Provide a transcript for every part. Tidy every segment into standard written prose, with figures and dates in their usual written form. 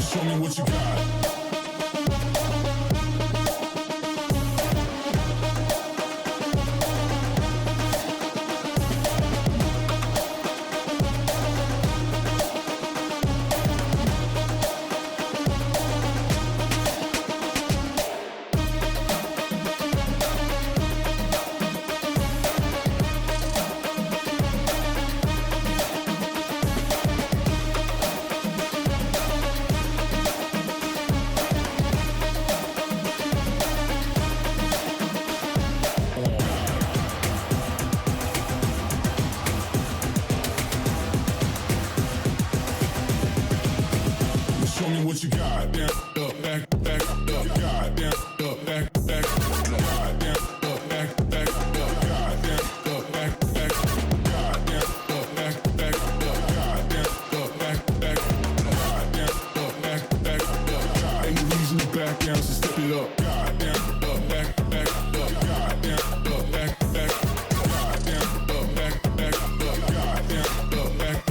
Show me what you got. Show me what you got. Down, up, back, up, God, down, up, back, God, down, up, back, up, God, down, up, back, God, down, up, back, up, God, down, up, back, God, down, up, back, God. Ain't no reason to back down, so step it up. God, down, up, back, up, God, down, up, back, God, down, up, back, God, down, up, back, God, down, up, back,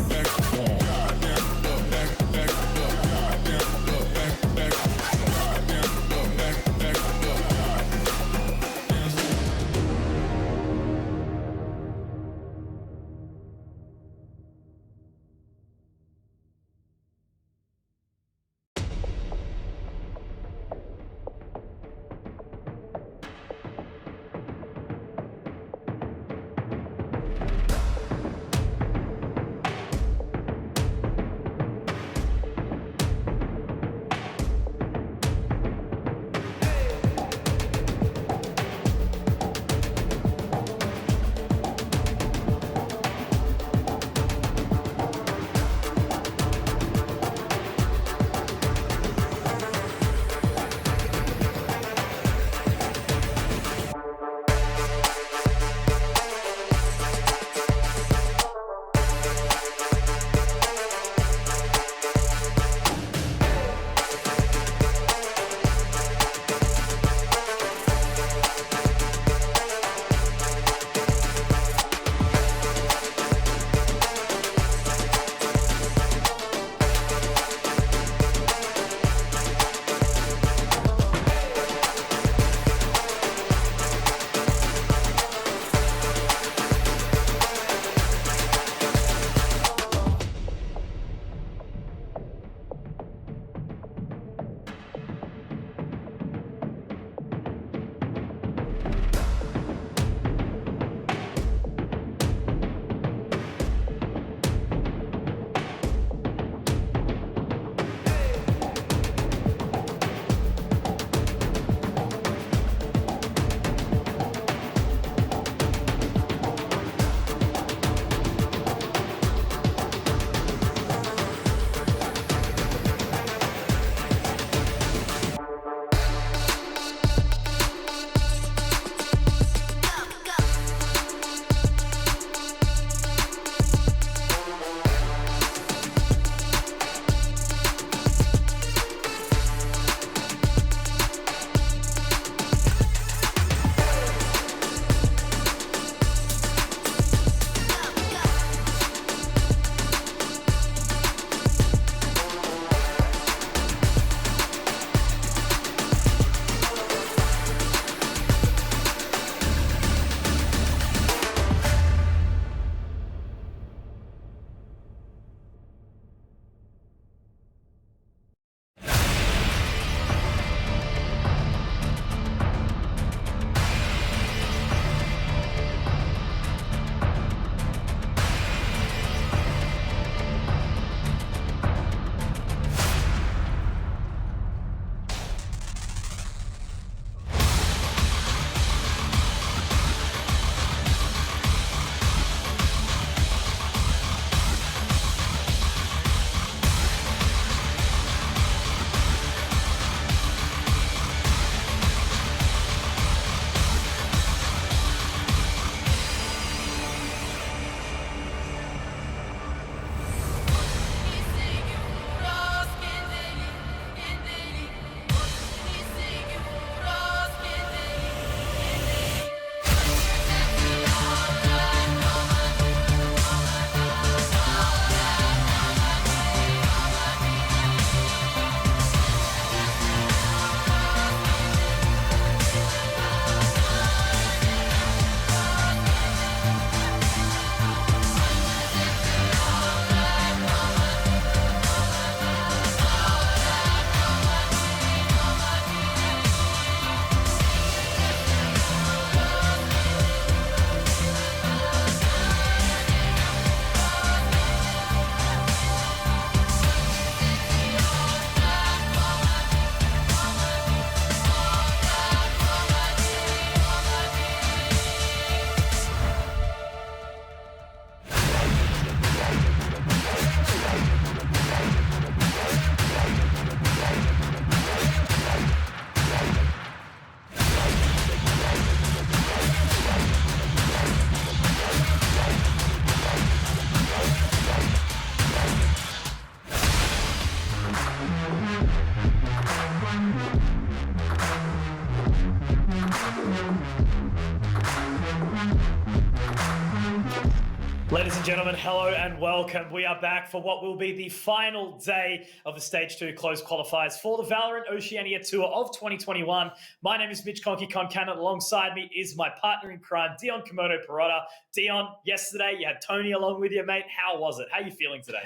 Ladies and gentlemen, hello and welcome. We are back for what will be the final day of the Stage 2 closed qualifiers for the VALORANT Oceania Tour of 2021. My name is Mitch Conky Concannon. Alongside me is my partner in crime, Dion Komodo Perrotta. Dion, yesterday you had Tony along with you, mate. How was it? How are you feeling today?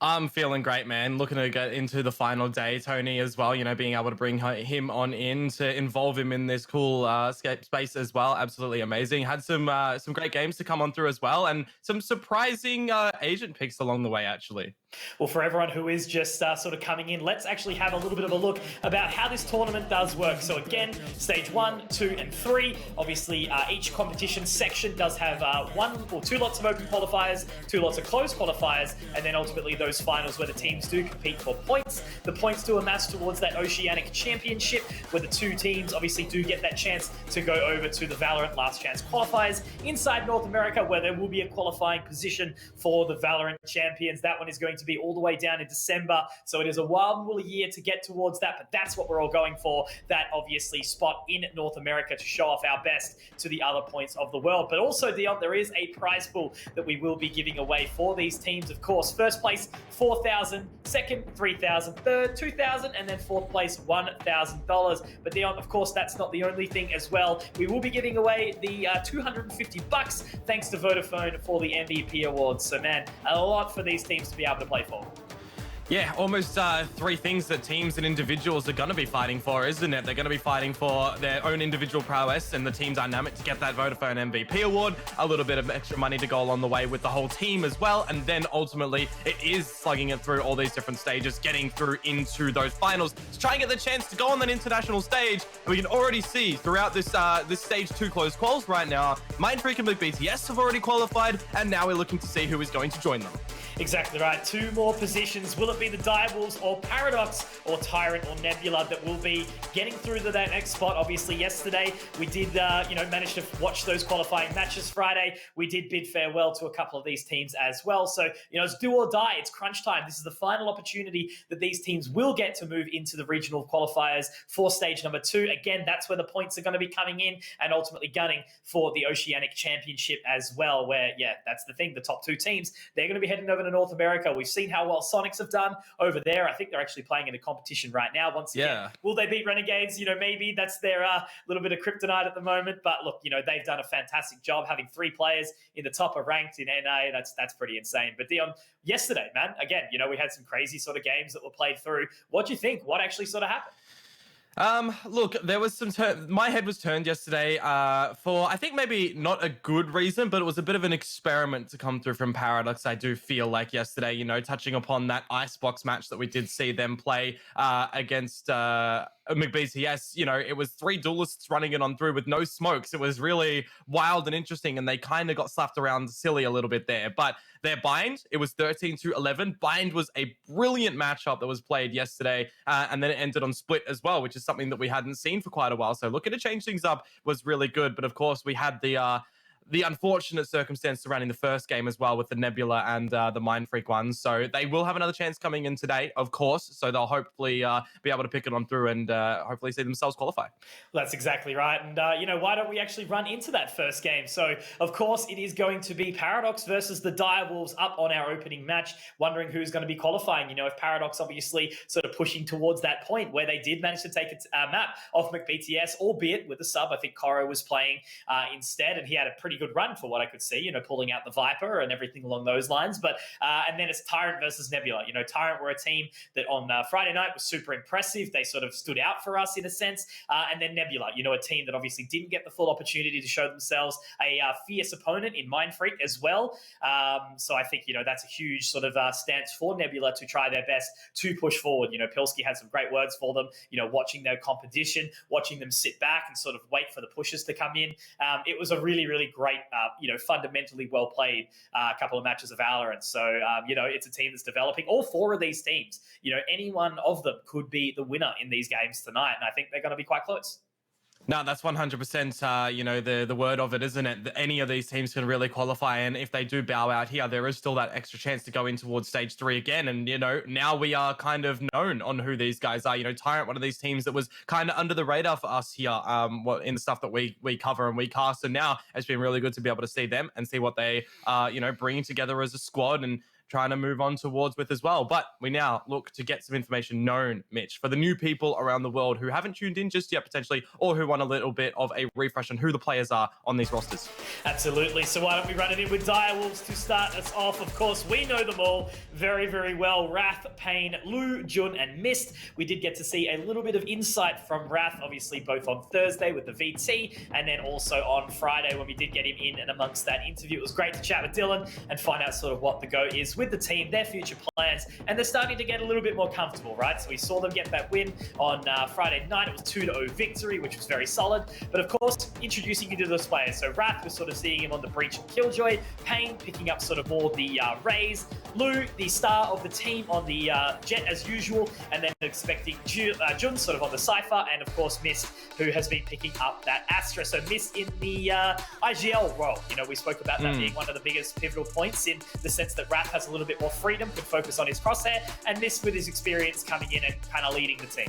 I'm feeling great, man. Looking to get into the final day. Tony as well, you know, being able to bring him on in to involve him in this cool space as well. Absolutely amazing. Had some great games to come on through as well, and some surprising agent picks along the way, actually. Well, for everyone who is just sort of coming in, let's actually have a little bit of a look about how this tournament does work. So again, stage 1, 2, and 3. Obviously, each competition section does have 1 or 2 lots of open qualifiers, 2 lots of closed qualifiers, and then ultimately those finals where the teams do compete for points. The points do amass towards that Oceanic Championship, where the 2 teams obviously do get that chance to go over to the VALORANT Last Chance qualifiers inside North America, where there will be a qualifying position for the VALORANT champions. That one is going to be all the way down in December, so it is a wild and woolly year to get towards that, but that's what we're all going for, that obviously spot in North America to show off our best to the other points of the world. But also, Dion, there is a prize pool that we will be giving away for these teams, of course. First place, $4,000, second, $3,000, third, $2,000, and then fourth place, $1,000. But Dion, of course, that's not the only thing as well. We will be giving away the $250 thanks to Vodafone for the MVP awards. So man, a lot for these teams to be able to play for. Yeah, almost 3 things that teams and individuals are going to be fighting for, isn't it? They're going to be fighting for their own individual prowess and the team dynamic to get that Vodafone MVP award, a little bit of extra money to go along the way with the whole team as well, and then ultimately it is slugging it through all these different stages, getting through into those finals to try and get the chance to go on that international stage. And we can already see throughout this this stage 2 closed quals right now, Mindfreak and BTS have already qualified, and now we're looking to see who is going to join them. Exactly right. 2 more positions. Will it be the Direwolves or Paradox or Tyrant or Nebula that will be getting through to that next spot? Obviously, yesterday we did, manage to watch those qualifying matches. Friday, we did bid farewell to a couple of these teams as well. So, it's do or die. It's crunch time. This is the final opportunity that these teams will get to move into the regional qualifiers for stage number 2. Again, that's where the points are going to be coming in and ultimately gunning for the Oceanic Championship as well, where, that's the thing. The top 2 teams, they're going to be heading over to North America. We've seen how well Sonics have done over there. I think they're actually playing in a competition right now. Once again, will they beat Renegades? Maybe that's their little bit of kryptonite at the moment. But look, they've done a fantastic job having 3 players in the top of ranked in NA. That's pretty insane. But Dion, yesterday, man, again, we had some crazy sort of games that were played through. What do you think? What actually sort of happened? Look, there was some my head was turned yesterday for I think maybe not a good reason, but it was a bit of an experiment to come through from Paradox. I do feel like yesterday, touching upon that Icebox match that we did see them play against McBTS, it was 3 duelists running it on through with no smokes. It was really wild and interesting, and they kind of got slapped around silly a little bit there. But their bind, it was 13-11. Bind was a brilliant matchup that was played yesterday, and then it ended on split as well, which is something that we hadn't seen for quite a while. So looking to change things up was really good. But of course, we had the unfortunate circumstance surrounding the first game as well with the Nebula and the Mindfreak ones. So they will have another chance coming in today, of course. So they'll hopefully be able to pick it on through and hopefully see themselves qualify. Well, that's exactly right. And, why don't we actually run into that first game? So, of course, it is going to be Paradox versus the Direwolves up on our opening match, wondering who's going to be qualifying. If Paradox obviously sort of pushing towards that point where they did manage to take a map off McBTS, albeit with a sub. I think Coro was playing instead, and he had a pretty good run for what I could see, pulling out the Viper and everything along those lines. But and then it's Tyrant versus Nebula. Tyrant were a team that on Friday night was super impressive. They sort of stood out for us in a sense. And then Nebula, a team that obviously didn't get the full opportunity to show themselves, a fierce opponent in Mindfreak as well. So I think, that's a huge sort of stance for Nebula to try their best to push forward. Pilsky had some great words for them, watching their competition, watching them sit back and sort of wait for the pushes to come in. It was a really, really great, fundamentally well played couple of matches of Valorant. So, it's a team that's developing. All 4 of these teams, any one of them could be the winner in these games tonight. And I think they're going to be quite close. No, that's 100%, the word of it, isn't it? That any of these teams can really qualify. And if they do bow out here, there is still that extra chance to go in towards stage 3 again. And, now we are kind of known on who these guys are. Tyrant, one of these teams that was kind of under the radar for us here in the stuff that we cover and we cast. So now it's been really good to be able to see them and see what they are, bringing together as a squad and trying to move on towards with as well. But we now look to get some information known, Mitch, for the new people around the world who haven't tuned in just yet potentially, or who want a little bit of a refresh on who the players are on these rosters. Absolutely. So why don't we run it in with Direwolves to start us off? Of course, we know them all very, very well. Wrath, Pain, Lu, Jun, and Mist. We did get to see a little bit of insight from Wrath, obviously both on Thursday with the VT, and then also on Friday when we did get him in and amongst that interview. It was great to chat with Dylan and find out sort of what the go is with the team, their future plans, and they're starting to get a little bit more comfortable, right? So we saw them get that win on Friday night. It was 2-0 victory, which was very solid. But of course, introducing you to those players. So Wrath, we're sort of seeing him on the Breach and Killjoy. Pain picking up sort of more the Rays. Lu, the star of the team on the Jet as usual, and then expecting Jun sort of on the Cypher, and of course Mist, who has been picking up that Astra. So Mist in the IGL role. We spoke about that being one of the biggest pivotal points in the sense that Wrath has a little bit more freedom, could focus on his crosshair, and Mist with his experience coming in and kind of leading the team.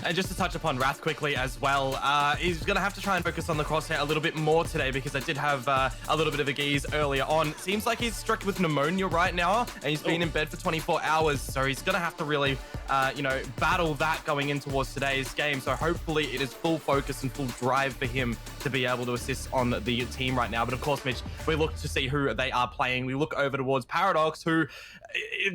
And just to touch upon Wrath quickly as well, he's going to have to try and focus on the crosshair a little bit more today because I did have a little bit of a geeze earlier on. Seems like he's struck with pneumonia right now, and he's been in bed for 24 hours, so he's going to have to really, battle that going in towards today's game. So hopefully it is full focus and full drive for him to be able to assist on the team right now. But of course, Mitch, we look to see who they are playing. We look over towards Paradox, who,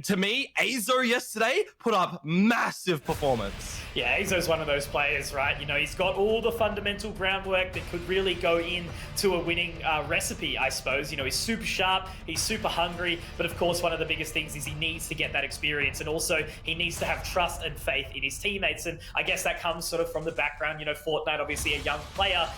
to me, Azo yesterday put up massive performance. Yeah, Azo's one of those players, right? He's got all the fundamental groundwork that could really go into a winning recipe, I suppose. He's super sharp, he's super hungry, but of course, one of the biggest things is he needs to get that experience, and also he needs to have trust and faith in his teammates, and I guess that comes sort of from the background. Fortnite, obviously a young player,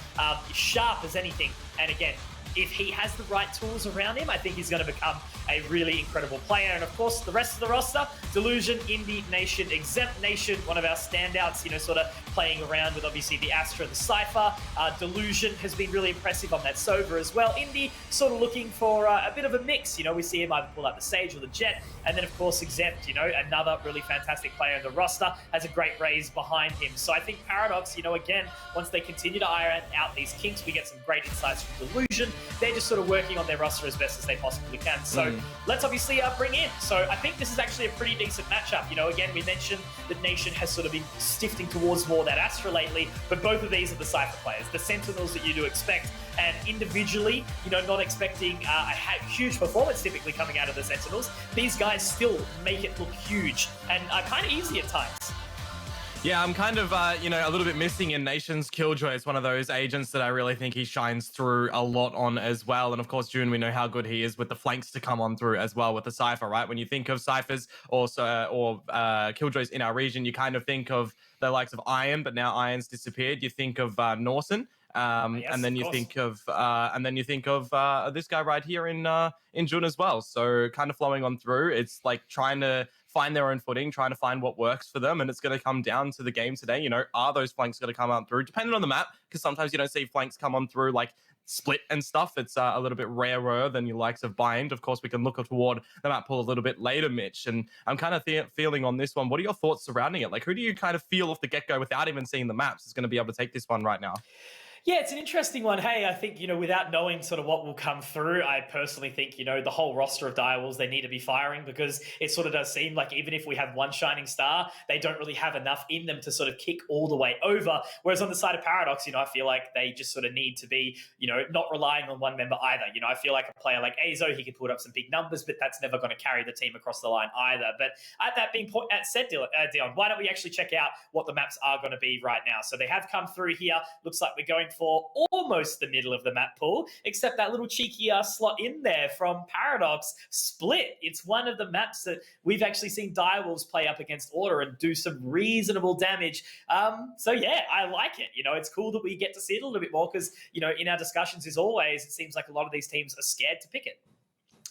sharp as anything, and again, if he has the right tools around him, I think he's going to become a really incredible player. And of course, the rest of the roster, Delusion, Indie, Nation, Exempt Nation, one of our standouts, sort of playing around with obviously the Astra, the Cypher. Delusion has been really impressive on that Sova as well. Indie sort of looking for a bit of a mix. We see him either pull out the Sage or the Jet. And then of course, Exempt, another really fantastic player in the roster, has a great raise behind him. So I think Paradox, again, once they continue to iron out these kinks, we get some great insights from Delusion. They're just sort of working on their roster as best as they possibly can. So let's obviously bring in. So I think this is actually a pretty decent matchup. Again, we mentioned that Nation has sort of been sifting towards more that Astra lately, but both of these are the Cypher players, the Sentinels that you do expect. And individually, not expecting a huge performance typically coming out of the Sentinels. These guys still make it look huge and are kind of easy at times. Yeah, I'm kind of, a little bit missing in Nation's Killjoy. It's one of those agents that I really think he shines through a lot on as well. And of course, June, we know how good he is with the flanks to come on through as well with the Cypher, right? When you think of Cyphers or Killjoys in our region, you kind of think of the likes of Iron, but now Iron's disappeared. You think of Norsen. Yes, and then you think of this guy right here in June as well. So kind of flowing on through. It's like trying to find their own footing, trying to find what works for them, and it's going to come down to the game today. Are those flanks going to come on through? Depending on the map, because sometimes you don't see flanks come on through like Split and stuff. It's a little bit rarer than your likes of Bind. Of course, we can look toward the map pool a little bit later, Mitch. And I'm kind of feeling on this one. What are your thoughts surrounding it? Like, who do you kind of feel off the get-go without even seeing the maps is going to be able to take this one right now? Yeah, it's an interesting one. Hey, I think, without knowing sort of what will come through, I personally think, the whole roster of Direwolves, they need to be firing, because it sort of does seem like even if we have one shining star, they don't really have enough in them to sort of kick all the way over. Whereas on the side of Paradox, I feel like they just sort of need to be, not relying on one member either. I feel like a player like Azo, he can put up some big numbers, but that's never going to carry the team across the line either. But at that being said, Dion, why don't we actually check out what the maps are going to be right now? So they have come through here. Looks like we're going for almost the middle of the map pool, except that little cheeky slot in there from Paradox, Split. It's one of the maps that we've actually seen Direwolves play up against Order and do some reasonable damage. So yeah, I like it. It's cool that we get to see it a little bit more because, in our discussions as always, it seems like a lot of these teams are scared to pick it.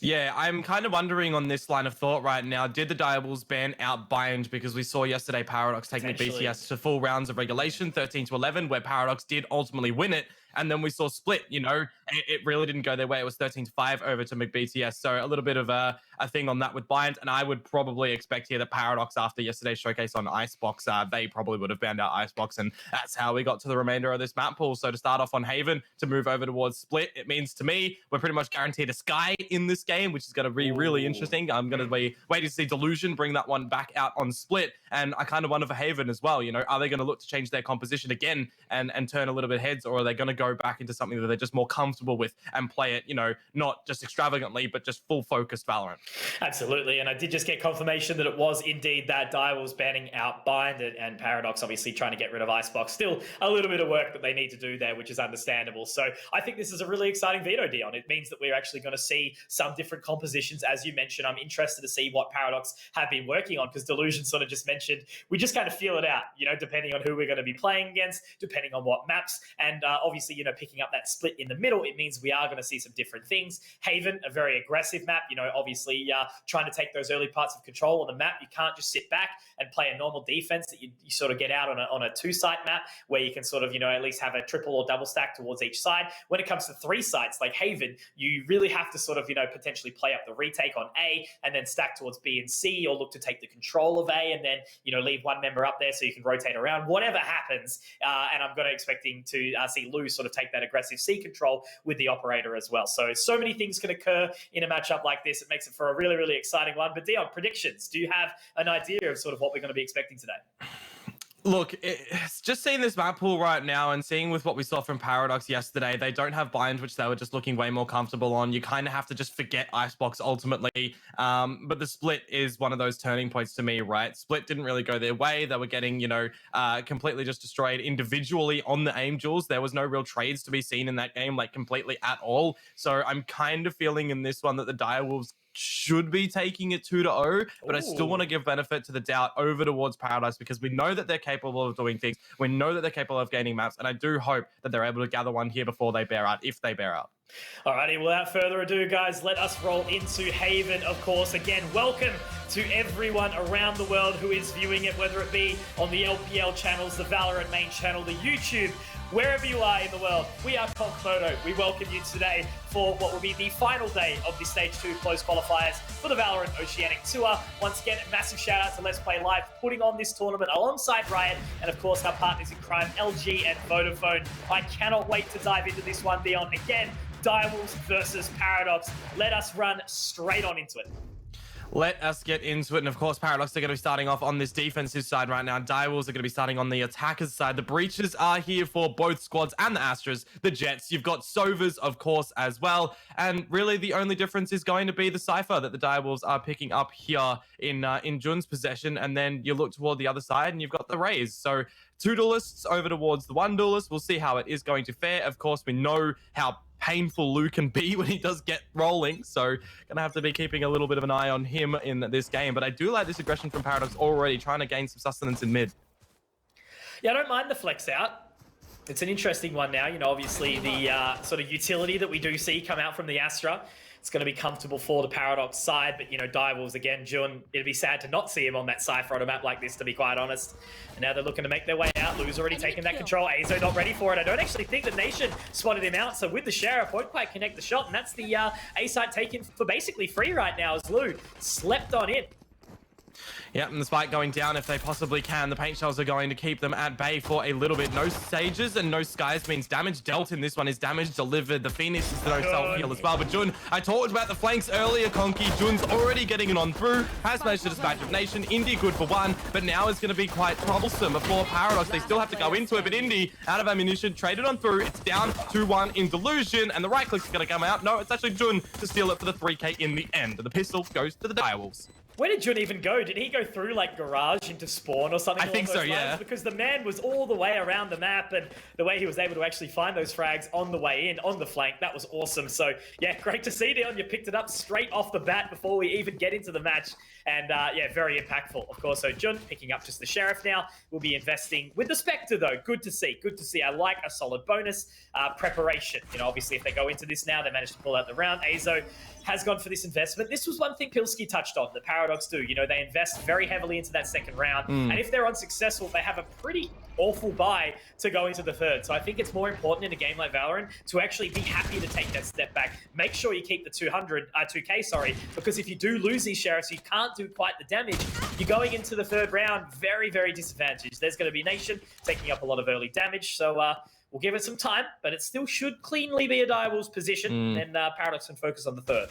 Yeah, I'm kind of wondering on this line of thought right now. Did the Direwolves ban out Bind? Because we saw yesterday Paradox taking the BCS to full rounds of regulation, 13-11, where Paradox did ultimately win it. And then we saw Split, you know, it really didn't go their way. It was 13-5 over to McBTS. So a little bit of a thing on that with Bind. And I would probably expect here that Paradox, after yesterday's showcase on Icebox, they probably would have banned out Icebox. And that's how we got to the remainder of this map pool. So to start off on Haven, to move over towards Split, it means to me, we're pretty much guaranteed a Sky in this game, which is going to be really interesting. I'm going to be waiting to see Delusion bring that one back out on Split. And I kind of wonder for Haven as well, you know, are they going to look to change their composition again and turn a little bit heads, or are they going to go back into something that they're just more comfortable with and play it, you know, not just extravagantly, but just full focused Valorant? Absolutely. And I did just get confirmation that it was indeed that Direwolves banning out Bind, and Paradox obviously trying to get rid of Icebox. Still a little bit of work that they need to do there, which is understandable. So I think this is a really exciting veto, Dion. It means that we're actually going to see some different compositions. As you mentioned, I'm interested to see what Paradox have been working on, because Delusion sort of just mentioned we just kind of feel it out, you know, depending on who we're going to be playing against, depending on what maps. And obviously, you know, picking up that Split in the middle, it means we are going to see some different things. Haven, a very aggressive map, you know, obviously trying to take those early parts of control on the map. You can't just sit back and play a normal defense that you sort of get out on a two-site map where you can sort of, you know, at least have a triple or double stack towards each side. When it comes to three sites like Haven, you really have to sort of, you know, potentially play up the retake on A and then stack towards B and C, or look to take the control of A and then, you know, leave one member up there so you can rotate around. Whatever happens, and I'm going to expecting to see Lou sort of take that aggressive C control with the operator as well. So many things can occur in a matchup like this. It makes it for a really, really exciting one. But Dion, predictions. Do you have an idea of sort of what we're going to be expecting today? Look, it's just seeing this map pool right now and seeing with what we saw from Paradox yesterday, they don't have Bind, which they were just looking way more comfortable on. You kind of have to just forget Icebox ultimately. But the Split is one of those turning points to me, right? Split didn't really go their way. They were getting, you know, completely just destroyed individually on the aim duels. There was no real trades to be seen in that game, like completely at all. So I'm kind of feeling in this one that the Direwolves should be taking it 2-0, but I still want to give benefit to the doubt over towards Paradise, because we know that they're capable of doing things. We know that they're capable of gaining maps, and I do hope that they're able to gather one here before they bear out, if they bear out. Alrighty, without further ado, guys, let us roll into Haven, of course. Again, welcome to everyone around the world who is viewing it, whether it be on the LPL channels, the Valorant main channel, the YouTube, wherever you are in the world. We are Concmodo. We welcome you today for what will be the final day of the Stage 2 closed qualifiers for the Valorant Oceanic Tour. Once again, a massive shout out to Let's Play Live, putting on this tournament alongside Riot and, of course, our partners in crime, LG and Vodafone. I cannot wait to dive into this one, Dion. Again, Direwolves versus Paradox. Let us run straight on into it. Let us get into it. And of course, Paradox are going to be starting off on this defensive side right now. Direwolves are going to be starting on the attackers side. The Breaches are here for both squads and the Astras, the Jets. You've got Sovers, of course, as well. And really, the only difference is going to be the Cypher that the Direwolves are picking up here in Jun's possession. And then you look toward the other side and you've got the Rays. So 2 duelists over towards the 1 duelist. We'll see how it is going to fare. Of course, we know how painful Lou can be when he does get rolling, so gonna have to be keeping a little bit of an eye on him in this game. But I do like this aggression from Paradox already, trying to gain some sustenance in mid. Yeah, I don't mind the flex out. It's an interesting one now. You know, obviously the sort of utility that we do see come out from the Astra, it's going to be comfortable for the Paradox side, but, you know, Direwolves, again, Jun, it'd be sad to not see him on that Cypher on a map like this, to be quite honest. And now they're looking to make their way out. Lou's already taken that control. Azo not ready for it. I don't actually think the Nation spotted him out, so with the Sheriff, won't quite connect the shot, and that's the A site taken for basically free right now as Lou slept on it. Yep, and the spike going down if they possibly can. The paint shells are going to keep them at bay for a little bit. No Sages and no Skies means damage dealt in this one is damage delivered. The Phoenix is no self-heal as well. But Jun, I talked about the flanks earlier, Conky. Jun's already getting it on through. Has managed to dispatch of Nation. Indy good for 1, but now is going to be quite troublesome for Paradox. They still have to go into it, but Indy out of ammunition, traded on through. It's down 2-1 in Delusion, and the right click's going to come out. No, it's actually Jun to steal it for the 3K in the end. The pistol goes to the Direwolves. Where did Jun even go? Did he go through like garage into spawn or something? I think so, yeah. Because the man was all the way around the map, and the way he was able to actually find those frags on the way in, on the flank, that was awesome. So yeah, great to see, Dion. You picked it up straight off the bat before we even get into the match. And yeah, very impactful, of course. So Jun picking up just the Sheriff now. We'll be investing with the Spectre though. Good to see, good to see. I like a solid bonus preparation. You know, obviously if they go into this now, they managed to pull out the round. Azo has gone for this investment. This was one thing Pilski touched on, that Paradox do. You know, they invest very heavily into that second round. And if they're unsuccessful, they have a pretty awful buy to go into the third. So I think it's more important in a game like Valorant to actually be happy to take that step back. Make sure you keep the 2K, sorry, because if you do lose these Sheriffs, you can't do quite the damage. You're going into the third round very, very disadvantaged. There's going to be Nation taking up a lot of early damage. So we'll give it some time, but it still should cleanly be a Direwolves position, and Paradox can focus on the third.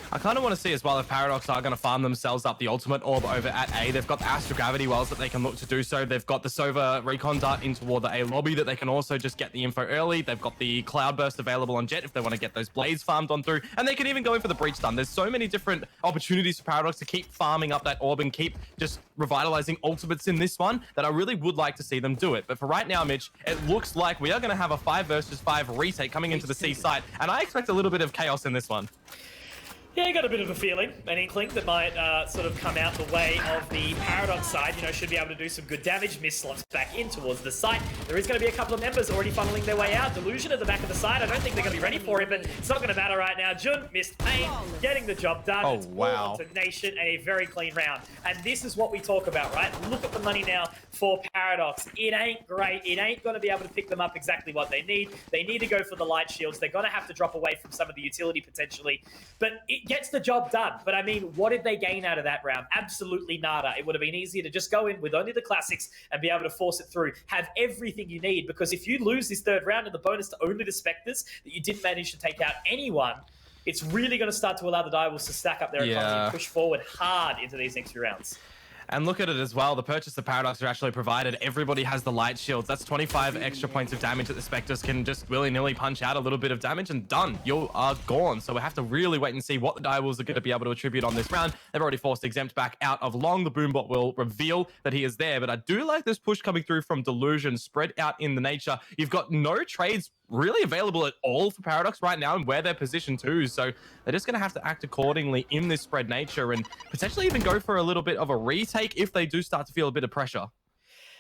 I kind of want to see as well if Paradox are going to farm themselves up the ultimate orb over at A. They've got the Astrogravity wells that they can look to do so. They've got the Sova recon dart in toward the A lobby that they can also just get the info early. They've got the Cloudburst available on Jet if they want to get those blades farmed on through. And they can even go in for the breach stun. There's so many different opportunities for Paradox to keep farming up that orb and keep just revitalizing ultimates in this one that I really would like to see them do it. But for right now, Mitch, it looks like we are going to have a 5 versus 5 retake coming into the C site. And I expect a little bit of chaos in this one. Yeah, I got a bit of a feeling, an inkling that might sort of come out the way of the Paradox side. You know, should be able to do some good damage. Miss slots back in towards the site. There is going to be a couple of members already funneling their way out. Delusion at the back of the side. I don't think they're going to be ready for it, but it's not going to matter right now. Jun missed pain, getting the job done. Oh, it's wow. all to Nation and a very clean round. And this is what we talk about, right? Look at the money now for Paradox. It ain't great. It ain't going to be able to pick them up exactly what they need. They need to go for the light shields. They're going to have to drop away from some of the utility potentially, but it gets the job done. But I mean, what did they gain out of that round? Absolutely nada. It would have been easier to just go in with only the classics and be able to force it through. Have everything you need, because if you lose this third round and the bonus to only the Spectres, that you didn't manage to take out anyone, it's really going to start to allow the Direwolves to stack up their economy and push forward hard into these next few rounds. And look at it as well. The purchase of Paradox are actually provided. Everybody has the light shields. That's 25 extra points of damage that the Spectres can just willy-nilly punch out a little bit of damage and done. You are gone. So we have to really wait and see what the Direwolves are going to be able to attribute on this round. They've already forced Exempt back out of Long. The Boombot will reveal that he is there. But I do like this push coming through from Delusion, spread out in the nature. You've got no trades really available at all for Paradox right now and where they're positioned too. So they're just going to have to act accordingly in this spread nature and potentially even go for a little bit of a retake if they do start to feel a bit of pressure.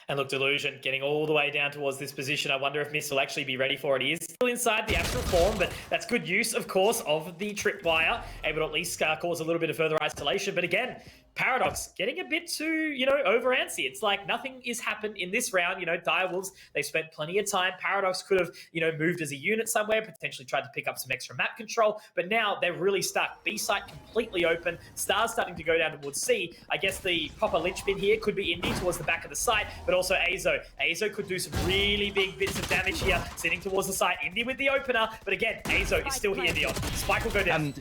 And look, Delusion getting all the way down towards this position. I wonder if Miss will actually be ready for it. He is still inside the astral form, but that's good use, of course, of the tripwire. Able to at least cause a little bit of further isolation. But again, Paradox getting a bit too, you know, over antsy. It's like nothing has happened in this round. You know, Direwolves, they've spent plenty of time. Paradox could have, you know, moved as a unit somewhere, potentially tried to pick up some extra map control. But now they're really stuck. B site completely open. Stars starting to go down towards C. I guess the proper linchpin here could be Indy towards the back of the site, but also Azo. Azo could do some really big bits of damage here, sitting towards the site. Indy with the opener, but again, Azo is still here, Dion. Spike will go down.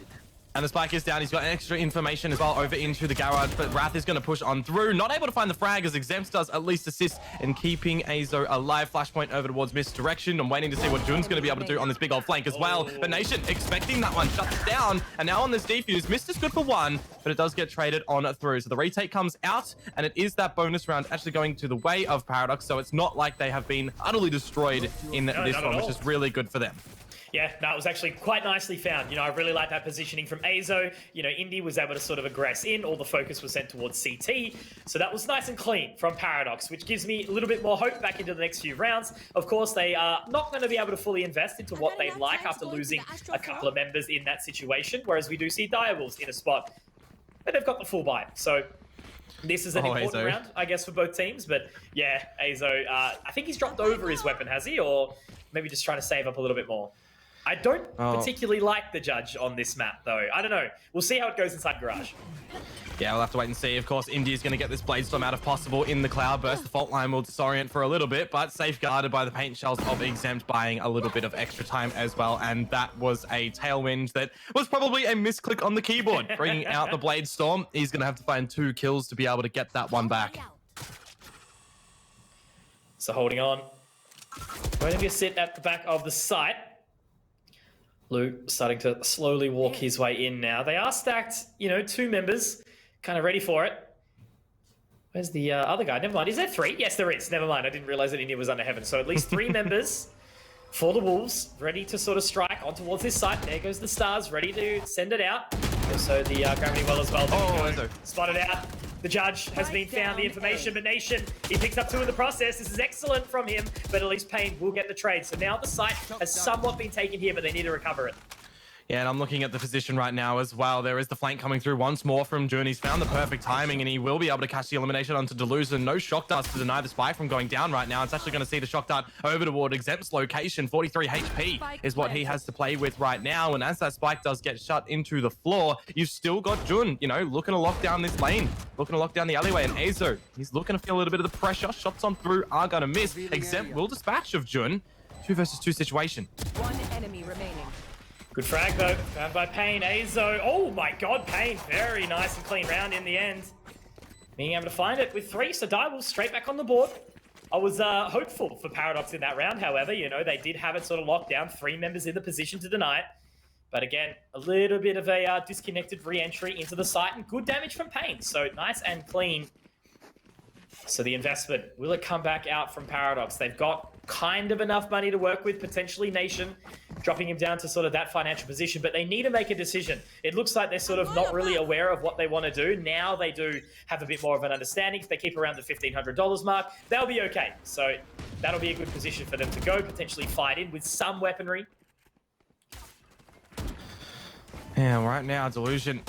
And the spike is down. He's got extra information as well over into the garage, but Wrath is going to push on through. Not able to find the frag as Exempt does at least assist in keeping Azo alive. Flashpoint over towards Misdirection. I'm waiting to see what Jun's going to be able to do on this big old flank as well. But Nation expecting that one shuts down. And now on this defuse, Mist is good for one, but it does get traded on through. So the retake comes out, and it is that bonus round actually going to the way of Paradox. So it's not like they have been utterly destroyed in this one, which is really good for them. Yeah, no, it was actually quite nicely found. You know, I really like that positioning from Azo. You know, Indy was able to sort of aggress in. All the focus was sent towards CT. So that was nice and clean from Paradox, which gives me a little bit more hope back into the next few rounds. Of course, they are not going to be able to fully invest into what they'd like after losing a couple of members in that situation, whereas we do see Direwolves in a spot. But they've got the full buy. So this is an important round, I guess, for both teams. But yeah, Azo, I think he's dropped over his weapon, has he? Or maybe just trying to save up a little bit more. I don't particularly like the judge on this map, though. I don't know. We'll see how it goes inside Garage. Yeah, we'll have to wait and see. Of course, Indy's going to get this Blade Storm out if possible in the Cloudburst. The fault line will disorient for a little bit, but safeguarded by the paint shells of Exempt, buying a little bit of extra time as well. And that was a tailwind that was probably a misclick on the keyboard. Bringing out the Blade Storm. He's going to have to find 2 kills to be able to get that one back. So holding on. Going to sit at the back of the site. Luke starting to slowly walk his way in now. They are stacked, you know, 2 members kind of ready for it. Where's the other guy? Never mind. Is there 3? Yes, there is. Never mind. I didn't realize that India was under heaven. So at least 3 members for the Wolves, ready to sort of strike on towards this site. There goes the Stars, ready to send it out. Also the Gravity well as well. Spotted out. The judge has been found the information, but Nation, he picks up 2 in the process. This is excellent from him, but at least Payne will get the trade. So now the site has somewhat been taken here, but they need to recover it. Yeah, and I'm looking at the position right now as well. There is the flank coming through once more from Jun. He's found the perfect timing, and he will be able to catch the elimination onto Delusion. No shock darts to deny the spike from going down right now. It's actually going to see the shock dart over toward Exempt's location. 43 HP is what he has to play with right now. And as that spike does get shut into the floor, you've still got Jun, you know, looking to lock down this lane, looking to lock down the alleyway. And Azo, he's looking to feel a little bit of the pressure. Shots on through are going to miss. Exempt will dispatch of Jun. 2 versus 2 situation. 1 enemy remaining. Good frag though, found by Payne. Azo, oh my god, Payne, very nice and clean round in the end. Being able to find it with 3, so Direwolves straight back on the board. I was hopeful for Paradox in that round, however, you know, they did have it sort of locked down, 3 members in the position to deny it. But again, a little bit of a disconnected re-entry into the site and good damage from Payne, so nice and clean. So the investment, will it come back out from Paradox? They've got kind of enough money to work with, potentially Nation, dropping him down to sort of that financial position, but they need to make a decision. It looks like they're sort of not really aware of what they want to do. Now they do have a bit more of an understanding. If they keep around the $1,500 mark, they'll be okay. So that'll be a good position for them to go, potentially fight in with some weaponry. Yeah, right now, Delusion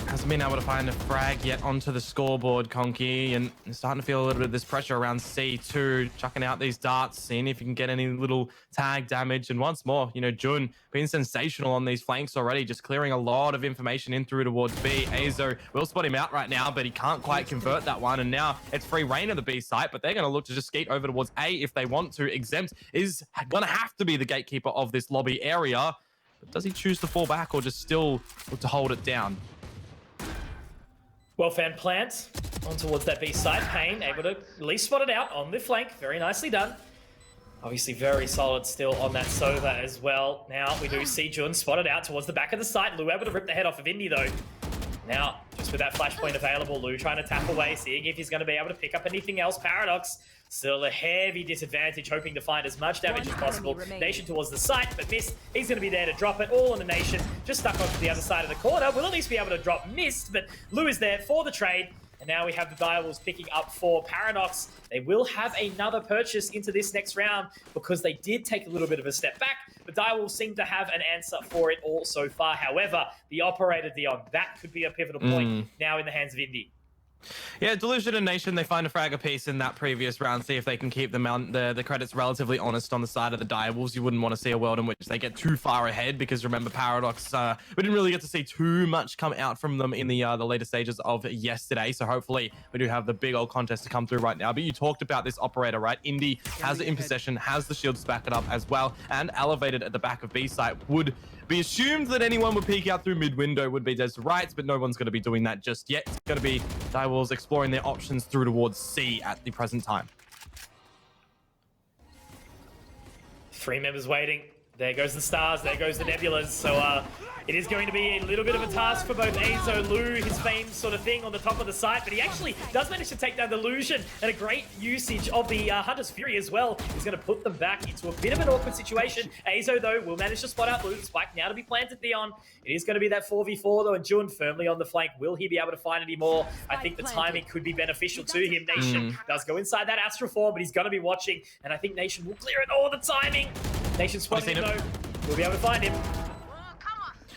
hasn't been able to find a frag yet onto the scoreboard, Conky, and starting to feel a little bit of this pressure around C2, chucking out these darts, seeing if you can get any little tag damage. And once more, you know, Jun being sensational on these flanks already, just clearing a lot of information in through towards B. Azo will spot him out right now, but he can't quite convert that one. And now it's free reign of the B site, but they're going to look to just skate over towards A if they want to. Exempt is going to have to be the gatekeeper of this lobby area. But does he choose to fall back or just still look to hold it down? Well found plant on towards that B side. Payne able to at least spot it out on the flank. Very nicely done. Obviously very solid still on that Sova as well. Now we do see Jun spotted out towards the back of the site. Lou able to rip the head off of Indy though. Now, just with that flashpoint available, Lou trying to tap away, seeing if he's going to be able to pick up anything else. Paradox still a heavy disadvantage, hoping to find as much damage as possible. Nation towards the site, but missed. He's going to be there to drop it. All on the Nation. Just stuck onto the other side of the corner. Will at least be able to drop missed, but Lou is there for the trade. And now we have the Direwolves picking up for Paradox. They will have another purchase into this next round because they did take a little bit of a step back. The Direwolves seem to have an answer for it all so far. However, the Operator Dion, that could be a pivotal point now in the hands of Indy. Yeah, Delusion and Nation, they find a frag apiece in that previous round, see if they can keep the credits relatively honest on the side of the Direwolves. You wouldn't want to see a world in which they get too far ahead, because remember, Paradox, we didn't really get to see too much come out from them in the later stages of yesterday, so hopefully we do have the big old contest to come through right now. But you talked about this Operator, right? Indy has it in possession, has the shields to back it up as well, and elevated at the back of B site. Would be assumed that anyone would peek out through mid window would be Des Rights, but no one's going to be doing that just yet. It's going to be Direwolves exploring their options through towards C at the present time. 3 members waiting. There goes the Stars, there goes the Nebulas. So it is going to be a little bit of a task for both Azo, Lou, his famed sort of thing on the top of the site, but he actually does manage to take down the Illusion, and a great usage of the Hunter's Fury as well is going to put them back into a bit of an awkward situation. Azo, though, will manage to spot out Lou. Spike now to be planted Theon. It is going to be that 4v4, though, and Jun firmly on the flank. Will he be able to find any more? I think the timing could be beneficial to him. Nation does go inside that Astral Form, but he's going to be watching, and I think Nation will clear it all the timing. Nation spotting him, though. We'll be able to find him.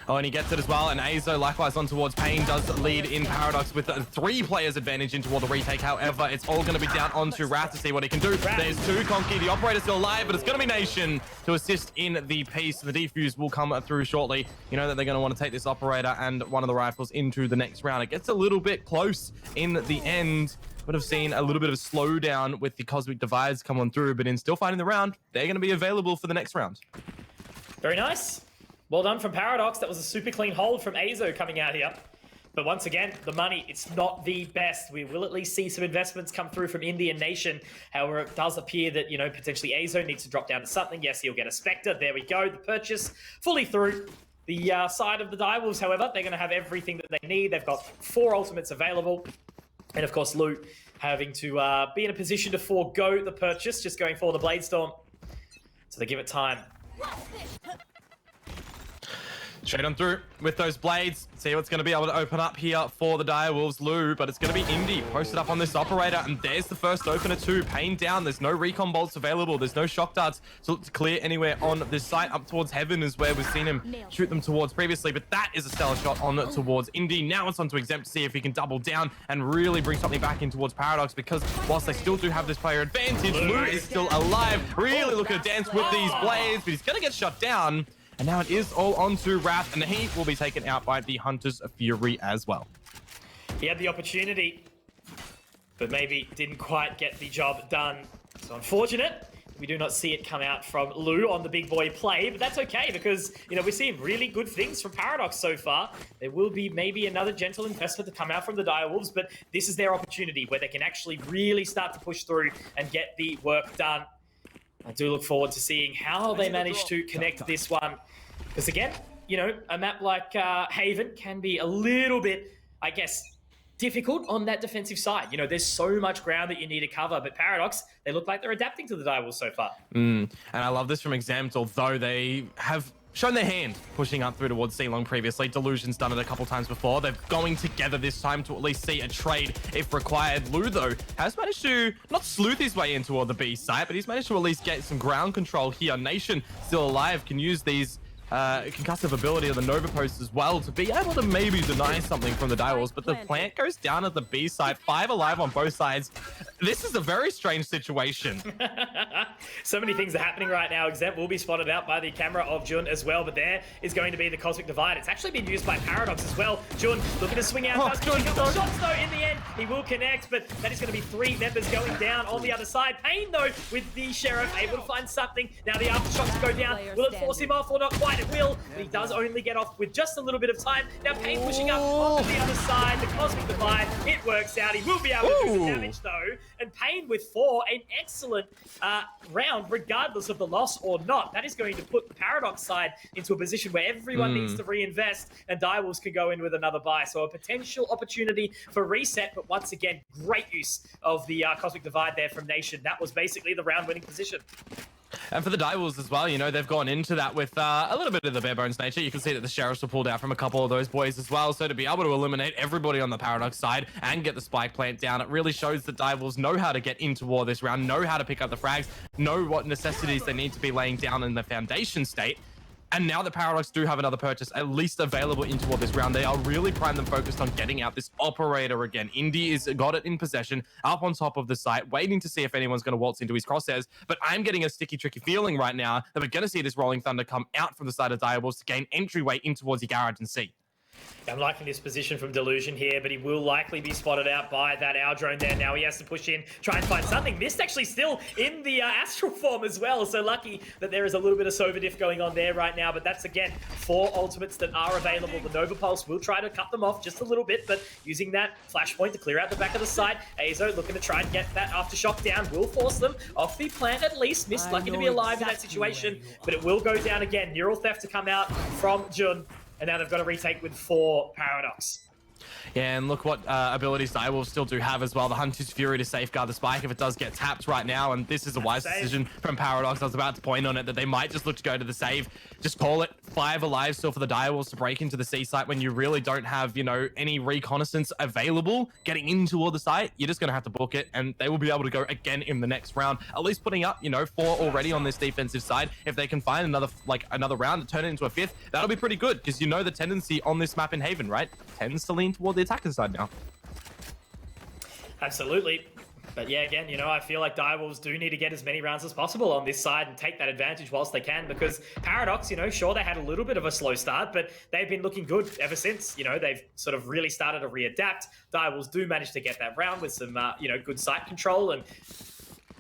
Oh, and he gets it as well, and Azo likewise on towards Payne does lead in Paradox with a 3 players advantage into all the retake. However, it's all going to be down onto Wrath to see what he can do. There's 2, Conky, the Operator's still alive, but it's going to be Nation to assist in the piece. The defuse will come through shortly. You know that they're going to want to take this Operator and one of the rifles into the next round. It gets a little bit close in the end. Would have seen a little bit of a slowdown with the Cosmic Divides come on through, but in still fighting the round, they're going to be available for the next round. Very nice. Well done from Paradox. That was a super clean hold from Azo coming out here. But once again, the money, it's not the best. We will at least see some investments come through from Indy and Nation. However, it does appear that, you know, potentially Azo needs to drop down to something. Yes, he'll get a Spectre. There we go. The purchase fully through. The side of the Direwolves, however, they're going to have everything that they need. They've got 4 ultimates available. And of course, Loot having to be in a position to forego the purchase, just going for the Bladestorm. So they give it time. Straight on through with those blades. See what's going to be able to open up here for the Direwolves. Lou, but it's going to be Indy posted up on this operator, and there's the first opener too. Pain down. There's no recon bolts available. There's no shock darts to look to clear anywhere on this site. Up towards Heaven is where we've seen him shoot them towards previously, but that is a stellar shot on towards Indy. Now it's on to Exempt to see if he can double down and really bring something back in towards Paradox, because whilst they still do have this player advantage, Lou is still alive. Really looking to dance with these blades, but he's going to get shut down. And now it is all on to Wrath, and he will be taken out by the Hunter's Fury as well. He had the opportunity, but maybe didn't quite get the job done. So unfortunate. We do not see it come out from Lou on the big boy play, but that's okay because, you know, we're seeing really good things from Paradox so far. There will be maybe another gentle investment to come out from the Direwolves, but this is their opportunity where they can actually really start to push through and get the work done. I do look forward to seeing how they manage to connect this one. Because again, you know, a map like Haven can be a little bit, I guess, difficult on that defensive side. You know, there's so much ground that you need to cover, but Paradox, they look like they're adapting to the Direwolves so far. And I love this from Exempt, although they have shown their hand pushing up through towards C-Long previously. Delusion's done it a couple times before. They're going together this time to at least see a trade if required. Lou, though, has managed to not sleuth his way in toward the B site, but he's managed to at least get some ground control here. Nation still alive, can use these concussive ability of the Nova Post as well to be able to maybe deny something from the Direwolves, but the plant goes down at the B side. 5 alive on both sides. This is a very strange situation. So many things are happening right now. Exempt will be spotted out by the camera of Jun as well, but there is going to be the Cosmic Divide. It's actually been used by Paradox as well. Jun looking to swing out. Does get a couple shots though in the end. He will connect, but that is going to be 3 members going down on the other side. Pain though with the Sheriff able to find something. Now the aftershocks go down. Will it force him off or not quite? It will, but he does only get off with just a little bit of time. Now Pain pushing up onto the other side. The Cosmic Divide, it works out. He will be able to do the damage though. And Pain with 4, an excellent round, regardless of the loss or not. That is going to put the Paradox side into a position where everyone needs to reinvest, and Direwolves can go in with another buy. So a potential opportunity for reset, but once again, great use of the Cosmic Divide there from Nation. That was basically the round-winning position. And for the Direwolves as well, you know, they've gone into that with a little bit of the bare bones nature. You can see that the Sheriffs were pulled out from a couple of those boys as well. So to be able to eliminate everybody on the Paradox side and get the spike plant down, it really shows that Direwolves know how to get into war this round, know how to pick up the frags, know what necessities they need to be laying down in the foundation state. And now the Paradox do have another purchase at least available into this round. They are really primed and focused on getting out this operator again. Indy is got it in possession, up on top of the site, waiting to see if anyone's going to waltz into his crosshairs. But I'm getting a sticky, tricky feeling right now that we're going to see this Rolling Thunder come out from the side of Direwolves to gain entryway in towards the garage and C. I'm liking this position from Delusion here, but he will likely be spotted out by that Owl drone there. Now he has to push in, try and find something. Mist actually still in the astral form as well, so lucky that there is a little bit of Sovadiff going on there right now, but that's, again, 4 ultimates that are available. The Nova Pulse will try to cut them off just a little bit, but using that Flashpoint to clear out the back of the site. Azo looking to try and get that Aftershock down, will force them off the plant at least. Mist lucky to be alive in that situation, but it will go down again. Neural Theft to come out from Jun. And now they've got to retake with 4 Paradox. Yeah, and look what abilities Direwolves still do have as well. The Hunter's Fury to safeguard the spike if it does get tapped right now. And this is a wise decision from Paradox. I was about to point on it that they might just look to go to the save. Just call it 5 alive still for the Direwolves to break into the C site when you really don't have, you know, any reconnaissance available. Getting into all the site, you're just going to have to book it. And they will be able to go again in the next round. At least putting up, you know, 4 already on this defensive side. If they can find another round to turn it into a 5th, that'll be pretty good. Because you know the tendency on this map in Haven, right? Tends to lean toward the attacker side now. Absolutely. But yeah, again, you know, I feel like Direwolves do need to get as many rounds as possible on this side and take that advantage whilst they can, because Paradox, you know, sure, they had a little bit of a slow start, but they've been looking good ever since. You know, they've sort of really started to readapt. Direwolves do manage to get that round with some, you know, good site control and,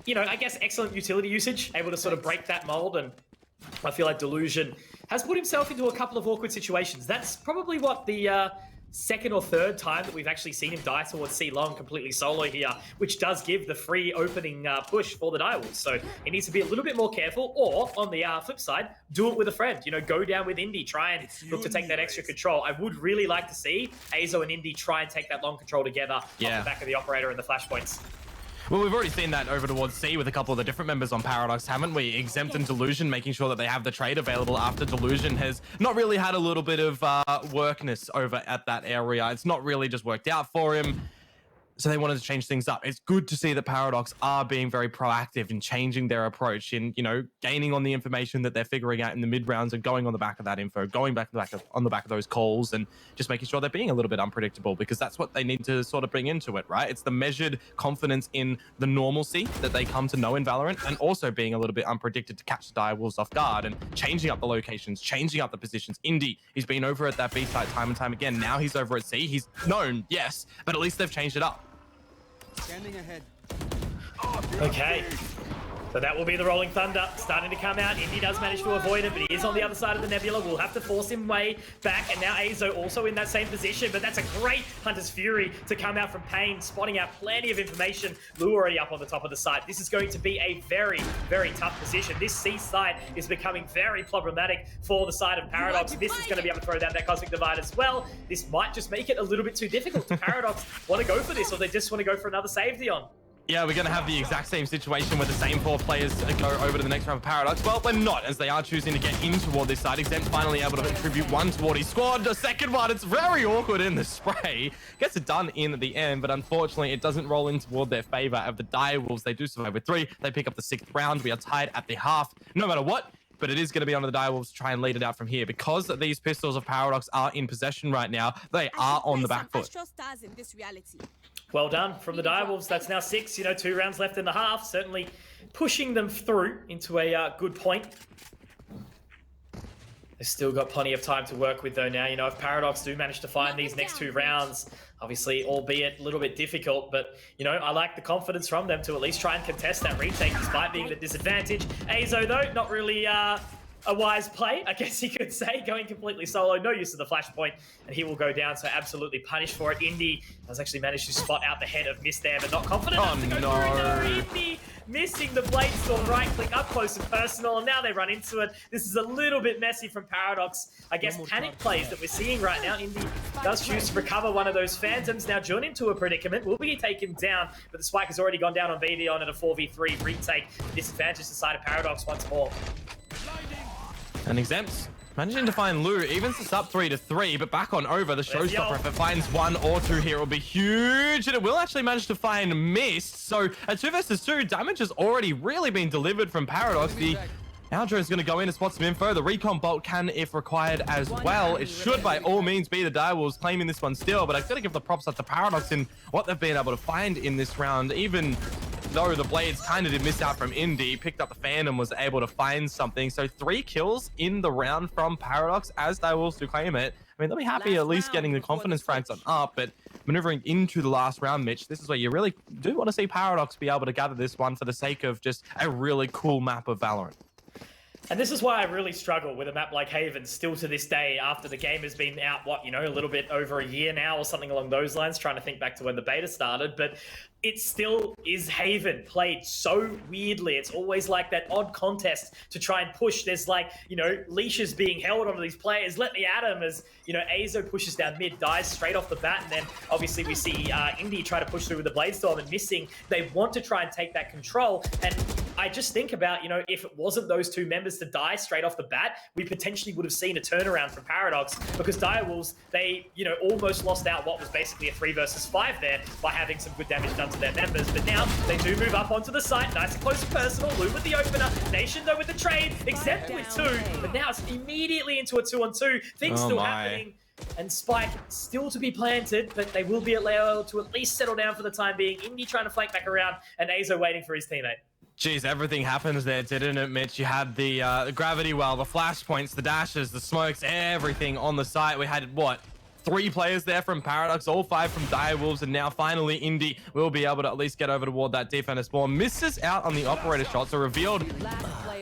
you know, I guess excellent utility usage, able to sort of break that mold. And I feel like Delusion has put himself into a couple of awkward situations. That's probably what the second or third time that we've actually seen him die towards C long completely solo here, which does give the free opening push for the Direwolves. So he needs to be a little bit more careful, or on the flip side, do it with a friend. You know, go down with Indy, try and look to take that extra control. I would really like to see Azo and Indy try and take that long control together off the back of the operator and the flashpoints. Well, we've already seen that over towards C with a couple of the different members on Paradox, haven't we? Exempt and Delusion, making sure that they have the trade available after Delusion has not really had a little bit of workness over at that area. It's not really just worked out for him. So they wanted to change things up. It's good to see that Paradox are being very proactive in changing their approach, in, you know, gaining on the information that they're figuring out in the mid rounds and going on the back of that info, going back on the back of those calls, and just making sure they're being a little bit unpredictable, because that's what they need to sort of bring into it, right? It's the measured confidence in the normalcy that they come to know in Valorant, and also being a little bit unpredicted to catch the Direwolves off guard and changing up the locations, changing up the positions. Indy, he's been over at that B site time and time again. Now he's over at C. He's known, yes, but at least they've changed it up. Standing ahead. Okay. So that will be the Rolling Thunder starting to come out. Indy does manage to avoid it, but he is on the other side of the Nebula. We'll have to force him way back. And now Azo also in that same position, but that's a great Hunter's Fury to come out from Pain, spotting out plenty of information. Lou already up on the top of the site. This is going to be a very, very tough position. This C site is becoming very problematic for the side of Paradox. This is going to be able to throw down that Cosmic Divide as well. This might just make it a little bit too difficult. Do Paradox want to go for this, or they just want to go for another save, Dion? Yeah, we're going to have the exact same situation where the same 4 players go over to the next round of Paradox. Well, we're not, as they are choosing to get in toward this side. Exempt finally able to contribute one toward his squad. The second one, it's very awkward in the spray. Gets it done in the end, but unfortunately, it doesn't roll in toward their favor of the Direwolves. They do survive with 3. They pick up the 6th round. We are tied at the half, no matter what. But it is going to be on the Direwolves to try and lead it out from here. Because these pistols of Paradox are in possession right now, they are on the back foot. Well done from the Direwolves. That's now 6, 2 rounds left in the half. Certainly pushing them through into a good point. They've still got plenty of time to work with though now. If Paradox do manage to find these next 2 rounds, obviously, albeit a little bit difficult, but, I like the confidence from them to at least try and contest that retake despite being at a disadvantage. Azo, though, not really a wise play, I guess you could say, going completely solo. No use of the flashpoint, and he will go down, so absolutely punished for it. Indy has actually managed to spot out the head of Mist there, but not confident enough to go through. No, Indy missing the blade storm, right click up close and personal, and now they run into it. This is a little bit messy from Paradox. I guess panic plays that we're seeing right now. Indy does choose to recover one of those Phantoms. Now join into a predicament. Will be taken down, but the spike has already gone down on BDon at a 4v3 retake. Disadvantage the side of Paradox once more. And Exempt managing to find Lou, evens this up 3-3, but back on over the showstopper. If it finds 1 or 2 here, it will be huge, and it will actually manage to find Mist. So at 2 versus 2, damage has already really been delivered from Paradox. The Aldra is going to go in to spot some info. The recon bolt can, if required, as well. It should by all means be the Direwolves claiming this one still, but I've got to give the props up to Paradox in what they've been able to find in this round. Even though the blades kind of did miss out from Indy, picked up the Phantom, was able to find something. So 3 kills in the round from Paradox as Direwolves to claim it. I mean, they'll be happy at least getting the confidence ranks on up, but maneuvering into the last round, Mitch, this is where you really do want to see Paradox be able to gather this one for the sake of just a really cool map of Valorant. And this is why I really struggle with a map like Haven still to this day, after the game has been out, a little bit over a year now or something along those lines, trying to think back to when the beta started. But it still is Haven played so weirdly. It's always like that odd contest to try and push. There's leashes being held onto these players. Let me at him as, Azo pushes down mid, dies straight off the bat. And then obviously we see Indy try to push through with the Bladestorm and missing. They want to try and take that control. And I just think about, if it wasn't those 2 members to die straight off the bat, we potentially would have seen a turnaround from Paradox, because Direwolves, they, almost lost out what was basically a 3 versus 5 there by having some good damage done to their members. But now they do move up onto the site. Nice and close and personal. Lou with the opener. Nation, though, with the trade. Exempt with 2. But now it's immediately into a 2-on-2. Things still happening. And Spike still to be planted, but they will be allowed to at least settle down for the time being. Indy trying to flank back around, and Azo waiting for his teammate. Jeez, everything happens there, didn't it, Mitch? You had the gravity well, the flashpoints, the dashes, the smokes, everything on the site. We had, 3 players there from Paradox, all 5 from Direwolves, and now finally Indy will be able to at least get over toward that defender spawn. Misses out on the operator shot, so revealed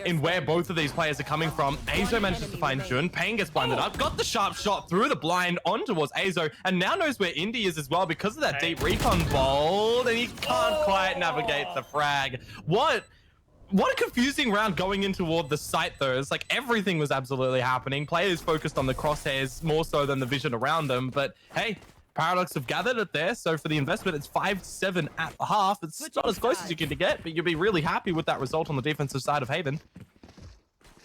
in where both of these players are coming from. Azo manages to find Jun. Pain gets blinded up. Got the sharp shot through the blind on towards Azo. And now knows where Indy is as well because of that deep recon bolt. And he can't quite navigate the frag. What a confusing round going in toward the site, though. It's like everything was absolutely happening. Players focused on the crosshairs more so than the vision around them. But hey, Paradox have gathered it there. So for the investment, it's 5-7 at the half. It's not as close as you can get, but you'll be really happy with that result on the defensive side of Haven.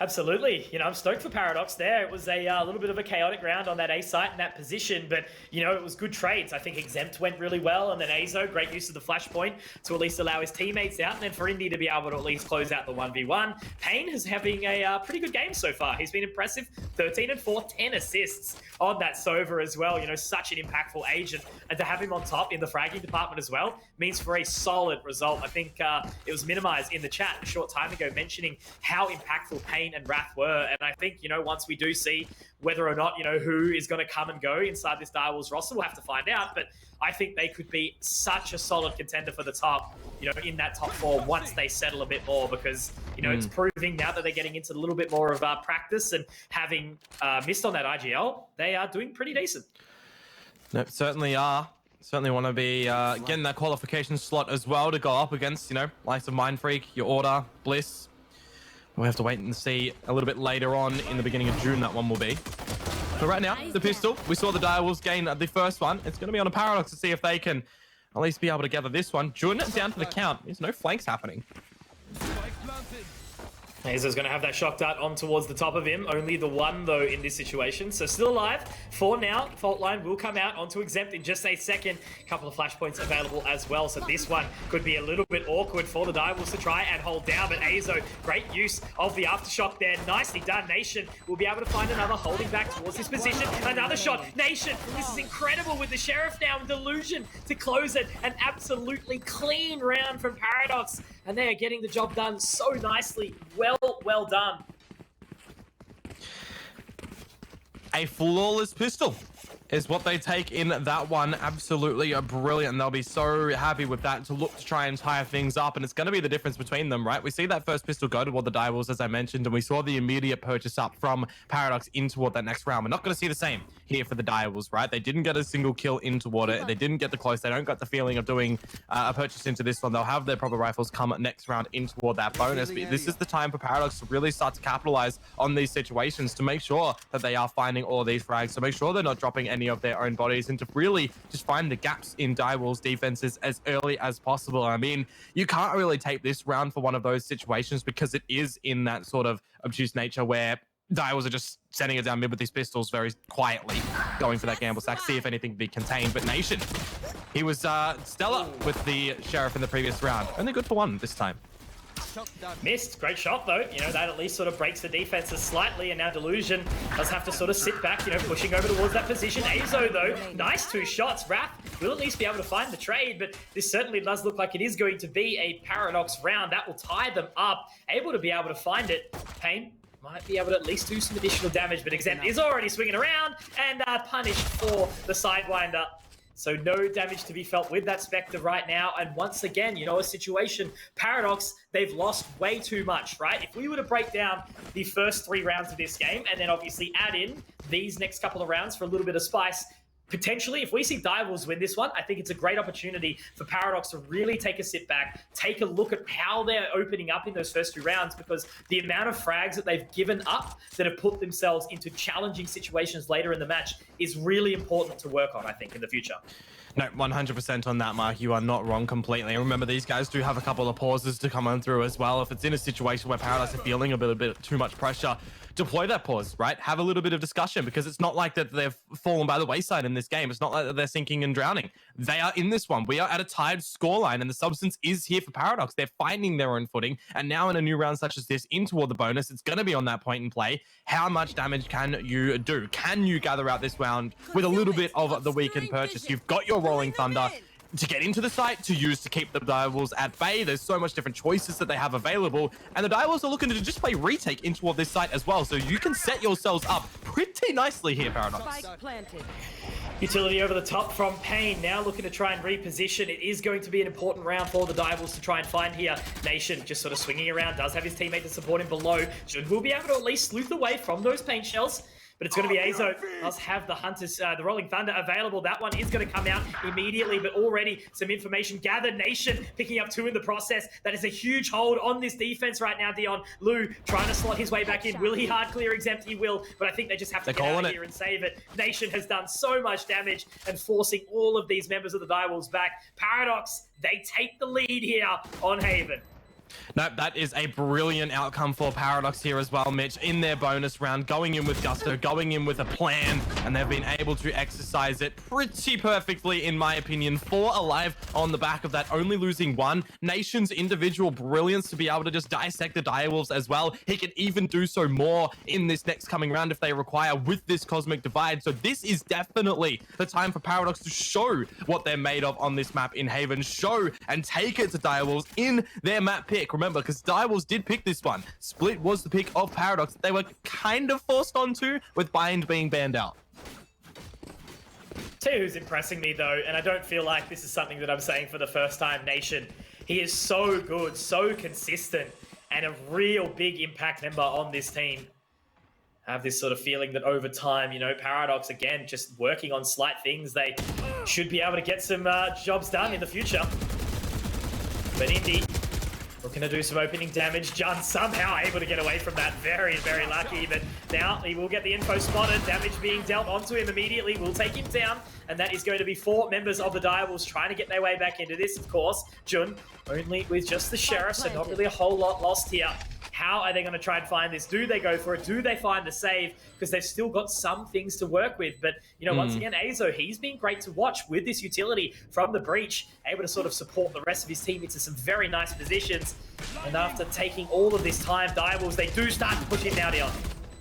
Absolutely. You know, I'm stoked for Paradox there. It was a little bit of a chaotic round on that A site in that position, but, you know, it was good trades. I think Exempt went really well, and then Azo, great use of the flashpoint to at least allow his teammates out, and then for Indy to be able to at least close out the 1v1. Payne is having a pretty good game so far. He's been impressive. 13 and 4, 10 assists on that Sova as well. You know, such an impactful agent, and to have him on top in the fragging department as well means for a solid result. I think it was minimized in the chat a short time ago mentioning how impactful Payne and Wrath were, and I think, you know, once we do see whether or not, you know, who is going to come and go inside this Direwolves roster, we'll have to find out, but I think they could be such a solid contender for the top, you know, in that top 4 once they settle a bit more, because, you know, it's proving now that they're getting into a little bit more of practice, and having missed on that IGL, they are doing pretty decent. No, certainly are. Certainly want to be getting that qualification slot as well to go up against, you know, likes of Mind Freak, Your Order, Bliss. We have to wait and see a little bit later on in the beginning of June that one will be. But right now, the pistol, we saw the Direwolves gain the first one. It's going to be on a Paradox to see if they can at least be able to gather this one. Jun down to the count. There's no flanks happening. Azo's going to have that shock dart on towards the top of him. Only the one, though, in this situation. So still alive. 4 now. Fault line will come out onto Exempt in just a second. A couple of flashpoints available as well. So this one could be a little bit awkward for the Direwolves to try and hold down. But Azo, great use of the aftershock there. Nicely done. Nation will be able to find another holding back towards his position. Another shot. Nation, this is incredible with the Sheriff now in Delusion to close it. An absolutely clean round from Paradox. And they are getting the job done so nicely. Well done. A flawless pistol is what they take in that one. Absolutely brilliant. They'll be so happy with that to look to try and tie things up, and it's going to be the difference between them, right? We see that first pistol go toward the Direwolves, as I mentioned, and we saw the immediate purchase up from Paradox in toward that next round. We're not going to see the same here for the Direwolves, right? They didn't get a single kill in toward it. They didn't get the close. They don't get the feeling of doing a purchase into this one. They'll have their proper rifles come next round in toward that bonus. But this is the time for Paradox to really start to capitalize on these situations, to make sure that they are finding all of these frags, to make sure they're not dropping any of their own bodies, and to really just find the gaps in Direwolves defenses as early as possible. I mean, you can't really take this round for one of those situations because it is in that sort of obtuse nature where Direwolves are just setting it down mid with these pistols very quietly, going for that gamble stack, see if anything can be contained. But Nation, he was stellar with the Sheriff in the previous round. Only good for one this time. Missed. Great shot, though. You know, that at least sort of breaks the defenses slightly, and now Delusion does have to sort of sit back, you know, pushing over towards that position. Azo, though, nice 2 shots. Wrath will at least be able to find the trade, but this certainly does look like it is going to be a Paradox round. That will tie them up. Able to be able to find it. Payne might be able to at least do some additional damage, but Exempt is already swinging around and punished for the Sidewinder. So no damage to be felt with that Spectre right now. And once again, you know, a situation, Paradox, they've lost way too much, right? If we were to break down the first 3 rounds of this game and then obviously add in these next couple of rounds for a little bit of spice, potentially, if we see Direwolves win this one, I think it's a great opportunity for Paradox to really take a sit back, take a look at how they're opening up in those first 2 rounds, because the amount of frags that they've given up that have put themselves into challenging situations later in the match is really important to work on, I think, in the future. No, 100% on that, Mark. You are not wrong completely. And remember, these guys do have a couple of pauses to come on through as well. If it's in a situation where Paradox are feeling a bit too much pressure, deploy that pause, right? Have a little bit of discussion, because it's not like that they've fallen by the wayside in this game. It's not like that they're sinking and drowning. They are in this one. We are at a tied scoreline, and the substance is here for Paradox. They're finding their own footing, and now in a new round such as this, in toward the bonus, it's going to be on that point in play. How much damage can you do? Can you gather out this round with a little bit of the weekend purchase? You've got your Rolling Thunder to get into the site, to use to keep the Direwolves at bay. There's so much different choices that they have available, and the Direwolves are looking to just play retake into this site as well, so you can set yourselves up pretty nicely here, Paradox. Utility over the top from Payne, now looking to try and reposition. It is going to be an important round for the Divals to try and find here. Nation just sort of swinging around, does have his teammate to support him below. Jun will be able to at least sleuth away from those paint shells. But it's going to be Azo. Does have the Hunters, the Rolling Thunder available. That one is going to come out immediately, but already some information gathered. Nation picking up 2 in the process. That is a huge hold on this defense right now, Dion. Lou trying to slot his way back in. Will he hard clear exempt? He will, but I think they just have to get out of here and save it. Nation has done so much damage and forcing all of these members of the Direwolves back. Paradox, they take the lead here on Haven. No, that is a brilliant outcome for Paradox here as well, Mitch. In their bonus round, going in with gusto, going in with a plan, and they've been able to exercise it pretty perfectly, in my opinion. 4 alive on the back of that, only losing 1. Nation's individual brilliance to be able to just dissect the Direwolves as well. He can even do so more in this next coming round if they require with this Cosmic Divide. So this is definitely the time for Paradox to show what they're made of on this map in Haven. Show and take it to Direwolves in their map pick. Remember, because Direwolves did pick this one. Split was the pick of Paradox. They were kind of forced onto with Bind being banned out. Tell you who's impressing me though, and I don't feel like this is something that I'm saying for the first time, Nation. He is so good, so consistent, and a real big impact member on this team. I have this sort of feeling that over time, you know, Paradox, again, just working on slight things, they should be able to get some jobs done in the future. But Indy looking to do some opening damage. Jun somehow able to get away from that. Very, very lucky. But now he will get the info spotted. Damage being dealt onto him immediately. Will take him down. And that is going to be 4 members of the Direwolves trying to get their way back into this, of course. Jun only with just the Sheriff, so not really a whole lot lost here. How are they going to try and find this? Do they go for it? Do they find the save? Because they've still got some things to work with. But, you know, once again, Azo, he's been great to watch with this utility from the breach, able to sort of support the rest of his team into some very nice positions. And after taking all of this time, Direwolves, they do start to push in now, Dion.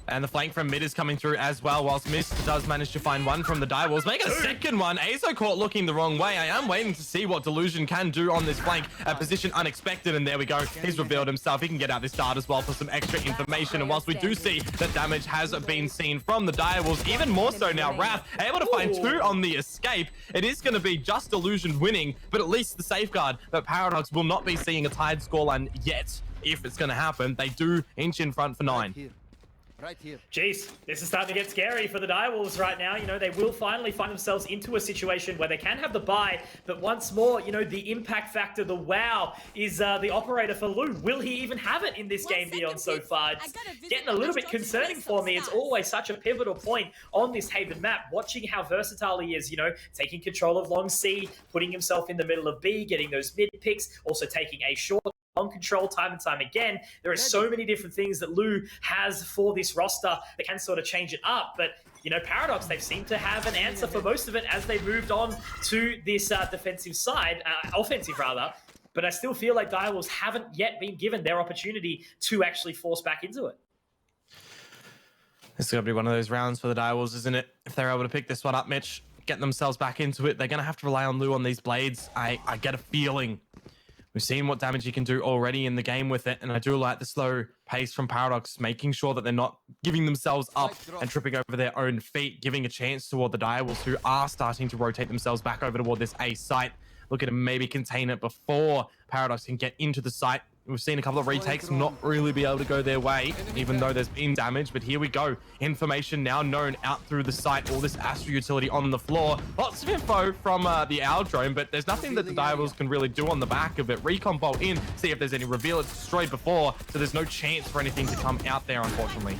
And the flank from mid is coming through as well, whilst Mist does manage to find 1 from the Direwolves. Make a second one. Azo caught looking the wrong way. I am waiting to see what Delusion can do on this flank. A position unexpected, and there we go. He's revealed himself. He can get out this dart as well for some extra information. And whilst we do see that damage has been seen from the Direwolves, even more so now, Wrath able to find 2 on the escape. It is going to be just Delusion winning, but at least the safeguard that Paradox will not be seeing a tied scoreline yet. If it's going to happen, they do inch in front for 9. Right here. Jeez, this is starting to get scary for the Direwolves right now. You know, they will finally find themselves into a situation where they can have the buy, but once more, you know, the impact factor, the wow, is the operator for Lou. Will he even have it in this game, Dion, so far? It's getting a little bit concerning for me. It's always such a pivotal point on this Haven map, watching how versatile he is, you know, taking control of long C, putting himself in the middle of B, getting those mid picks, also taking A short, on control time and time again. There are so many different things that Lou has for this roster that can sort of change it up. But, you know, Paradox, they've seemed to have an answer for most of it as they moved on to this defensive side, offensive rather. But I still feel like Direwolves haven't yet been given their opportunity to actually force back into it. This is going to be one of those rounds for the Direwolves, isn't it? If they're able to pick this one up, Mitch, get themselves back into it, they're going to have to rely on Lou on these blades. I get a feeling. We've seen what damage he can do already in the game with it, and I do like the slow pace from Paradox, making sure that they're not giving themselves up and tripping over their own feet, giving a chance toward the Direwolves, who are starting to rotate themselves back over toward this A site. Looking to maybe contain it before Paradox can get into the site. We've seen a couple of retakes not really be able to go their way, even though there's been damage. But here we go. Information now known out through the site. All this Astro utility on the floor. Lots of info from the Owl drone, but there's nothing that the Direwolves can really do on the back of it. Recon bolt in, see if there's any reveal. It's destroyed before, so there's no chance for anything to come out there, unfortunately.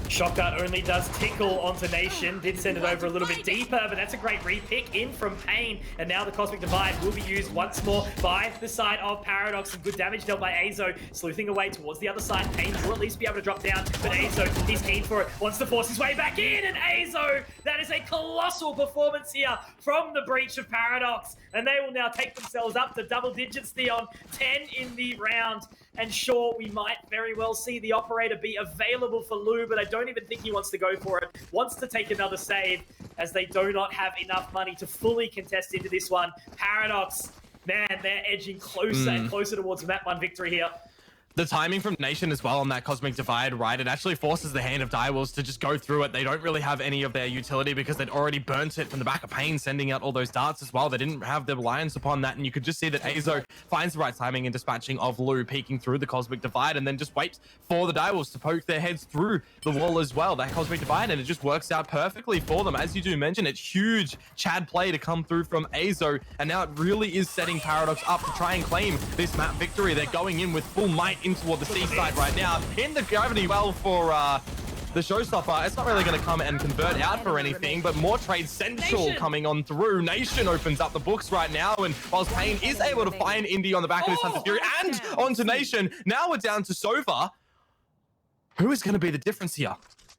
Shock Dart only does tickle onto Nation. Did send it over a little bit deeper, but that's a great re-pick in from Payne. And now the Cosmic Divide will be used once more by the side of Paradox. And good damage dealt by Azo, sleuthing away towards the other side. Payne will at least be able to drop down, but Azo, he's keen for it. Wants to force his way back in, and Azo, that is a colossal performance here from the breach of Paradox. And they will now take themselves up to double digits, Theon. 10 in the round. And sure, we might very well see the operator be available for Lou, but I don't even think he wants to go for it. Wants to take another save, as they do not have enough money to fully contest into this one. Paradox, man, they're edging closer and closer towards a map 1 victory here. The timing from Nation as well on that Cosmic Divide, right? It actually forces the hand of Direwolves to just go through it. They don't really have any of their utility because they'd already burnt it from the back of Pain, sending out all those darts as well. They didn't have the reliance upon that, and you could just see that Azo finds the right timing in dispatching of Lu, peeking through the Cosmic Divide, and then just waits for the Direwolves to poke their heads through the wall as well, that Cosmic Divide, and it just works out perfectly for them. As you do mention, it's huge Chad play to come through from Azo, and now it really is setting Paradox up to try and claim this map victory. They're going in with full might in toward the seaside right now. In the gravity well for the showstopper, it's not really going to come and convert out for anything, but more trade central coming on through. Nation opens up the books right now, and whilst Pain is able to find Indy on the back of his Hunter Fury and onto Nation, now we're down to Sova. Who is going to be the difference here?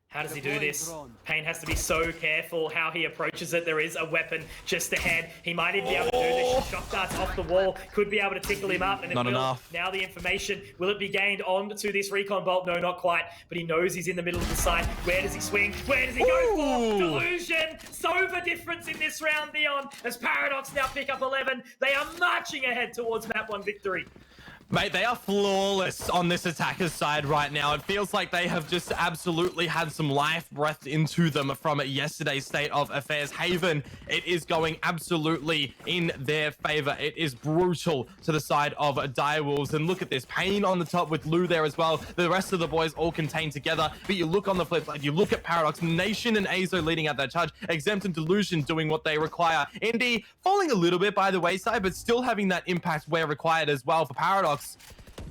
How does he do this? Pain has to be so careful how he approaches it. There is a weapon just ahead. He might even be able to do this. Shock darts off the wall. Could be able to tickle him up. And it Not will. enough. Now the information. Will it be gained onto this recon bolt? No, not quite. But he knows he's in the middle of the site. Where does he swing? Where does he go for? Delusion. Sova difference in this round, Neon. As Paradox now pick up 11. They are marching ahead towards map 1 victory. Mate, they are flawless on this attacker's side right now. It feels like they have just absolutely had some life breathed into them from yesterday's state of affairs. Haven, it is going absolutely in their favor. It is brutal to the side of Direwolves. And look at this, Pain on the top with Lu there as well. The rest of the boys all contained together. But you look on the flip side, you look at Paradox, Nation and Azo leading out that charge. Exempt and Delusion doing what they require. Indy falling a little bit by the wayside, but still having that impact where required as well for Paradox.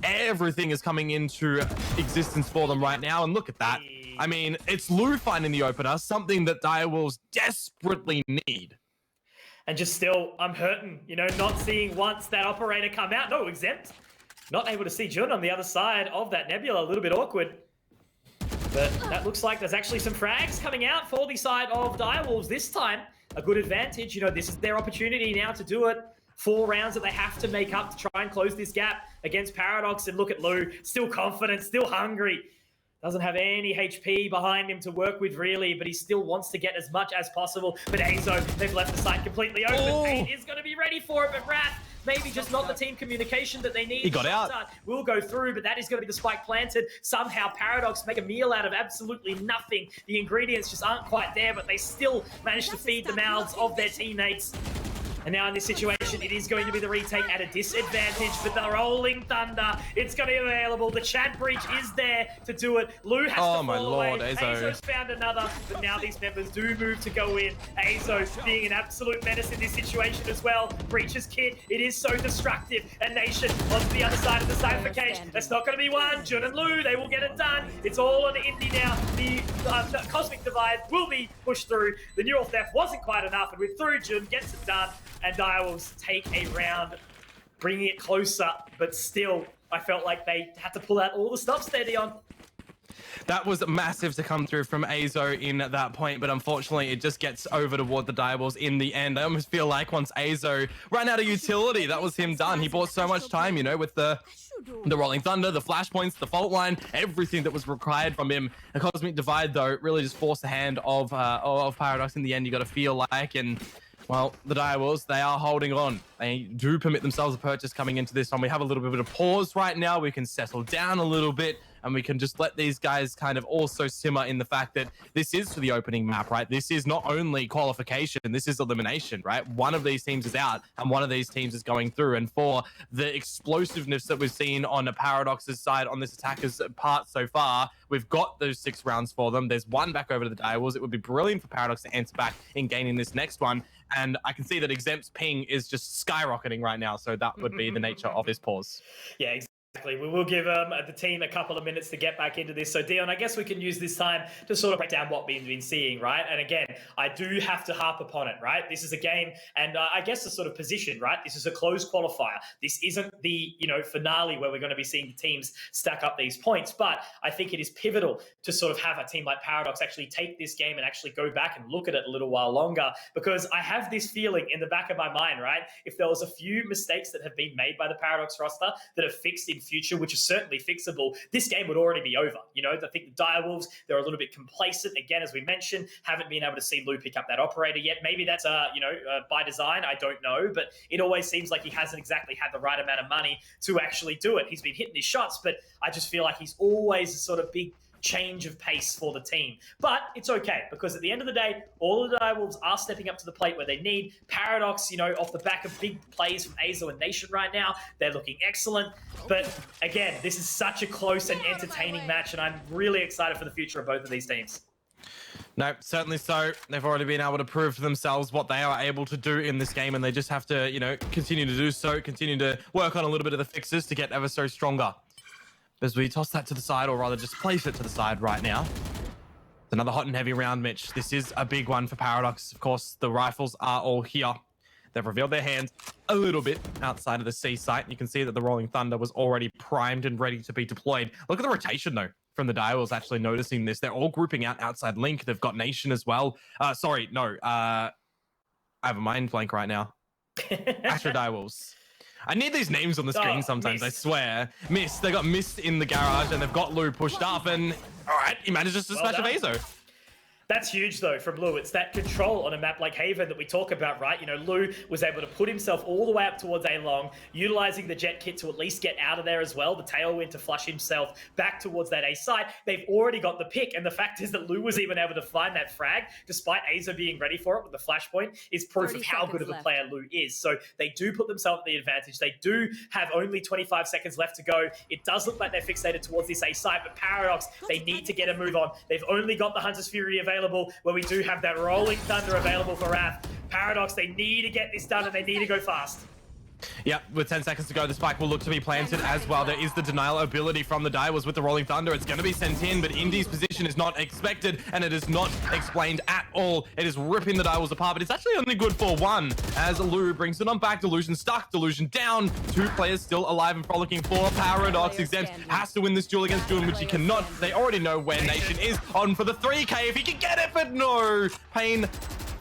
Everything is coming into existence for them right now, and look at that. I mean, it's Lu finding the opener, something that Direwolves desperately need. And just still, I'm hurting, you know, not seeing once that operator come out. No, Exempt. Not able to see Jun on the other side of that nebula. A little bit awkward. But that looks like there's actually some frags coming out for the side of Direwolves this time. A good advantage. You know, this is their opportunity now to do it. 4 rounds that they have to make up to try and close this gap against Paradox. And look at Lu, still confident, still hungry. Doesn't have any HP behind him to work with, really, but he still wants to get as much as possible. But Azo, they've left the site completely open. Pain is going to be ready for it, but Wrath, maybe just not the team communication that they need. He got out. Will go through, but that is going to be the spike planted. Somehow Paradox make a meal out of absolutely nothing. The ingredients just aren't quite there, but they still manage to feed the mouths of their teammates. And now in this situation, it is going to be the retake at a disadvantage, but the Rolling Thunder, it's going to be available. The Chad breach is there to do it. Lu has to fall my lord, away. Azo. Azo's found another, but now these members do move to go in. Azo being an absolute menace in this situation as well. Breach's kit, it is so destructive. And Nation onto the other side of the Cypher cage. That's not going to be one. Jun and Lu, they will get it done. It's all on Indy now. The Cosmic Divide will be pushed through. The Neural Theft wasn't quite enough, and with through, Jun gets it done. And Direwolves take a round, bringing it closer, but still, I felt like they had to pull out all the stops there, Dion. That was massive to come through from Azo in that point, but unfortunately it just gets over toward the Direwolves in the end. I almost feel like once Azo ran out of utility, that was him done. He bought so much time, you know, with the Rolling Thunder, the flashpoints, the fault line, everything that was required from him. The Cosmic Divide, though, really just forced the hand of Paradox in the end, you got to feel like, and well, the Direwolves, they are holding on. They do permit themselves a purchase coming into this one. We have a little bit of a pause right now. We can settle down a little bit, and we can just let these guys kind of also simmer in the fact that this is for the opening map, right? This is not only qualification, this is elimination, right? One of these teams is out, and one of these teams is going through. And for the explosiveness that we've seen on the Paradox's side, on this attacker's part so far, we've got those 6 rounds for them. There's 1 back over to the Direwolves. It would be brilliant for Paradox to answer back in gaining this next one. And I can see that Exempt's ping is just skyrocketing right now. So that would be the nature of this pause. Yeah, exactly. We will give the team a couple of minutes to get back into this. So, Dion, I guess we can use this time to sort of break down what we've been seeing, right? And again, I do have to harp upon it, right? This is a game, and I guess the sort of position, right? This is a closed qualifier. This isn't the, you know, finale where we're going to be seeing the teams stack up these points. But I think it is pivotal to sort of have a team like Paradox actually take this game and actually go back and look at it a little while longer, because I have this feeling in the back of my mind, right? If there was a few mistakes that have been made by the Paradox roster that have fixed in future, which is certainly fixable, this game would already be over. You know, I think the Direwolves, they're a little bit complacent. Again, as we mentioned, haven't been able to see Lou pick up that operator yet. Maybe that's, by design, I don't know. But it always seems like he hasn't exactly had the right amount of money to actually do it. He's been hitting his shots, but I just feel like he's always a sort of big change of pace for the team. But it's okay, because at the end of the day, all of the Direwolves are stepping up to the plate where they need. Paradox, you know, off the back of big plays from Azo and Nation right now, they're looking excellent. But again, this is such a close and entertaining match, and I'm really excited for the future of both of these teams. No, certainly so. They've already been able to prove to themselves what they are able to do in this game, and they just have to, you know, continue to do so, continue to work on a little bit of the fixes to get ever so stronger. As we toss that to the side, or rather just place it to the side right now. It's another hot and heavy round, Mitch. This is a big one for Paradox. Of course, the rifles are all here. They've revealed their hands a little bit outside of the C site. You can see that the Rolling Thunder was already primed and ready to be deployed. Look at the rotation, though, from the Direwolves actually noticing this. They're all grouping out outside Link. They've got Nation as well. I have a mind blank right now. Astro Direwolves. I need these names on the screen sometimes, Mist. I swear. Mist. They got Mist in the garage, and they've got Lou pushed up, and all right, he manages to smash a Vaso. That's huge, though, from Lou. It's that control on a map like Haven that we talk about, right? You know, Lou was able to put himself all the way up towards A-Long, utilizing the jet kit to at least get out of there as well, the tailwind to flush himself back towards that A site. They've already got the pick, and the fact is that Lou was even able to find that frag, despite Azo being ready for it with the flashpoint, is proof of how good of a player Lou is. So they do put themselves at the advantage. They do have only 25 seconds left to go. It does look like they're fixated towards this A site, but Paradox, they need to get a move on. They've only got the Hunter's Fury available, where we do have that Rolling Thunder available for Wrath. Paradox, they need to get this done, and they need to go fast. Yep, with 10 seconds to go, the spike will look to be planted as well. There is the denial ability from the Direwolves with the Rolling Thunder. It's going to be sent in, but Indy's position is not expected, and it is not explained at all. It is ripping the Direwolves apart, but it's actually only good for one, as Lou brings it on back. Delusion stuck, Delusion down. Two players still alive and frolicking for Paradox. Exempt has to win this duel against June, which he cannot. They already know where Nation is. On for the 3K if he can get it, but no. Pain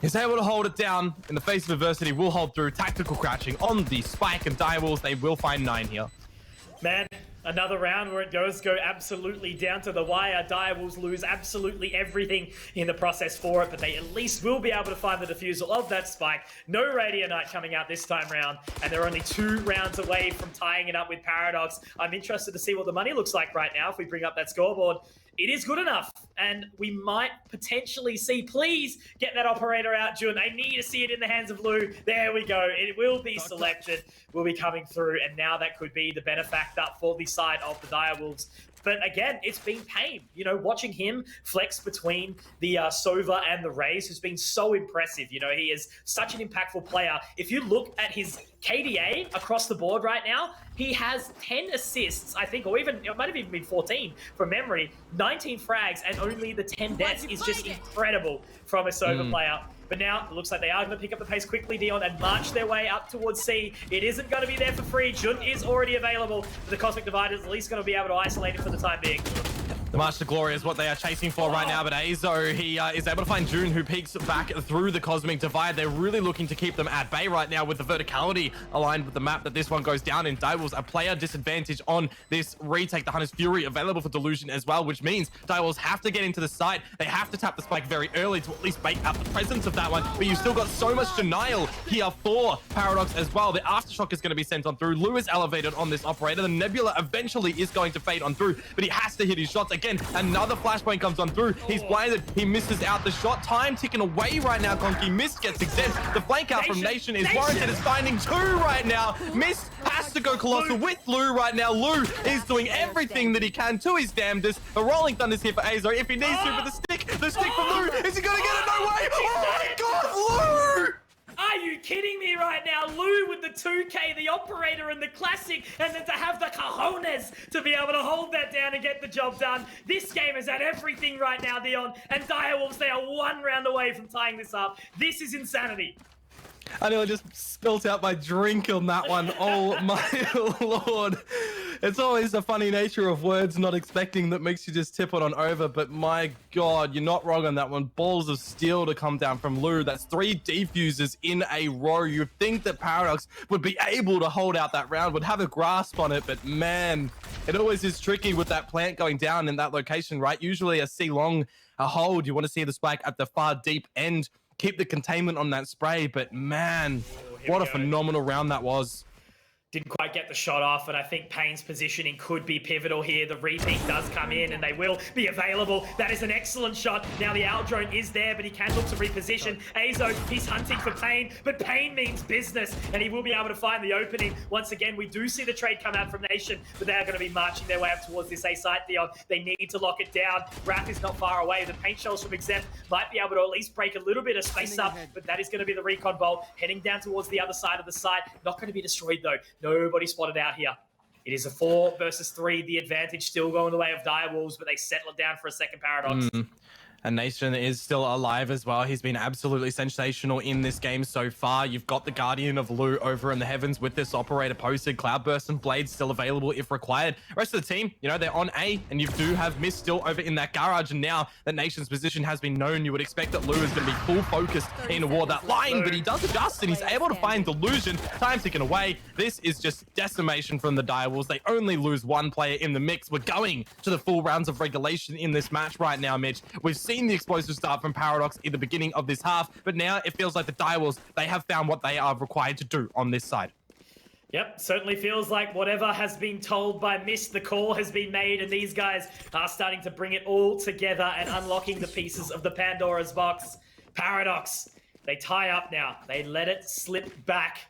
is able to hold it down in the face of adversity. Will hold through. Tactical crouching on the spike, and Direwolves, they will find 9 here. Man, another round where it go absolutely down to the wire. Direwolves lose absolutely everything in the process for it, but they at least will be able to find the defusal of that spike. No Radio Knight coming out this time round, and they're only 2 rounds away from tying it up with Paradox. I'm interested to see what the money looks like right now if we bring up that scoreboard. It is good enough, and we might potentially see, please get that operator out, June. I need to see it in the hands of Lou. There we go. It will be selected, will be coming through, and now that could be the benefactor for the side of the Direwolves. But again, it's been pain. You know, watching him flex between the Sova and the Rays has been so impressive. You know, he is such an impactful player. If you look at his KDA across the board right now, he has 10 assists, I think, or even, it might have even been 14 from memory, 19 frags, and only the 10 deaths is just incredible from a Sova player. But now it looks like they are going to pick up the pace quickly, Dion, and march their way up towards C. It isn't going to be there for free. Jun is already available. The Cosmic Divider is at least going to be able to isolate it for the time being. The March to Glory is what they are chasing for right now, but Azo, he is able to find June, who peeks back through the Cosmic Divide. They're really looking to keep them at bay right now with the verticality aligned with the map that this one goes down in. Direwolves a player disadvantage on this retake. The Hunter's Fury available for Delusion as well, which means Direwolves have to get into the site. They have to tap the spike very early to at least bait out the presence of that one, but you've still got so much denial here for Paradox as well. The Aftershock is going to be sent on through. Lou is elevated on this operator. The Nebula eventually is going to fade on through, but he has to hit his shots. Again, another flashpoint comes on through. He's blinded. He misses out the shot. Time ticking away right now. Conky Mist gets exempt. The flank out from Nation is warranted. It's finding 2 right now. Mist has to go Colossal with Lou right now. Lou is doing everything that he can to his damnedest. The Rolling Thunder's here for Azo if he needs to, but the stick from Lou. Is he going to get it? No way. Oh my God, Lou! Are you kidding me right now? Lou with the 2K, the operator, and the classic, and then to have the cojones to be able to hold that down and get the job done. This game is at everything right now, Dion, and Direwolves, they are 1 round away from tying this up. This is insanity. I nearly just spilt out my drink on that one. Oh my lord. It's always the funny nature of words not expecting that makes you just tip it on over. But my god, you're not wrong on that one. Balls of steel to come down from Lou. That's 3 defuses in a row. You'd think that Paradox would be able to hold out that round, would have a grasp on it. But man, it always is tricky with that plant going down in that location, right? Usually a C-long, a hold, you want to see the spike at the far deep end. Keep the containment on that spray, but man, what a phenomenal round that was. Didn't quite get the shot off, and I think Payne's positioning could be pivotal here. The repeat does come in, and they will be available. That is an excellent shot. Now the owl drone is there, but he can look to reposition. Azo, he's hunting for Payne, but Payne means business, and he will be able to find the opening. Once again, we do see the trade come out from Nation, but they are going to be marching their way up towards this A site, Theon. They need to lock it down. Wrath is not far away. The paint shells from Exempt might be able to at least break a little bit of space up, but that is going to be the recon bolt heading down towards the other side of the site. Not going to be destroyed, though. Nobody spotted out here. It is a 4 versus 3. The advantage still going the way of Direwolves, but they settle it down for a second Paradox. And Nation is still alive as well. He's been absolutely sensational in this game so far. You've got the Guardian of Lu over in the heavens with this operator posted. Cloudburst and Blade still available if required. Rest of the team, you know, they're on A, and you do have Mist still over in that garage. And now that Nation's position has been known, you would expect that Lu is going to be full focused in toward that line, but he does adjust and he's able to find Delusion. Time ticking away. This is just decimation from the Direwolves. They only lose 1 player in the mix. We're going to the full rounds of regulation in this match right now, Mitch. We've seen the explosive start from Paradox in the beginning of this half, but now it feels like the Direwolves, they have found what they are required to do on this side. Yep, certainly feels like whatever has been told by Mist, the call has been made, and these guys are starting to bring it all together and unlocking the pieces of the Pandora's box. Paradox, they tie up now. They let it slip back.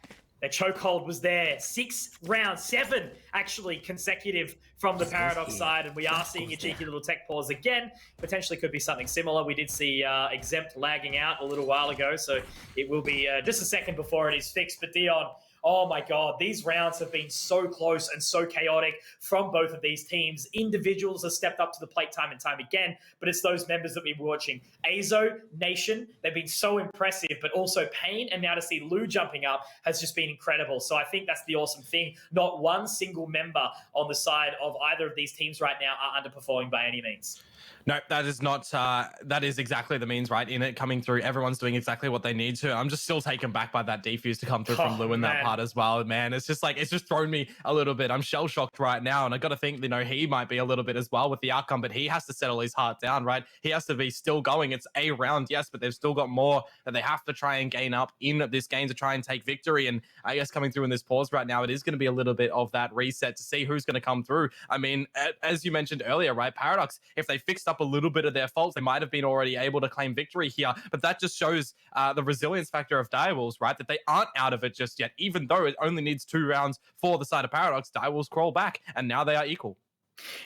Their chokehold was there. 6 rounds, 7 actually consecutive from the Paradox side, and we are seeing a cheeky little tech pause again. Potentially could be something similar. We did see Exempt lagging out a little while ago, so it will be just a second before it is fixed. But Dion, oh my god, these rounds have been so close and so chaotic from both of these teams. Individuals have stepped up to the plate time and time again, but it's those members that we've been watching. Azo, Nation, they've been so impressive, but also Payne, and now to see Lou jumping up has just been incredible. So I think that's the awesome thing. Not one single member on the side of either of these teams right now are underperforming by any means. No, that is not, that is exactly the means, right? In it coming through, everyone's doing exactly what they need to. I'm just still taken back by that defuse to come through from Lou in that part as well, man. It's just like, it's just thrown me a little bit. I'm shell shocked right now. And I got to think, you know, he might be a little bit as well with the outcome, but he has to settle his heart down, right? He has to be still going. It's a round, yes, but they've still got more that they have to try and gain up in this game to try and take victory. And I guess coming through in this pause right now, it is going to be a little bit of that reset to see who's going to come through. I mean, as you mentioned earlier, right? Paradox, if they fixed up a little bit of their faults, they might have been already able to claim victory here, but that just shows the resilience factor of Direwolves, right? That they aren't out of it just yet, even though it only needs 2 rounds for the side of Paradox. Direwolves crawl back, and now they are equal.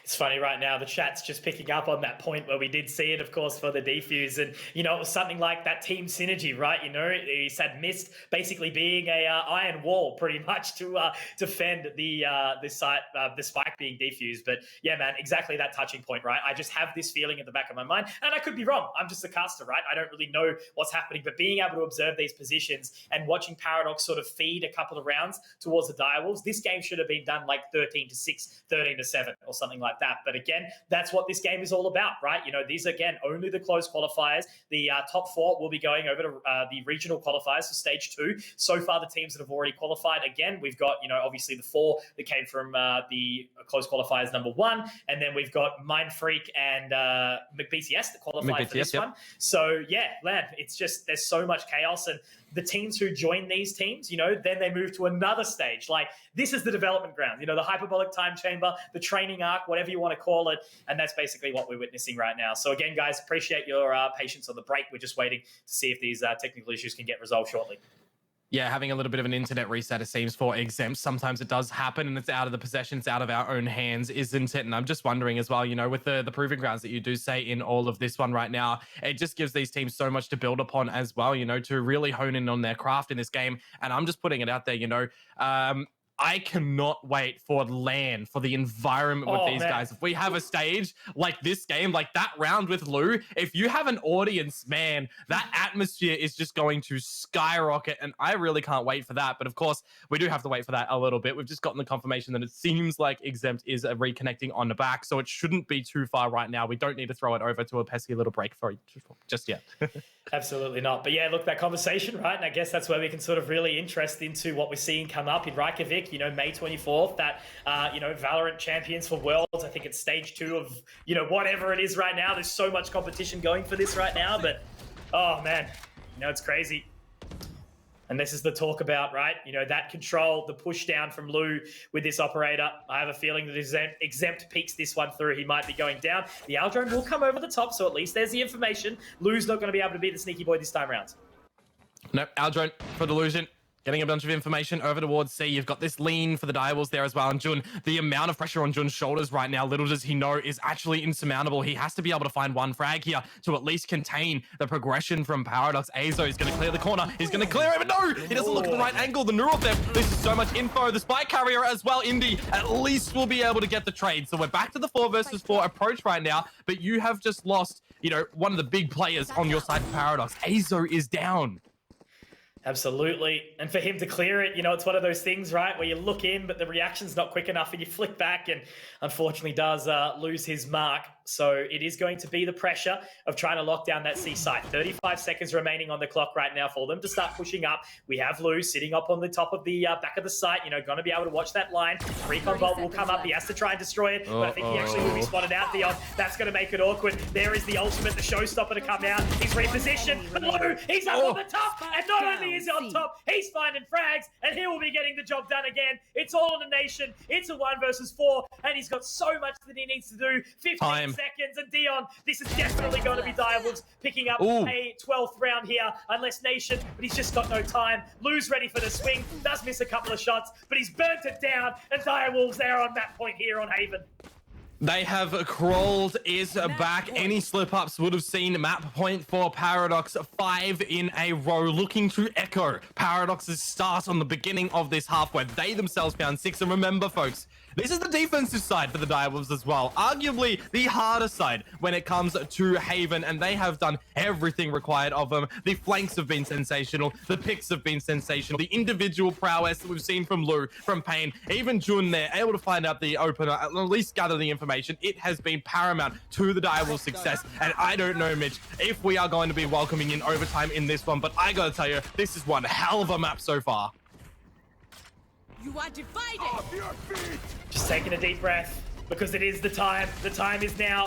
It's funny right now, the chat's just picking up on that point where we did see it, of course, for the defuse. And, you know, it was something like that team synergy, right? You know, he said Mist basically being a iron wall pretty much to defend the spike being defused. But yeah, man, exactly that touching point, right? I just have this feeling at the back of my mind, and I could be wrong. I'm just a caster, right? I don't really know what's happening, but being able to observe these positions and watching Paradox sort of feed a couple of rounds towards the Direwolves, this game should have been done like 13-6, 13-7 or something like that. But again, that's what this game is all about, right? You know, these are, again, only the close qualifiers. The top 4 will be going over to the regional qualifiers for stage 2. So far, the teams that have already qualified, again, we've got, you know, obviously the 4 that came from the close qualifiers number 1, and then we've got Mindfreak and McBTS that qualified for this one. So yeah, Lan, it's just, there's so much chaos, and the teams who join these teams, you know, then they move to another stage. Like, this is the development ground, you know, the hyperbolic time chamber, the training arc, whatever you want to call it. And that's basically what we're witnessing right now. So again, guys, appreciate your patience on the break. We're just waiting to see if these technical issues can get resolved shortly. Yeah, having a little bit of an internet reset, it seems, for Exempt. Sometimes it does happen, and it's out of the possession, it's out of our own hands, isn't it? And I'm just wondering as well, you know, with the proving grounds that you do say in all of this one right now, it just gives these teams so much to build upon as well, you know, to really hone in on their craft in this game. And I'm just putting it out there, you know, I cannot wait for LAN, for the environment with these guys. If we have a stage like this game, like that round with Lou, if you have an audience, man, that atmosphere is just going to skyrocket, and I really can't wait for that. But of course, we do have to wait for that a little bit. We've just gotten the confirmation that it seems like Exempt is reconnecting on the back, so it shouldn't be too far right now. We don't need to throw it over to a pesky little break for just yet. Absolutely not. But yeah, look, that conversation, right? And I guess that's where we can sort of really interest into what we're seeing come up in Reykjavik, you know, May 24th, that, you know, Valorant Champions for Worlds. I think it's stage 2 of, you know, whatever it is right now. There's so much competition going for this right now, but, oh man, you know, it's crazy. And this is the talk about, right? You know, that control, the push down from Lou with this operator. I have a feeling that Exempt peeks this one through. He might be going down. The Aldrone will come over the top, so at least there's the information. Lou's not going to be able to be the sneaky boy this time round. Nope, Aldrone for Delusion. Getting a bunch of information over towards C. You've got this lean for the Direwolves there as well. And Jun, the amount of pressure on Jun's shoulders right now, little does he know, is actually insurmountable. He has to be able to find one frag here to at least contain the progression from Paradox. Azo is going to clear the corner. He's going to clear it, but no! He doesn't look at the right angle. The neural theft. This is so much info. The spy carrier as well, Indy, at least will be able to get the trade. So we're back to the 4 versus 4 approach right now, but you have just lost, you know, one of the big players on your side for Paradox. Azo is down. Absolutely. And for him to clear it, you know, it's one of those things, right, where you look in, but the reaction's not quick enough and you flick back and unfortunately does lose his mark. So it is going to be the pressure of trying to lock down that C site. 35 seconds remaining on the clock right now for them to start pushing up. We have Lou sitting up on the top of the back of the site, you know, going to be able to watch that line. Recon Bolt will come up. He has to try and destroy it, but I think he actually will be spotted out, Theon. That's going to make it awkward. There is the ultimate, the showstopper to come out. He's repositioned, but Lou, he's up on the top, and not only is he on top, he's finding frags, and he will be getting the job done again. It's all on the nation. It's a 1 versus 4, and he's got so much that he needs to do. 15 seconds, and Dion, this is definitely going to be Direwolves picking up a 12th round here, unless Nation, but he's just got no time. Lou's ready for the swing, does miss a couple of shots, but he's burnt it down, and Direwolves there on that point here on Haven. They have crawled, is back. Any slip-ups would have seen map point for Paradox 5 in a row, looking to echo Paradox's start on the beginning of this half, where they themselves found 6. And remember, folks, this is the defensive side for the Direwolves as well. Arguably the harder side when it comes to Haven, and they have done everything required of them. The flanks have been sensational. The picks have been sensational. The individual prowess that we've seen from Lou, from Payne, even Jun there, able to find out the opener, at least gather the information. It has been paramount to the Direwolves' success, and I don't know, Mitch, if we are going to be welcoming in overtime in this one, but I gotta tell you, this is one hell of a map so far. You are divided! Just taking a deep breath, because it is the time. The time is now.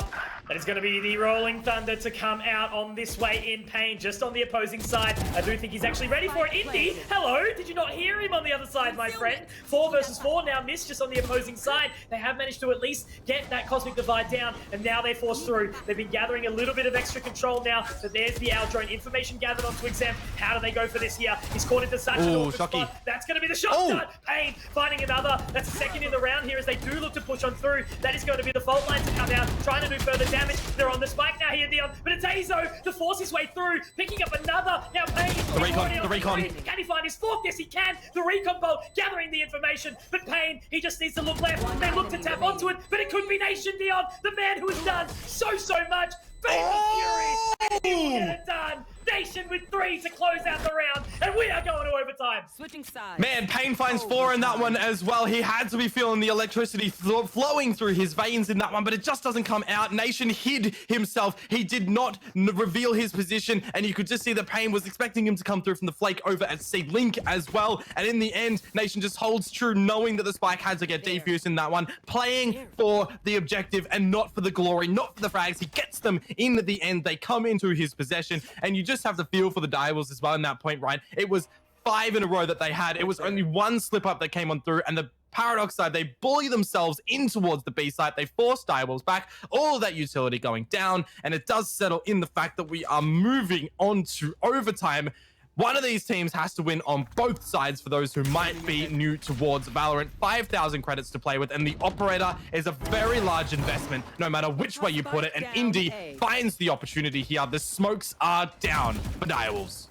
That is going to be the Rolling Thunder to come out on this way in Payne, just on the opposing side. I do think he's actually ready for it. Indy, hello, did you not hear him on the other side, my friend? 4 versus 4 now missed just on the opposing side. They have managed to at least get that Cosmic Divide down, and now they're forced through. They've been gathering a little bit of extra control now, so there's the Aldrone. Information gathered onto Exempt. How do they go for this here? He's caught into such an awkward spot. That's going to be the shot start. Payne finding another. That's a second in the round here as they do look to push on through. That is going to be the fault line to come out, trying to do further damage. They're on the spike now here, Dion, but it's Azo to force his way through, picking up another. Now Payne, the recon. Can he find his 4th? Yes, he can. The recon bolt gathering the information, but Payne, he just needs to look left. They look to tap onto it, but it could be Nation, Dion, the man who has done so much. Payne Fury, he will get it done. Nation with 3 to close out the round, and we are going to overtime. Switching sides. Man, Payne finds 4 in that one as well. He had to be feeling the electricity flowing through his veins in that one, but it just doesn't come out. Nation hid himself. He did not reveal his position, and you could just see that Payne was expecting him to come through from the flake over at C-Link as well. And in the end, Nation just holds true, knowing that the spike had to get defused in that one, playing for the objective and not for the glory, not for the frags. He gets them in the end. They come into his possession, and you just have to feel for the Direwolves as well in that point, right? It was 5 in a row that they had. It was only 1 slip up that came on through, and the Paradox side, they bully themselves in towards the B site. They force Direwolves back, all of that utility going down, and it does settle in the fact that we are moving on to overtime. One of these teams has to win on both sides for those who might be new towards Valorant. 5,000 credits to play with, and the operator is a very large investment, no matter which way you put it, and Indy finds the opportunity here. The smokes are down for Direwolves.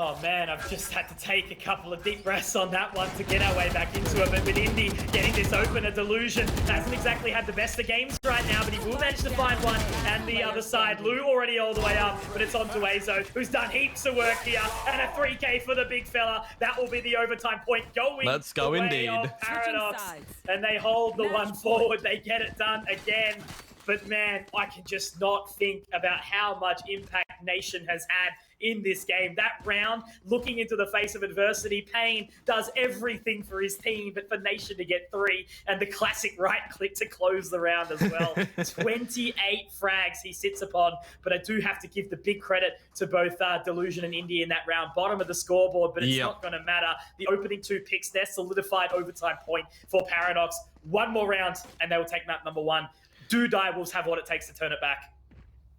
Oh man, I've just had to take a couple of deep breaths on that one to get our way back into it. But with Indy getting this open, a Delusion hasn't exactly had the best of games right now, but he will manage to find one. And the other side, Lou already all the way up, but it's on to Azo, who's done heaps of work here. And a 3K for the big fella. That will be the overtime point going. Let's go the way indeed. of Paradox. Switching sides. And they hold the one forward. They get it done again. But man, I can just not think about how much impact Nation has had in this game. That round, looking into the face of adversity, Payne does everything for his team, but for Nation to get 3 and the classic right click to close the round as well. 28 frags he sits upon, but I do have to give the big credit to both Delusion and Indy in that round. Bottom of the scoreboard, but it's not going to matter. The opening 2 picks, they're solidified overtime point for Paradox. One more round, and they will take map number 1. Do Direwolves have what it takes to turn it back?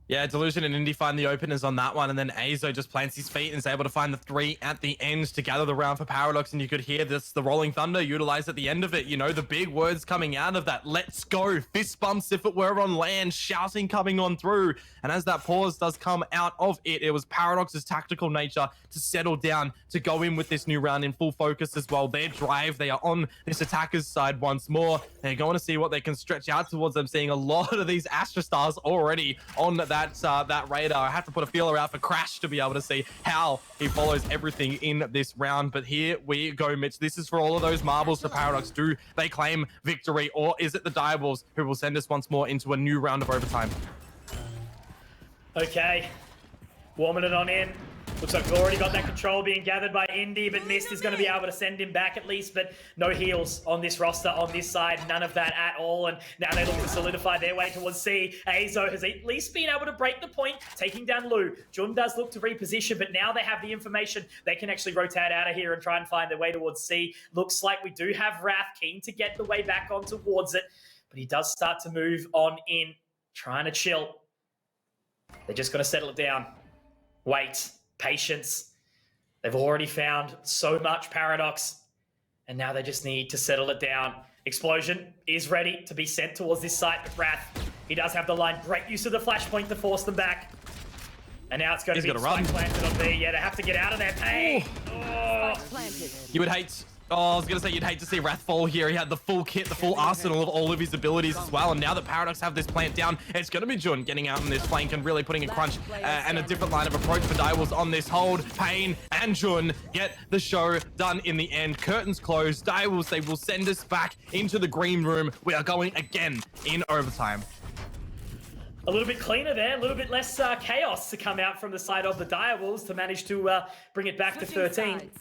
Yeah, Delusion and Indy find the openers on that one, and then Azo just plants his feet and is able to find the 3 at the end to gather the round for Paradox, and you could hear this, the Rolling Thunder utilized at the end of it, you know, the big words coming out of that, let's go, fist bumps if it were on land, shouting coming on through, and as that pause does come out of it, it was Paradox's tactical nature to settle down, to go in with this new round in full focus as well. Their drive, they are on this attacker's side once more, they're going to see what they can stretch out towards. I'm seeing a lot of these Astra Stars already on that radar. I have to put a feeler out for Crash to be able to see how he follows everything in this round. But here we go, Mitch. This is for all of those marbles for Paradox. Do they claim victory, or is it the Direwolves who will send us once more into a new round of overtime? Okay, warming it on in. Looks like we've already got that control being gathered by Indy, but Mist is going to be able to send him back at least, but no heals on this roster, on this side, none of that at all, and now they look to solidify their way towards C. Azo has at least been able to break the point, taking down Lou. Jun does look to reposition, but now they have the information. They can actually rotate out of here and try and find their way towards C. Looks like we do have Wrath keen to get the way back on towards it, but he does start to move on in, trying to chill. They're just going to settle it down. Wait. Patience. They've already found so much Paradox, and now they just need to settle it down. Explosion is ready to be sent towards this site with Wrath. He does have the line. Great use of the flashpoint to force them back. And now it's going to be spike planted on B. Yeah, they have to get out of there. Pain. Oh. You would hate... Oh, I was going to say you'd hate to see Wrath fall here. He had the full kit, the full arsenal of all of his abilities as well. And now that Paradox have this plant down, it's going to be Jun getting out in this flank and really putting a crunch and a different line of approach for Direwolves on this hold. Payne and Jun get the show done in the end. Curtains closed. Direwolves, they will send us back into the green room. We are going again in overtime. A little bit cleaner there, a little bit less chaos to come out from the side of the Direwolves to manage to bring it back to 13.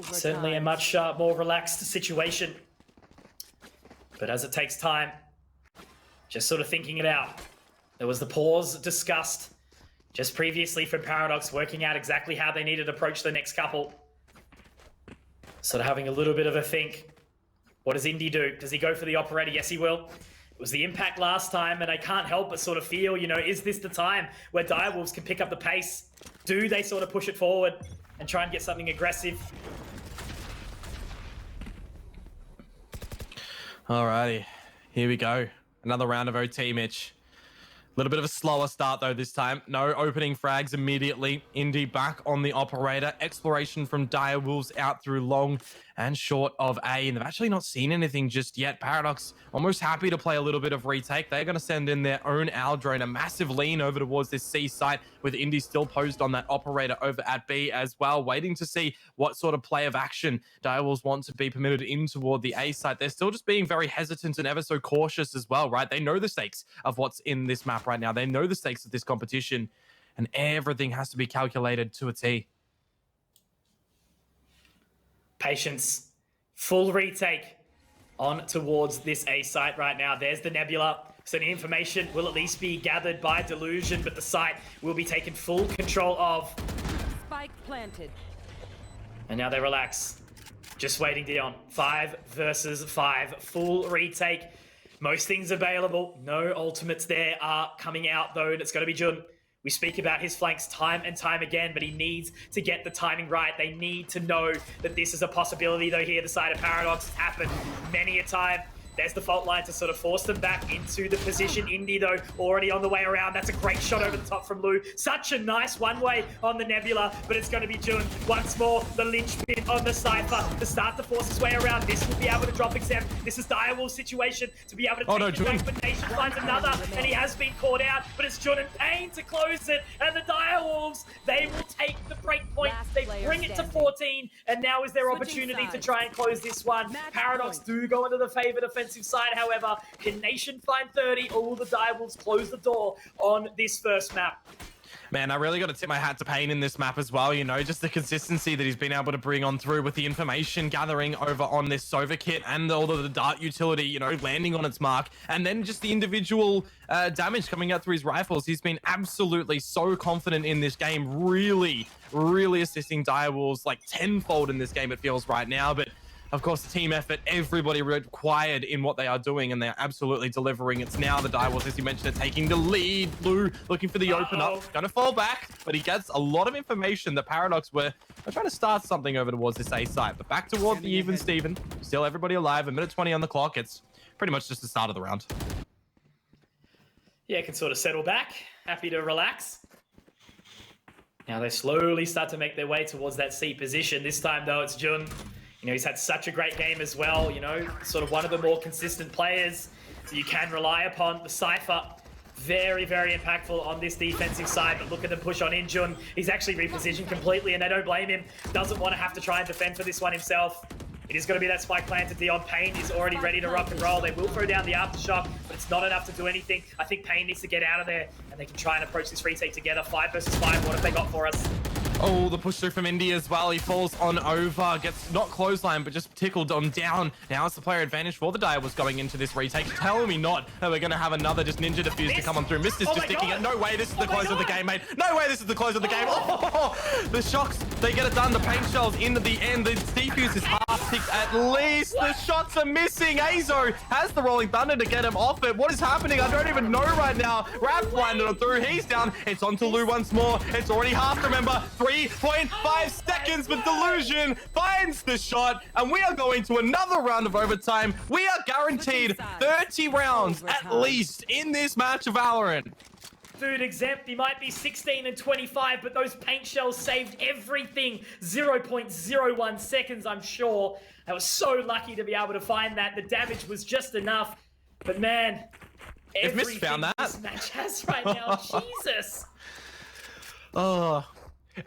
Certainly a much more relaxed situation. But as it takes time, just sort of thinking it out. There was the pause discussed just previously from Paradox, working out exactly how they needed to approach the next couple. Sort of having a little bit of a think. What does Indy do? Does he go for the operator? Yes, he will. It was the impact last time, and I can't help but sort of feel, you know, is this the time where Direwolves can pick up the pace? Do they sort of push it forward and try and get something aggressive? Alrighty, here we go. Another round of OT, Mitch. A little bit of a slower start though this time. No opening frags immediately. Indy back on the operator. Exploration from Direwolves out through long and short of A, and they've actually not seen anything just yet. Paradox almost happy to play a little bit of retake. They're going to send in their own owl drone, a massive lean over towards this C site, with Indy still posed on that operator over at B as well, waiting to see what sort of play of action Direwolves want to be permitted in toward the A site. They're still just being very hesitant and ever so cautious as well, right? They know the stakes of what's in this map right now. They know the stakes of this competition, and everything has to be calculated to a T. Patience. Full retake on towards this A site right now. There's the Nebula. So the information will at least be gathered by Delusion, but the site will be taken full control of. Spike planted. And now they relax. Just waiting, Dion. 5 versus 5. Full retake. Most things available. No ultimates there are coming out, though, and it's going to be Jun. We speak about his flanks time and time again, but he needs to get the timing right. They need to know that this is a possibility, though. Here, the side of Paradox has happened many a time. There's the fault line to sort of force them back into the position. Indy, though, already on the way around. That's a great shot over the top from Lou. Such a nice one-way on the Nebula, but it's going to be Jun once more. The linchpin on the Cypher to start to force his way around. This will be able to drop Exempt. This is Direwolf's situation to be able to take it back, but Nation finds another, and he has been caught out, but it's Jun and Payne to close it, and the Direwolves, they will take the break point. They bring it to 14, and now is their opportunity to try and close this one. Paradox do go into the favored offensive side, however. Can Nation find 30, or will the Direwolves close the door on this first map? Man, I really got to tip my hat to Payne in this map as well, you know, just the consistency that he's been able to bring on through with the information gathering over on this Sova kit and all of the dart utility, you know, landing on its mark, and then just the individual damage coming out through his rifles. He's been absolutely so confident in this game, really assisting Direwolves like tenfold in this game, it feels right now, but of course, the team effort, everybody required in what they are doing, and they're absolutely delivering. It's now the Direwolves, as you mentioned, taking the lead. Blue looking for the open up, going to fall back, but he gets a lot of information that Paradox were trying to start something over towards this A side. But back toward the even Steven, still everybody alive, a minute 20 on the clock. It's pretty much just the start of the round. Yeah, can sort of settle back, happy to relax. Now they slowly start to make their way towards that C position. This time, though, it's Jun. You know, he's had such a great game as well, you know, sort of one of the more consistent players that you can rely upon. The Cypher, very impactful on this defensive side, but look at them push on in. Jun, he's actually repositioned completely, and they don't blame him. Doesn't want to have to try and defend for this one himself. It is going to be that spike planted. Dion Payne is already ready to rock and roll. They will throw down the aftershock, but it's not enough to do anything. I think Payne needs to get out of there, and they can try and approach this retake together. 5 versus 5, what have they got for us? Oh, the push through from Indy as well. He falls on over, gets not clothesline, but just tickled on down. Now it's the player advantage for the Direwolves going into this retake. Tell me not that we're going to have another just ninja defuse to come on through. Mist is just sticking it. No way, this is the close of the game, mate. No way, this is the close of the game. Oh, the shocks, they get it done. The paint shells into the end. The defuse is half ticked at least. The shots are missing. Azo has the rolling thunder to get him off it. What is happening? I don't even know right now. Rap blinded him through. He's down. It's on to Lou once more. It's already half, remember. 3.5 seconds, but Delusion finds the shot, and we are going to another round of overtime. We are guaranteed 30 rounds at least in this match of Valorant. Dude, Exempt, he might be 16 and 25, but those paint shells saved everything. 0.01 seconds, I'm sure. I was so lucky to be able to find that. The damage was just enough, but man, if Mist found that, this match has right now, Jesus. Oh.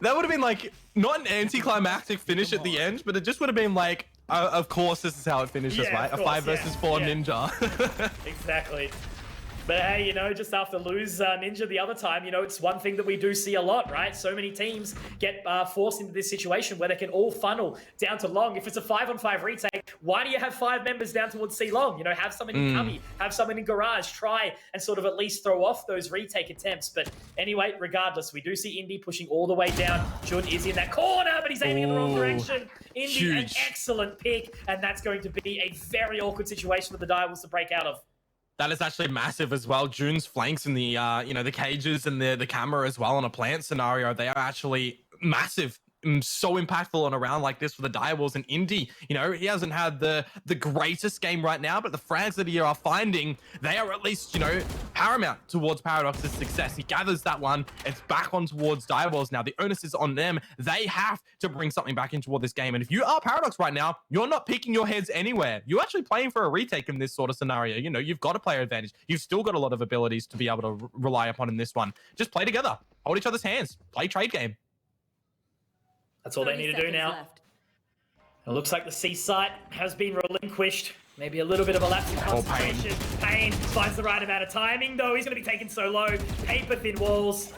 That would have been like, not an anticlimactic finish at the end, but it just would have been like, of course this is how it finishes, right? A 5 versus 4 ninja. Exactly. But hey, you know, just after lose Ninja the other time, you know, it's one thing that we do see a lot, right? So many teams get forced into this situation where they can all funnel down to long. If it's a 5-on-5 retake, why do you have 5 members down towards C long? You know, have someone in cubby, have someone in garage, try and sort of at least throw off those retake attempts. But anyway, regardless, we do see Indy pushing all the way down. Jun is in that corner, but he's aiming in the wrong direction. Indy, an excellent pick, and that's going to be a very awkward situation for the Direwolves to break out of. That is actually massive as well. Jun's flanks and the, you know, the cages and the camera as well on a plant scenario, they are actually massive. So impactful on a round like this for the Direwolves. And Indy, you know, he hasn't had the greatest game right now, but the frags that he are finding, they are at least, you know, paramount towards Paradox's success. He gathers that one. It's back on towards Direwolves now. The onus is on them. They have to bring something back in toward this game. And if you are Paradox right now, you're not peeking your heads anywhere. You're actually playing for a retake in this sort of scenario. You know, you've got a player advantage. You've still got a lot of abilities to be able to rely upon in this one. Just play together. Hold each other's hands. Play trade game. That's all they need to do now. Left. It looks like the C site has been relinquished. Maybe a little bit of a lapse in concentration. Payne finds the right amount of timing, though. He's going to be taken so low. Paper-thin walls.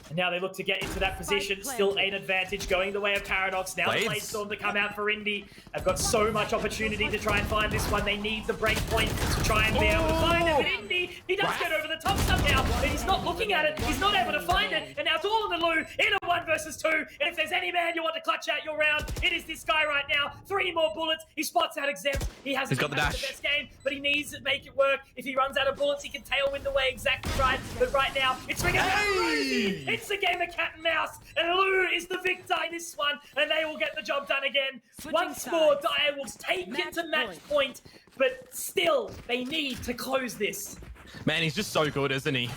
And now they look to get into that position. Still an advantage going the way of Paradox. Now the Blade Storm to come out for Indy. They've got so much opportunity to try and find this one. They need the break point to try and be able to find it. But Indy, he does get over the top somehow. But he's not looking at it. He's not able to find it. And now it's all in the Lou in a 1 versus 2. And if there's any man you want to clutch out your round, it is this guy right now. 3 more bullets. He spots out Exempt. He hasn't got the dash. The best game, but he needs to make it work. If he runs out of bullets, he can tailwind the way exactly right. But right now, it's ringing out. It's a game of cat and mouse, and Lou is the victor in this one, and they will get the job done again. Once more, Direwolves take it to match point, but still, they need to close this. Man, he's just so good, isn't he?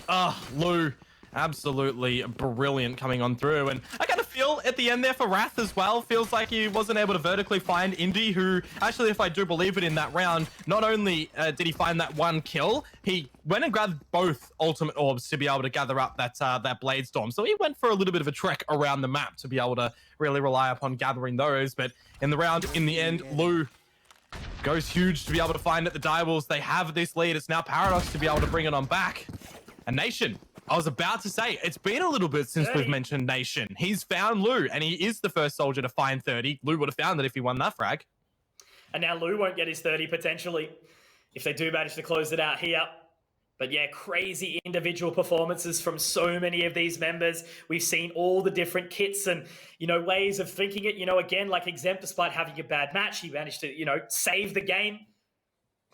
Lou, absolutely brilliant coming on through. And I kind of feel at the end there for Wrath as well, feels like he wasn't able to vertically find Indy, who actually, if I do believe it, in that round, not only did he find that one kill, he went and grabbed both ultimate orbs to be able to gather up that Blade Storm. So he went for a little bit of a trek around the map to be able to really rely upon gathering those. But in the round, in the end, Lou goes huge to be able to find it. The Direwolves, they have this lead. It's now Paradox to be able to bring it on back. And Nation, I was about to say, it's been a little bit since we've mentioned Nation. He's found Lou, and he is the first soldier to find 30. Lou would have found it if he won that frag. And now Lou won't get his 30 potentially, if they do manage to close it out here. But yeah, crazy individual performances from so many of these members. We've seen all the different kits and, ways of thinking it. Again, like Exempt, despite having a bad match, he managed to, save the game.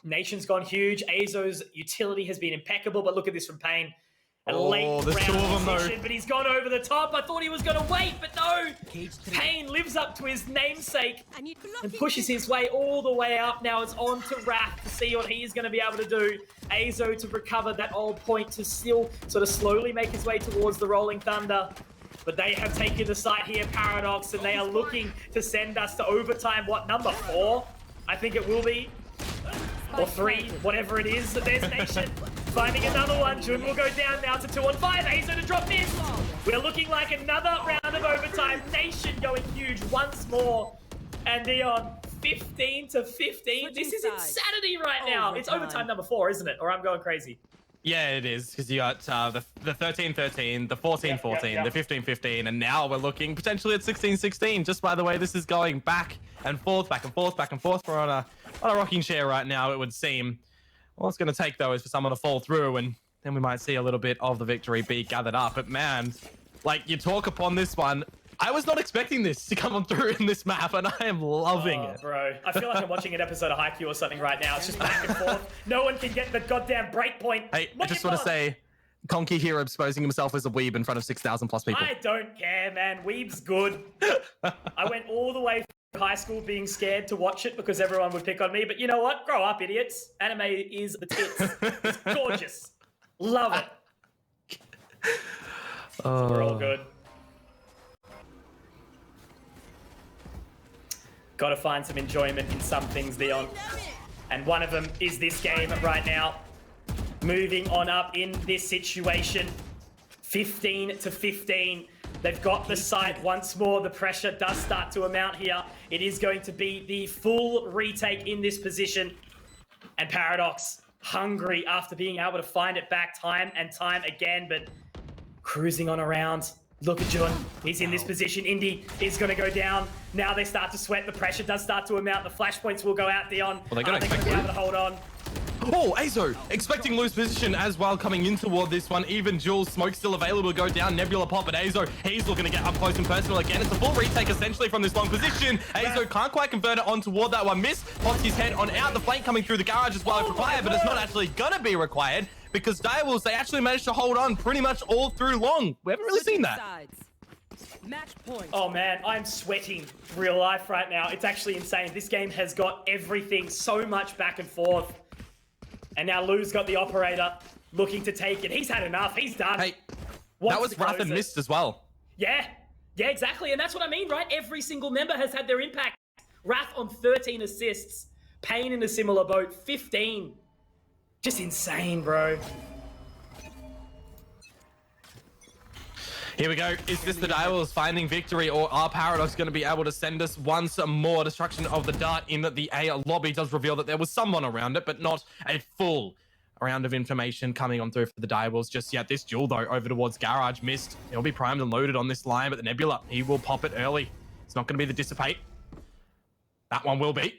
Nation's gone huge. Azo's utility has been impeccable, but look at this from Payne. A late round position, but he's gone over the top. I thought he was going to wait, but no. Payne lives up to his namesake and pushes his way all the way up. Now it's on to Wrath to see what he's going to be able to do. Azo to recover that old point to still sort of slowly make his way towards the Rolling Thunder. But they have taken the site here, Paradox, and they are looking to send us to overtime. What, number 4? I think it will be. Or 3, whatever it is. There's Nation finding another one. Jun will go down now to 2-on-5. Azo to drop miss. We're looking like another round of overtime. Nation going huge once more. And Dion, 15-15. This is insanity right now. It's overtime number 4, isn't it? Or I'm going crazy. Yeah, it is, because you got the 13-13, the 14-14, the 15-15, and now we're looking potentially at 16-16, just by the way this is going back and forth, back and forth, back and forth. We're on a rocking chair right now, it would seem. All it's going to take, though, is for someone to fall through, and then we might see a little bit of the victory be gathered up. But man, like, you talk upon this one, I was not expecting this to come on through in this map, and I am loving it. Bro, I feel like I'm watching an episode of Haikyuu or something right now. It's just back and forth. No one can get the goddamn break point. Hey, I just want to say, Conky here exposing himself as a weeb in front of 6,000 plus people. I don't care, man. Weeb's good. I went all the way through high school being scared to watch it because everyone would pick on me. But you know what? Grow up, idiots. Anime is the tits. It's gorgeous. Love it. We're all good. Got to find some enjoyment in some things, Leon. And one of them is this game right now. Moving on up in this situation. 15-15. They've got the site once more. The pressure does start to amount here. It is going to be the full retake in this position. And Paradox, hungry after being able to find it back time and time again, but cruising on around. Look at Jun. He's in this position. Indy is going to go down. Now they start to sweat. The pressure does start to amount. The flashpoints will go out, Dion. Well, they're going to be able to hold on. Oh, Azo expecting loose position as well coming in toward this one. Even Jules, smoke still available to go down. Nebula pop, but Azo, he's looking to get up close and personal again. It's a full retake essentially from this long position. Azo can't quite convert it on toward that one. Miss pops his head on out. The flank coming through the garage as well if required, but it's not actually going to be required because Direwolves, they actually managed to hold on pretty much all through long. We haven't really seen that. Match point. Oh man, I'm sweating real life right now. It's actually insane. This game has got everything, so much back and forth. And now Lou's got the operator looking to take it. He's had enough. He's done. Hey, that was Wrath and Mist as well. Yeah, exactly. And that's what I mean, right? Every single member has had their impact. Wrath on 13 assists. Payne in a similar boat, 15. Just insane, bro. Here we go. Is this the Direwolves finding victory, or are Paradox going to be able to send us once more? Destruction of the dart in that the A lobby does reveal that there was someone around it, but not a full round of information coming on through for the Direwolves just yet. This duel, though, over towards Garage, missed. He'll be primed and loaded on this line, but the Nebula, he will pop it early. It's not going to be the Dissipate. That one will be.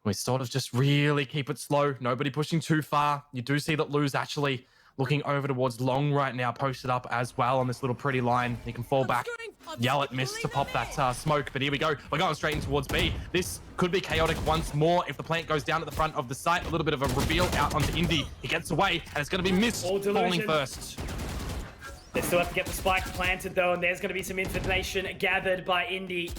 We sort of just really keep it slow. Nobody pushing too far. You do see that Lou's actually looking over towards long right now, posted up as well on this little pretty line. He can fall back, yell at Miss to pop that smoke, but here we go. We're going straight in towards B. This could be chaotic once more if the plant goes down at the front of the site. A little bit of a reveal out onto Indy. He gets away, and it's going to be Miss falling first. They still have to get the spike planted though, and there's going to be some information gathered by Indy.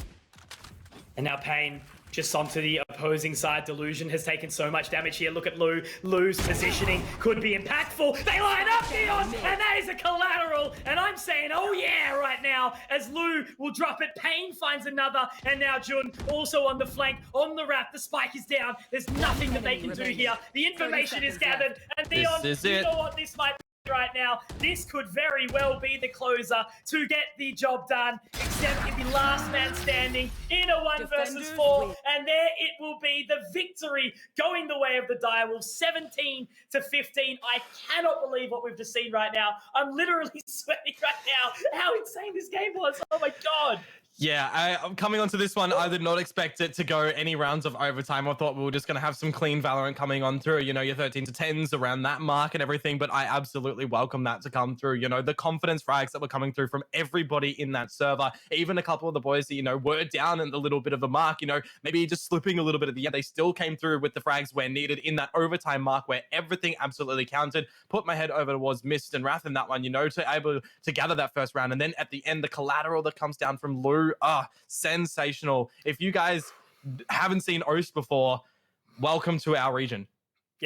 And now Payne just onto the opposing side. Delusion has taken so much damage here. Look at Lou. Lou's positioning could be impactful. They line up, Dion, and that is a collateral. And I'm saying, oh yeah, right now, as Lou will drop it. Payne finds another, and now Jun also on the flank, on the wrap. The spike is down. There's nothing that they can do here. The information is gathered, and Dion, This is you it. know what this might be right now. This could very well be the closer to get the job done. Except in the last man standing in a 1 versus 4, and there it will be, the victory going the way of the Direwolves, 17 to 15. I cannot believe what we've just seen right now. I'm literally sweating right now. How insane this game was! Oh my god. Yeah, I'm coming onto this one. I did not expect it to go any rounds of overtime. I thought we were just going to have some clean Valorant coming on through, you know, your 13 to 10s around that mark and everything. But I absolutely welcome that to come through. You know, the confidence frags that were coming through from everybody in that server, even a couple of the boys that, you know, were down in the little bit of a mark, you know, maybe just slipping a little bit at the end. They still came through with the frags where needed in that overtime mark where everything absolutely counted. Put my head over towards Mist and Wrath in that one, you know, to able to gather that first round. And then at the end, the collateral that comes down from Lou, sensational. If you guys haven't seen Oast before, welcome to our region.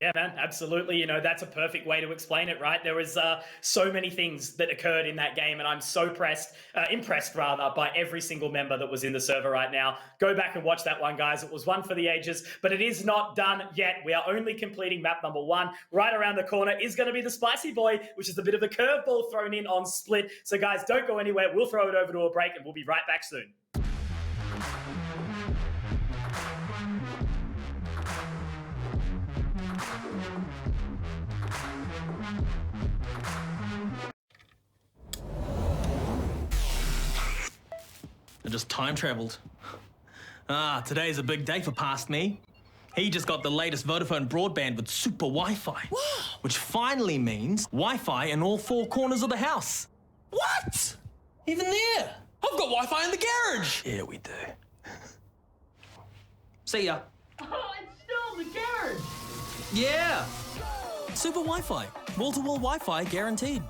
Yeah, man, absolutely. You know, that's a perfect way to explain it, right? There was so many things that occurred in that game, and I'm so impressed by every single member that was in the server right now. Go back and watch that one, guys. It was one for the ages, but it is not done yet. We are only completing map number 1. Right around the corner is going to be the Spicy Boy, which is a bit of a curveball thrown in on Split. So, guys, don't go anywhere. We'll throw it over to a break, and we'll be right back soon. I just time traveled. Today's a big day for past me. He just got the latest Vodafone broadband with super Wi-Fi. Which finally means Wi-Fi in all 4 corners of the house. What? Even there? I've got Wi-Fi in the garage. Yeah, we do. See ya. Oh, it's still in the garage. Yeah. Super Wi-Fi. Wall-to-wall Wi-Fi guaranteed.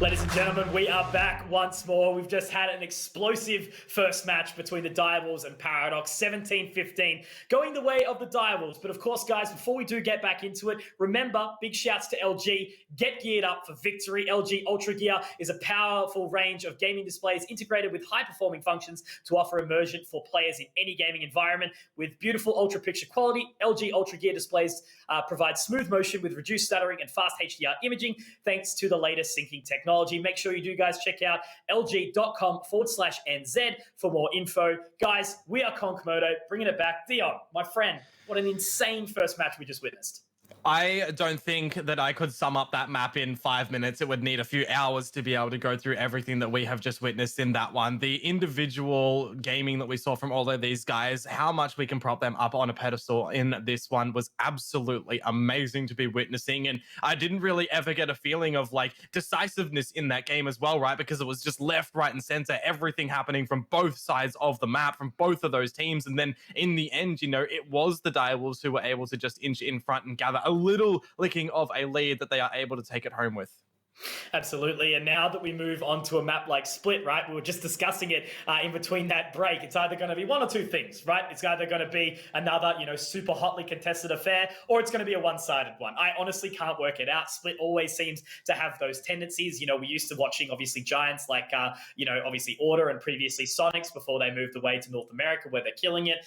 Ladies and gentlemen, we are back once more. We've just had an explosive first match between the Direwolves and Paradox, 17-15, going the way of the Direwolves. But of course, guys, before we do get back into it, remember, big shouts to LG. Get geared up for victory. LG Ultra Gear is a powerful range of gaming displays integrated with high-performing functions to offer immersion for players in any gaming environment. With beautiful ultra picture quality, LG Ultra Gear displays provide smooth motion with reduced stuttering and fast HDR imaging thanks to the latest syncing technology. Make sure you do, guys, check out lg.com/NZ for more info. Guys, we are Konkmodo, bringing it back. Dion, my friend, what an insane first match we just witnessed. I don't think that I could sum up that map in 5 minutes. It would need a few hours to be able to go through everything that we have just witnessed in that one. The individual gaming that we saw from all of these guys, how much we can prop them up on a pedestal in this one was absolutely amazing to be witnessing. And I didn't really ever get a feeling of like decisiveness in that game as well, right? Because it was just left, right, and center, everything happening from both sides of the map, from both of those teams. And then in the end, you know, it was the Direwolves who were able to just inch in front and gather a little licking of a lead that they are able to take it home with. Absolutely. And now that we move on to a map like Split, right, we were just discussing it in between that break. It's either going to be one or two things, right? It's either going to be another, you know, super hotly contested affair, or it's going to be a one-sided one. I honestly can't work it out. Split always seems to have those tendencies. You know, we used to watching, obviously, giants like, you know, obviously Order and previously Sonics before they moved away to North America where they're killing it.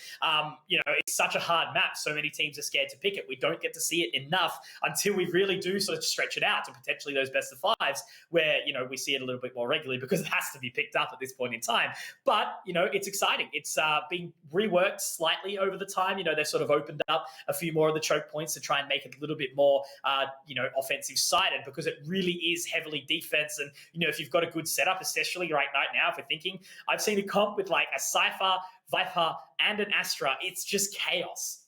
You know, it's such a hard map. So many teams are scared to pick it. We don't get to see it enough until we really do sort of stretch it out to potentially those best of fives where, you know, we see it a little bit more regularly because it has to be picked up at this point in time. But, you know, it's exciting. It's been reworked slightly over the time. You know, they've sort of opened up a few more of the choke points to try and make it a little bit more, you know, offensive sided because it really is heavily defense. And, you know, if you've got a good setup, especially right now, if we're thinking, I've seen a comp with like a Cypher, Viper, and an Astra. It's just chaos.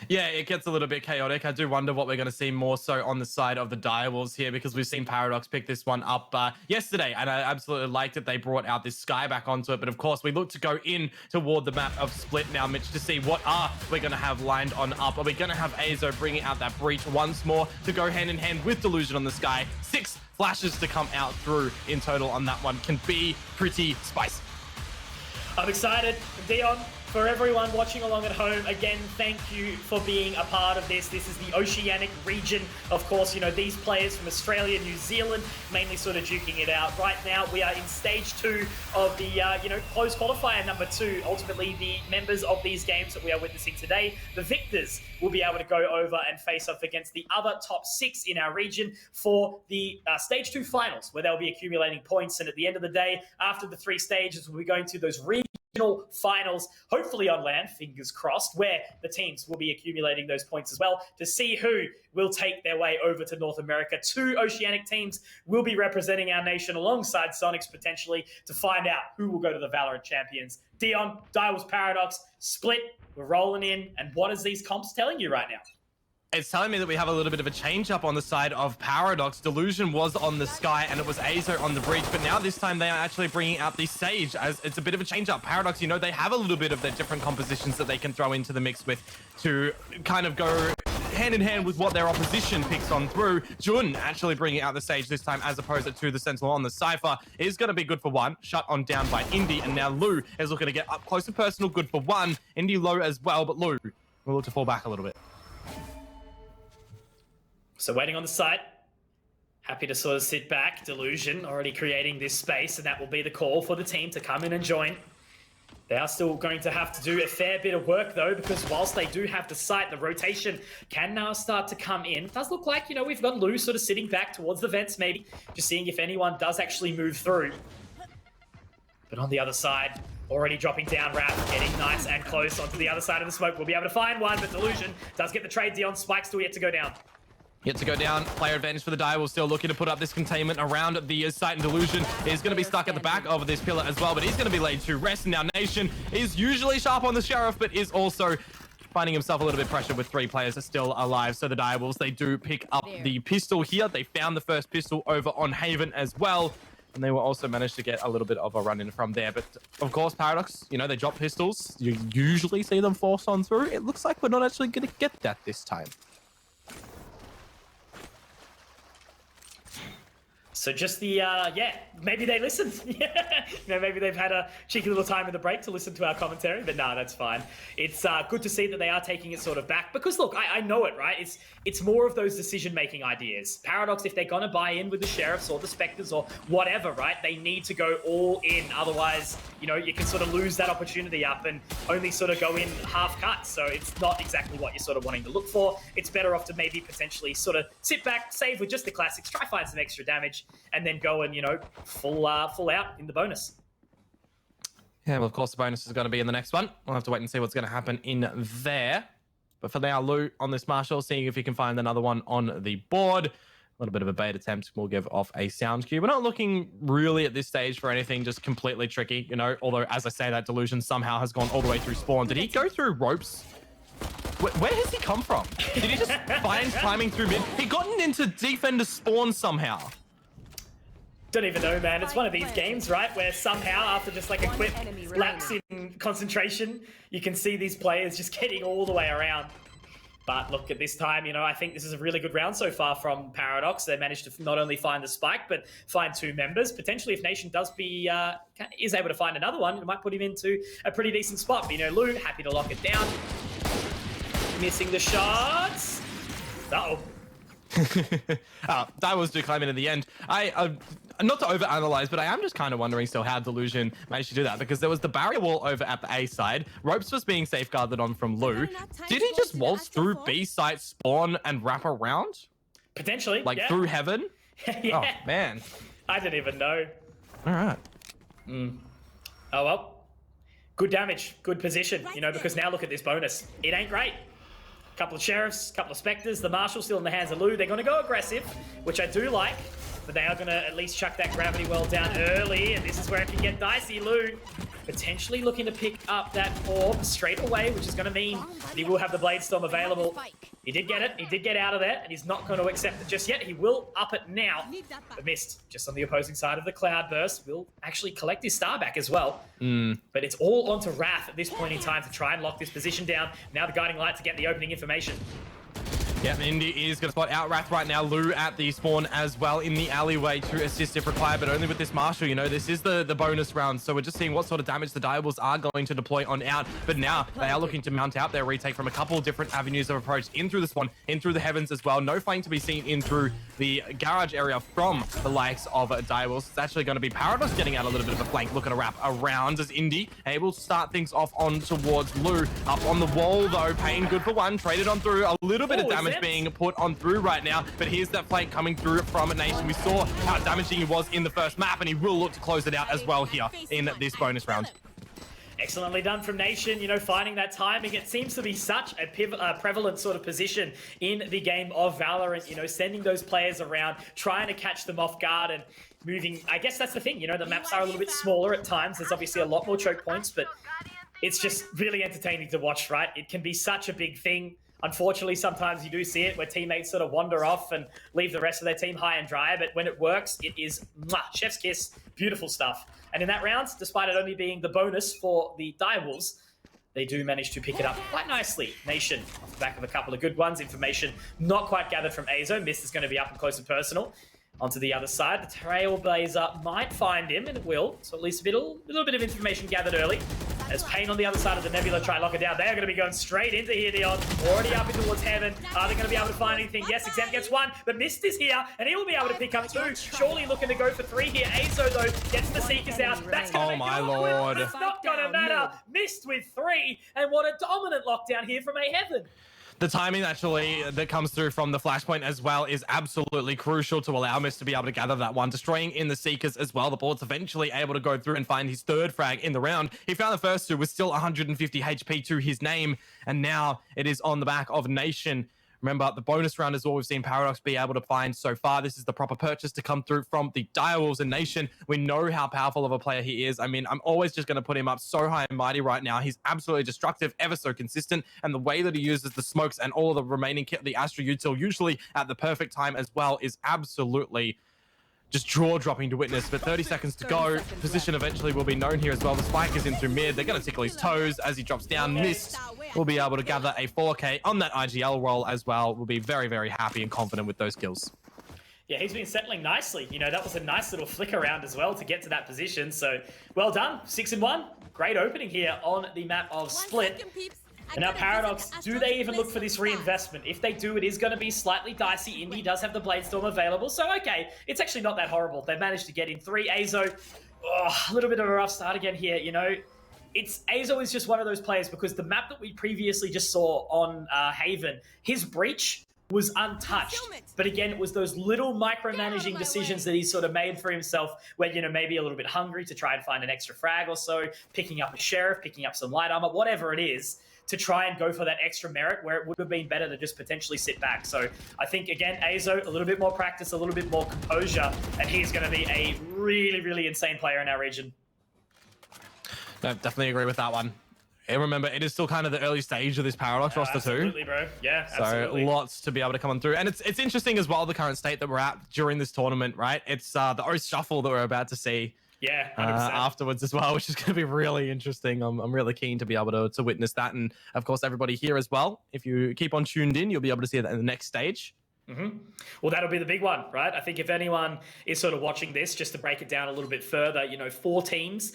Yeah, it gets a little bit chaotic. I do wonder what we're going to see more so on the side of the Direwolves here because we've seen Paradox pick this one up yesterday, and I absolutely liked it. They brought out this Sky back onto it, but of course we look to go in toward the map of Split now, Mitch, to see what we're going to have lined on up. Are we going to have Azo bringing out that breach once more to go hand in hand with Delusion on the Sky? 6 flashes to come out through in total on that one can be pretty spicy. I'm excited. Dion, for everyone watching along at home, again, thank you for being a part of this. This is the Oceanic region. Of course, you know, these players from Australia, New Zealand, mainly sort of duking it out. Right now, we are in stage 2 of the, you know, closed qualifier number 2. Ultimately, the members of these games that we are witnessing today, the victors, will be able to go over and face off against the other top 6 in our region for the stage 2 finals, where they'll be accumulating points. And at the end of the day, after the 3 stages, we'll be going to those regional finals, hopefully on land, fingers crossed, where the teams will be accumulating those points as well to see who will take their way over to North America. 2 Oceanic teams will be representing our nation alongside Sonics potentially to find out who will go to the Valorant champions. Dion, Direwolves, Paradox, Split, we're rolling in. And what is these comps telling you right now? It's telling me that we have a little bit of a change up on the side of Paradox. Delusion was on the Sky and it was Azo on the breach, but now this time they are actually bringing out the Sage as it's a bit of a change up. Paradox, you know, they have a little bit of their different compositions that they can throw into the mix with to kind of go hand in hand with what their opposition picks on through. Jun actually bringing out the Sage this time as opposed to the Sentinel on the Cypher is going to be good for 1. Shut on down by Indy, and now Lou is looking to get up close and personal, good for 1. Indy low as well, but Lou will look to fall back a little bit. So waiting on the site, happy to sort of sit back. Delusion already creating this space, and that will be the call for the team to come in and join. They are still going to have to do a fair bit of work, though, because whilst they do have the site, the rotation can now start to come in. It does look like, you know, we've got Lou sort of sitting back towards the vents, maybe, just seeing if anyone does actually move through. But on the other side, already dropping down Raph, getting nice and close onto the other side of the smoke. We'll be able to find one, but Delusion does get the trade. Dion, Spike still yet to go down. Yet to go down. Player advantage for the Direwolves, still looking to put up this containment around the site, and Delusion is going to be stuck at the back of this pillar as well, but he's going to be laid to rest. And now Nation is usually sharp on the Sheriff, but is also finding himself a little bit pressured with 3 players are still alive. So the Direwolves, they do pick up the pistol here. They found the first pistol over on Haven as well, and they will also manage to get a little bit of a run in from there. But of course, Paradox, you know, they drop pistols. You usually see them force on through. It looks like we're not actually going to get that this time. So just the, yeah, maybe they listened. Maybe they've had a cheeky little time in the break to listen to our commentary, but no, that's fine. It's good to see that they are taking it sort of back because, look, I know it, right? It's more of those decision-making ideas. Paradox, if they're going to buy in with the Sheriffs or the Spectres or whatever, right, they need to go all in. Otherwise, you can sort of lose that opportunity up and only sort of go in half cut. So it's not exactly what you're sort of wanting to look for. It's better off to maybe potentially sort of sit back, save with just the classics, try find some extra damage, and then go and, full out in the bonus. Yeah, well, of course, the bonus is going to be in the next one. We'll have to wait and see what's going to happen in there. But for now, Lou on this Marshall, seeing if he can find another one on the board. A little bit of a bait attempt. We'll give off a sound cue. We're not looking really at this stage for anything just completely tricky, although, as I say, that Delusion somehow has gone all the way through spawn. Did he go through ropes? Where has he come from? Did he just find climbing through mid? He gotten into defender spawn somehow. Don't even know, man. It's one of these games, right, where somehow after just like a quick lapse in concentration, you can see these players just getting all the way around. But look, at this time, I think this is a really good round so far from Paradox. They managed to not only find the spike, but find 2 members. Potentially, if Nation is able to find another one, it might put him into a pretty decent spot. But, Lou, happy to lock it down. Missing the shots. Uh-oh. That was do climb in the end. Not to overanalyze, but I am just kind of wondering still how Delusion managed to do that, because there was the barrier wall over at the A side. Ropes was being safeguarded on from Lou. Did he just waltz through B site, spawn, and wrap around? Potentially, like through heaven? Yeah. Oh, man. I didn't even know. All right. Oh, well. Good damage, good position, because now look at this bonus. It ain't great. Couple of Sheriffs, couple of Spectres, the Marshal still in the hands of Lou. They're going to go aggressive, which I do like, but they are going to at least chuck that gravity well down early, and this is where it can get dicey. Lou potentially looking to pick up that orb straight away, which is going to mean he will have the Blade Storm available. He did get it. He did get out of there, and he's not going to accept it just yet. He will up it now, but missed just on the opposing side of the Cloud Burst. Will actually collect his star back as well. But it's all onto Wrath at this point in time to try and lock this position down. Now the Guiding Light to get the opening information. Yeah, Indy is going to spot out Wrath right now. Lou at the spawn as well in the alleyway to assist if required, but only with this Marshal. This is the bonus round, so we're just seeing what sort of damage the Diables are going to deploy on out. But now they are looking to mount out their retake from a couple of different avenues of approach, in through the spawn, in through the heavens as well. No fighting to be seen in through the garage area from the likes of Diables. It's actually going to be Paradox getting out a little bit of a flank, looking to wrap around as Indy able to start things off on towards Lou. Up on the wall though, Pain good for one, traded on through, a little bit of damage being put on through right now, but here's that flank coming through from Nation. We saw how damaging he was in the first map, and he will look to close it out as well here in this bonus round. Excellently done from Nation, finding that timing. It seems to be such a prevalent sort of position in the game of Valorant, sending those players around, trying to catch them off guard and moving. I guess that's the thing, the maps are a little bit smaller at times. There's obviously a lot more choke points, but it's just really entertaining to watch, right? It can be such a big thing. Unfortunately, sometimes you do see it where teammates sort of wander off and leave the rest of their team high and dry, but when it works, it is chef's kiss, beautiful stuff. And in that round, despite it only being the bonus for the Direwolves, they do manage to pick it up quite nicely. Nation, off the back of a couple of good ones. Information not quite gathered from Azo. Mist is going to be up and close and personal. Onto the other side, the Trailblazer might find him, and it will. So at least a little bit of information gathered early. As Pain on the other side of the Nebula try and lock it down. They're going to be going straight into here, Dion. Already up in towards heaven. Are they going to be able to find anything? Yes, Exempt gets one, but Mist is here, and he will be able to pick up 2. Surely looking to go for 3 here. Azo, though, gets the Seekers out. That's going to my lord. It's not going to matter. Mist with 3, and what a dominant lockdown here from A Heaven. The timing actually that comes through from the flashpoint as well is absolutely crucial to allow Mist to be able to gather that one, destroying in the Seekers as well. The Board's eventually able to go through and find his 3rd frag in the round. He found the first 2 with still 150 HP to his name, and now it is on the back of Nation. Remember, the bonus round is all we've seen Paradox be able to find so far. This is the proper purchase to come through from the Direwolves and Nation. We know how powerful of a player he is. I mean, I'm always just going to put him up so high and mighty right now. He's absolutely destructive, ever so consistent. And the way that he uses the smokes and all of the remaining kit, the Astra Util, usually at the perfect time as well, is absolutely just jaw-dropping to witness, but 30 seconds to go. Position eventually will be known here as well. The spike is in through mid. They're going to tickle his toes as he drops down. Mist will be able to gather a 4K on that IGL roll as well. We'll be very, very happy and confident with those kills. Yeah, he's been settling nicely. You know, that was a nice little flick around as well to get to that position. So, well done. 6-1. Great opening here on the map of Split. And now Paradox, do they even look for this reinvestment? If they do, it is going to be slightly dicey. Indy does have the Bladestorm available. So, okay, it's actually not that horrible. They managed to get in 3. Azo, a little bit of a rough start again here, you know. Azo is just one of those players because the map that we previously just saw on Haven, his breach was untouched. But again, it was those little micromanaging decisions that he sort of made for himself where, you know, maybe a little bit hungry to try and find an extra frag or so, picking up a sheriff, picking up some light armor, whatever it is, to try and go for that extra merit where it would have been better to just potentially sit back. So I think, again, Azo, a little bit more practice, a little bit more composure, and he's going to be a really, really insane player in our region. No, definitely agree with that one. And remember, it is still kind of the early stage of this Paradox roster too. Absolutely, bro. Yeah, absolutely. So lots to be able to come on through. And it's interesting as well, the current state that we're at during this tournament, right? It's the Oath Shuffle that we're about to see. Yeah, 100%. Afterwards as well, which is going to be really interesting. I'm really keen to be able to witness that. And of course, everybody here as well. If you keep on tuned in, you'll be able to see that in the next stage. Well, that'll be the big one, right? I think if anyone is sort of watching this, just to break it down a little bit further, you know, 4 teams,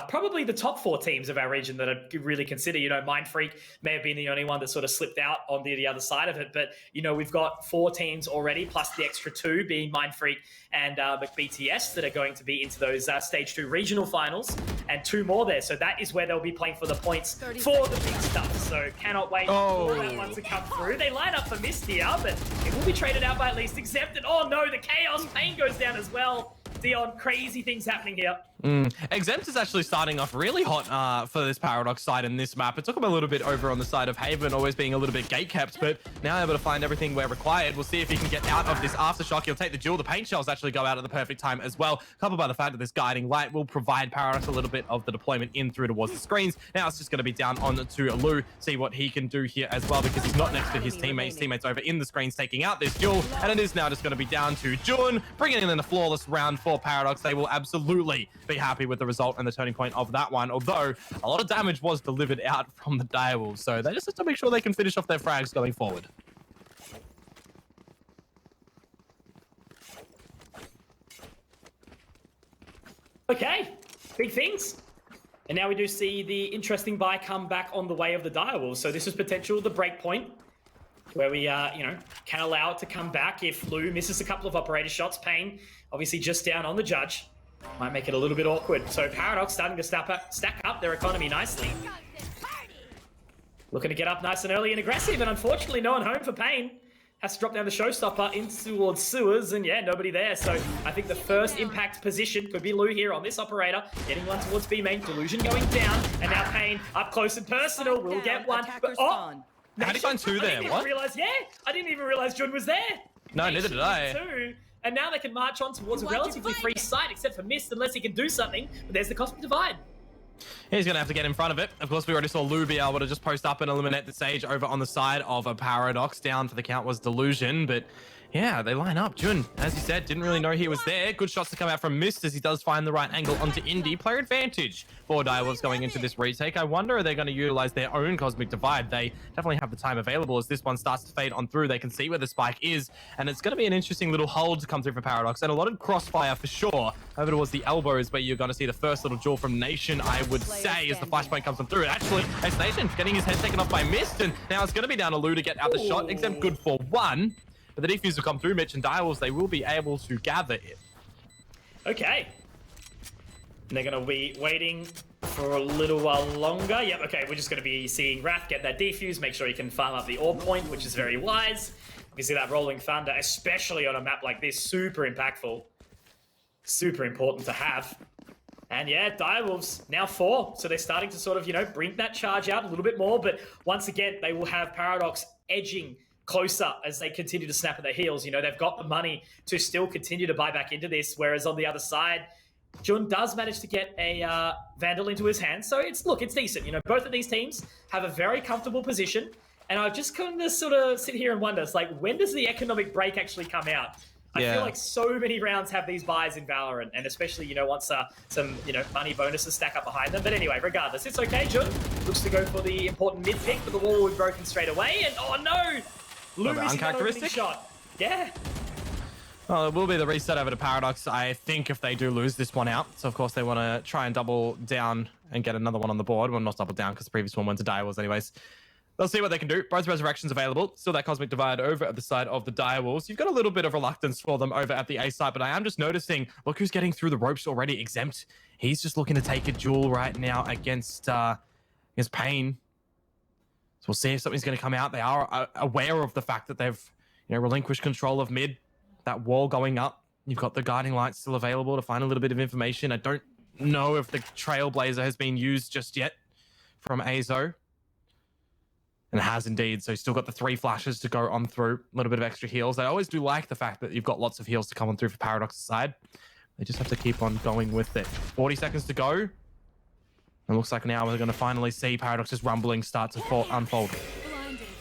probably the top 4 teams of our region that I really consider, you know, Mindfreak may have been the only one that sort of slipped out on the other side of it. But, you know, we've got 4 teams already, plus the extra 2 being Mindfreak and BTS that are going to be into those stage 2 regional finals, and 2 more there. So that is where they'll be playing for the points for the big stuff. So cannot wait for that one to come through. They line up for Mist here, but it will be traded out by at least Exempted. Oh no, the Chaos Pain goes down as well. Dion, crazy things happening here. Exempt is actually starting off really hot for this Paradox side in this map. It took him a little bit over on the side of Haven, always being a little bit gate-kept, but now able to find everything where required. We'll see if he can get out of this Aftershock. He'll take the duel. The paint shells actually go out at the perfect time as well, coupled by the fact that this Guiding Light will provide Paradox a little bit of the deployment in through towards the screens. Now it's just going to be down on to Lou, see what he can do here as well, because he's not next to his teammates. Teammates over in the screens taking out this duel, and it is now just going to be down to Jun, bringing in a flawless round for Paradox. They will absolutely be happy with the result and the turning point of that one, although a lot of damage was delivered out from the Direwolves, so they just have to make sure they can finish off their frags going forward. Okay, big things. And now we do see the interesting buy come back on the way of the Direwolves. So this is potential the break point where we, you know, can allow it to come back if Lou misses a couple of operator shots. Pain, obviously just down on the judge. Might make it a little bit awkward. So Paradox starting to stack up their economy nicely. Looking to get up nice and early and aggressive, and unfortunately no one home for Pain. Has to drop down the showstopper in towards sewers, and yeah, nobody there. So I think the first impact position could be Lou here on this operator. Getting one towards B main, Delusion going down, and now Pain up close and personal will get one. But, how did he find 2 there? What? I didn't even realize Jun was there. No, neither did I. 2. And now they can march on towards a relatively free site, except for Mist, unless he can do something. But there's the Cosmic Divide. He's going to have to get in front of it. Of course, we already saw Lou be able to just post up and eliminate the stage over on the side of a Paradox. Down for the count was Delusion, but yeah, they line up. Jun, as you said, didn't really know he was there. Good shots to come out from Mist as he does find the right angle onto Indy. Player advantage for Direwolves going into this retake. I wonder, are they going to utilize their own Cosmic Divide? They definitely have the time available as this one starts to fade on through. They can see where the spike is, and it's going to be an interesting little hold to come through for Paradox, and a lot of crossfire for sure. Over towards the elbows where you're going to see the first little duel from Nation, I would say, as the flashpoint comes on through. Actually, it's Nation getting his head taken off by Mist, and now it's going to be down to Lou to get out the shot, except good for 1. But the defuse will come through, Mitch, and Direwolves, they will be able to gather it. Okay. And they're going to be waiting for a little while longer. Yep, okay, we're just going to be seeing Wrath get that defuse, make sure he can farm up the ore point, which is very wise. You see that Rolling Thunder, especially on a map like this, super impactful. Super important to have. And yeah, Direwolves now 4. So they're starting to sort of, you know, bring that charge out a little bit more. But once again, they will have Paradox edging closer as they continue to snap at their heels. You know, they've got the money to still continue to buy back into this, whereas on the other side, Jun does manage to get a Vandal into his hand. So it's decent. You know, both of these teams have a very comfortable position, and I just kind of sort of sit here and wonder, it's like, when does the economic break actually come out? I feel like so many rounds have these buys in Valorant, and especially, you know, once some, you know, money bonuses stack up behind them. But anyway, regardless, it's okay. Jun looks to go for the important mid pick, but the wall will be broken straight away, and oh no! Lou missing that opening shot. Yeah. Well, it will be the reset over to Paradox, I think, if they do lose this one out. So, of course, they want to try and double down and get another one on the board. Well, not double down because the previous one went to Direwolves anyways. They'll see what they can do. Both Resurrections available. Still that Cosmic Divide over at the side of the Direwolves. You've got a little bit of reluctance for them over at the A side, but I am just noticing, look who's getting through the ropes already. Exempt. He's just looking to take a duel right now against Pain. So we'll see if something's going to come out. They are aware of the fact that they've relinquished control of mid. That wall going up. You've got the guiding light still available to find a little bit of information. I don't know if the Trailblazer has been used just yet from Azo. And it has indeed. So you've still got the 3 flashes to go on through. A little bit of extra heals. I always do like the fact that you've got lots of heals to come on through for Paradox's side. They just have to keep on going with it. 40 seconds to go. It looks like now we're going to finally see Paradox's rumbling start to unfold.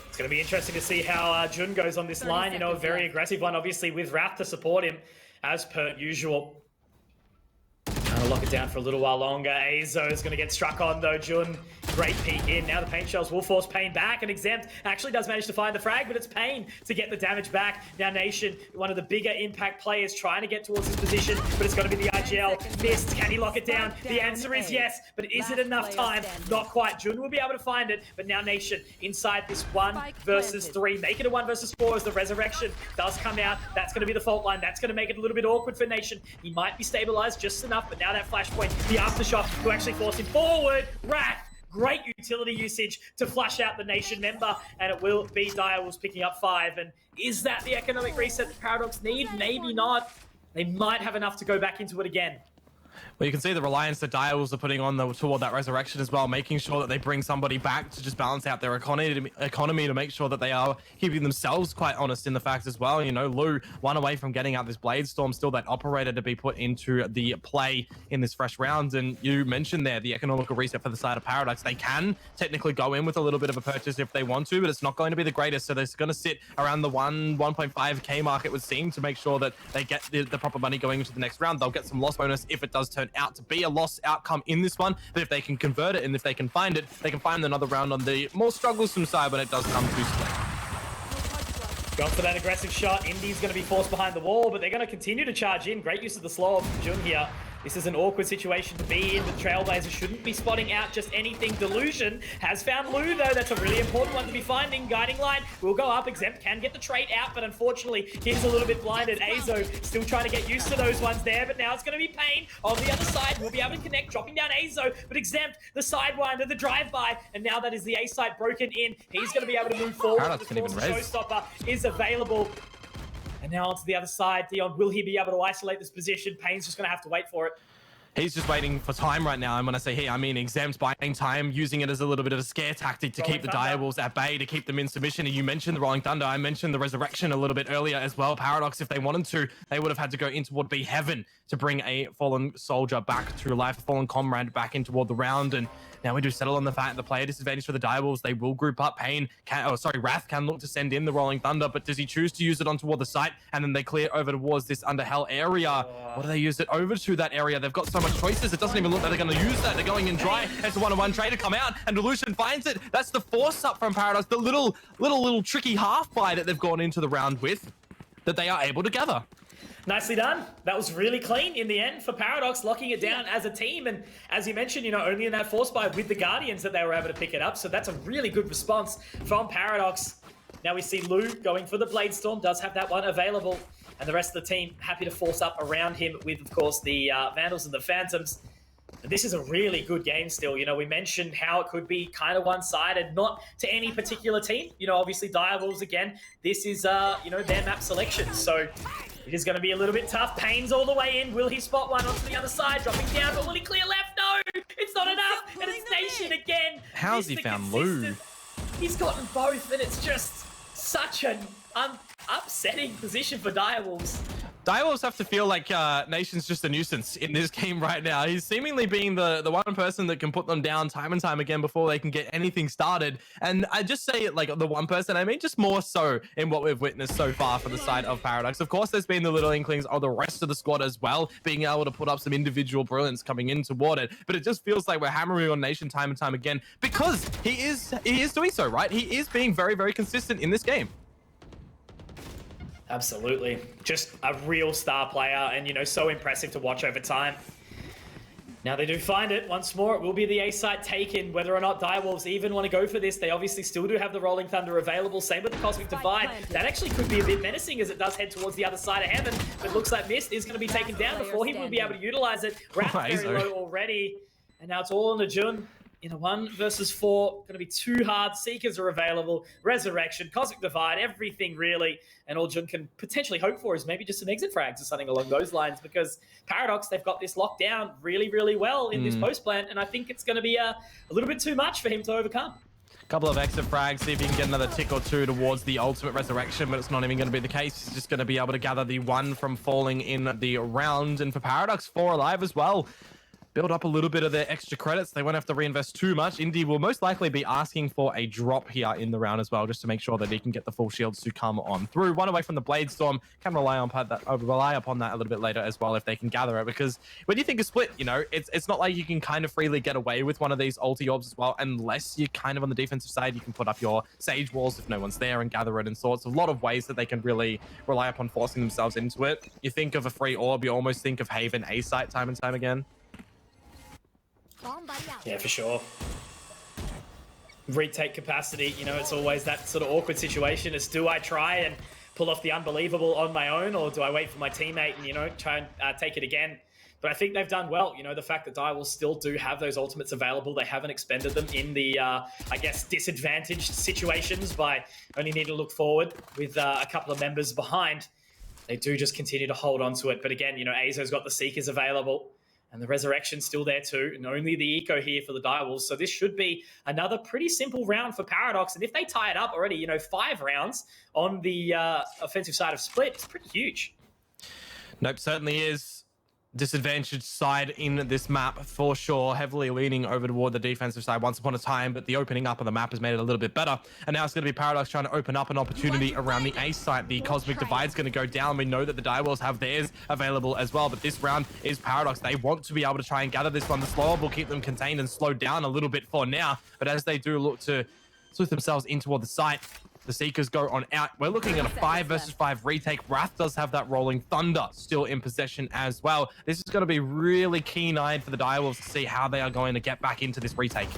It's going to be interesting to see how Jun goes on this line. A very aggressive one, obviously, with Wrath to support him, as per usual. Trying to lock it down for a little while longer. Azo is going to get struck on, though. Jun, great peek in. Now the Pain Shells will force Pain back, and Exempt actually does manage to find the frag, but it's Pain to get the damage back. Now Nation, one of the bigger impact players, trying to get towards his position, but it's going to be the IGL. Missed. Can he lock it down? The answer is yes, but is it enough time? Not quite. Jun will be able to find it, but now Nation inside this 1 versus 3. Make it a 1 versus 4 as the Resurrection does come out. That's going to be the fault line. That's going to make it a little bit awkward for Nation. He might be stabilized just enough, but now that flashpoint, the aftershock to actually force him forward. Wrath, great utility usage to flush out the Nation member, and it will be Direwolves picking up 5. And is that the economic reset that Paradox need? Maybe not. They might have enough to go back into it again. Well, you can see the reliance that Direwolves are putting on toward that Resurrection as well, making sure that they bring somebody back to just balance out their economy to make sure that they are keeping themselves quite honest in the fact as well. Lou, 1 away from getting out this Blade Storm, still that operator to be put into the play in this fresh round. And you mentioned there the economical reset for the side of Paradox. They can technically go in with a little bit of a purchase if they want to, but it's not going to be the greatest. So they're going to sit around the 1.5k mark, it would seem, to make sure that they get the proper money going into the next round. They'll get some loss bonus if it does turn out to be a loss outcome in this one, but if they can convert it and if they can find it, they can find another round on the more strugglesome side when it does come to split. Gone for that aggressive shot. Indy's going to be forced behind the wall, but they're going to continue to charge in. Great use of the slow of Jun here. This is an awkward situation to be in. The Trailblazer shouldn't be spotting out just anything. Delusion has found Lou, though. That's a really important one to be finding. Guiding Light will go up. Exempt can get the trait out, but unfortunately, he's a little bit blinded. Azo still trying to get used to those ones there, but now it's going to be Pain on the other side. We'll be able to connect, dropping down Azo, but Exempt, the sidewinder, the drive-by, and now that is the A side broken in. He's going to be able to move forward. Paradox can even res. Showstopper is available. And now onto the other side. Dion, will he be able to isolate this position? Pain's just going to have to wait for it. He's just waiting for time right now. And when I say he, I mean Exempt buying time, using it as a little bit of a scare tactic to keep the Direwolves at bay, to keep them in submission. And you mentioned the Rolling Thunder. I mentioned the Resurrection a little bit earlier as well. Paradox, if they wanted to, they would have had to go in toward be Heaven to bring a fallen soldier back to life, a fallen comrade back in toward the round. And now we do settle on the fact the player disadvantage for the Direwolves. They will group up. Wrath can look to send in the Rolling Thunder, but does he choose to use it on toward the site? And then they clear over towards this under hell area. What do they use it over to that area? They've got so much choices. It doesn't even look like they're going to use that. They're going in dry. It's a 1-on-1 trade to come out, and Delusion finds it. That's the force up from Paradox. The little tricky half buy that they've gone into the round with, that they are able to gather. Nicely done. That was really clean in the end for Paradox, locking it down as a team. And as you mentioned, only in that force buy with the Guardians that they were able to pick it up. So that's a really good response from Paradox. Now we see Lou going for the Blade Storm, does have that one available. And the rest of the team happy to force up around him with, of course, the Vandals and the Phantoms. And this is a really good game still. We mentioned how it could be kind of one-sided, not to any particular team. Obviously Direwolves again. This is, their map selection. So it is going to be a little bit tough. Pain's all the way in. Will he spot one onto the other side? Dropping down, but will he clear left? No! It's not enough! And it's Nation again! How's he found Lou? He's gotten both, and it's just such an upsetting position for Direwolves. Direwolves have to feel like Nation's just a nuisance in this game right now. He's seemingly being the one person that can put them down time and time again before they can get anything started. And I just say it like the one person, I mean just more so in what we've witnessed so far for the side of Paradox. Of course, there's been the little inklings of the rest of the squad as well, being able to put up some individual brilliance coming in toward it. But it just feels like we're hammering on Nation time and time again because he is doing so, right? He is being very, very consistent in this game. Absolutely. Just a real star player and, you know, so impressive to watch over time. Now they do find it once more. It will be the A site taken. Whether or not Direwolves even want to go for this, they obviously still do have the Rolling Thunder available. Same with the Cosmic Divide. That actually could be a bit menacing as it does head towards the other side of heaven. But it looks like Mist is going to be taken down before he will be able to utilize it. Wrath very low already. And now it's all on the Jun. In a 1 versus 4, going to be too hard. Seekers are available. Resurrection, Cosmic Divide, everything really. And all Jun can potentially hope for is maybe just some exit frags or something along those lines, because Paradox, they've got this locked down really, really well in this post plant. And I think it's going to be a little bit too much for him to overcome. Couple of exit frags, see if he can get another tick or two towards the ultimate resurrection, but it's not even going to be the case. He's just going to be able to gather the 1 from falling in the round. And for Paradox, 4 alive as well. Build up a little bit of their extra credits. They won't have to reinvest too much. Indy will most likely be asking for a drop here in the round as well, just to make sure that he can get the full shields to come on through. 1 away from the Blade Storm. Can rely upon that a little bit later as well if they can gather it, because when you think of split, you know, it's not like you can kind of freely get away with one of these ulti orbs as well, unless you're kind of on the defensive side. You can put up your Sage walls if no one's there and gather it in sorts. A lot of ways that they can really rely upon forcing themselves into it. You think of a free orb, you almost think of Haven A site time and time again. Yeah, for sure. Retake capacity, you know, it's always that sort of awkward situation is, do I try and pull off the unbelievable on my own, or do I wait for my teammate and, you know, try and take it again? But I think they've done well. You know, the fact that Direwolves still do have those ultimates available, they haven't expended them in the, I guess, disadvantaged situations by only needing to look forward with a couple of members behind. They do just continue to hold on to it. But again, you know, Azo's got the Seekers available. And the Resurrection's still there too, and only the Eco here for the Direwolves. So this should be another pretty simple round for Paradox. And if they tie it up already, you know, 5 rounds on the offensive side of Split, it's pretty huge. Nope, certainly is. Disadvantaged side in this map for sure, heavily leaning over toward the defensive side once upon a time, but the opening up of the map has made it a little bit better. And now it's going to be Paradox trying to open up an opportunity around the A site. The Cosmic Divide's going to go down. We know that the Direwolves have theirs available as well, but this round is Paradox. They want to be able to try and gather this one. The slow will keep them contained and slowed down a little bit for now, but as they do look to sleuth themselves in toward the site, the Seekers go on out. We're looking at a 5 versus 5 retake. Wrath does have that Rolling Thunder still in possession as well. This is going to be really keen-eyed for the Direwolves to see how they are going to get back into this retake.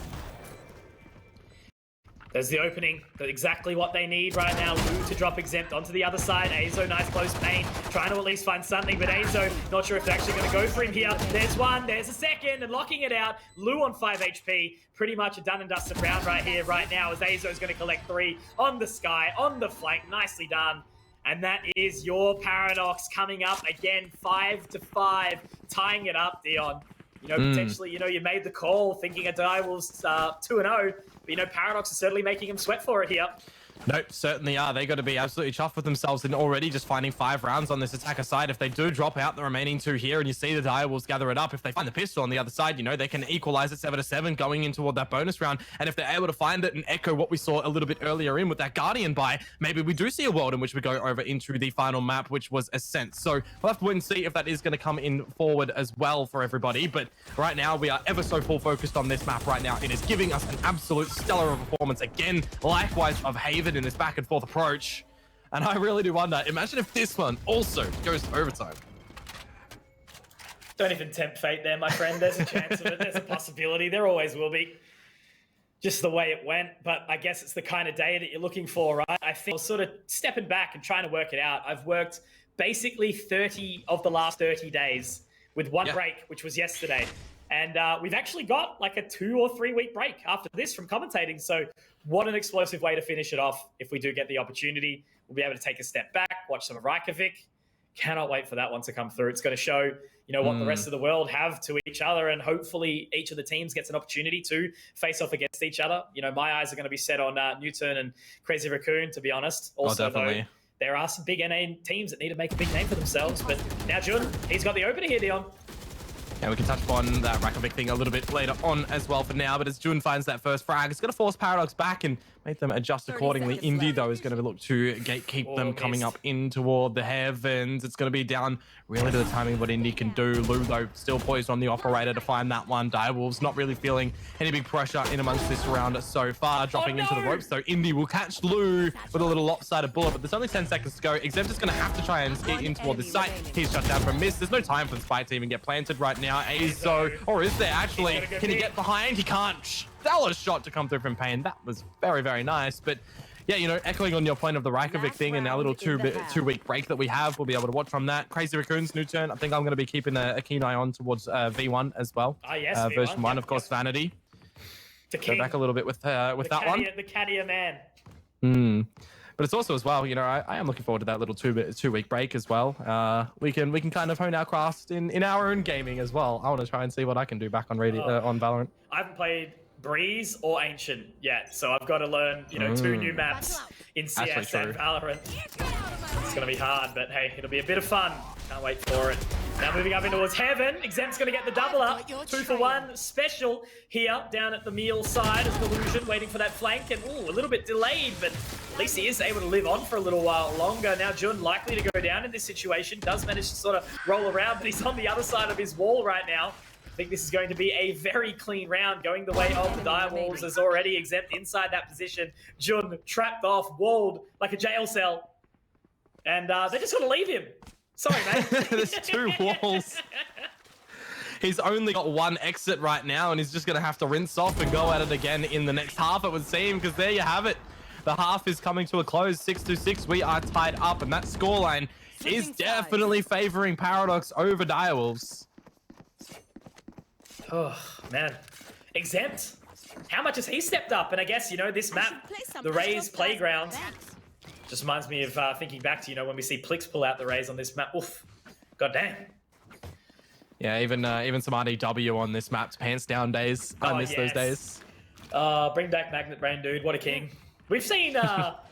There's the opening, exactly what they need right now. Lou to drop exempt onto the other side. Azo, nice close pain, trying to at least find something, but Azo, not sure if they're actually going to go for him here. There's one, there's a second, and locking it out. Lou on 5 HP, pretty much a done and dusted round right here, right now, as Azo's going to collect 3 on the sky, on the flank, nicely done. And that is your Paradox coming up again, 5-5, tying it up, Dion. You know, potentially, you know, you made the call thinking a Direwolves 2-0, but, you know, Paradox is certainly making them sweat for it here. Nope, certainly are. They got to be absolutely chuffed with themselves and already just finding 5 rounds on this attacker side. If they do drop out the remaining 2 here and you see the Direwolves gather it up, if they find the pistol on the other side, you know, they can equalize it 7-7 going in toward that bonus round. And if they're able to find it and echo what we saw a little bit earlier in with that Guardian buy, maybe we do see a world in which we go over into the final map, which was Ascent. So we'll have to wait and see if that is going to come in forward as well for everybody. But right now, we are ever so full focused on this map right now. It is giving us an absolute stellar performance again, likewise of Haven in this back and forth approach. And I really do wonder, imagine if this one also goes to overtime. Don't even tempt fate there, my friend. There's a chance of it. There's a possibility. There always will be. Just the way it went. But I guess it's the kind of day that you're looking for, right? I think I was sort of stepping back and trying to work it out. I've worked basically 30 of the last 30 days with one break, which was yesterday. And we've actually got like a 2 or 3 week break after this from commentating. So what an explosive way to finish it off. If we do get the opportunity, we'll be able to take a step back, watch some of Reykjavik. Cannot wait for that one to come through. It's going to show, you know, what the rest of the world have to each other. And hopefully each of the teams gets an opportunity to face off against each other. You know, my eyes are going to be set on Newton and Crazy Raccoon, to be honest. Also, though, there are some big NA teams that need to make a big name for themselves. But now Jun, he's got the opener here, Dion. And we can touch upon that Rakovic thing a little bit later on as well for now. But as Jun finds that first frag, it's going to force Paradox back and make them adjust accordingly. Indy, though, is going to look to gatekeep them coming up in toward the heavens. It's going to be down really to the timing of what Indy can do. Lou, though, still poised on the operator to find that one. Direwolves not really feeling any big pressure in amongst this round so far. Dropping into the ropes, though. Indy will catch Lou with a little lopsided bullet, but there's only 10 seconds to go. Exempt is going to have to try and skate in toward the site. He's shut down for a miss. There's no time for the spike to even get planted right now. Azo, or is there actually? Can he get behind? He can't. Stellar shot to come through from Payne. That was very, very nice. But yeah, you know, echoing on your point of the Rakovic thing and our little two-week break that we have, we'll be able to watch from that. Crazy Raccoons, new turn. I think I'm going to be keeping a keen eye on towards V1 as well. Yes, version 1, of course, Vanity. Go back a little bit with that one. The Caddier man. But it's also as well, you know, I am looking forward to that little two-week break as well. We can kind of hone our craft in our own gaming as well. I want to try and see what I can do back on on Valorant. I haven't played Breeze or Ancient yet, so I've got to learn, you know, 2 new maps in CS and Valorant. It's going to be hard, but hey, it'll be a bit of fun. Can't wait for it. Now moving up in towards Heaven. Exempt's going to get the double up. 2 for 1 special here down at the meal side as Delusion waiting for that flank. And ooh, a little bit delayed, but at least he is able to live on for a little while longer. Now Jun likely to go down in this situation. Does manage to sort of roll around, but he's on the other side of his wall right now. I think this is going to be a very clean round, going the way of the Direwolves as already Exempt inside that position. Jun trapped off, walled like a jail cell. And they're just going to leave him. Sorry, mate. There's 2 walls. He's only got 1 exit right now, and he's just going to have to rinse off and go at it again in the next half, it would seem, because there you have it. The half is coming to a close, 6-6. We are tied up, and that scoreline is definitely favoring Paradox over Direwolves. Oh, man. Exempt. How much has he stepped up? And I guess, you know, this map, the Rays Playground, just reminds me of thinking back to, you know, when we see Plix pull out the Rays on this map. Oof. God damn. Yeah, even some RDW on this map's pants down days. I miss those days. Bring back Magnet Brain, dude. What a king. We've seen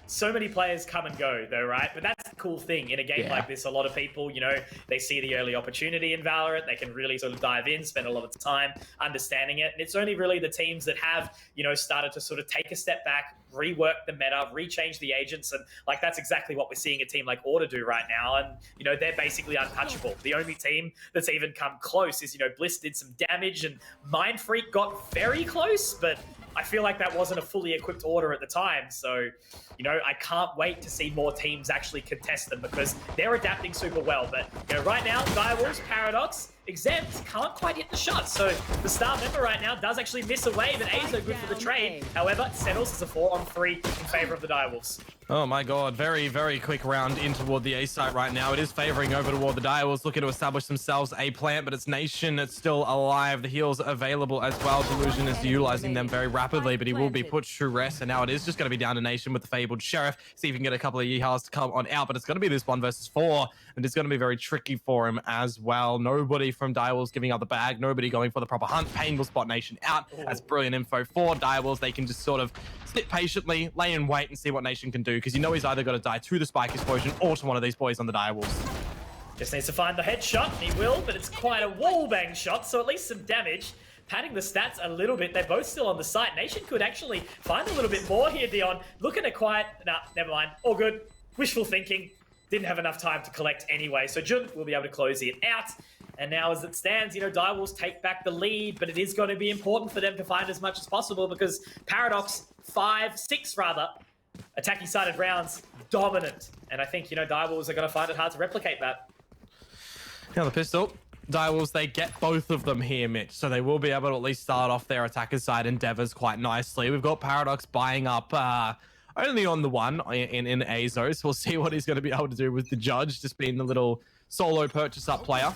so many players come and go, though, right? But that's the cool thing. In a game like this, a lot of people, you know, they see the early opportunity in Valorant. They can really sort of dive in, spend a lot of time understanding it. And it's only really the teams that have, you know, started to sort of take a step back, rework the meta, rechange the agents. And, like, that's exactly what we're seeing a team like Order do right now. And, you know, they're basically untouchable. The only team that's even come close is, you know, Bliss did some damage and Mind Freak got very close, but I feel like that wasn't a fully equipped Order at the time. So, you know, I can't wait to see more teams actually contest them because they're adapting super well. But, you know, right now, Direwolves, Paradox, Exempt can't quite hit the shot. So the star member right now does actually miss away, but Azo good for the trade. However, it settles as a 4-on-3 in favor of the Direwolves. Oh my god, very, very quick round in toward the A site right now. It is favoring over toward the Direwolves, looking to establish themselves a plant, but it's Nation. It's still alive. The heals available as well. Delusion is utilizing them very rapidly, but he will be put to rest. And now it is just going to be down to Nation with the Fabled Sheriff. See if he can get a couple of Yeehas to come on out, but it's going to be this 1-4, and it's going to be very tricky for him as well. Nobody from Direwolves giving up the bag. Nobody going for the proper hunt. Payne will spot Nation out. That's brilliant info for Direwolves. They can just sort of sit patiently, lay in wait, and see what Nation can do, because you know he's either got to die to the spike explosion or to one of these boys on the Direwolves. Just needs to find the headshot. He will, but it's quite a wallbang shot, so at least some damage. Padding the stats a little bit. They're both still on the site. Nation could actually find a little bit more here, Dion. Looking at quiet. Nah, never mind. All good. Wishful thinking. Didn't have enough time to collect anyway. So Jun will be able to close it out. And now as it stands, you know, Direwolves take back the lead, but it is going to be important for them to find as much as possible because Paradox, 6 rather, attacking sided rounds, dominant. And I think, you know, Direwolves are going to find it hard to replicate that. Now the pistol. Direwolves, they get both of them here, Mitch. So they will be able to at least start off their attacker side endeavors quite nicely. We've got Paradox buying up only on the one in Azo. So we'll see what he's going to be able to do with the Judge, just being the little solo purchase up player.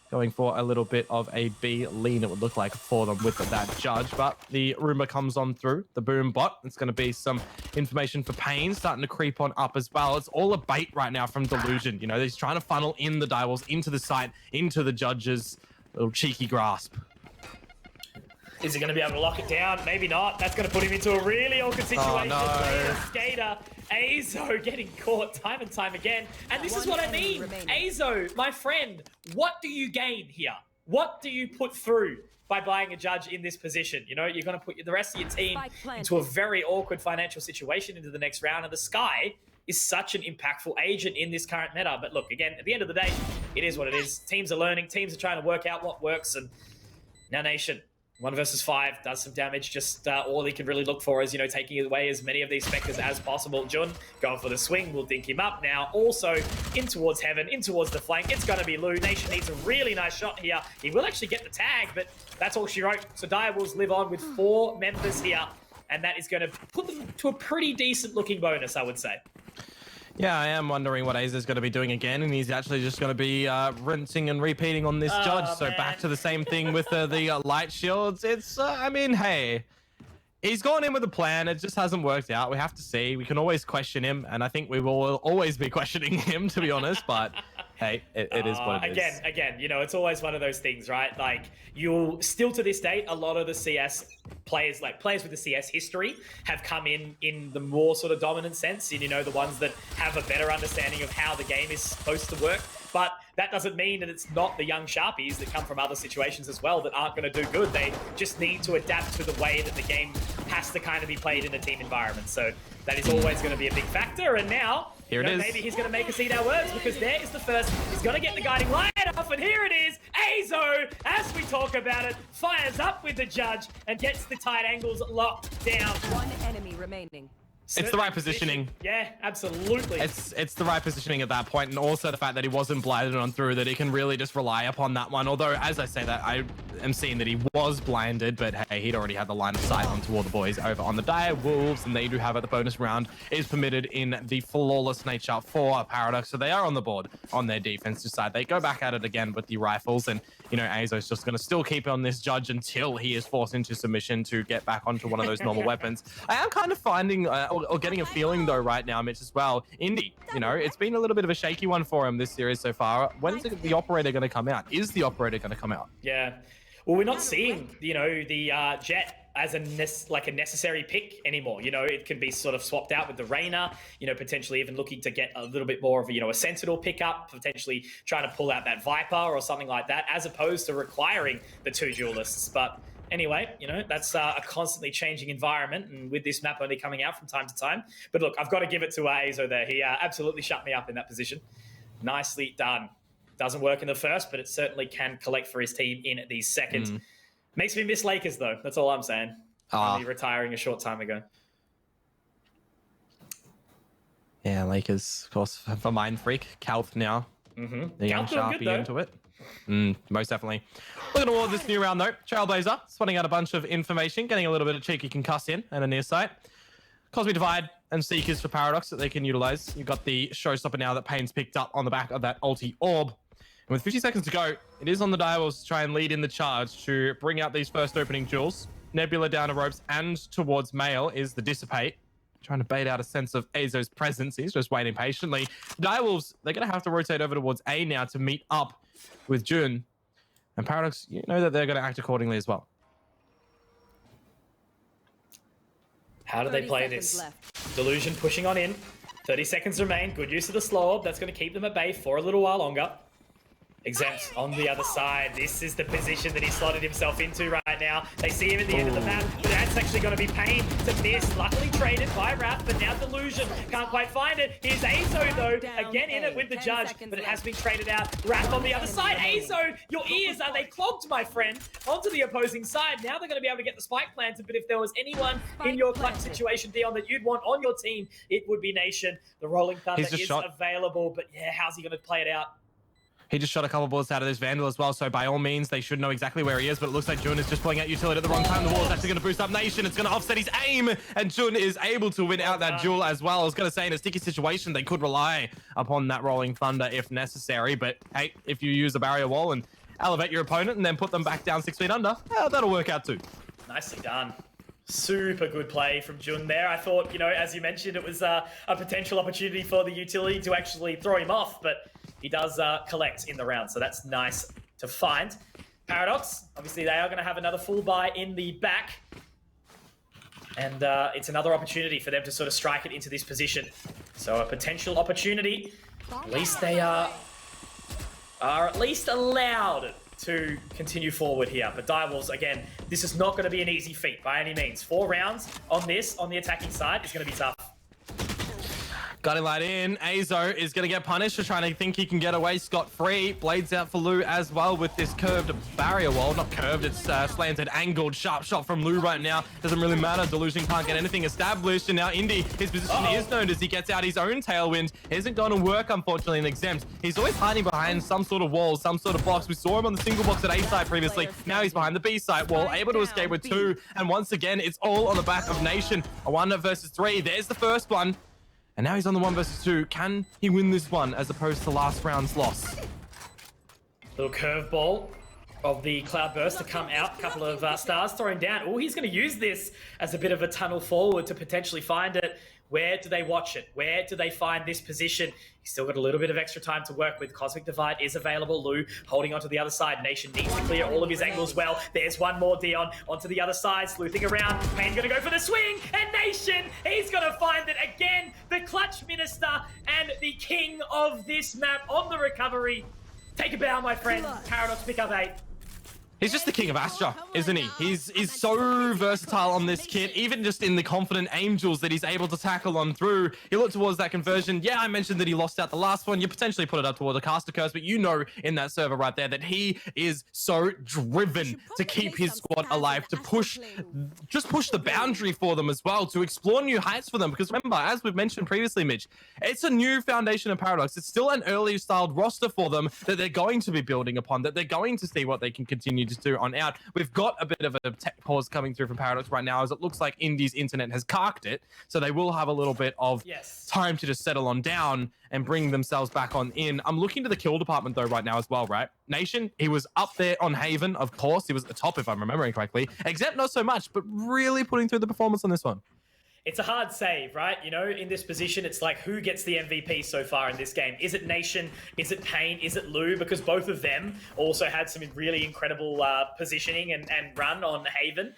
Going for a little bit of a B lean, it would look like, for them with that Judge. But the rumor comes on through, the boom bot. It's going to be some information for Payne starting to creep on up as well. It's all a bait right now from Delusion. You know, he's trying to funnel in the Direwolves into the site, into the Judge's little cheeky grasp. Is he going to be able to lock it down? Maybe not. That's going to put him into a really awkward situation. Oh, no. Skater, Azo getting caught time and time again. And this is what I mean. Azo, my friend, what do you gain here? what do you put through by buying a judge in this position? You know, you're going to put the rest of your team into a very awkward financial situation into the next round, and the Sky is such an impactful agent in this current meta. But look, again, at the end of the day, it is what it is. Teams are learning, teams are trying to work out what works, and now Nation, 1 versus 5, does some damage. Just all he can really look for is, you know, taking away as many of these Spectres as possible. Jun going for the swing, will dink him up now. Also in towards Heaven, in towards the flank. It's going to be Lou. Nation needs a really nice shot here. He will actually get the tag, but that's all she wrote. So Direwolves live on with 4 members here, and that is going to put them to a pretty decent looking bonus, I would say. Yeah, I am wondering what Aza's going to be doing again, and he's actually just going to be rinsing and repeating on this judge. So man. back to the same thing with the light shields. It's, I mean, hey, he's gone in with a plan. It just hasn't worked out. We have to see. We can always question him, and I think we will always be questioning him, to be honest. But hey, it is what it is. Again, you know, it's always one of those things, right? Like, you'll still to this date, a lot of the CS players, like players with the CS history, have come in the more sort of dominant sense, and, you know, the ones that have a better understanding of how the game is supposed to work. But that doesn't mean that it's not the young Sharpies that come from other situations as well that aren't going to do good. They just need to adapt to the way that the game has to kind of be played in a team environment. So that is always going to be a big factor. And now, here it is. Maybe he's going to make us eat our words, because there is the first. He's going to get the guiding light off, and here it is. Azo, as we talk about it, fires up with the judge and gets the tight angles locked down. 1 enemy remaining. It's the right positioning. Yeah, absolutely. It's the right positioning at that point, and also the fact that he wasn't blinded on through, that he can really just rely upon that one. Although, as I say that, I am seeing that he was blinded, but hey, he'd already had the line of sight onto all the boys over on the Dire Wolves, and they do have it. The bonus round is permitted in the flawless nature for Paradox, so they are on the board on their defensive side. They go back at it again with the rifles, and you know, Azo's just going to still keep on this judge until he is forced into submission to get back onto one of those normal weapons. I am kind of finding or getting a feeling though right now, Mitch, as well. Indy, you know, it's been a little bit of a shaky one for him this series so far. When is the operator going to come out? Is the operator going to come out? Yeah. Well, we're not seeing, you know, the Jet as a necessary pick anymore. You know, it can be sort of swapped out with the Reyna, you know, potentially even looking to get a little bit more of a, you know, a Sentinel pickup, potentially trying to pull out that Viper or something like that, as opposed to requiring the 2 duelists. But anyway, you know, that's a constantly changing environment, and with this map only coming out from time to time. But look, I've got to give it to Azo there. He absolutely shut me up in that position. Nicely done. Doesn't work in the first, but it certainly can collect for his team in the second. Makes me miss Lakers, though. That's all I'm saying. Only retiring a short time ago. Yeah, Lakers, of course, for Mind Freak. Calth now. The young Sharpie into it. Most definitely. Looking toward this new round, though. Trailblazer, spotting out a bunch of information, getting a little bit of cheeky concuss in and a near sight. Cosmic Divide and Seekers for Paradox that they can utilize. You've got the Showstopper now that Payne's picked up on the back of that ulti orb. And with 50 seconds to go, it is on the Direwolves to try and lead in the charge to bring out these first opening duels. Nebula down to ropes and towards Mail is the Dissipate. Trying to bait out a sense of Azo's presence. He's just waiting patiently. Direwolves, they're going to have to rotate over towards A now to meet up with Jun. And Paradox, you know that they're going to act accordingly as well. How do they play this? Delusion pushing on in. 30 seconds remain. Good use of the slow orb. That's going to keep them at bay for a little while longer. Exempt on the other side. This is the position that he slotted himself into right now. They see him at the end of the map, but that's actually going to be Pain to miss. Luckily traded by Wrath, but now Delusion can't quite find it. Here's Azo though, again in it with the judge, but it has been traded out. Wrath on the other side. Azo, your ears, are they clogged, my friend? Onto the opposing side. Now they're going to be able to get the spike planted, but if there was anyone in your clutch situation, Dion, that you'd want on your team, it would be Nation. The Rolling Thunder is available, but yeah, how's he going to play it out? He just shot a couple bullets out of this Vandal as well, so by all means, they should know exactly where he is, but it looks like Jun is just pulling out utility at the wrong time. The wall is actually going to boost up Nation. It's going to offset his aim, and Jun is able to win out that duel as well. I was going to say, in a sticky situation, they could rely upon that Rolling Thunder if necessary, but hey, if you use a barrier wall and elevate your opponent and then put them back down 6 feet under, that'll work out too. Nicely done. Super good play from Jun there. I thought, you know, as you mentioned, it was a potential opportunity for the utility to actually throw him off, but he does collect in the round, so that's nice to find. Paradox, obviously they are going to have another full buy in the back, and it's another opportunity for them to sort of strike it into this position. So a potential opportunity. At least they are at least allowed to continue forward here. But Direwolves, again, this is not going to be an easy feat by any means. 4 rounds on this, on the attacking side, is going to be tough. Guiding light in. Azo is going to get punished for trying to think he can get away scot-free. Blades out for Lou as well with this curved barrier wall. Not curved, it's slanted, angled, sharp shot from Lou right now. Doesn't really matter. Delusion can't get anything established. And now Indy, his position is known as he gets out his own tailwind. Isn't going to work, unfortunately, in Exempt. He's always hiding behind some sort of wall, some sort of box. We saw him on the single box at A side previously. Now he's behind the B side wall, able to escape with 2. And once again, it's all on the back of Nation. A 1 versus 3. There's the first one. And now he's on the 1 versus 2. Can he win this one as opposed to last round's loss? Little curveball of the Cloudburst to come out. Couple of stars thrown down. Oh, he's going to use this as a bit of a tunnel forward to potentially find it. Where do they watch it? Where do they find this position? He's still got a little bit of extra time to work with. Cosmic Divide is available. Lou holding onto the other side. Nation needs to clear all of his angles well. There's one more, Dion, onto the other side. Sleuthing around. Payne's going to go for the swing. And Nation, he's going to find it again. The clutch minister and the king of this map on the recovery. Take a bow, my friend. Paradox pick up 8. He's just the king of Astra, isn't he? He's so versatile on this kit, even just in the confident angels that he's able to tackle on through. You look towards that conversion. Yeah, I mentioned that he lost out the last one. You potentially put it up towards a caster curse, but you know in that server right there that he is so driven to keep his squad alive, to push the boundary for them as well, to explore new heights for them. Because remember, as we've mentioned previously, Mitch, it's a new foundation of Paradox. It's still an early styled roster for them that they're going to be building upon, that they're going to see what they can continue to do on out. We've got a bit of a tech pause coming through from Paradox right now, as it looks like Indy's internet has carked it, so they will have a little bit of time to just settle on down and bring themselves back on in. I'm looking to the kill department though right now as well, right? Nation, he was up there on Haven, of course. He was at the top if I'm remembering correctly. Exempt not so much, but really putting through the performance on this one. It's a hard save, right? You know, in this position, it's like, who gets the MVP so far in this game? Is it Nation? Is it Payne? Is it Lou? Because both of them also had some really incredible positioning and run on Haven.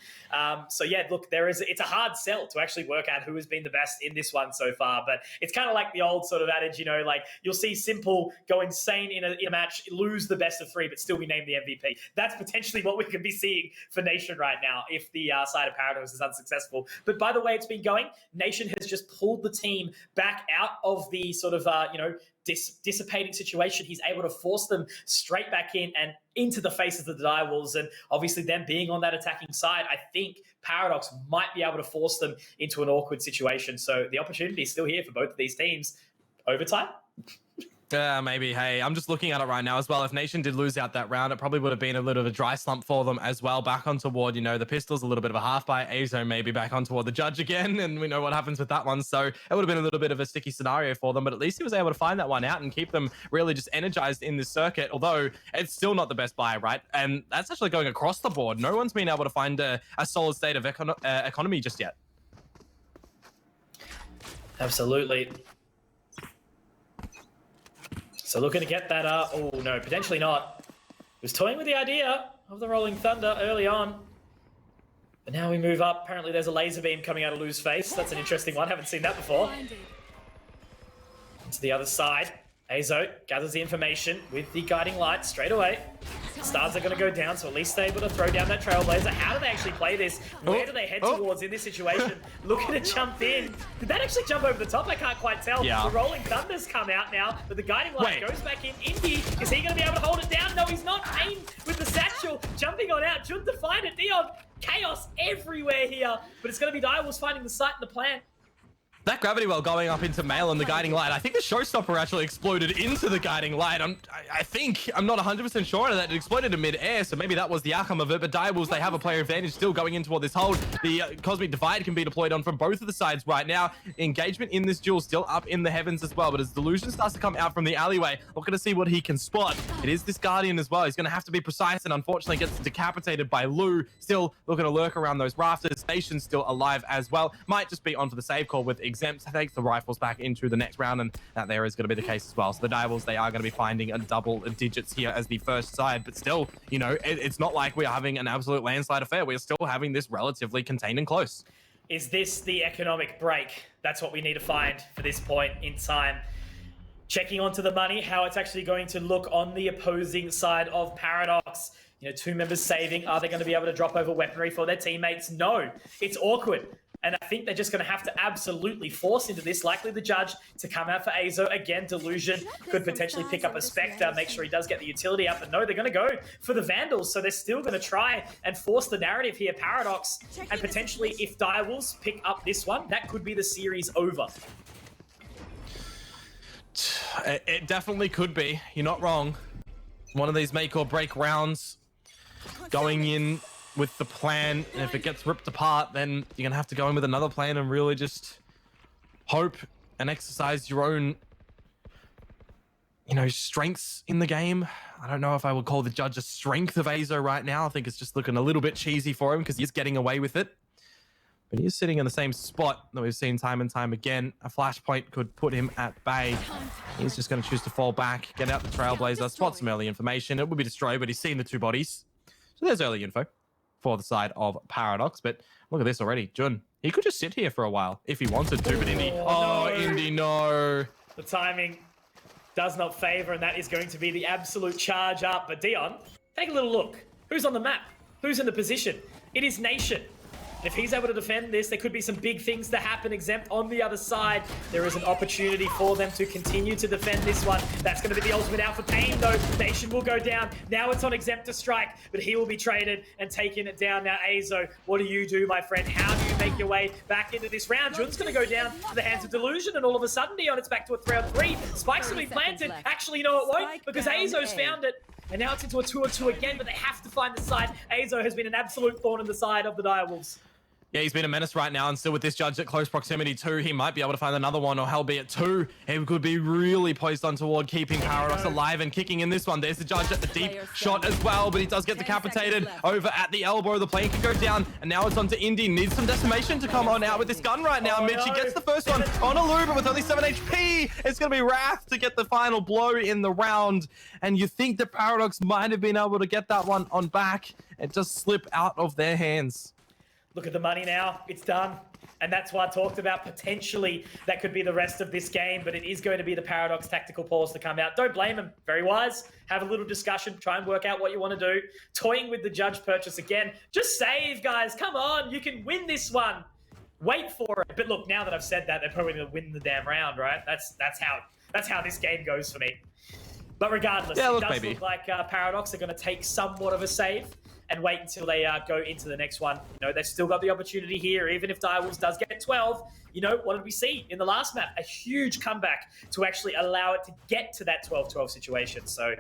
So yeah, look, it's a hard sell to actually work out who has been the best in this one so far. But it's kind of like the old sort of adage, you know, like you'll see Simple go insane in a match, lose the best of 3, but still be named the MVP. That's potentially what we could be seeing for Nation right now if the side of Paradox is unsuccessful. But by the way it's been going, Nation has just pulled the team back out of the sort of, dissipating situation. He's able to force them straight back in and into the faces of the Direwolves. And obviously them being on that attacking side, I think Paradox might be able to force them into an awkward situation. So the opportunity is still here for both of these teams. Overtime? Maybe. Hey, I'm just looking at it right now as well. If Nation did lose out that round, it probably would have been a little of a dry slump for them as well. Back on toward, the pistols, a little bit of a half by Azo, maybe back on toward the judge again. And we know what happens with that one. So it would have been a little bit of a sticky scenario for them, but at least he was able to find that one out and keep them really just energized in this circuit. Although it's still not the best buy, right? And that's actually going across the board. No one's been able to find a solid state of economy just yet. Absolutely. So looking to get that, oh no, potentially not. Was toying with the idea of the Rolling Thunder early on. But now we move up. Apparently there's a laser beam coming out of Lou's face. That's an interesting one, haven't seen that before. To the other side, Azo gathers the information with the guiding light straight away. Stars are going to go down, so at least they're able to throw down that Trailblazer. How do they actually play this? Where do they head towards in this situation? Looking to jump in. Did that actually jump over the top? I can't quite tell. Yeah. The Rolling Thunder's come out now, but the guiding light goes back in. Indy, is he going to be able to hold it down? No, he's not. Payne with the satchel, jumping on out. Should to find it. Dion, chaos everywhere here, but it's going to be Direwolves finding the site and the plan. That gravity well going up into Mail and the guiding light. I think the showstopper actually exploded into the guiding light. I'm not 100% sure that it exploded in mid-air, so maybe that was the outcome of it. But Direwolves, they have a player advantage still going in toward this hold. The Cosmic Divide can be deployed on from both of the sides right now. Engagement in this duel still up in the heavens as well. But as Delusion starts to come out from the alleyway, we're going to see what he can spot. It is this Guardian as well. He's going to have to be precise and unfortunately gets decapitated by Lou. Still looking to lurk around those rafters. Nation's still alive as well. Might just be onto the save call with Exempt. Takes the rifles back into the next round, and that there is going to be the case as well. So the Direwolves, they are going to be finding a double digits here as the first side, but still, it's not like we are having an absolute landslide affair. We're still having this relatively contained and close. Is this the economic break? That's what we need to find for this point in time. Checking onto the money, how it's actually going to look on the opposing side of Paradox. You know, 2 members saving. Are they going to be able to drop over weaponry for their teammates? No. It's awkward. And I think they're just going to have to absolutely force into this. Likely the judge to come out for Azo. Again, Delusion could potentially pick up a Spectre, make sure he does get the utility up. But no, they're going to go for the Vandals. So they're still going to try and force the narrative here, Paradox. And potentially, if Direwolves pick up this one, that could be the series over. It definitely could be. You're not wrong. One of these make or break rounds going in with the plan, and if it gets ripped apart, then you're gonna have to go in with another plan and really just hope and exercise your own, you know, strengths in the game. I don't know if I would call the judge a strength of Azo right now. I think it's just looking a little bit cheesy for him because he's getting away with it. But he's sitting in the same spot that we've seen time and time again. A flashpoint could put him at bay. He's just going to choose to fall back, get out the Trailblazer, spot some early information. It will be destroyed, but he's seen the 2 bodies. So there's early info for the side of Paradox. But look at this already. Jun, he could just sit here for a while if he wanted to, but Indy. Oh, no. Indy, no. The timing does not favor, and that is going to be the absolute charge up. But Dion, take a little look. Who's on the map? Who's in the position? It is Nation. If he's able to defend this, there could be some big things to happen. Exempt on the other side. There is an opportunity for them to continue to defend this one. That's going to be the ultimate out for Pain, though. Nation will go down. Now it's on Exempt to strike, but he will be traded and taking it down. Now, Azo, what do you do, my friend? How do you make your way back into this round? Jun's going to go down to the hands of Delusion, and all of a sudden, Dion, it's back to a 3-on-3. Spikes will be planted. Actually, no, it won't, because Azo's found it. And now it's into a 2-on-2 again, but they have to find the side. Azo has been an absolute thorn in the side of the Direwolves. Yeah, he's been a menace right now, and still with this judge at close proximity too, he might be able to find another one, or hell be at 2. He could be really poised on toward keeping Paradox alive and kicking in this one. There's the judge at the deep shot as well, but he does get decapitated over at the elbow. The plane can go down, and now it's on to Indy. Needs some decimation to come on out with this gun right now. Mitch, he gets the first one on a loo, but with only 7 HP, it's going to be Wrath to get the final blow in the round. And you think that Paradox might have been able to get that one on back and just slip out of their hands. Look at the money now. It's done. And that's why I talked about potentially that could be the rest of this game, but it is going to be the Paradox tactical pause to come out. Don't blame him. Very wise. Have a little discussion. Try and work out what you want to do. Toying with the judge purchase again. Just save, guys. Come on. You can win this one. Wait for it. But look, now that I've said that, they're probably going to win the damn round, right? That's how this game goes for me. But regardless, yeah, it does look like Paradox are going to take somewhat of a save and wait until they go into the next one. You know, they've still got the opportunity here. Even if Direwolves does get 12, you know, what did we see in the last map? A huge comeback to actually allow it to get to that 12-12 situation. So,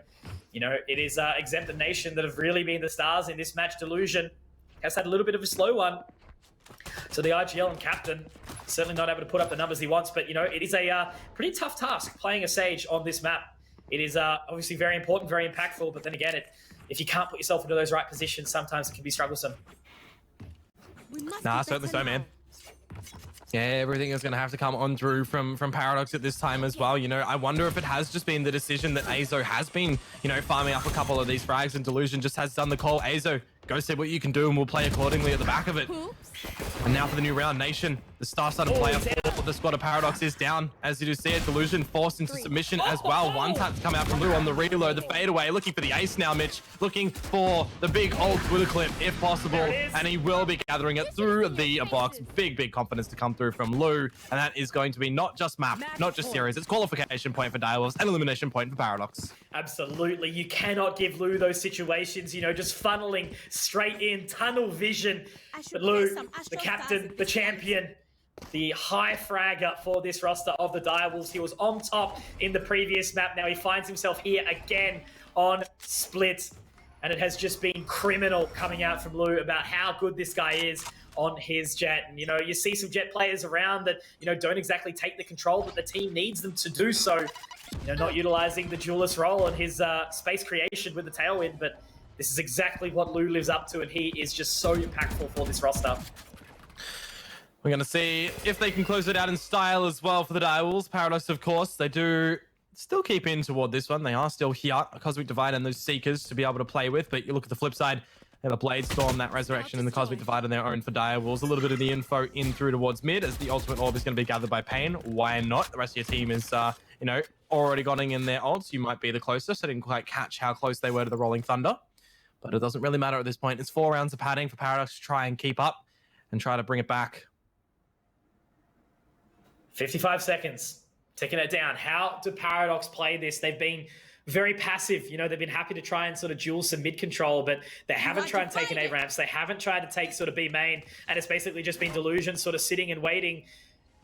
you know, it is Exempt and Nation that have really been the stars in this match. Delusion has had a little bit of a slow one. So the IGL and captain certainly not able to put up the numbers he wants. But, you know, it is a pretty tough task playing a Sage on this map. It is obviously very important, very impactful. But then again, if you can't put yourself into those right positions, sometimes it can be strugglesome. Nah, certainly so, man. Yeah, everything is going to have to come on through from Paradox at this time as well. You know, I wonder if it has just been the decision that Azo has been, you know, farming up a couple of these frags, and Delusion just has done the call. Azo, go see what you can do, and we'll play accordingly at the back of it. And now for the new round, Nation, the star-studded player for the squad of Paradox is down. As you do see it, Delusion forced into submission as well. One tap to come out from Lou on the reload, the fadeaway, looking for the ace now, Mitch. Looking for the big old Twitter clip, if possible. And he will be gathering it through the box. Big confidence to come through from Lou. And that is going to be not just map, not just series. It's qualification point for Direwolves and elimination point for Paradox. Absolutely. You cannot give Lou those situations, you know, just funneling straight in, tunnel vision. But Lou, the captain, the champion, the high fragger for this roster of the Direwolves. He was on top in the previous map. Now he finds himself here again on Split. And it has just been criminal coming out from Lou about how good this guy is on his Jet. And, you know, you see some Jet players around that, you know, don't exactly take the control that the team needs them to do so. You know, not utilizing the duelist role and his space creation with the Tailwind, but this is exactly what Lou lives up to, and he is just so impactful for this roster. We're going to see if they can close it out in style as well for the Direwolves. Paradox, of course, they do still keep in toward this one. They are still here, a Cosmic Divide and those Seekers to be able to play with, but you look at the flip side, they have a Blade Storm, that Resurrection, and the Cosmic Divide on their own for Direwolves. A little bit of the info in through towards mid, as the Ultimate Orb is going to be gathered by Pain. Why not? The rest of your team is, you know, already gotten in their ults. You might be the closest. I didn't quite catch how close they were to the Rolling Thunder, but it doesn't really matter at this point. It's 4 rounds of padding for Paradox to try and keep up and try to bring it back. 55 seconds, ticking it down. How do Paradox play this? They've been very passive. You know, they've been happy to try and sort of duel some mid control, but they haven't tried to take an A ramps. They haven't tried to take sort of B main, and it's basically just been Delusion sort of sitting and waiting.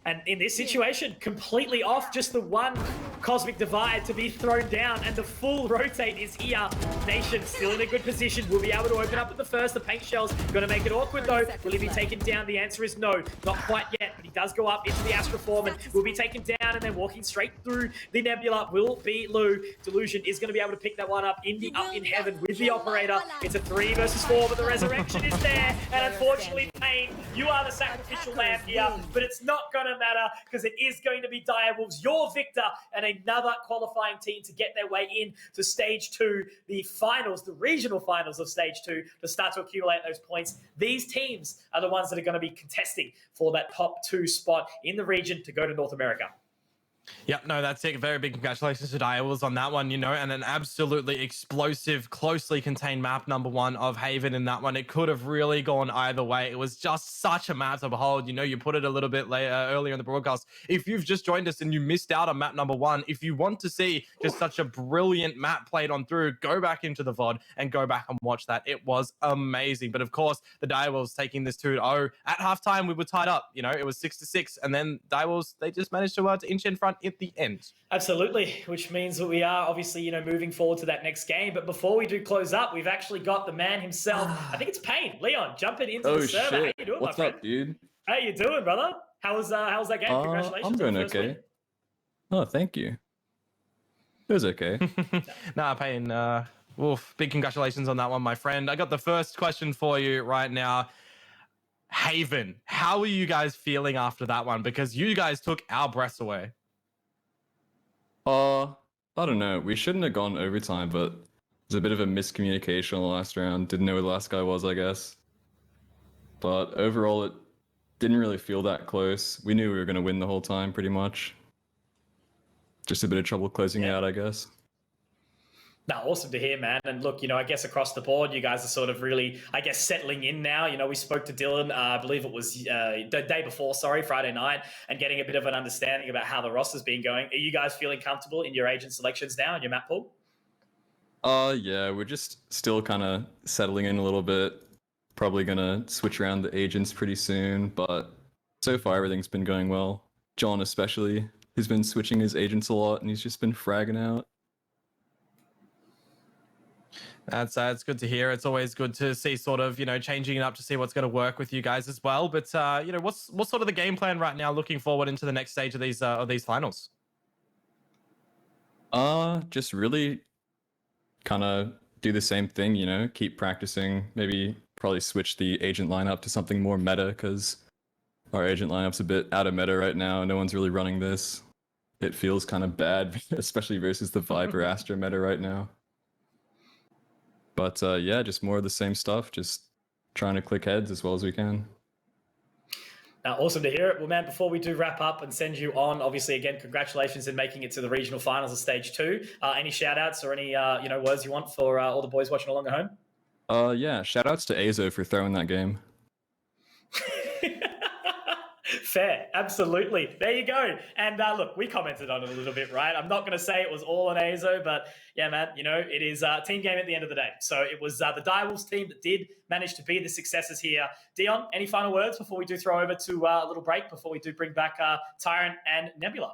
And in this situation, completely off, just the one Cosmic Divide to be thrown down, and the full rotate is here. Nation still in a good position. Will be able to open up at the first. The paint shell's going to make it awkward though. Will he be taken down? The answer is no, not quite yet, but he does go up into the Astroform and will be taken down, and then walking straight through the Nebula will be Lou. Delusion is going to be able to pick that one up in the up in heaven with the operator. It's a 3 versus 4, but the resurrection is there, and unfortunately, Payne, you are the sacrificial lamb here, but it's not going to matter because it is going to be Direwolves, your victor, and another qualifying team to get their way in to stage 2, the finals, the regional finals of stage 2, to start to accumulate those points. These teams are the ones that are going to be contesting for that top 2 spot in the region to go to North America. Yep, no, that's it. Very big congratulations to Direwolves on that one, you know, and an absolutely explosive, closely contained map, number 1 of Haven in that one. It could have really gone either way. It was just such a map to behold. You know, you put it a little bit later, earlier in the broadcast. If you've just joined us and you missed out on map number 1, if you want to see just such a brilliant map played on through, go back into the VOD and go back and watch that. It was amazing. But of course, the Direwolves taking this 2-0. At halftime, we were tied up. You know, it was 6-6, and then Direwolves, they just managed to inch in front at the end. Absolutely, which means that we are obviously, you know, moving forward to that next game. But before we do close up, we've actually got the man himself. I think it's Payne. Leon, jumping into the server. Shit. How you doing, What's my friend? up, dude? How you doing, brother? How was that game? Congratulations. I'm doing on the first okay. win. Oh, thank you. It was okay. Nah, Payne, big congratulations on that one, my friend. I got the first question for you right now. Haven, how are you guys feeling after that one? Because you guys took our breaths away. I don't know. We shouldn't have gone overtime, but there's a bit of a miscommunication on the last round. Didn't know where the last guy was, I guess. But overall, it didn't really feel that close. We knew we were going to win the whole time, pretty much. Just a bit of trouble closing out, I guess. No, awesome to hear, man. And look, you know, I guess across the board, you guys are sort of really, I guess, settling in now. You know, we spoke to Dylan, I believe it was the day before, Friday night, and getting a bit of an understanding about how the roster's been going. Are you guys feeling comfortable in your agent selections now in your map pool? Yeah, we're just still kind of settling in a little bit. Probably going to switch around the agents pretty soon, but so far everything's been going well. John especially, he's been switching his agents a lot, and he's just been fragging out. That's good to hear. It's always good to see sort of, you know, changing it up to see what's going to work with you guys as well. But, you know, what's sort of the game plan right now looking forward into the next stage of these finals? Just really kind of do the same thing, you know, keep practicing, maybe probably switch the agent lineup to something more meta, because our agent lineup's a bit out of meta right now. No one's really running this. It feels kind of bad, especially versus the Viper Astra meta right now. But yeah, just more of the same stuff, just trying to click heads as well as we can. Awesome to hear it. Well, man, before we do wrap up and send you on, obviously, again, congratulations in making it to the regional finals of stage 2. Any shout outs or any you know, words you want for all the boys watching along at home? Yeah, shout outs to Azo for throwing that game. Fair, absolutely. There you go. And look, we commented on it a little bit, right? I'm not going to say it was all on Azo, but yeah, man, you know, it is a team game at the end of the day. So it was the Direwolves team that did manage to be the successes here. Dion, any final words before we do throw over to a little break, before we do bring back Tyrant and Nebula?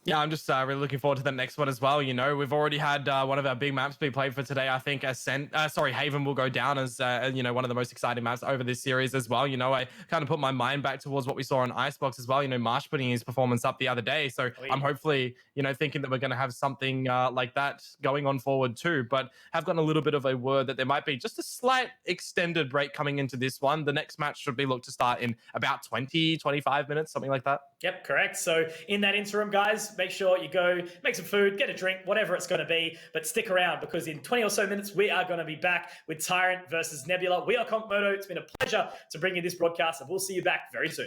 Yeah, I'm just really looking forward to the next one as well. You know, we've already had one of our big maps be played for today. I think Haven will go down as, you know, one of the most exciting maps over this series as well. You know, I kind of put my mind back towards what we saw on Icebox as well. You know, Marsh putting his performance up the other day. So I'm hopefully, you know, thinking that we're going to have something like that going on forward too. But have gotten a little bit of a word that there might be just a slight extended break coming into this one. The next match should be looked to start in about 20, 25 minutes, something like that. Yep, correct. So in that interim, guys, make sure you go make some food, get a drink, whatever it's going to be, but stick around, because in 20 or so minutes, we are going to be back with Tyrant versus Nebula. We are Konkmoto. It's been a pleasure to bring you this broadcast, and we'll see you back very soon.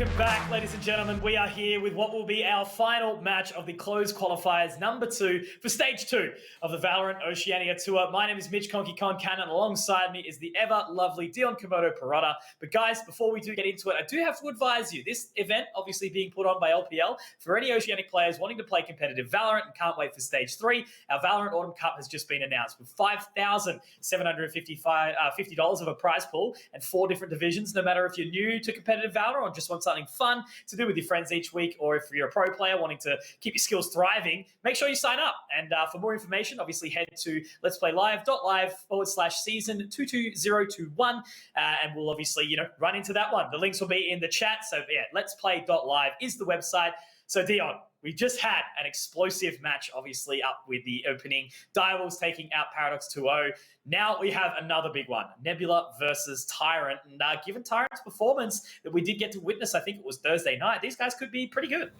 Welcome back, ladies and gentlemen. We are here with what will be our final match of the closed qualifiers number 2 for stage 2 of the Valorant Oceania Tour. My name is Mitch Conky Cannon. Alongside me is the ever lovely Dion Komodo Parada. But guys, before we do get into it, I do have to advise you, this event obviously being put on by LPL, for any Oceanic players wanting to play competitive Valorant and can't wait for stage 3, our Valorant Autumn Cup has just been announced with $5,750 of a prize pool and 4 different divisions, no matter if you're new to competitive Valorant or just want something fun to do with your friends each week, or if you're a pro player wanting to keep your skills thriving, make sure you sign up. And for more information, obviously head to LetsPlay.Live/season 22021, and we'll obviously, run into that one. The links will be in the chat. So yeah, LetsPlay.Live is the website. So Dion, we just had an explosive match, obviously, up with the opening. Direwolves taking out Paradox 2-0. Now we have another big one, Nebula versus Tyrant. And given Tyrant's performance that we did get to witness, I think it was Thursday night, these guys could be pretty good.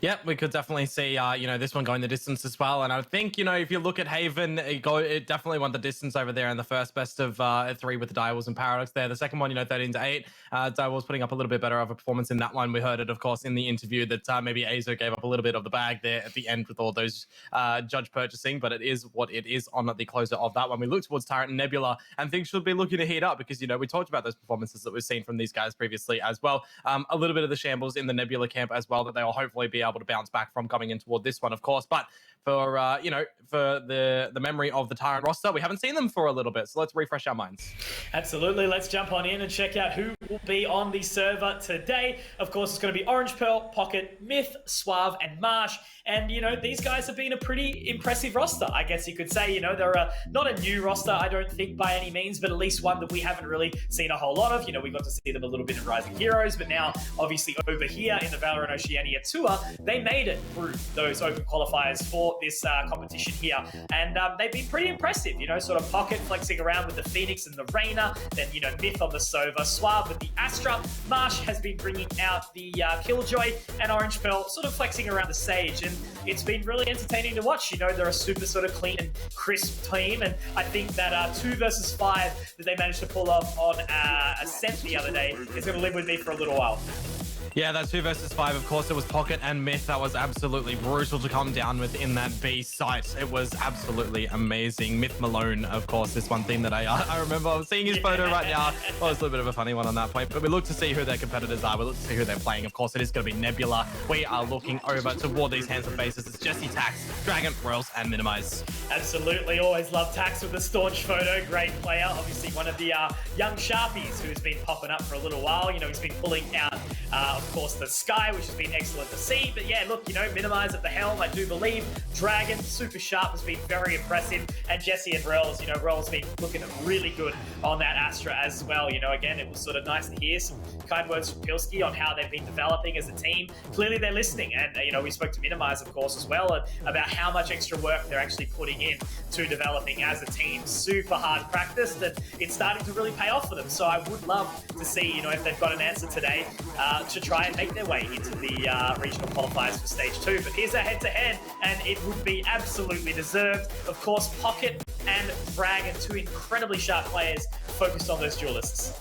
Yeah, we could definitely see, this one going the distance as well. And I think, if you look at Haven, it definitely won the distance over there in the first best of 3 with the Direwolves and Paradox there. The second one, 13-8. Direwolves putting up a little bit better of a performance in that one. We heard it, of course, in the interview that maybe Azo gave up a little bit of the bag there at the end with all those judge purchasing, but it is what it is on the closer of that one. We look towards Tyrant and Nebula, and things should be looking to heat up because, we talked about those performances that we've seen from these guys previously as well. A little bit of the shambles in the Nebula camp as well that they will hopefully be able to bounce back from coming in toward this one, of course. But for for the memory of the Tyrant roster, we haven't seen them for a little bit, so let's refresh our minds. Absolutely. Let's jump on in and check out who will be on the server today. Of course, it's going to be Orange Pearl, Pocket, Myth, Suave, and Marsh. And, these guys have been a pretty impressive roster, I guess you could say. They're not a new roster, I don't think, by any means, but at least one that we haven't really seen a whole lot of. We got to see them a little bit in Rising Heroes, but now, obviously, over here in the Valorant Oceania Tour, they made it through those open qualifiers for this competition here. And they've been pretty impressive, sort of Pocket flexing around with the Phoenix and the Reyna, then, Myth on the Sova, Suave with the Astra, Marsh has been bringing out the Killjoy, and Orange Pearl sort of flexing around the Sage. And it's been really entertaining to watch. They're a super sort of clean and crisp team, and I think that 2 versus 5 that they managed to pull off on Ascent the other day is going to live with me for a little while. Yeah, that 2 versus 5, of course, it was Pocket and Myth. That was absolutely brutal to come down with in that B site. It was absolutely amazing. Myth Malone, of course, is one thing that I remember. I was seeing his photo right now. Well, it's a little bit of a funny one on that point, but we look to see who their competitors are. We look to see who they're playing. Of course, it is going to be Nebula. We are looking over toward these handsome faces. It's Jesse, Tax, Dragon, Royals, and Minimize. Absolutely. Always love Tax with the staunch photo. Great player. Obviously, one of the young Sharpies who's been popping up for a little while. He's been pulling out, of course, the Sky, which has been excellent to see. But yeah, look, Minimize at the helm, I do believe. Dragon, super sharp, has been very impressive. And Jesse and Rel's, Rel's been looking really good on that Astra as well. Again, it was sort of nice to hear some kind words from Pilski on how they've been developing as a team. Clearly, they're listening. And, we spoke to Minimize, of course, as well, about how much extra work they're actually putting in to developing as a team. Super hard practiced, and it's starting to really pay off for them. So I would love to see, if they've got an answer today to try and make their way into the regional qualifiers for stage 2. But here's a head-to-head, and it would be absolutely deserved. Of course, Pocket and Dragon, 2 incredibly sharp players focused on those duelists.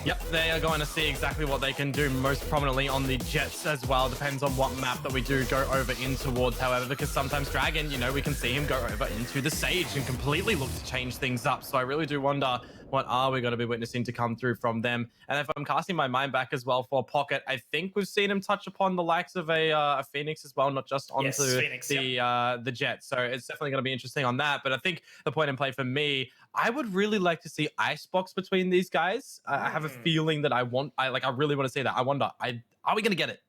Yep, they are going to see exactly what they can do most prominently on the Jets as well. Depends on what map that we do go over in towards, however, because sometimes Dragon, we can see him go over into the Sage and completely look to change things up. So I really do wonder, what are we going to be witnessing to come through from them? And if I'm casting my mind back as well for Pocket, I think we've seen him touch upon the likes of a Phoenix as well, not just onto Phoenix, the Jets. So it's definitely going to be interesting on that. But I think the point in play for me, I would really like to see Icebox between these guys. I have a feeling that I really want to see that. I wonder, are we going to get it?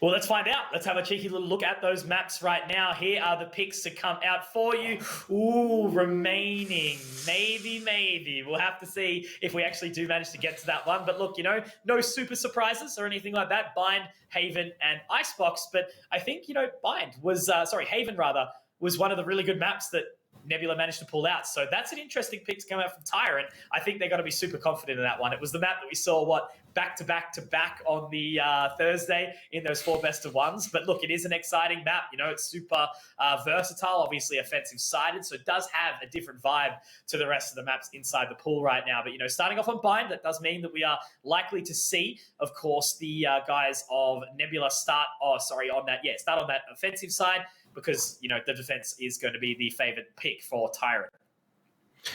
Well, let's find out. Let's have a cheeky little look at those maps right now. Here are the picks to come out for you. Ooh, remaining. Maybe. We'll have to see if we actually do manage to get to that one. But look, no super surprises or anything like that. Bind, Haven, and Icebox. But I think, Haven rather, was one of the really good maps that Nebula managed to pull out. So that's an interesting pick to come out from Tyrant. I think they're going to be super confident in that one. It was the map that we saw, back to back on the Thursday in those 4 best-of-1s. But look, it is an exciting map. It's super versatile, obviously offensive-sided, so it does have a different vibe to the rest of the maps inside the pool right now. But, starting off on Bind, that does mean that we are likely to see, of course, the guys of Nebula start on that offensive side because, the defense is going to be the favored pick for Tyrant.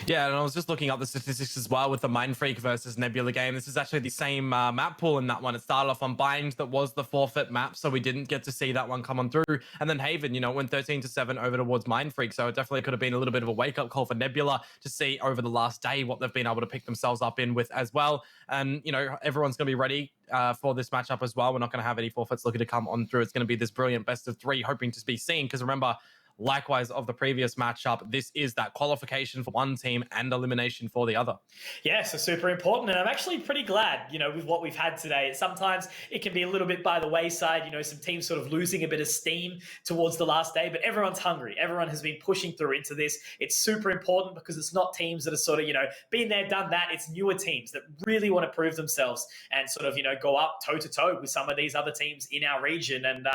Yeah, and I was just looking up the statistics as well with the Mind Freak versus Nebula game. This is actually the same map pool in that one. It started off on Bind, that was the forfeit map, so we didn't get to see that one come on through. And then Haven, went 13-7 over towards Mind Freak, so it definitely could have been a little bit of a wake-up call for Nebula to see over the last day what they've been able to pick themselves up in with as well. And, everyone's going to be ready for this matchup as well. We're not going to have any forfeits looking to come on through. It's going to be this brilliant best-of-3 hoping to be seen, because remember, likewise of the previous matchup, this is that qualification for one team and elimination for the other. Yeah, so super important. And I'm actually pretty glad, with what we've had today. Sometimes it can be a little bit by the wayside, some teams sort of losing a bit of steam towards the last day, but everyone's hungry. Everyone has been pushing through into this. It's super important because it's not teams that are sort of, been there, done that. It's newer teams that really want to prove themselves and sort of, go up toe-to-toe with some of these other teams in our region and,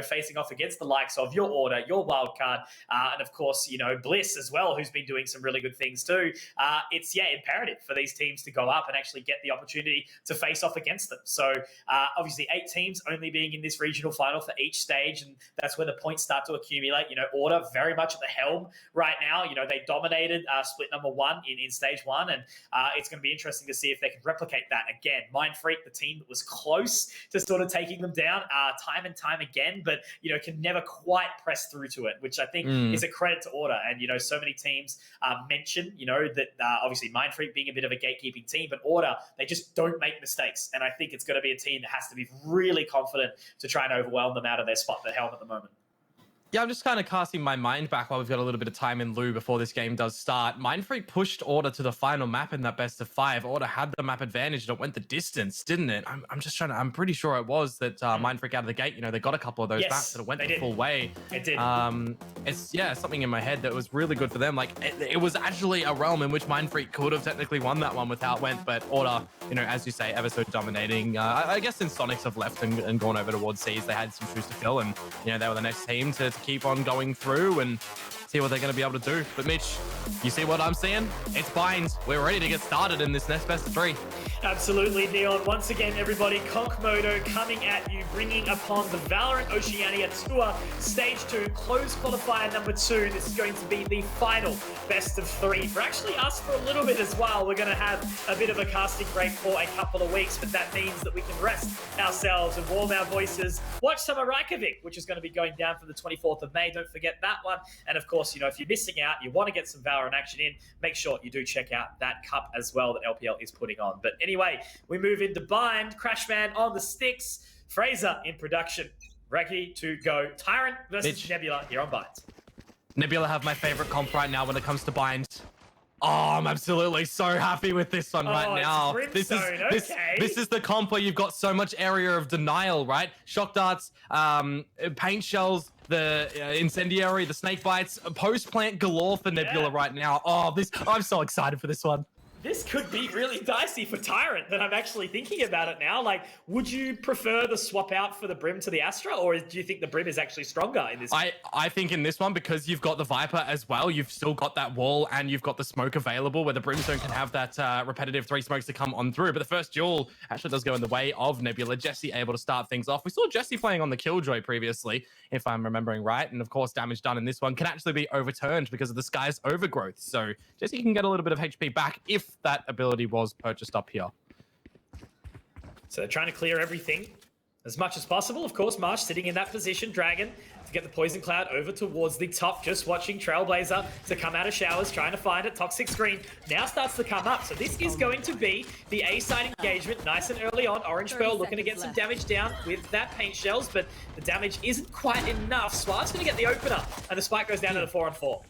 facing off against the likes of your Order, your Wildcard, and of course, Bliss as well, who's been doing some really good things too. It's imperative for these teams to go up and actually get the opportunity to face off against them. So obviously 8 teams only being in this regional final for each stage, and that's where the points start to accumulate. Order very much at the helm right now. They dominated split number 1 in stage 1, and it's going to be interesting to see if they can replicate that again. Mind Freak, the team that was close to sort of taking them down time and time again, but can never quite press through to it, which I think is a credit to Order. And, so many teams mention, that obviously Mind Freak being a bit of a gatekeeping team, but Order, they just don't make mistakes. And I think it's going to be a team that has to be really confident to try and overwhelm them out of their spot at the helm at the moment. Yeah, I'm just kind of casting my mind back while we've got a little bit of time in lieu before this game does start. Mind Freak pushed Order to the final map in that best-of-5. Order had the map advantage and it went the distance, didn't it? I'm pretty sure it was that Mind Freak out of the gate, they got a couple of those maps that it went the full way. It did. It's something in my head that was really good for them. Like, it was actually a realm in which Mind Freak could have technically won that one with how it went, but Order, as you say, ever so dominating. I guess since Sonics have left and gone over towards Seas, they had some shoes to fill, and, they were the next team to keep on going through and see what they're going to be able to do. But Mitch, you see what I'm seeing? It's Binds. We're ready to get started in this next best of 3. Absolutely, Neon. Once again, everybody, Konkmodo coming at you, bringing upon the Valorant Oceania Tour Stage 2, close qualifier number 2. This is going to be the final best of 3 for actually us for a little bit as well. We're going to have a bit of a casting break for a couple of weeks, but that means that we can rest ourselves and warm our voices, watch some of Reykjavik, which is going to be going down for the 24th of May. Don't forget that one. And of course, if you're missing out, you want to get some Valorant action in, make sure you do check out that cup as well that LPL is putting on. But anyway, we move into Bind. Crashman on the sticks. Fraser in production. Ready to go. Tyrant versus Mitch. Nebula here on Bind. Nebula have my favorite comp right now when it comes to Bind. Oh, I'm absolutely so happy with this one right now. This is the comp where you've got so much area of denial, right? Shock darts, paint shells, the incendiary, the snake bites, post plant galore for Nebula right now. Oh, I'm so excited for this one. This could be really dicey for Tyrant, that I'm actually thinking about it now. Like, would you prefer the swap out for the Brim to the Astra, or do you think the Brim is actually stronger in this one? I think in this one, because you've got the Viper as well, you've still got that wall and you've got the smoke available where the Brimstone can have that repetitive 3 smokes to come on through. But the first duel actually does go in the way of Nebula. Jesse able to start things off. We saw Jesse playing on the Killjoy previously, if I'm remembering right. And of course, damage done in this one can actually be overturned because of the Sky's overgrowth. So Jesse can get a little bit of HP back if that ability was purchased up here. So they're trying to clear everything as much as possible. Of course, Marsh sitting in that position. Dragon to get the Poison Cloud over towards the top. Just watching Trailblazer to come out of showers, trying to find it. Toxic Screen now starts to come up. So this is going to be the A-side engagement nice and early on. Orange Pearl looking to get some damage down with that paint shells, but the damage isn't quite enough. Swart's going to get the opener, and the spike goes down to the 4-on-4.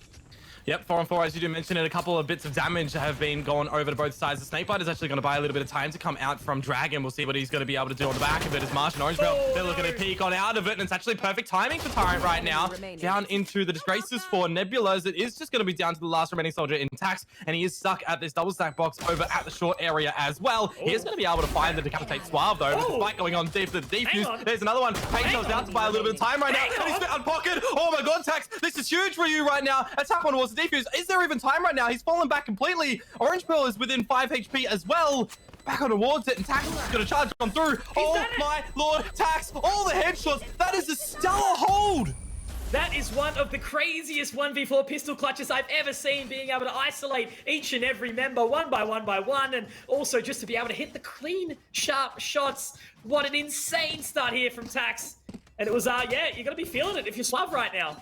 Yep, 4-on-4, as you do mention it, a couple of bits of damage have been gone over to both sides. The Snakebite is actually going to buy a little bit of time to come out from Dragon. We'll see what he's going to be able to do on the back of it as Marsh and Orange Bell, they're looking to peek on out of it, and it's actually perfect timing for Tyrant right now. Down into the Disgraces for Nebula, as it is just going to be down to the last remaining soldier in Tax, and he is stuck at this double stack box over at the short area as well. He is going to be able to find the Decapitate Suave though, with the fight going on deep to the defuse. There's another one. Painshell's out to buy a little bit of time right now, and he's bit on pocket. Oh my god, Tax, this is huge for you right now. Attack on towards the defuse. Is there even time right now? He's fallen back completely. Orange Pearl is within 5 HP as well. Back on towards it, and Tax is going to charge on through. Oh my lord, Tax, all the headshots. That is a stellar hold. That is one of the craziest 1v4 pistol clutches I've ever seen, being able to isolate each and every member one by one, and also just to be able to hit the clean, sharp shots. What an insane start here from Tax. And it was, yeah, you're going to be feeling it if you're Suave right now.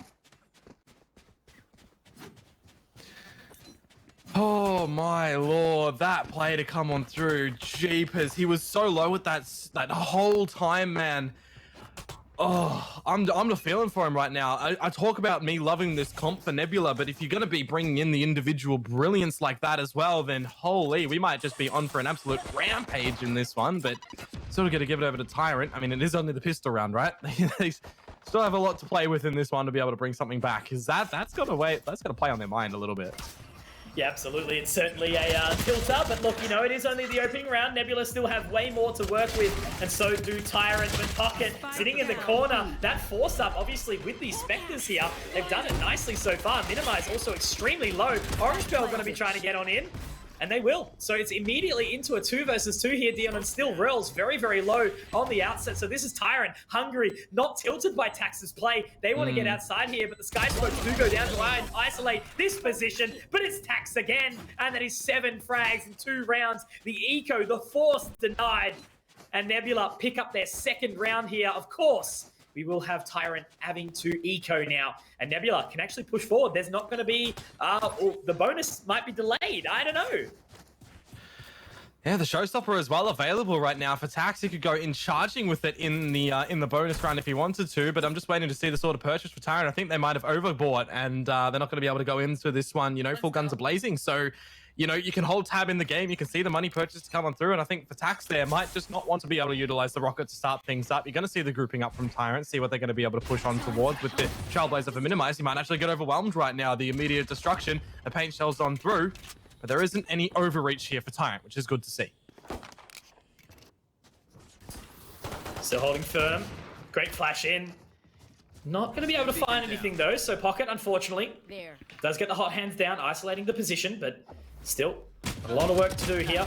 Oh my lord, that play to come on through, jeepers. He was so low with that whole time, man. Oh, I'm just feeling for him right now. I talk about me loving this comp for Nebula, but if you're going to be bringing in the individual brilliance like that as well, then holy, we might just be on for an absolute rampage in this one. But sort of going to give it over to Tyrant. I mean, it is only the pistol round, right? They still have a lot to play with in this one to be able to bring something back. Because that's got to play on their mind a little bit. Yeah, absolutely. It's certainly a tilt-up, but look, you know, it is only the opening round. Nebula still have way more to work with, and so do Tyrant and Pocket sitting in the corner. That force-up, obviously, with these Spectres here, they've done it nicely so far. Minimize also extremely low. Orange Pearl going to be trying to get on in. And they will. So it's immediately into a 2 versus 2 here, Dion, and still Rel's very, very low on the outset. So this is Tyrant, hungry, not tilted by Tax's play. They want to get outside here, but the Sky Smokes do go down to isolate this position, but it's Tax again. And that is 7 frags in 2 rounds. The eco, the force denied. And Nebula pick up their second round here, of course. We will have Tyrant having to eco now. And Nebula can actually push forward. There's not going to be... the bonus might be delayed. I don't know. Yeah, the Showstopper as well available right now for Tax. He could go in charging with it in the bonus round if he wanted to, but I'm just waiting to see the sort of purchase for Tyrant. I think they might have overbought, and they're not going to be able to go into this one, you know, full guns a-blazing. So, you know, you can hold tab in the game. You can see the money purchase come on through, and I think for Tax there might just not want to be able to utilize the rocket to start things up. You're going to see the grouping up from Tyrant, see what they're going to be able to push on towards with the Trailblazer for Minimize. He might actually get overwhelmed right now. The immediate destruction, the paint shells on through, but there isn't any overreach here for Tyrant, which is good to see. Still holding firm. Great flash in. Not going to be able to find anything though, so Pocket, unfortunately, does get the hot hands down, isolating the position, but still a lot of work to do here.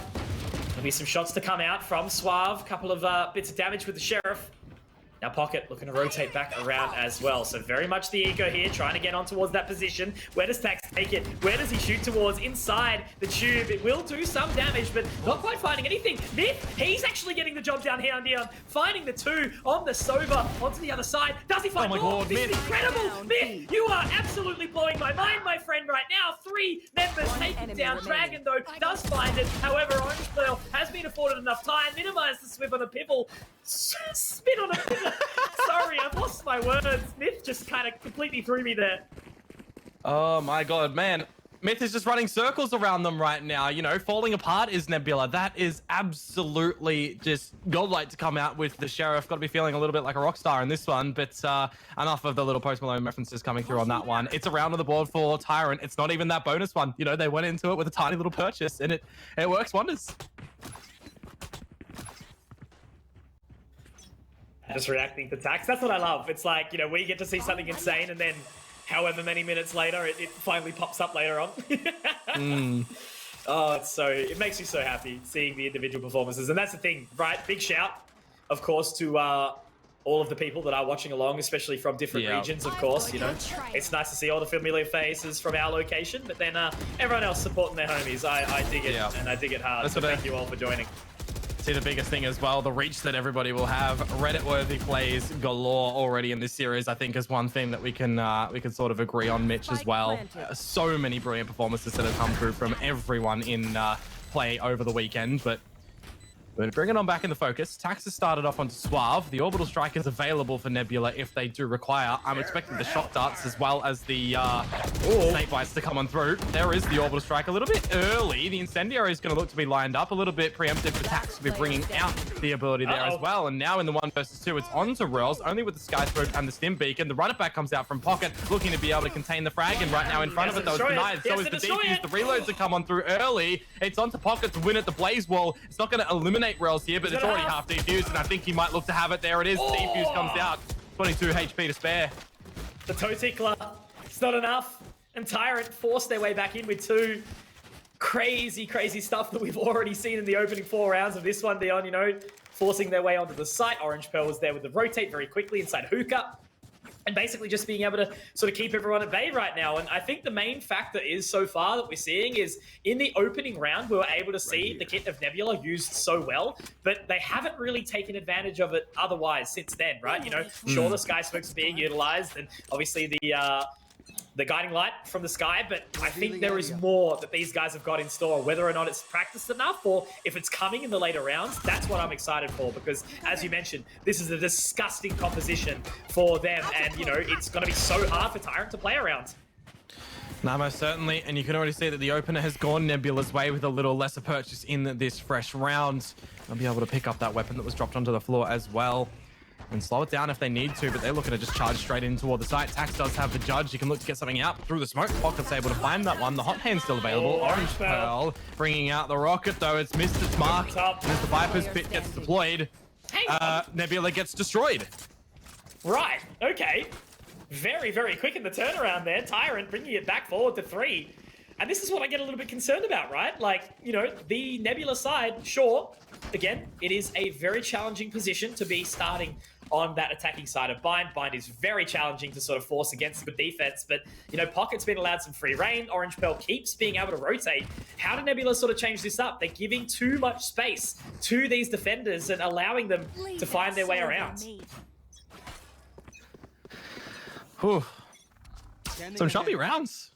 There'll be some shots to come out from Suave, couple of bits of damage with the Sheriff. Now Pocket looking to rotate back around as well. So very much the eco here, trying to get on towards that position. Where does Tax take it? Where does he shoot towards? Inside the tube. It will do some damage, but not quite finding anything. Myth, he's actually getting the job down here on Dion. Finding the 2 on the Sova onto the other side. Does he find more? This is incredible. Myth, you are absolutely blowing my mind, my friend, right now. 3 members taking down. Dragon, though, does find it. However, Orange Pearl has been afforded enough time. Minimize the swim on a pivot. Spin on a pivot. Sorry, I've lost my words. Myth just kind of completely threw me there. Oh my god, man. Myth is just running circles around them right now. You know, falling apart is Nebula. That is absolutely just godlike to come out with the Sheriff. Got to be feeling a little bit like a rock star in this one. But enough of the little Post Malone references coming through on that one. It's a round on the board for Tyrant. It's not even that bonus one. You know, they went into it with a tiny little purchase, and it works wonders. Just reacting to Tax. That's what I love. It's like, you know, we get to see something insane, and then however many minutes later, it finally pops up later on. Oh, it makes me so happy seeing the individual performances. And that's the thing, right? Big shout, of course, to all of the people that are watching along, especially from different regions, of course. You know, it's nice to see all the familiar faces from our location, but then everyone else supporting their homies. I dig it, and I dig it hard. So thank you all for joining. See the biggest thing as well, the reach that everybody will have. Reddit-worthy plays galore already in this series, I think, is one thing that we can sort of agree on, Mitch, as well. So many brilliant performances that have come through from everyone in play over the weekend, but But bring it on back in the focus. Tax has started off onto Suave. The orbital strike is available for Nebula if they do require. I'm expecting the shock darts as well as the snake bites to come on through. There is the orbital strike a little bit early. The incendiary is going to look to be lined up a little bit preemptive for Tax to be bringing out the ability there as well. And now in the 1 versus 2, it's on to Rels, only with the Sky Smoke and the Stim Beacon. The run-it back comes out from Pocket, looking to be able to contain the frag. And right now in front of it, though, it's denied. So is the defuse. The reloads that come on through early. It's on to Pocket to win at the Blaze Wall. It's not going to eliminate Rels here, but it's already half defused, and I think he might look to have it. There it is. Defuse comes out. 22 HP to spare. The toe tickler, it's not enough. And Tyrant forced their way back in with 2 crazy stuff that we've already seen in the opening 4 rounds of this one, Dion, you know, forcing their way onto the site. Orange Pearl was there with the rotate very quickly inside Hookah. And basically just being able to sort of keep everyone at bay right now. And I think the main factor is so far that we're seeing is in the opening round, we were able to see the kit of Nebula used so well, but they haven't really taken advantage of it otherwise since then, right? You know, sure, the Sky Smoke's being utilized and obviously the guiding light from the sky, but I think there is more that these guys have got in store. Whether or not it's practiced enough or if it's coming in the later rounds, that's what I'm excited for, because as you mentioned, this is a disgusting composition for them, and you know, it's going to be so hard for Tyrant to play around. No, most certainly, and you can already see that the opener has gone Nebula's way with a little lesser purchase in this fresh round. They'll be able to pick up that weapon that was dropped onto the floor as well and slow it down if they need to, but they're looking to just charge straight in toward the site. Tax does have the judge. He can look to get something out through the smoke. Pocket's able to find that one. The hot hand's still available. Orange Pearl bringing out the rocket, though. It's missed its mark. And as the Viper's pit gets deployed, Nebula gets destroyed. Right, okay. Very quick in the turnaround there. Tyrant bringing it back forward to 3. And this is what I get a little bit concerned about, right? Like, you know, the Nebula side, sure, again, it is a very challenging position to be starting on that attacking side of Bind. Bind is very challenging to sort of force against good defense, but, you know, Pocket's been allowed some free reign. Orange Pearl keeps being able to rotate. How do Nebula sort of change this up? They're giving too much space to these defenders and allowing them to find their way around. Whew. Some choppy rounds.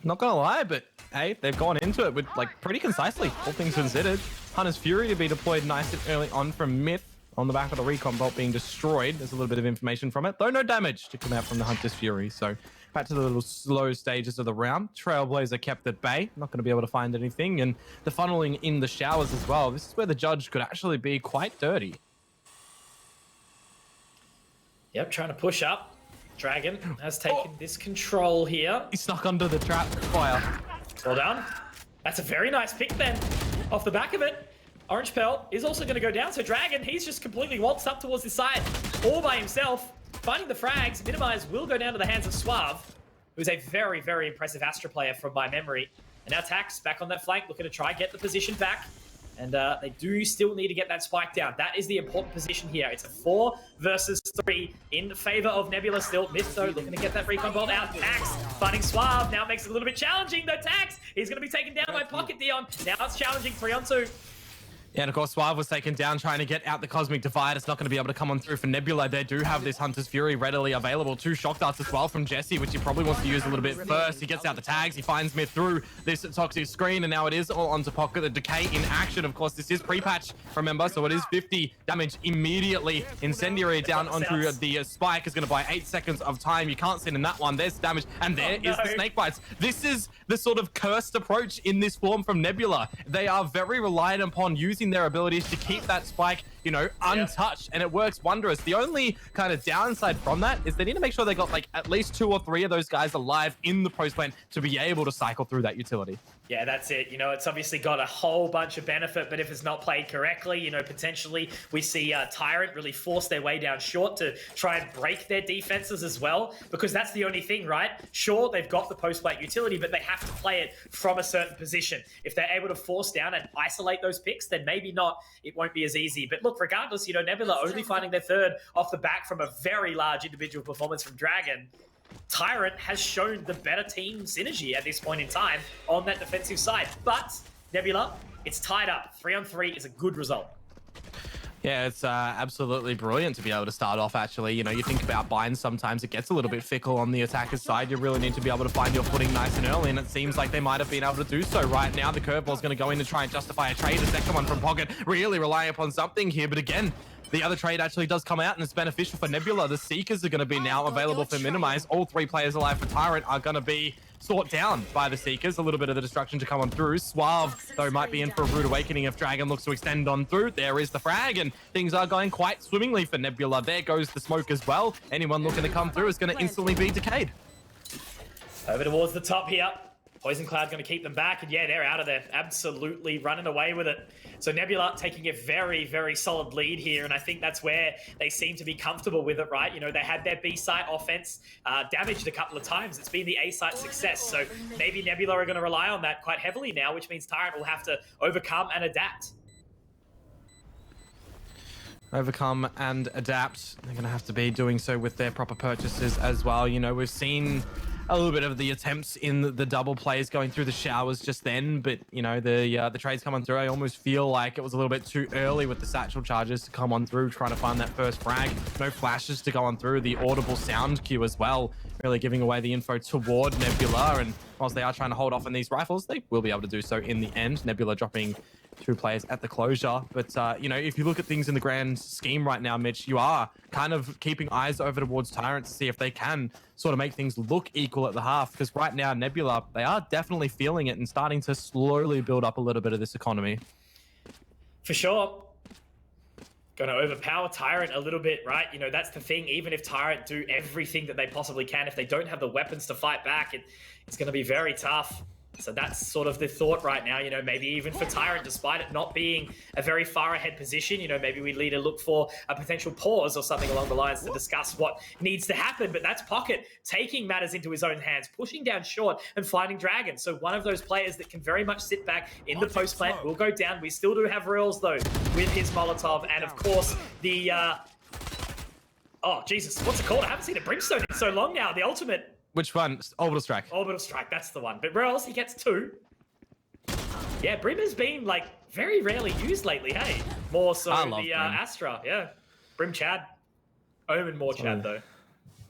Not gonna lie, but hey, they've gone into it with like pretty concisely, all things considered. Hunter's Fury to be deployed nice and early on from Myth on the back of the recon bolt being destroyed. There's a little bit of information from it, though no damage to come out from the Hunter's Fury. So back to the little slow stages of the round. Trailblazer kept at bay, not going to be able to find anything, and the funneling in the showers as well. This is where the judge could actually be quite dirty. Yep, trying to push up. Dragon has taken this control here. He snuck under the trap fire. Well done. That's a very nice pick then. Off the back of it, Orange Pearl is also going to go down. So Dragon, he's just completely waltzed up towards the side all by himself. Finding the frags, Minimize will go down to the hands of Suave, who's a very impressive Astra player from my memory. And now Tax back on that flank, looking to try get the position back. And they do still need to get that spike down. That is the important position here. It's a 4 versus 3 in favor of Nebula still. Myth, though, looking to get that recon bolt out. Tax finding Suave. Now makes it a little bit challenging, though. Tax, he's going to be taken down by Pocket Dion. Now it's challenging 3-on-2. Yeah, and of course, Suave was taken down trying to get out the Cosmic Divide. It's not going to be able to come on through for Nebula. They do have this Hunter's Fury readily available. 2 shock darts as well from Jesse, which he probably wants to use a little bit first. He gets out the tags. He finds Myth through this toxic screen, and now it is all onto Pocket. The Decay in action. Of course, this is pre-patch, remember, so it is 50 damage immediately. Incendiary down onto the Spike is going to buy 8 seconds of time. You can't sit in that one. There's damage, and there is the Snake Bites. This is the sort of cursed approach in this form from Nebula. They are very reliant upon using their abilities to keep that Spike, you know, untouched, and it works wondrous. The only kind of downside from that is they need to make sure they got like at least 2 or 3 of those guys alive in the post lane to be able to cycle through that utility. Yeah, that's it. You know, it's obviously got a whole bunch of benefit, but if it's not played correctly, you know, potentially we see Tyrant really force their way down short to try and break their defenses as well, because that's the only thing, right? Sure, they've got the post-plate utility, but they have to play it from a certain position. If they're able to force down and isolate those picks, then maybe not, it won't be as easy. But look, regardless, you know, Nebula only finding their 3rd off the back from a very large individual performance from Dragon. Tyrant has shown the better team synergy at this point in time on that defensive side. But Nebula, it's tied up. 3-on-3 is a good result. Yeah, it's absolutely brilliant to be able to start off, actually. You know, you think about binds, sometimes it gets a little bit fickle on the attacker's side. You really need to be able to find your footing nice and early, and it seems like they might have been able to do so right now. The curveball's going to go in to try and justify a trade. The second one from Pocket, really relying upon something here, but again, the other trade actually does come out, and it's beneficial for Nebula. The Seekers are going to be now available for Minimize. All 3 players alive for Tyrant are going to be sought down by the Seekers. A little bit of the destruction to come on through. Suave, though, might be in for a rude awakening if Dragon looks to extend on through. There is the frag, and things are going quite swimmingly for Nebula. There goes the smoke as well. Anyone looking to come through is going to instantly be decayed. Over towards the top here. Poison Cloud going to keep them back, and yeah, they're out of there. Absolutely running away with it. So Nebula taking a very, very solid lead here, and I think that's where they seem to be comfortable with it, right? You know, they had their B site offense damaged a couple of times. It's been the A site success, so maybe Nebula are going to rely on that quite heavily now, which means Tyrant will have to overcome and adapt. Overcome and adapt. They're going to have to be doing so with their proper purchases as well. You know, we've seen a little bit of the attempts in the double plays going through the showers just then, but you know, the trades coming through, I almost feel like it was a little bit too early with the satchel charges to come on through, trying to find that first frag. No flashes to go on through, the audible sound cue as well, really giving away the info toward Nebula. And whilst they are trying to hold off on these rifles, they will be able to do so in the end. Nebula dropping 2 players at the closure. But, you know, if you look at things in the grand scheme right now, Mitch, you are kind of keeping eyes over towards Tyrant to see if they can sort of make things look equal at the half. Because right now, Nebula, they are definitely feeling it and starting to slowly build up a little bit of this economy. For sure. Going to overpower Tyrant a little bit, right? You know, that's the thing. Even if Tyrant do everything that they possibly can, if they don't have the weapons to fight back, it's going to be very tough. So that's sort of the thought right now, you know, maybe even for Tyrant, despite it not being a very far ahead position, you know, maybe we need to look for a potential pause or something along the lines to discuss what needs to happen. But that's Pocket taking matters into his own hands, pushing down short and finding Dragon. So one of those players that can very much sit back in the post plant will go down. We still do have Reels, though, with his Molotov. And, of course, the... oh, Jesus, what's it called? I haven't seen a Brimstone in so long now. The ultimate... Which one? Orbital Strike. Orbital Strike, that's the one. But Reels, he gets 2. Yeah, Brim has been, like, very rarely used lately, hey? More so the Astra, yeah. Brim Chad. Omen more Chad, though.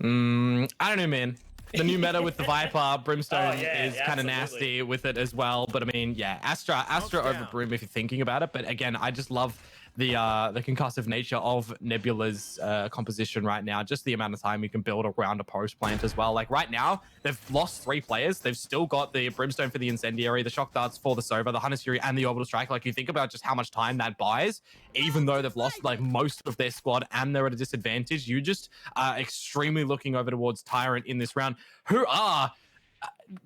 I don't know, man. The new meta with the Viper, Brimstone is kind of nasty with it as well. But, I mean, yeah, Astra over Brim if you're thinking about it. But, again, I just love the concussive nature of Nebula's composition right now. Just the amount of time you can build around a post plant as well. Like right now, they've lost 3 players. They've still got the Brimstone for the Incendiary, the Shock Darts for the Sova, the Hunter's Fury, and the Orbital Strike. Like you think about just how much time that buys, even though they've lost like most of their squad and they're at a disadvantage. You just are extremely looking over towards Tyrant in this round, who are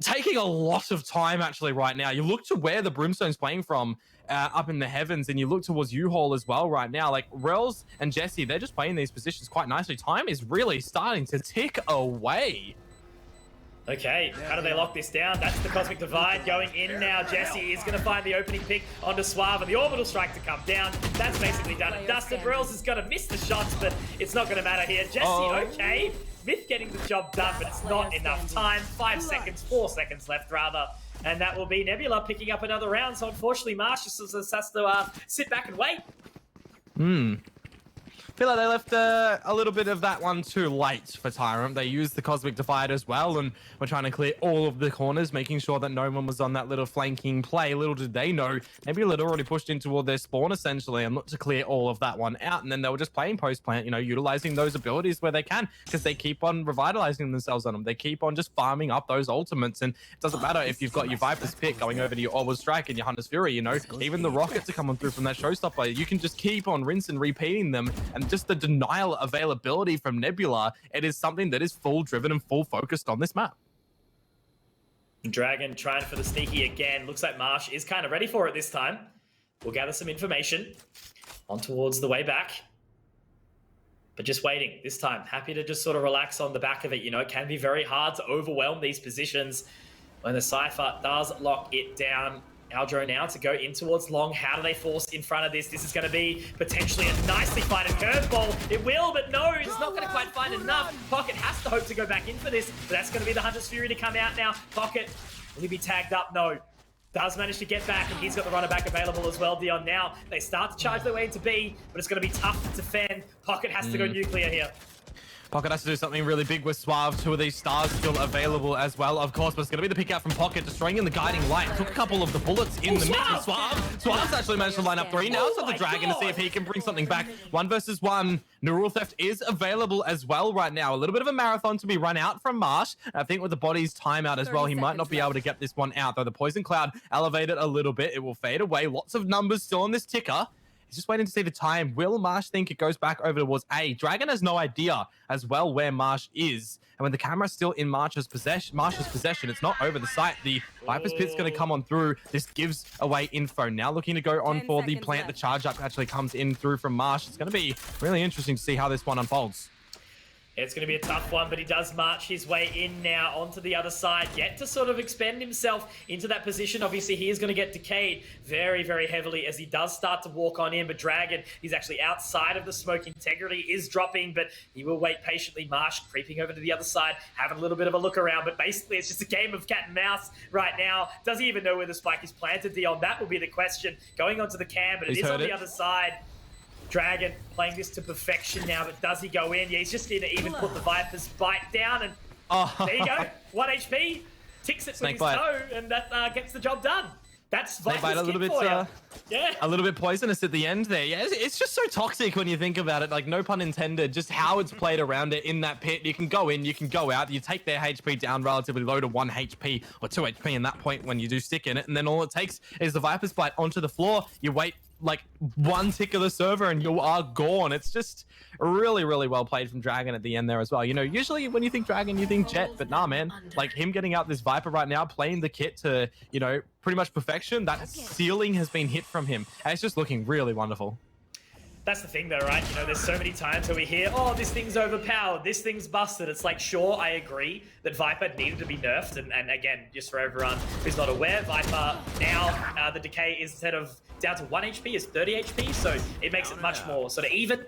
taking a lot of time actually right now. You look to where the Brimstone's playing from up in the heavens, and you look towards U-Haul as well right now. Like Rels and Jesse, they're just playing these positions quite nicely. Time is really starting to tick away. Okay, how do they lock this down? That's the Cosmic Divide going in now. Jesse is going to find the opening pick onto Suave, and the Orbital Strike to come down. That's basically done and dusted. Rels is going to miss the shots, but it's not going to matter here. Jesse, okay. Myth getting the job done, but it's not enough time. 5 seconds, 4 seconds left rather. And that will be Nebula picking up another round. So unfortunately, Marsh just has to sit back and wait. I feel like they left a little bit of that one too late for Tyrant. They used the Cosmic Divide as well, and were trying to clear all of the corners, making sure that no one was on that little flanking play. Little did they know, Nebula had already pushed in toward their spawn essentially and looked to clear all of that one out. And then they were just playing post plant, you know, utilizing those abilities where they can, because they keep on revitalizing themselves on them. They keep on just farming up those ultimates, and it doesn't matter if you've got your Viper's Pick going over to your Orbital Strike and your Hunter's Fury, you know, even the rockets are coming through from that Showstopper. You can just keep on rinse and repeating them, and just the denial availability from Nebula, it is something that is full driven and full focused on this map. Dragon trying for the sneaky again. Looks like Marsh is kind of ready for it this time. We'll gather some information on towards the way back. But just waiting this time. Happy to just sort of relax on the back of it. You know, it can be very hard to overwhelm these positions when the Cypher does lock it down. Aldro now to go in towards long. How do they force in front of this? This is going to be potentially a nicely fighted curveball. It will, but no, it's not going to quite find enough. Pocket has to hope to go back in for this, but that's going to be the Hunter's Fury to come out now. Pocket, will he be tagged up? No. Does manage to get back, and he's got the runner back available as well, Dion. Now, they start to charge their way into B, but it's going to be tough to defend. Pocket has to go nuclear here. Pocket has to do something really big with Suave. 2 of these stars still available as well, of course, but it's going to be the pick out from Pocket, destroying in the guiding light. Took a couple of the bullets in the mix of Suave. Suave's actually managed to line up 3. Now it's on the Dragon to see if he can bring something back. 1 versus 1. Neural Theft is available as well right now. A little bit of a marathon to be run out from Marsh. I think with the body's timeout as well, he might not be able to get this one out, though the Poison Cloud elevated a little bit. It will fade away. Lots of numbers still on this ticker. He's just waiting to see the time. Will Marsh think it goes back over towards A? Dragon has no idea as well where Marsh is. And when the camera's still in Marsh's possession, it's not over the site. The Viper's Pit's going to come on through. This gives away info. Now looking to go on for the plant. The charge up actually comes in through from Marsh. It's going to be really interesting to see how this one unfolds. It's going to be a tough one, but he does march his way in now onto the other side, yet to sort of expend himself into that position. Obviously, he is going to get decayed very, very heavily as he does start to walk on in, but Dragon, he's actually outside of the smoke. Integrity is dropping, but he will wait patiently. Marsh creeping over to the other side, having a little bit of a look around, but basically it's just a game of cat and mouse right now. Does he even know where the spike is planted, Dion? That will be the question. Going onto the cam, but it is on the other side. Dragon playing this to perfection now, but does he go in? Yeah, he's just going to even put the Viper's bite down, and there you go. 1 HP, ticks it with his toe, and that gets the job done. That's Viper's a little bit, yeah, a little bit poisonous at the end there. Yeah, it's just so toxic when you think about it. Like, no pun intended. Just how it's played around it in that pit. You can go in, you can go out. You take their HP down relatively low to 1 HP or 2 HP in that point when you do stick in it, and then all it takes is the Viper's bite onto the floor. You wait like 1 tick of the server and you are gone. It's just really, really well played from Dragon at the end there as well. You know, usually when you think Dragon, you think Jet, but nah, man. Like, him getting out this Viper right now, playing the kit to, you know, pretty much perfection. That ceiling has been hit from him, and it's just looking really wonderful. That's the thing though, right? You know, there's so many times where we hear, oh, this thing's overpowered, this thing's busted. It's like, sure, I agree that Viper needed to be nerfed. And again, just for everyone who's not aware, Viper now, the decay is instead of down to 1 HP is 30 HP. So it makes it much more sort of even.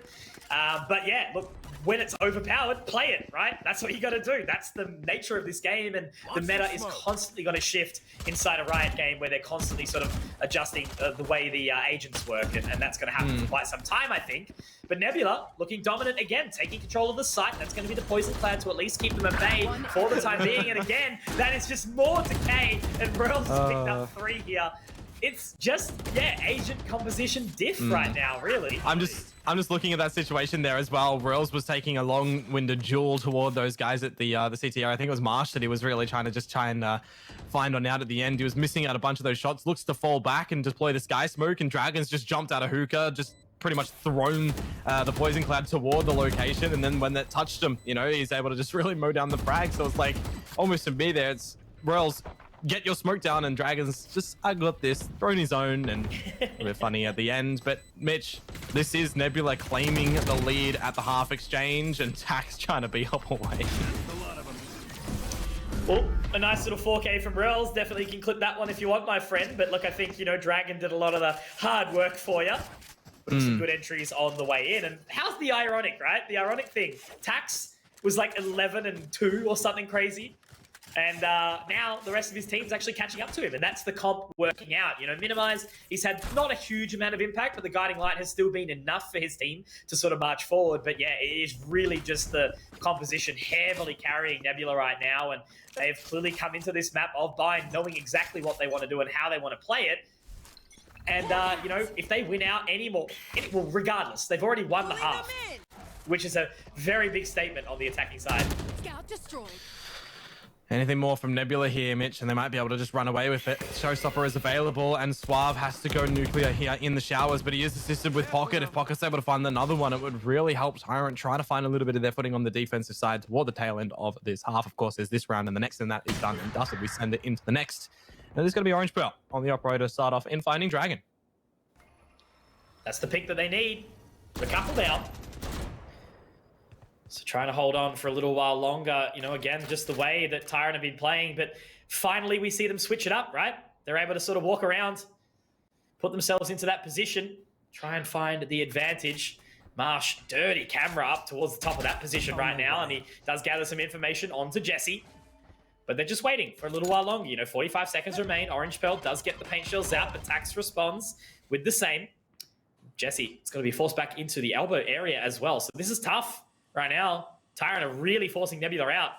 But yeah, look, when it's overpowered, play it, right? That's what you got to do. That's the nature of this game, and the meta is constantly going to shift inside a Riot game where they're constantly sort of adjusting the way the agents work, and that's going to happen for quite some time, I think. But Nebula looking dominant again, taking control of the site. That's going to be the Poison Cloud to at least keep them at bay for the time being, and again, that is just more decay, and Merle's has picked up 3 here. It's just, yeah, agent composition diff right now, really. I'm just looking at that situation there as well. Rails was taking a long-winded duel toward those guys at the CTR. I think it was Marsh that he was really trying to find on out at the end. He was missing out a bunch of those shots. Looks to fall back and deploy the Sky Smoke, and Dragon's just jumped out of hookah, just pretty much thrown the Poison Cloud toward the location. And then when that touched him, you know, he's able to just really mow down the frag. So it's like, almost to me there, it's Rails, get your smoke down, and Dragon's just, I got this, thrown his own, and a bit funny at the end. But Mitch, this is Nebula claiming the lead at the half exchange, and Tax trying to be up away. Well, a nice little 4K from Rails. Definitely can clip that one if you want, my friend. But look, I think, you know, Dragon did a lot of the hard work for you. Putting some good entries on the way in. And how's the ironic, right? The ironic thing. Tax was like 11-2 or something crazy. And now the rest of his team's actually catching up to him, and that's the comp working out. You know, Minimize, he's had not a huge amount of impact, but the guiding light has still been enough for his team to sort of march forward. But yeah, it is really just the composition heavily carrying Nebula right now, and they've clearly come into this map of Bind knowing exactly what they want to do and how they want to play it. And, you know, if they win out well, regardless, they've already won the half, which is a very big statement on the attacking side. Scout destroyed. Anything more from Nebula here, Mitch, and they might be able to just run away with it. Showstopper is available, and Suave has to go nuclear here in the showers, but he is assisted with Pocket. If Pocket's able to find another one, it would really help Tyrant try to find a little bit of their footing on the defensive side toward the tail end of this half. Of course, there's this round, and the next, and that is done and dusted. We send it into the next. And there's going to be Orange Pearl on the operator start off in Finding Dragon. That's the pick that they need. The couple down. So trying to hold on for a little while longer, you know, again, just the way that Tyrant have been playing. But finally, we see them switch it up, right? They're able to sort of walk around, put themselves into that position, try and find the advantage. Marsh, dirty camera up towards the top of that position right now, and he does gather some information onto Jesse. But they're just waiting for a little while longer. You know, 45 seconds remain. Orange Pearl does get the paint shells out, but Tax responds with the same. Jesse, it's going to be forced back into the elbow area as well. So this is tough right now. Tyrant are really forcing Nebula out.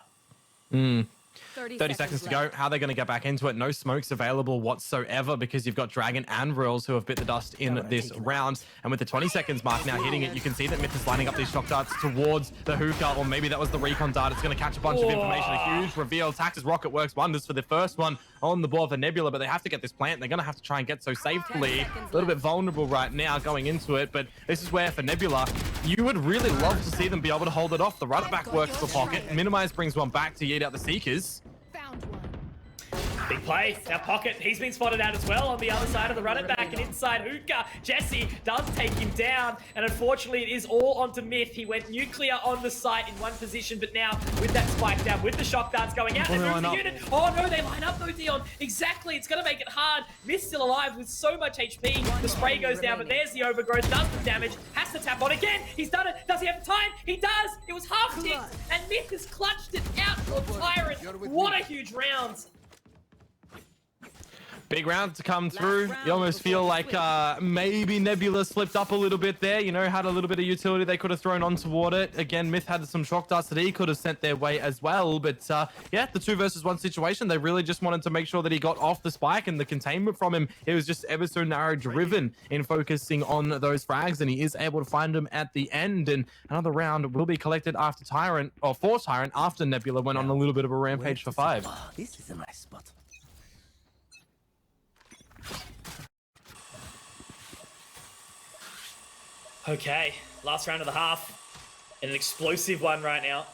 30 seconds to go. How are they going to get back into it? No smokes available whatsoever because you've got Dragon and Royals who have bit the dust in this round. And with the 20 seconds mark now hitting it, you can see that Myth is lining up these shock darts towards the hookah, or maybe that was the recon dart. It's going to catch a bunch of information. A huge reveal. Tax's rocket works wonders for the first one on the board for Nebula, but they have to get this plant. They're going to have to try and get so safely. A little bit vulnerable right now going into it, but this is where for Nebula, you would really love to see them be able to hold it off. The right back works for Pocket. Minimize brings one back to yeet out the Seekers. Big play. Now Pocket, he's been spotted out as well on the other side of the run it back and inside hookah. Jesse does take him down, and unfortunately it is all onto Myth. He went nuclear on the site in one position, but now with that spike down, with the shock darts going out, they move the unit. Oh no, they line up though, Dion. Exactly, it's going to make it hard. Myth still alive with so much HP. The spray goes down, but there's the overgrowth, does the damage, has to tap on again. He's done it. Does he have the time? He does. It was half ticked, and Myth has clutched it out for Tyrant. What a huge round. Big round to come through. You almost feel like maybe Nebula slipped up a little bit there. You know, had a little bit of utility they could have thrown on toward it. Again, Myth had some shock darts that he could have sent their way as well. But yeah, the 2 versus 1 situation, they really just wanted to make sure that he got off the spike, and the containment from him, it was just ever so narrow driven in focusing on those frags, and he is able to find them at the end. And another round will be collected after Tyrant, or for Tyrant, after Nebula went on a little bit of a rampage for 5. This is a nice spot. Okay, last round of the half, and an explosive one right now.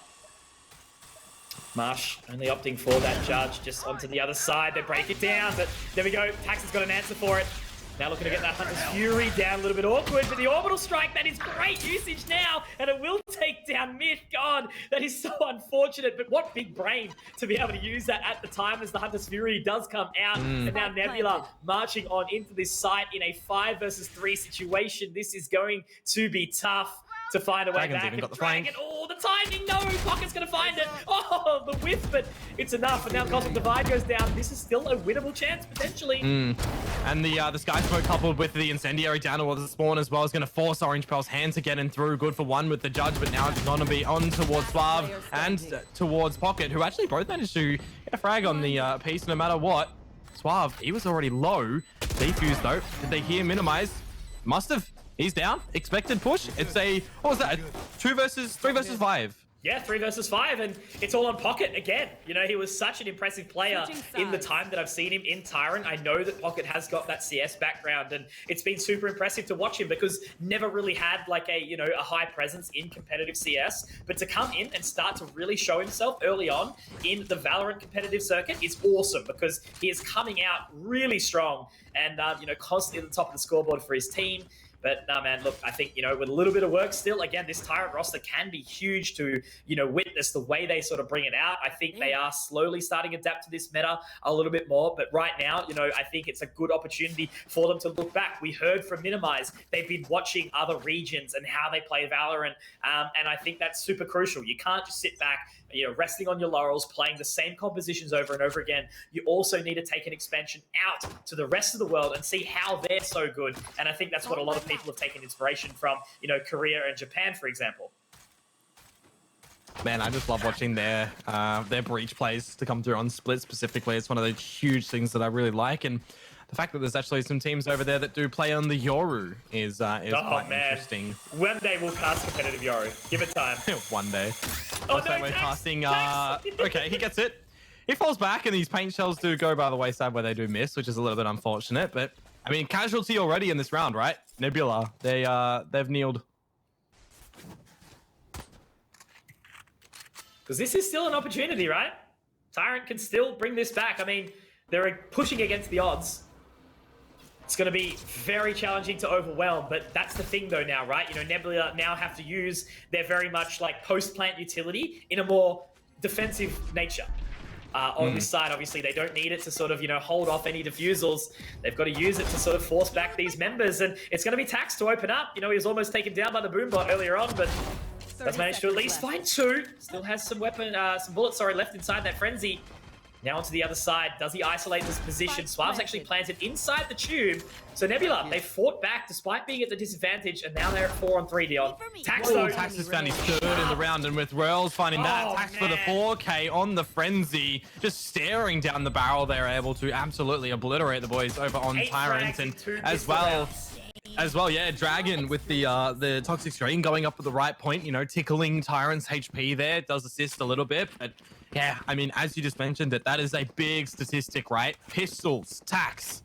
Marsh only opting for that judge just onto the other side. They break it down, but there we go. Tax has got an answer for it. Now looking to get that Hunter's Fury down, a little bit awkward, but the orbital strike, that is great usage now, and it will take down Myth. God, that is so unfortunate, but what big brain to be able to use that at the time as the Hunter's Fury does come out, and now Nebula marching on into this site in a 5 versus 3 situation. This is going to be tough to find a way Dragon's back. even got the Dragon, oh, the timing, no, Pocket's gonna find it. Oh, the whiff, but it's enough, and now Cosmic Divide goes down. This is still a winnable chance, potentially. And the Sky Smoke coupled with the Incendiary down towards the spawn as well is going to force Orange Pearl's hand to get in through. Good for one with the judge, but now it's going to be on towards Suave and towards Pocket, who actually both managed to get a frag on the piece no matter what. Suave, he was already low. Defuse though. Did they hear Minimize? Must have. He's down. Expected push. It's a, what was that? 3 versus 5. Yeah, 3 versus 5, and it's all on Pocket again. You know, he was such an impressive player in the time that I've seen him in Tyrant. I know that Pocket has got that CS background, and it's been super impressive to watch him because never really had like a, you know, a high presence in competitive CS, but to come in and start to really show himself early on in the Valorant competitive circuit is awesome because he is coming out really strong and, you know, constantly at the top of the scoreboard for his team. But no, man, look, I think, you know, with a little bit of work still, again, this Tyrant roster can be huge to, you know, witness the way they sort of bring it out. I think they are slowly starting to adapt to this meta a little bit more. But right now, you know, I think it's a good opportunity for them to look back. We heard from Minimize. They've been watching other regions and how they play Valorant. And I think that's super crucial. You can't just sit back, you know, resting on your laurels, playing the same compositions over and over again. You also need to take an expansion out to the rest of the world and see how they're so good. And I think that's what a lot of people have taken inspiration from, you know, Korea and Japan, for example. Man, I just love watching their breach plays to come through on Split specifically. It's one of the huge things that I really like. And the fact that there's actually some teams over there that do play on the Yoru is quite interesting. One day we'll cast competitive Yoru. Give it time. One day. Oh, Also, no, we're Tax, casting. Tax. Okay, he gets it. He falls back, and these paint shells do go by the wayside where they do miss, which is a little bit unfortunate. But I mean, casualty already in this round, right? Nebula, they've kneeled. Because this is still an opportunity, right? Tyrant can still bring this back. I mean, they're pushing against the odds. It's going to be very challenging to overwhelm, but that's the thing though now, right? You know, Nebula now have to use their very much like post-plant utility in a more defensive nature. On this side, obviously, they don't need it to sort of, you know, hold off any defusals. They've got to use it to sort of force back these members, and it's going to be Tax to open up. You know, he was almost taken down by the Boombot earlier on, but has managed to at least find 2. Still has some weapon, some bullets, sorry, left inside that Frenzy. Now onto the other side. Does he isolate this position? Suave's actually planted inside the tube. So Nebula, they fought back despite being at the disadvantage, and now they're at 4-on-3, Dion. Tax, though. Tax has found his third in the round, and with Rurls finding that, Tax for the 4K on the Frenzy, just staring down the barrel, they're able to absolutely obliterate the boys over on 8 Tyrant, frags in and 2 as pistol well. rounds. As well, yeah, Dragon with the toxic screen going up at the right point, you know, tickling Tyrant's HP there. It does assist a little bit, but yeah, I mean, as you just mentioned, that is a big statistic, right? Pistols, Tax,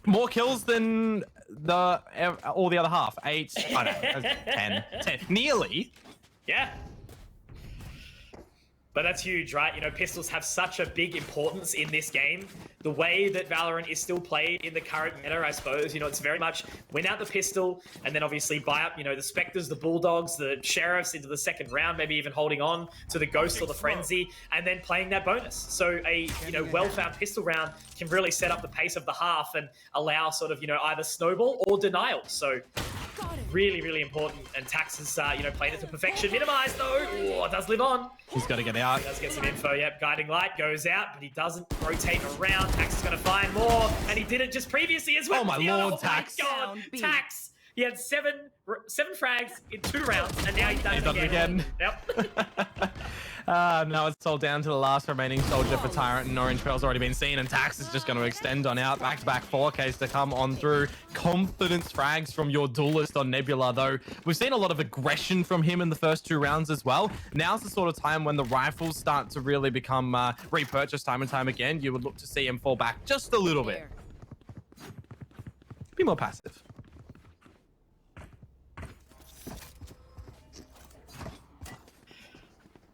more kills than all the other half. 8, I don't know, 10, nearly. Yeah. But that's huge, right? You know, pistols have such a big importance in this game. The way that Valorant is still played in the current meta, I suppose, you know, it's very much win out the pistol and then obviously buy up, you know, the Spectres, the Bulldogs, the Sheriffs into the second round, maybe even holding on to the Ghost or the Frenzy, and then playing that bonus. So a, you know, well-found pistol round can really set up the pace of the half and allow sort of, you know, either snowball or denial. So really, really important. And Tax has, you know, played it to perfection. Minimized, though. Oh, it does live on. He's got to get out. He does get some info. Yep, Guiding Light goes out, but he doesn't rotate around. Tax is going to find more, and he did it just previously as well. Oh, my Lord, Tax. Oh, my God. Tax. He had seven frags in 2 rounds, and now he's done it again. Yep. Now it's all down to the last remaining soldier for Tyrant, and Orange Pearl's already been seen, and Tax is just going to extend on out. Back-to-back 4Ks to come on through. Confidence frags from your duelist on Nebula, though. We've seen a lot of aggression from him in the first 2 rounds as well. Now's the sort of time when the rifles start to really become repurchased time and time again. You would look to see him fall back just a little bit. Be more passive.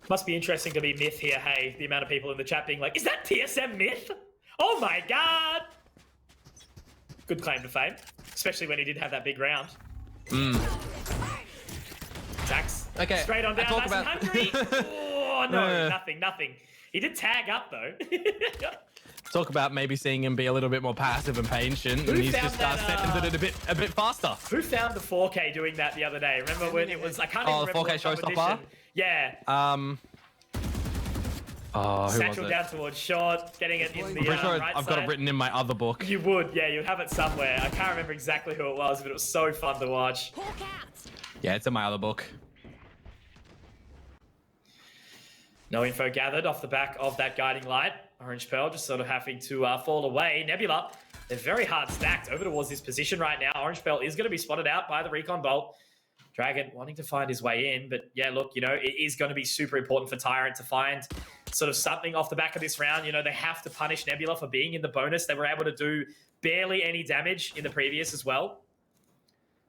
Must be interesting to be Myth here, hey? The amount of people in the chat being like, is that TSM Myth? Oh my God! Good claim to fame, especially when he did have that big round. Tax. Okay. Straight on down, talk nice and hungry. Oh, no, nothing. He did tag up, though. Talk about maybe seeing him be a little bit more passive and patient, and he's just sending it a bit faster. Who found the 4K doing that the other day? Remember when it was, I can't even remember the 4K what showstopper? competition. Yeah. Who Satchel was it? down towards short, getting it in the Pretty sure right I've side. got it written in my other book. You would, yeah, you'd have it somewhere. I can't remember exactly who it was, but it was so fun to watch. Yeah, it's in my other book. No info gathered off the back of that Guiding Light. Orange Pearl just sort of having to fall away. Nebula, they're very hard stacked over towards this position right now. Orange Pearl is going to be spotted out by the Recon Bolt. Dragon wanting to find his way in, but yeah, look, you know, it is going to be super important for Tyrant to find sort of something off the back of this round. You know, they have to punish Nebula for being in the bonus. They were able to do barely any damage in the previous as well.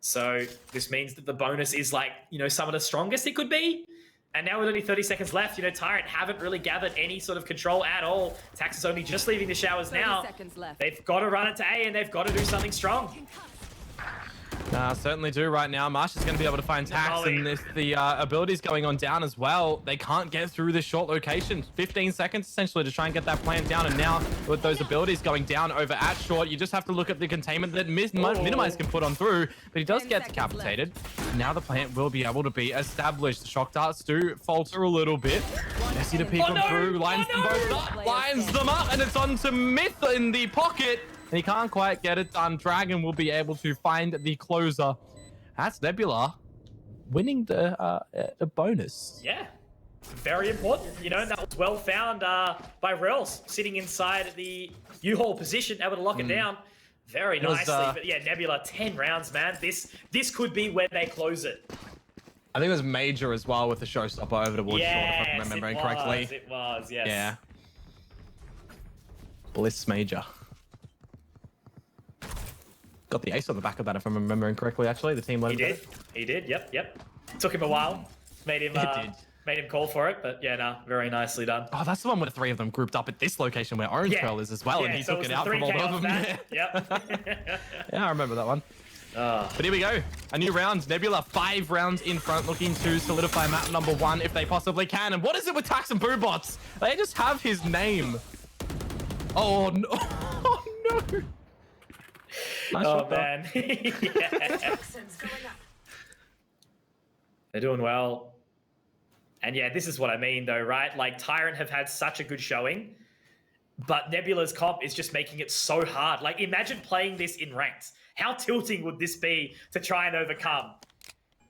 So this means that the bonus is like, you know, some of the strongest it could be. And now with only 30 seconds left, you know, Tyrant haven't really gathered any sort of control at all. Tax is only just leaving the showers now. They've got to run it to A, and they've got to do something strong. Certainly do right now. Marsh is going to be able to find Tax, and if the abilities going on down as well, they can't get through this short location. 15 seconds essentially to try and get that plant down, and now with those abilities going down over at short, you just have to look at the containment that Minimize can put on through, but he does get decapitated. Now the plant will be able to be established. The shock darts do falter a little bit. Messy to peek them through, lines them both up, lines them up, and it's on to Myth in the pocket. And he can't quite get it done. Dragon will be able to find the closer. That's Nebula winning the bonus. Yeah, very important. You know, that was well found by Rels, sitting inside the U-Haul position, able to lock it down very nicely. But yeah, Nebula, 10 rounds, man. This could be where they close it. I think it was Major as well with the showstopper over towards short, if I'm remembering correctly. It was, yes. Yeah. Bliss Major. Got the ace on the back of that, if I'm remembering correctly, actually. The team led He did, yep. Took him a while. Made him call for it, but yeah, no, very nicely done. Oh, that's the one where the 3 of them grouped up at this location where Orange Pearl is as well, and he took it out from all of them. Yep. Yeah, I remember that one. But here we go. A new round. Nebula 5 rounds in front, looking to solidify map number 1 if they possibly can. And what is it with Tax and Boobots? They just have his name. Oh, no. Oh, no. Nice shot, man. They're doing well. And yeah, this is what I mean though, right? Like Tyrant have had such a good showing But Nebula's comp is just making it so hard. Like, imagine playing this in ranked. How tilting would this be to try and overcome?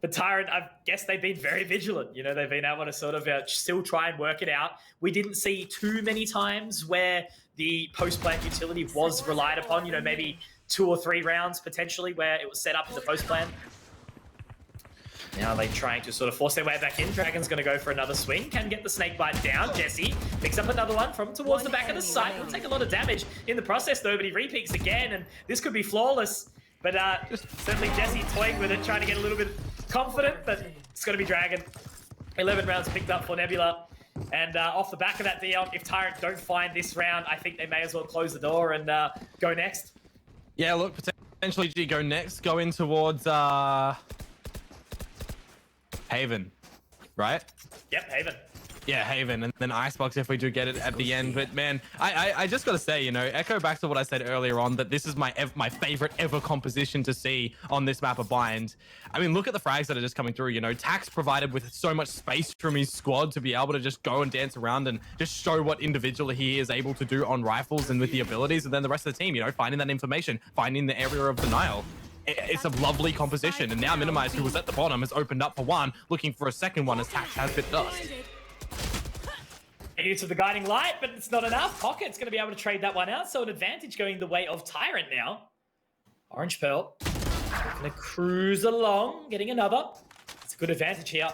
But Tyrant, I guess they've been very vigilant. You know, they've been able to sort of still try and work it out. We didn't see too many times where the post-plant utility was relied upon. You know, maybe 2 or 3 rounds potentially where it was set up as a post-plant. Now they're trying to sort of force their way back in. Dragon's going to go for another swing. Can get the snake bite down. Jesse picks up another one from towards the back of the site. Will take a lot of damage in the process though, but he repeats again, and this could be flawless. But certainly Jesse toying with it, trying to get a little bit confident, but it's going to be Dragon. 11 rounds picked up for Nebula. And off the back of that, Dion, if Tyrant don't find this round, I think they may as well close the door and go next. Yeah, look, potentially G go next, go in towards Haven, right? Yep, Haven. Yeah, Haven, and then Icebox if we do get it at the end. But man, I just gotta say, you know, echo back to what I said earlier on, that this is my favorite ever composition to see on this map of Bind. I mean, look at the frags that are just coming through. You know, Tax provided with so much space from his squad to be able to just go and dance around and just show what individual he is able to do on rifles and with the abilities, and then the rest of the team, you know, finding that information, finding the area of denial. It's a lovely composition, and now Minimize, who was at the bottom, has opened up for one, looking for a second one as Tax has bit dust. Into the guiding light, but it's not enough. Pocket's going to be able to trade that one out, so an advantage going the way of Tyrant now. Orange Pearl going to cruise along, getting another. It's a good advantage here.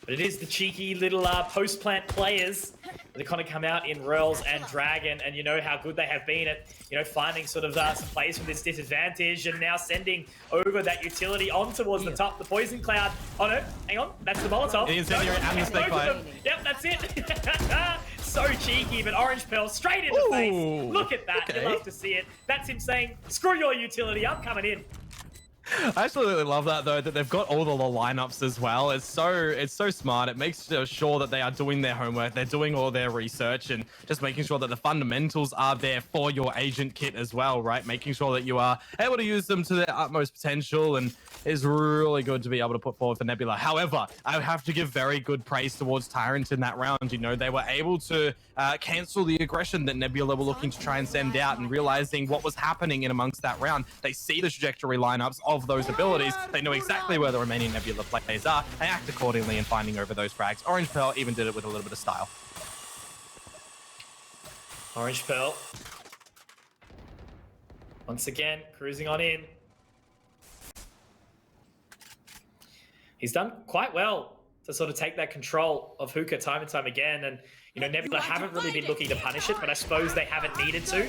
But it is the cheeky little post-plant players that kind of come out in Rurls and Dragon, and you know how good they have been at, you know, finding sort of some plays from this disadvantage, and now sending over that utility on towards the top, the Poison Cloud. Oh no, hang on, that's the Molotov. The incendiary and the snake bite. Yep, that's it. So cheeky, but Orange Pearl straight in the face. Look at that, okay. You love to see it. That's him saying, screw your utility, I'm coming in. I absolutely love that though, that they've got all the lineups as well. It's so smart. It makes sure that they are doing their homework, they're doing all their research, and just making sure that the fundamentals are there for your agent kit as well, right? Making sure that you are able to use them to their utmost potential, and is really good to be able to put forward for Nebula. However, I have to give very good praise towards Tyrant in that round. You know, they were able to cancel the aggression that Nebula were looking to try and send out, and realizing what was happening in amongst that round. They see the trajectory lineups of those abilities. They know exactly where the remaining Nebula players are. They act accordingly in finding over those frags. Orange Pearl even did it with a little bit of style. Orange Pearl. Once again, cruising on in. He's done quite well to sort of take that control of Hookah time and time again. And, you know, Nebula haven't really been looking to punish it, but I suppose they haven't needed to.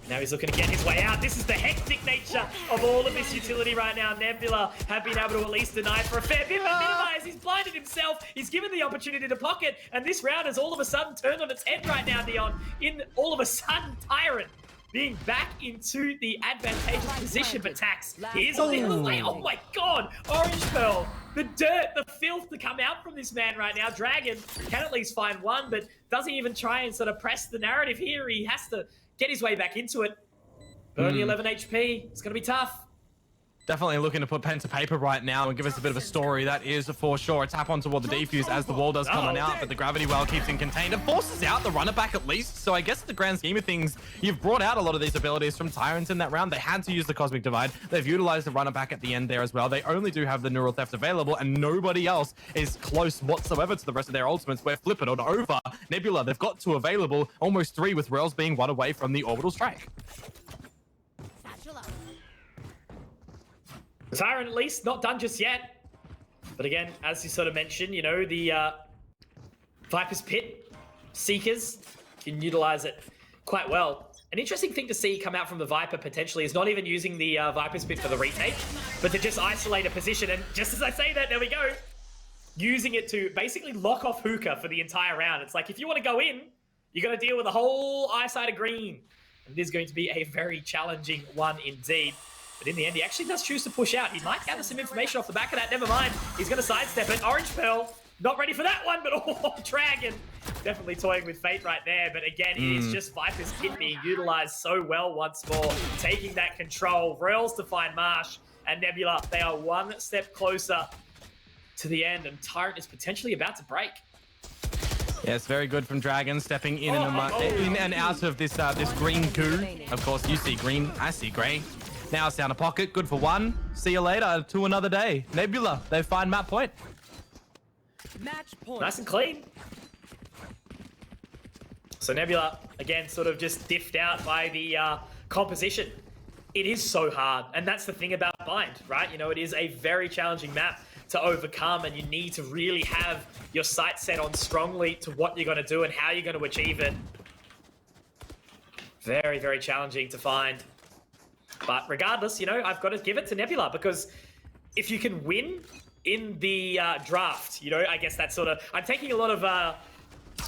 Now he's looking to get his way out. This is the hectic nature of all of this utility right now. Nebula have been able to at least deny for a fair bit, but Minimize, he's blinded himself. He's given the opportunity to pocket, and this round has all of a sudden turned on its head right now, Dion. In all of a sudden, Tyrant being back into the advantageous position, but Tax, he is on the other way. Oh my god, Orange Pearl. The dirt, the filth to come out from this man right now. Dragon can at least find one, but doesn't even try and sort of press the narrative here. He has to get his way back into it. But only 11 HP. It's going to be tough. Definitely looking to put pen to paper right now and give us a bit of a story. That is for sure a tap on toward the defuse as the wall does come on out, but the gravity well keeps him contained. It forces out the runner back at least. So I guess in the grand scheme of things, you've brought out a lot of these abilities from Tyrants in that round. They had to use the Cosmic Divide. They've utilized the runner back at the end there as well. They only do have the Neural Theft available, and nobody else is close whatsoever to the rest of their ultimates. Where Flip It on over Nebula, they've got 2 available, almost 3 with Rails being 1 away from the orbital strike. Tyrant at least not done just yet. But again, as you sort of mentioned, you know, the Viper's Pit Seekers can utilize it quite well. An interesting thing to see come out from the Viper potentially is not even using the Viper's Pit for the retake, but to just isolate a position. And just as I say that, there we go. Using it to basically lock off Hookah for the entire round. It's like, if you want to go in, you're going to deal with the whole eyesight of green. And it is going to be a very challenging one indeed. But in the end, he actually does choose to push out. He might gather some information off the back of that. Never mind. He's going to sidestep it. Orange Pearl, not ready for that one, but oh, Dragon. Definitely toying with fate right there. But again, it is just Viper's Kit being utilized so well once more. Taking that control. Rails to find Marsh and Nebula. They are 1 step closer to the end. And Tyrant is potentially about to break. Yes, very good from Dragon, stepping in and out of this this green goo. Of course, you see green, I see grey. Now it's down a pocket, good for one. See you later to another day. Nebula, they find map point. Match point. Nice and clean. So Nebula, again, sort of just diffed out by the composition. It is so hard, and that's the thing about Bind, right? You know, it is a very challenging map to overcome, and you need to really have your sights set on strongly to what you're going to do and how you're going to achieve it. Very, very challenging to find. But regardless, you know, I've got to give it to Nebula, because if you can win in the draft, you know, I guess that's sort of... I'm taking a lot of...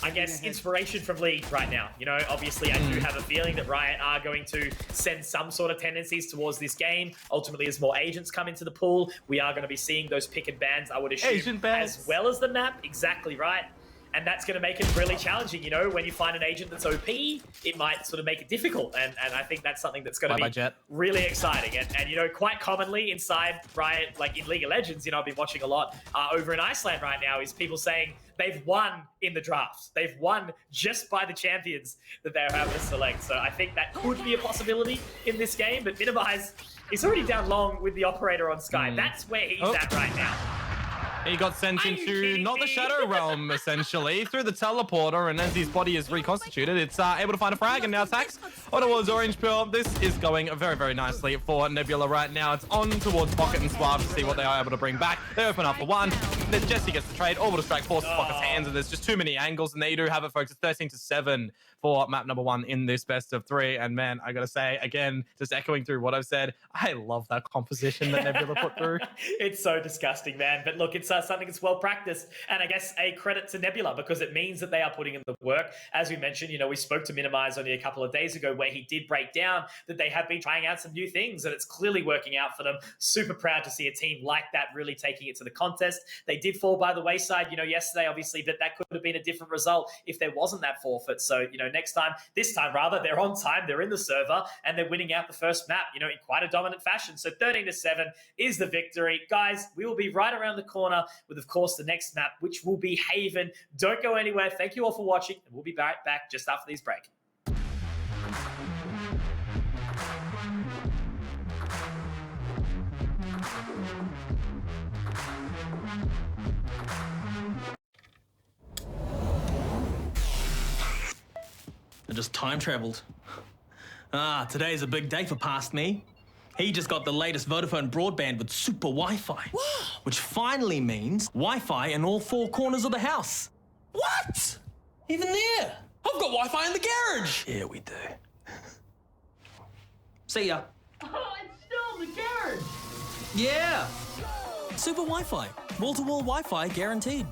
I guess, inspiration from League right now. You know, obviously I do have a feeling that Riot are going to send some sort of tendencies towards this game. Ultimately, as more agents come into the pool, we are going to be seeing those pick and bans, I would assume, as well as the map. Exactly right. And that's going to make it really challenging. You know, when you find an agent that's OP, it might sort of make it difficult. And I think that's something that's going to be really exciting. And, you know, quite commonly inside Riot, like in League of Legends, you know, I've been watching a lot over in Iceland right now, is people saying they've won in the drafts. They've won just by the champions that they're having to select. So I think that could be a possibility in this game. But Minimize, he's already down long with the operator on Sky. That's where he's at right now. He got sent into not the Shadow Realm, essentially, through the teleporter, and as his body is reconstituted, it's able to find a frag, and now attacks on towards Orange Pill. This is going very, very nicely for Nebula right now. It's on towards Pocket and Suave to see what they are able to bring back. They open up for one. Then Jesse gets the trade. Orbital Strike forces Pocket's hands, and there's just too many angles, and they do have it, folks. It's 13-7 for map number 1 in this best of 3. And man, I gotta say, again, just echoing through what I've said, I love that composition that Nebula put through. It's so disgusting, man. But look, it's something that's well practiced, and I guess a credit to Nebula, because it means that they are putting in the work. As we mentioned, you know, we spoke to Minimize only a couple of days ago, where he did break down that they have been trying out some new things, and it's clearly working out for them. Super proud to see a team like that really taking it to the contest. They did fall by the wayside, you know, yesterday, obviously, but that could have been a different result if there wasn't that forfeit. So, you know, this time rather, they're on time, they're in the server, and they're winning out the first map, you know, in quite a dominant fashion. So 13-7 is the victory. Guys, we will be right around the corner with, of course, the next map, which will be Haven. Don't go anywhere. Thank you all for watching, and we'll be right back just after this break. I just time traveled. Today's a big day for past me. He just got the latest Vodafone broadband with super Wi-Fi. Wow. Which finally means Wi-Fi in all 4 corners of the house. What? Even there? I've got Wi-Fi in the garage. Yeah, we do. See ya. Oh, it's still in the garage. Yeah. Super Wi-Fi. Wall-to-wall Wi-Fi guaranteed.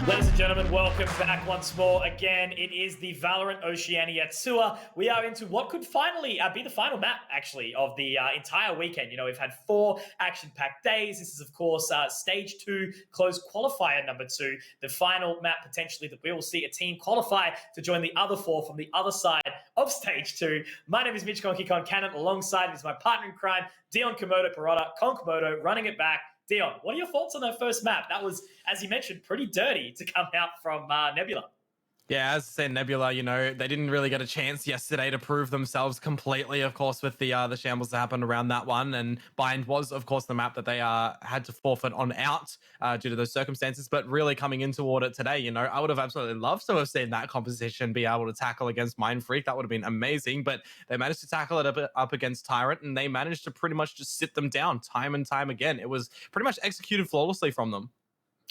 Ladies and gentlemen, welcome back once more. Again, it is the Valorant Oceania Tour. We are into what could finally be the final map, actually, of the entire weekend. You know, we've had 4 action-packed days. This is, of course, Stage 2, closed qualifier number 2, the final map, potentially, that we will see a team qualify to join the other 4 from the other side of Stage 2. My name is Mitch Konkikon Cannon. Alongside is my partner in crime, Dion Komodo Parada, Konkomodo, running it back. Dion, what are your thoughts on that first map? That was, as you mentioned, pretty dirty to come out from Nebula. Yeah, as I said, Nebula, you know, they didn't really get a chance yesterday to prove themselves completely, of course, with the shambles that happened around that one. And Bind was, of course, the map that they had to forfeit on out due to those circumstances. But really coming in toward it today, you know, I would have absolutely loved to have seen that composition be able to tackle against Mind Freak. That would have been amazing. But they managed to tackle it up against Tyrant, and they managed to pretty much just sit them down time and time again. It was pretty much executed flawlessly from them.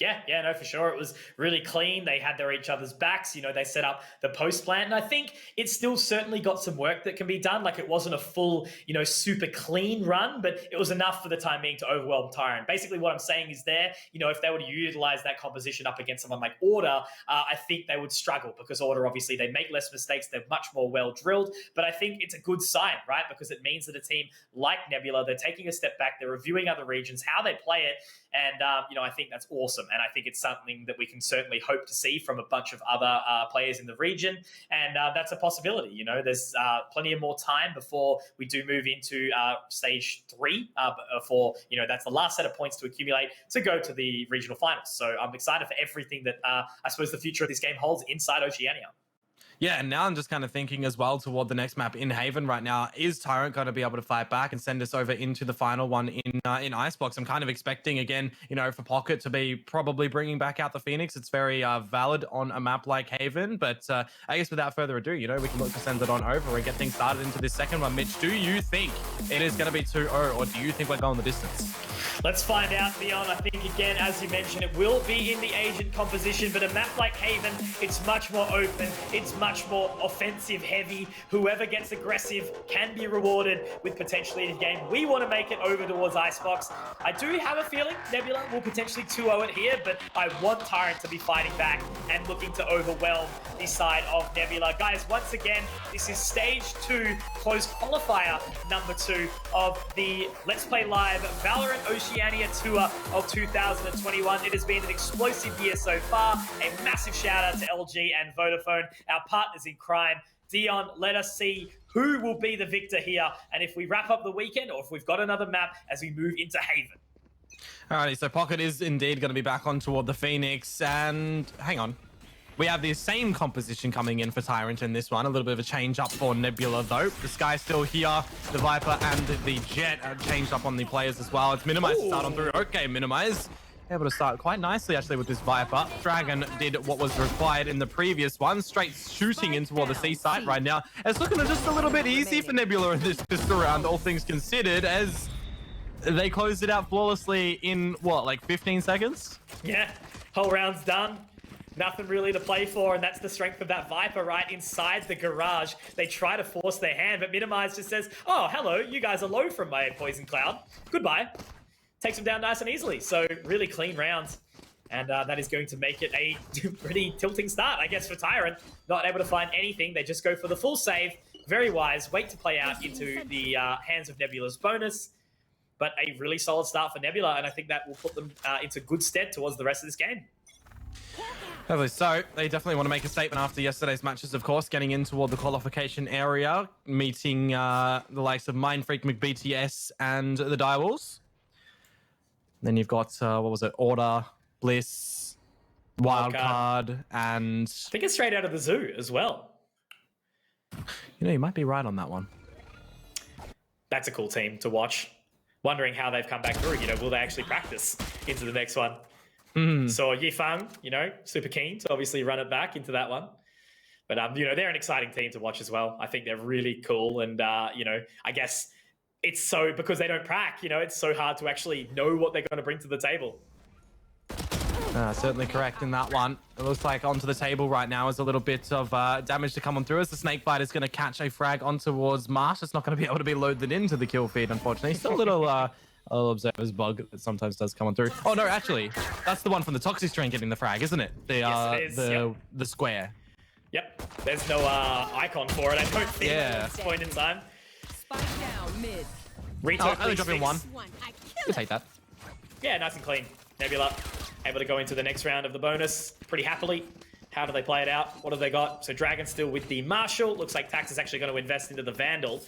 Yeah, no, for sure. It was really clean. They had each other's backs. You know, they set up the post plant. And I think it's still certainly got some work that can be done. Like, it wasn't a full, you know, super clean run, but it was enough for the time being to overwhelm Tyrant. Basically, what I'm saying is you know, if they were to utilize that composition up against someone like Order, I think they would struggle, because Order, obviously, they make less mistakes. They're much more well-drilled. But I think it's a good sign, right? Because it means that a team like Nebula, they're taking a step back. They're reviewing other regions, how they play it. And, you know, I think that's awesome. And I think it's something that we can certainly hope to see from a bunch of other players in the region. And that's a possibility. You know, there's plenty of more time before we do move into Stage 3 for, you know, that's the last set of points to accumulate to go to the regional finals. So I'm excited for everything that I suppose the future of this game holds inside Oceania. Yeah, and now I'm just kind of thinking as well toward the next map in Haven right now. Is Tyrant going to be able to fight back and send us over into the final one in Icebox? I'm kind of expecting, again, you know, for Pocket to be probably bringing back out the Phoenix. It's very valid on a map like Haven. But I guess without further ado, you know, we can look to send it on over and get things started into this second one. Mitch, do you think it is going to be 2-0, or do you think we're going the distance? Let's find out, Dion. I think, again, as you mentioned, it will be in the agent composition, but a map like Haven, it's much more open. It's much more offensive heavy. Whoever gets aggressive can be rewarded with potentially the game. We want to make it over towards Icebox. I do have a feeling Nebula will potentially 2-0 it here, but I want Tyrant to be fighting back and looking to overwhelm the side of Nebula. Guys, once again, this is Stage 2, closed qualifier number 2 of the Let's Play Live Valorant Oceania Tour of 2021. It has been an explosive year so far. A massive shout out to LG and Vodafone, our partners in crime. Dion, let us see who will be the victor here, and if we wrap up the weekend, or if we've got another map as we move into Haven. Alrighty, so Pocket is indeed going to be back on toward the Phoenix, and hang on. We have the same composition coming in for Tyrant in this one. A little bit of a change up for Nebula, though. The Sky's still here. The Viper and the Jet are changed up on the players as well. It's Minimize to start on through. Okay, Minimize. Able to start quite nicely, actually, with this Viper. Dragon did what was required in the previous one. Straight shooting in toward the C site right now. It's looking just a little bit easy for Nebula in this pistol round, all things considered, as they closed it out flawlessly in, what, like 15 seconds? Yeah, whole round's done. Nothing really to play for, and that's the strength of that Viper right inside the garage. They try to force their hand, but Minimize just says, oh, hello, you guys are low from my poison cloud. Goodbye. Takes them down nice and easily. So really clean rounds. And that is going to make it a pretty tilting start, I guess, for Tyrant. Not able to find anything. They just go for the full save. Very wise. Wait to play out into the hands of Nebula's bonus. But a really solid start for Nebula, and I think that will put them into good stead towards the rest of this game. Lovely. So they definitely want to make a statement after yesterday's matches, of course, getting in toward the qualification area, meeting the likes of Mind Freak, McBTS, and the Direwolves. Then you've got, what was it, Order, Bliss, Wildcard, and... I think it's straight out of the zoo as well. You know, you might be right on that one. That's a cool team to watch. Wondering how they've come back through. You know, will they actually practice into the next one? So Yifang, you know, super keen to obviously run it back into that one. But, you know, they're an exciting team to watch as well. I think they're really cool. And, you know, I guess it's so, because they don't prac, you know, it's so hard to actually know what they're going to bring to the table. Certainly correct in that one. It looks like onto the table right now is a little bit of damage to come on through as the Snakebite is going to catch a frag on towards Marsh. It's not going to be able to be loaded into the kill feed, unfortunately. Still a I'll observer's bug that sometimes does come on through. Oh no, actually, that's the one from the toxic strain getting the frag, isn't it? The Yes, it is. the square. Yep. There's no icon for it. I don't think at this point in time. Spike down mid. Rito, Only dropping one. We'll take that. Yeah, nice and clean. Nebula able to go into the next round of the bonus pretty happily. How do they play it out? What have they got? So Dragon still with the Marshal. Looks like Tax is actually going to invest into the Vandal.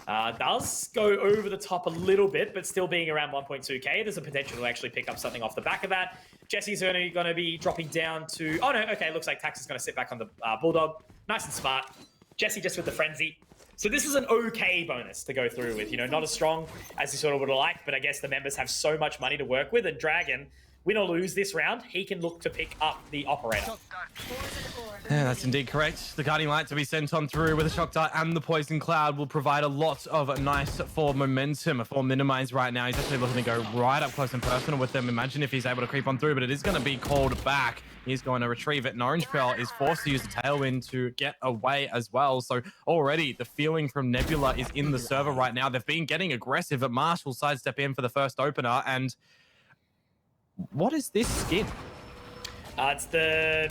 Does go over the top a little bit, but still being around 1.2k. There's a potential to actually pick up something off the back of that. Jesse's only going to be dropping down to... Oh, no. Okay, looks like Tax is going to sit back on the Bulldog. Nice and smart. Jesse just with the Frenzy. So this is an okay bonus to go through with. You know, not as strong as you sort of would like, but I guess the members have so much money to work with. And Dragon, win or lose this round, he can look to pick up the Operator. Yeah, that's indeed correct. The Guiding Light to be sent on through with a Shock Dart and the Poison Cloud will provide a lot of nice forward momentum for Minimize right now. He's actually looking to go right up close and personal with them. Imagine if he's able to creep on through, but it is going to be called back. He's going to retrieve it, and Orange Pearl is forced to use the Tailwind to get away as well. So already the feeling from Nebula is in the server right now. They've been getting aggressive, but Marshall sidestep in for the first opener. And what is this skin? It's the...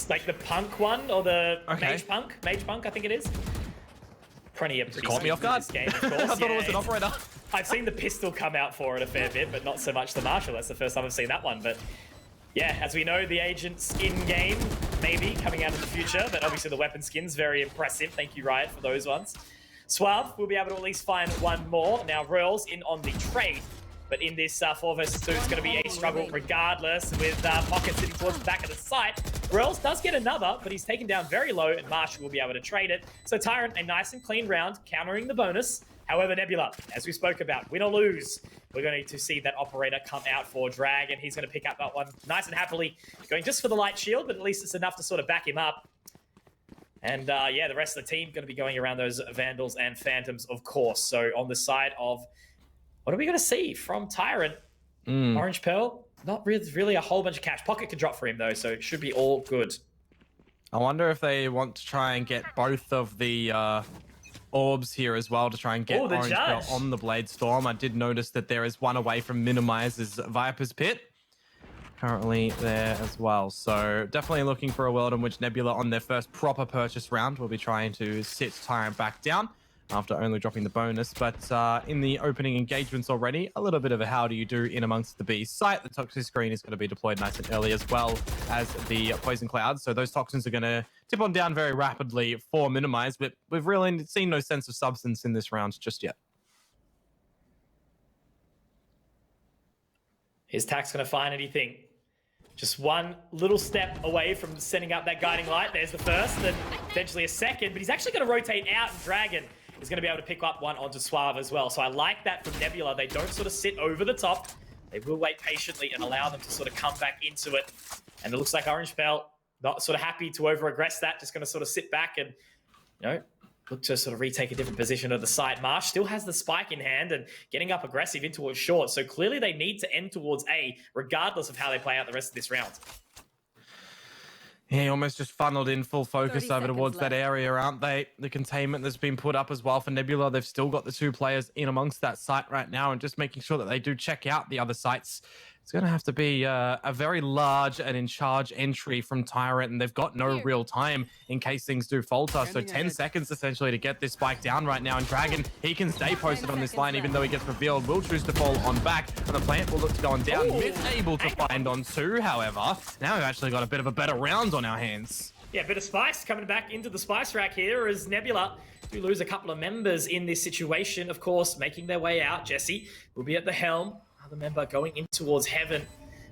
like the punk one, or the Okay. Mage punk, I think it is. Plenty of Caught me off guard. this game, of course. I thought it was an operator. I've seen the pistol come out for it a fair bit, but not so much the Marshal. That's the first time I've seen that one. But yeah, as we know, the agent skin game maybe coming out in the future, but obviously the weapon skin's very impressive. Thank you, Riot, for those ones. Suave will be able to at least find one more. Now, Royals in on the trade. But in this 4 versus 2, it's going to be a struggle regardless, with Pocket sitting towards the back of the site. Royals does get another, but he's taken down very low, and Marshall will be able to trade it. So Tyrant, a nice and clean round, countering the bonus. However, Nebula, as we spoke about, win or lose, we're going to see that Operator come out for Dragon. He's going to pick up that one nice and happily, going just for the light shield, but at least it's enough to sort of back him up. And yeah, the rest of the team going to be going around those Vandals and Phantoms, of course. So on the side of... what are we going to see from Tyrant? Orange Pearl, not really a whole bunch of cash. Pocket can drop for him, though, so it should be all good. I wonder if they want to try and get both of the orbs here as well to try and get Orange Pearl on the Blade Storm. I did notice that there is one away from Minimize's Viper's Pit. Currently there as well. So definitely looking for a world in which Nebula on their first proper purchase round will be trying to sit Tyrant back down after only dropping the bonus. But in the opening engagements already, a little bit of a how do you do in amongst the B site. The toxic screen is going to be deployed nice and early, as well as the poison cloud. So those toxins are going to tip on down very rapidly for Minimize, but we've really seen no sense of substance in this round just yet. Is Tax going to find anything? Just one little step away from sending up that guiding light. There's the first, and eventually a second, but he's actually going to rotate out, and Dragon is going to be able to pick up one onto Suave as well. So I like that from Nebula. They don't sort of sit over the top. They will wait patiently and allow them to sort of come back into it. And it looks like Orange Pearl not sort of happy to over-aggress that, just going to sort of sit back and, you know, look to sort of retake a different position of the site. Marsh still has the spike in hand and getting up aggressive in towards short. So clearly they need to end towards A, regardless of how they play out the rest of this round. Yeah, almost just funneled in full focus over towards that area, aren't they? The containment that's been put up as well for Nebula. They've still got the 2 players in amongst that site right now, and just making sure that they do check out the other sites. It's going to have to be a very large and in charge entry from Tyrant, and they've got no real time in case things do falter. So 10 seconds essentially to get this spike down right now. And Dragon, he can stay posted on this line even though he gets revealed. Will choose to fall on back, and the plant will look to go on down. Mid able to find on 2, however. Now we've actually got a bit of a better round on our hands. Yeah, a bit of spice coming back into the spice rack here as Nebula do lose a couple of members in this situation. Of course, making their way out. Jesse will be at the helm. Another member going in towards Heaven,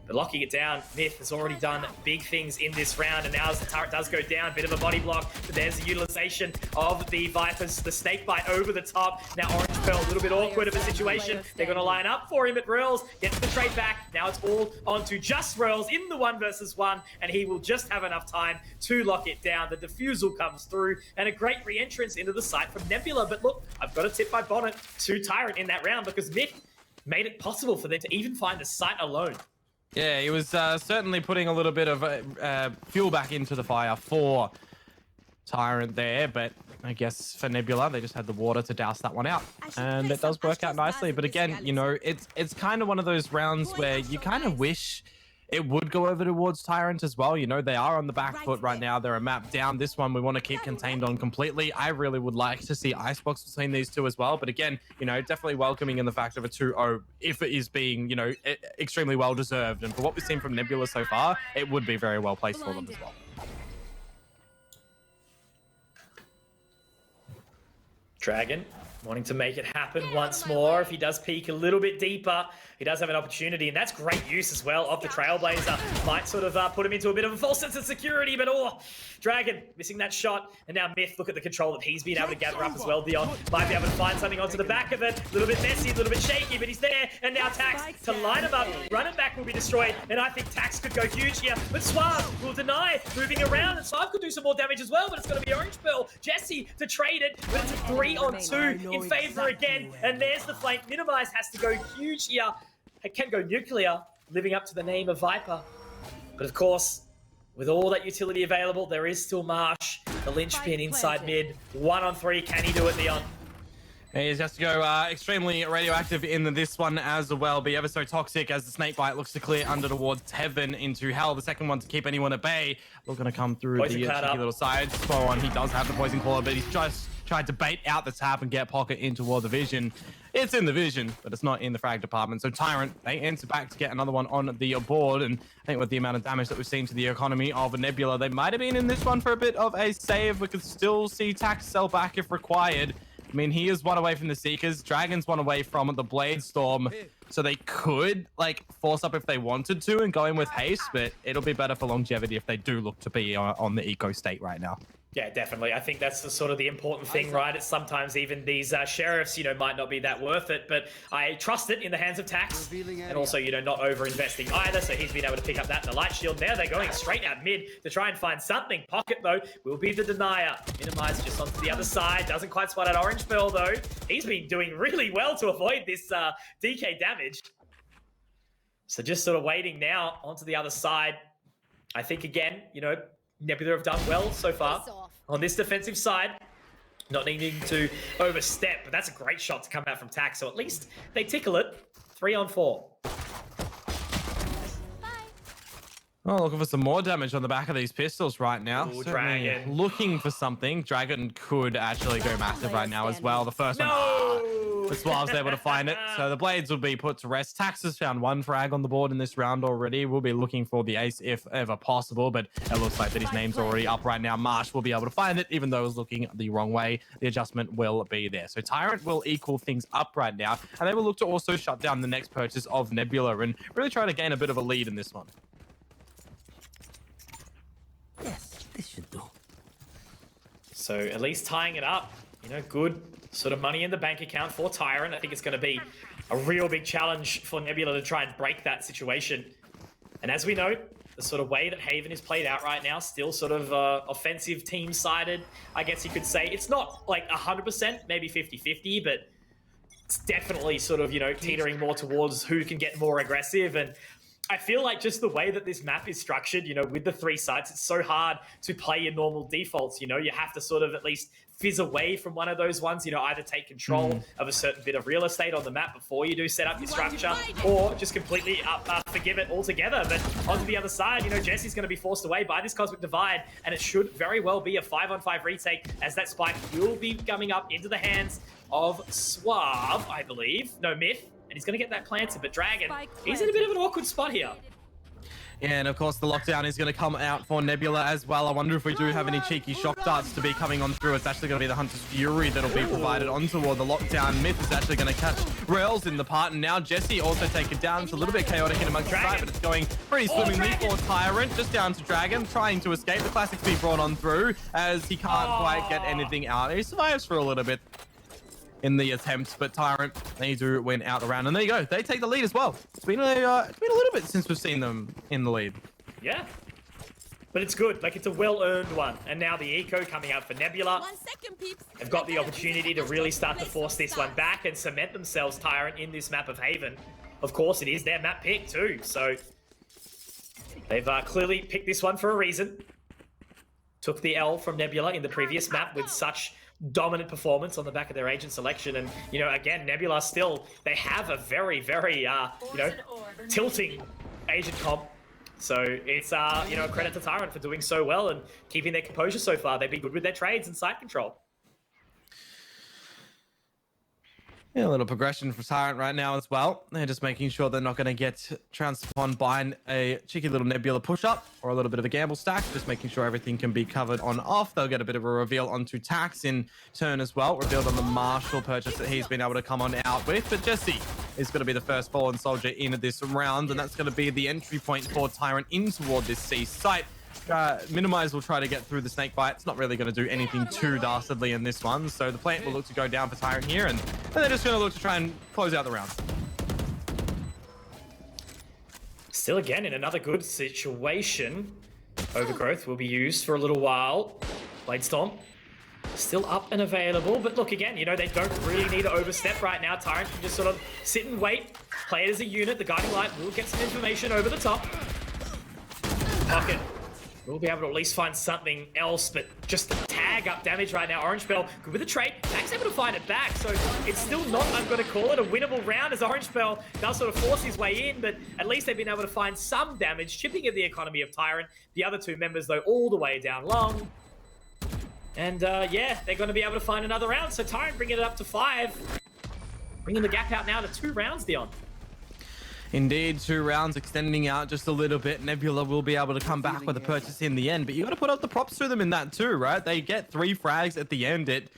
but locking it down. Myth has already done big things in this round, and now as the turret does go down, bit of a body block, but there's the utilization of the Vipers, the snake bite over the top. Now Orange Pearl, a little bit awkward of a situation. They're going to line up for him at Royals, gets the trade back. Now it's all onto just Royals in the 1 versus 1, and he will just have enough time to lock it down. The defusal comes through, and a great re-entrance into the site from Nebula. But look, I've got to tip my bonnet to Tyrant in that round, because Myth made it possible for them to even find the site alone. Yeah, he was certainly putting a little bit of fuel back into the fire for Tyrant there, but I guess for Nebula, they just had the water to douse that one out, and it does work out nicely. But again, you know, it's kind of one of those rounds where you kind of wish it would go over towards Tyrant as well. You know, they are on the back foot right now. They're a map down. This one we want to keep contained on completely. I really would like to see Icebox between these two as well. But again, you know, definitely welcoming in the fact of a 2-0 if it is being, you know, extremely well deserved. And for what we've seen from Nebula so far, it would be very well placed for them as well. Dragon wanting to make it happen once more. If he does peek a little bit deeper, he does have an opportunity, and that's great use as well of the Trailblazer. Might sort of put him into a bit of a false sense of security, but Dragon missing that shot, and now Myth, look at the control that he's been able to gather up as well. Dion might be able to find something onto the back of it. A little bit messy, a little bit shaky, but he's there, and now Tax to line him up. Run it back will be destroyed, and I think Tax could go huge here, but Suave will deny, moving around, and Suave could do some more damage as well, but it's going to be Orange Pearl. Jesse to trade it, but it's a 3-on-2 in favor again, and there's the flank. Minimize has to go huge here. It can go nuclear, living up to the name of Viper. But of course, with all that utility available, there is still Marsh, the linchpin inside mid. 1-on-3, can he do it, Leon? He has to go extremely radioactive in this one as well. Be ever so toxic as the snakebite looks to clear under towards Heaven into Hell. The second one to keep anyone at bay. We're going to come through Poison the cheeky little side spawn. He does have the poison claw, but he's just tried to bait out the tap and get Pocket in toward the vision. It's in the vision, but it's not in the frag department. So Tyrant, they enter back to get another one on the board. And I think with the amount of damage that we've seen to the economy of Nebula, they might have been in this one for a bit of a save. We could still see Tax sell back if required. I mean, he is one away from the Seekers. Dragon's one away from the Blade Storm. So they could, like, force up if they wanted to and go in with haste, but it'll be better for longevity if they do look to be on the eco state right now. Yeah, definitely. I think that's the sort of the important thing, right? It's sometimes even these sheriffs, you know, might not be that worth it, but I trust it in the hands of Tax. And also, you know, not over-investing either, so he's been able to pick up that in the light shield. Now they're going straight out mid to try and find something. Pocket, though, will be the denier. Minimize just onto the other side. Doesn't quite spot out Orange Pearl, though. He's been doing really well to avoid this DK damage. So just sort of waiting now onto the other side. I think, again, you know, Nebula have done well so far on this defensive side, not needing to overstep, but that's a great shot to come out from Tax, so at least they tickle it. 3-on-4. Oh, looking for some more damage on the back of these pistols right now. Ooh, Dragon. Looking for something. Dragon could actually go massive right now as well. The first one. The Suave's able to find it. So the Blades will be put to rest. Tax has found one frag on the board in this round already. We'll be looking for the ace if ever possible, but it looks like that his name's already up right now. Marsh will be able to find it, even though it was looking the wrong way. The adjustment will be there. So Tyrant will equal things up right now, and they will look to also shut down the next purchase of Nebula and really try to gain a bit of a lead in this one. Yes, this should do. So at least tying it up, you know, good sort of money in the bank account for Tyrant. I think it's going to be a real big challenge for Nebula to try and break that situation. And as we know, the sort of way that Haven is played out right now, still sort of offensive team-sided, I guess you could say. It's not like 100%, maybe 50-50, but it's definitely sort of, you know, teetering more towards who can get more aggressive. And I feel like just the way that this map is structured, you know, with the 3 sites, it's so hard to play your normal defaults, you know. You have to sort of at least fizz away from one of those ones, you know, either take control of a certain bit of real estate on the map before you do set up your structure, or just completely forgive it altogether. But onto the other side, you know, Jesse's going to be forced away by this Cosmic Divide, and it should very well be a 5-on-5 retake, as that spike will be coming up into the hands of Suave, I believe. No, Myth. And he's going to get that planted, but Dragon, he's in a bit of an awkward spot here. Yeah, and of course the lockdown is going to come out for Nebula as well. I wonder if we do have any cheeky shock darts to be coming on through. It's actually going to be the Hunter's Fury that'll be provided on toward the lockdown. Myth is actually going to catch Rails in the part, and now Jesse also taken down. It's a little bit chaotic in amongst the side, but it's going pretty swimmingly for Tyrant. Just down to Dragon, trying to escape. The Classics being brought on through as he can't quite get anything out. He survives for a little bit in the attempt, but Tyrant, they do win out the round, and there you go. They take the lead as well. It's been a little bit since we've seen them in the lead. Yeah, but it's good. Like, it's a well-earned one. And now the eco coming out for Nebula. 1 second, peeps. They've got the opportunity to really start to force this one back and cement themselves, Tyrant, in this map of Haven. Of course, it is their map pick too, so they've clearly picked this one for a reason. Took the L from Nebula in the previous map with such dominant performance on the back of their agent selection. And, you know, again, Nebula still, they have a very, very, you know, tilting agent comp. So it's, you know, a credit to Tyrant for doing so well and keeping their composure so far. They've been good with their trades and side control. Yeah, a little progression for Tyrant right now as well. They're just making sure they're not going to get trounced upon by a cheeky little Nebula push-up or a little bit of a gamble stack. Just making sure everything can be covered on off. They'll get a bit of a reveal onto Tax in turn as well. Revealed on the Marshall purchase that he's been able to come on out with. But Jesse is going to be the first fallen soldier in this round, and that's going to be the entry point for Tyrant in toward this C site. Minimize will try to get through the snake bite. It's not really going to do anything too dastardly in this one. So the plant will look to go down for Tyrant here, and they're just going to look to try and close out the round. Still again in another good situation. Overgrowth will be used for a little while. Blade Storm still up and available, but look again, you know, they don't really need to overstep right now. Tyrant can just sort of sit and wait, play it as a unit. The Guiding Light will get some information over the top. Pocket we'll be able to at least find something else, but just the tag up damage right now. Orange Bell, good with the trade. Mac's able to find it back, so it's still not, I'm going to call it, a winnable round as Orange Bell does sort of force his way in, but at least they've been able to find some damage, chipping at the economy of Tyrant. The other two members, though, all the way down long. And, yeah, they're going to be able to find another round, so Tyrant bringing it up to 5. Bringing the gap out now to 2 rounds, Dion. Indeed, 2 rounds extending out just a little bit. Nebula will be able to come back with a purchase in the end, but you got to put up the props to them in that too, right? They get 3 frags at the end. It,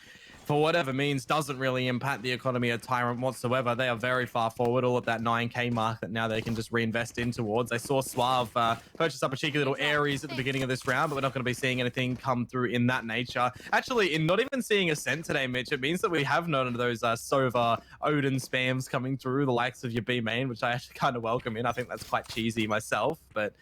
for whatever means, doesn't really impact the economy of Tyrant whatsoever. They are very far forward, all at that 9k mark that now they can just reinvest in towards. They saw Suave purchase up a cheeky little Ares at the beginning of this round, but we're not going to be seeing anything come through in that nature. Actually, in not even seeing Ascent today, Mitch, it means that we have none of those Sova Odin spams coming through, the likes of your B main, which I actually kind of welcome in. I think that's quite cheesy myself, but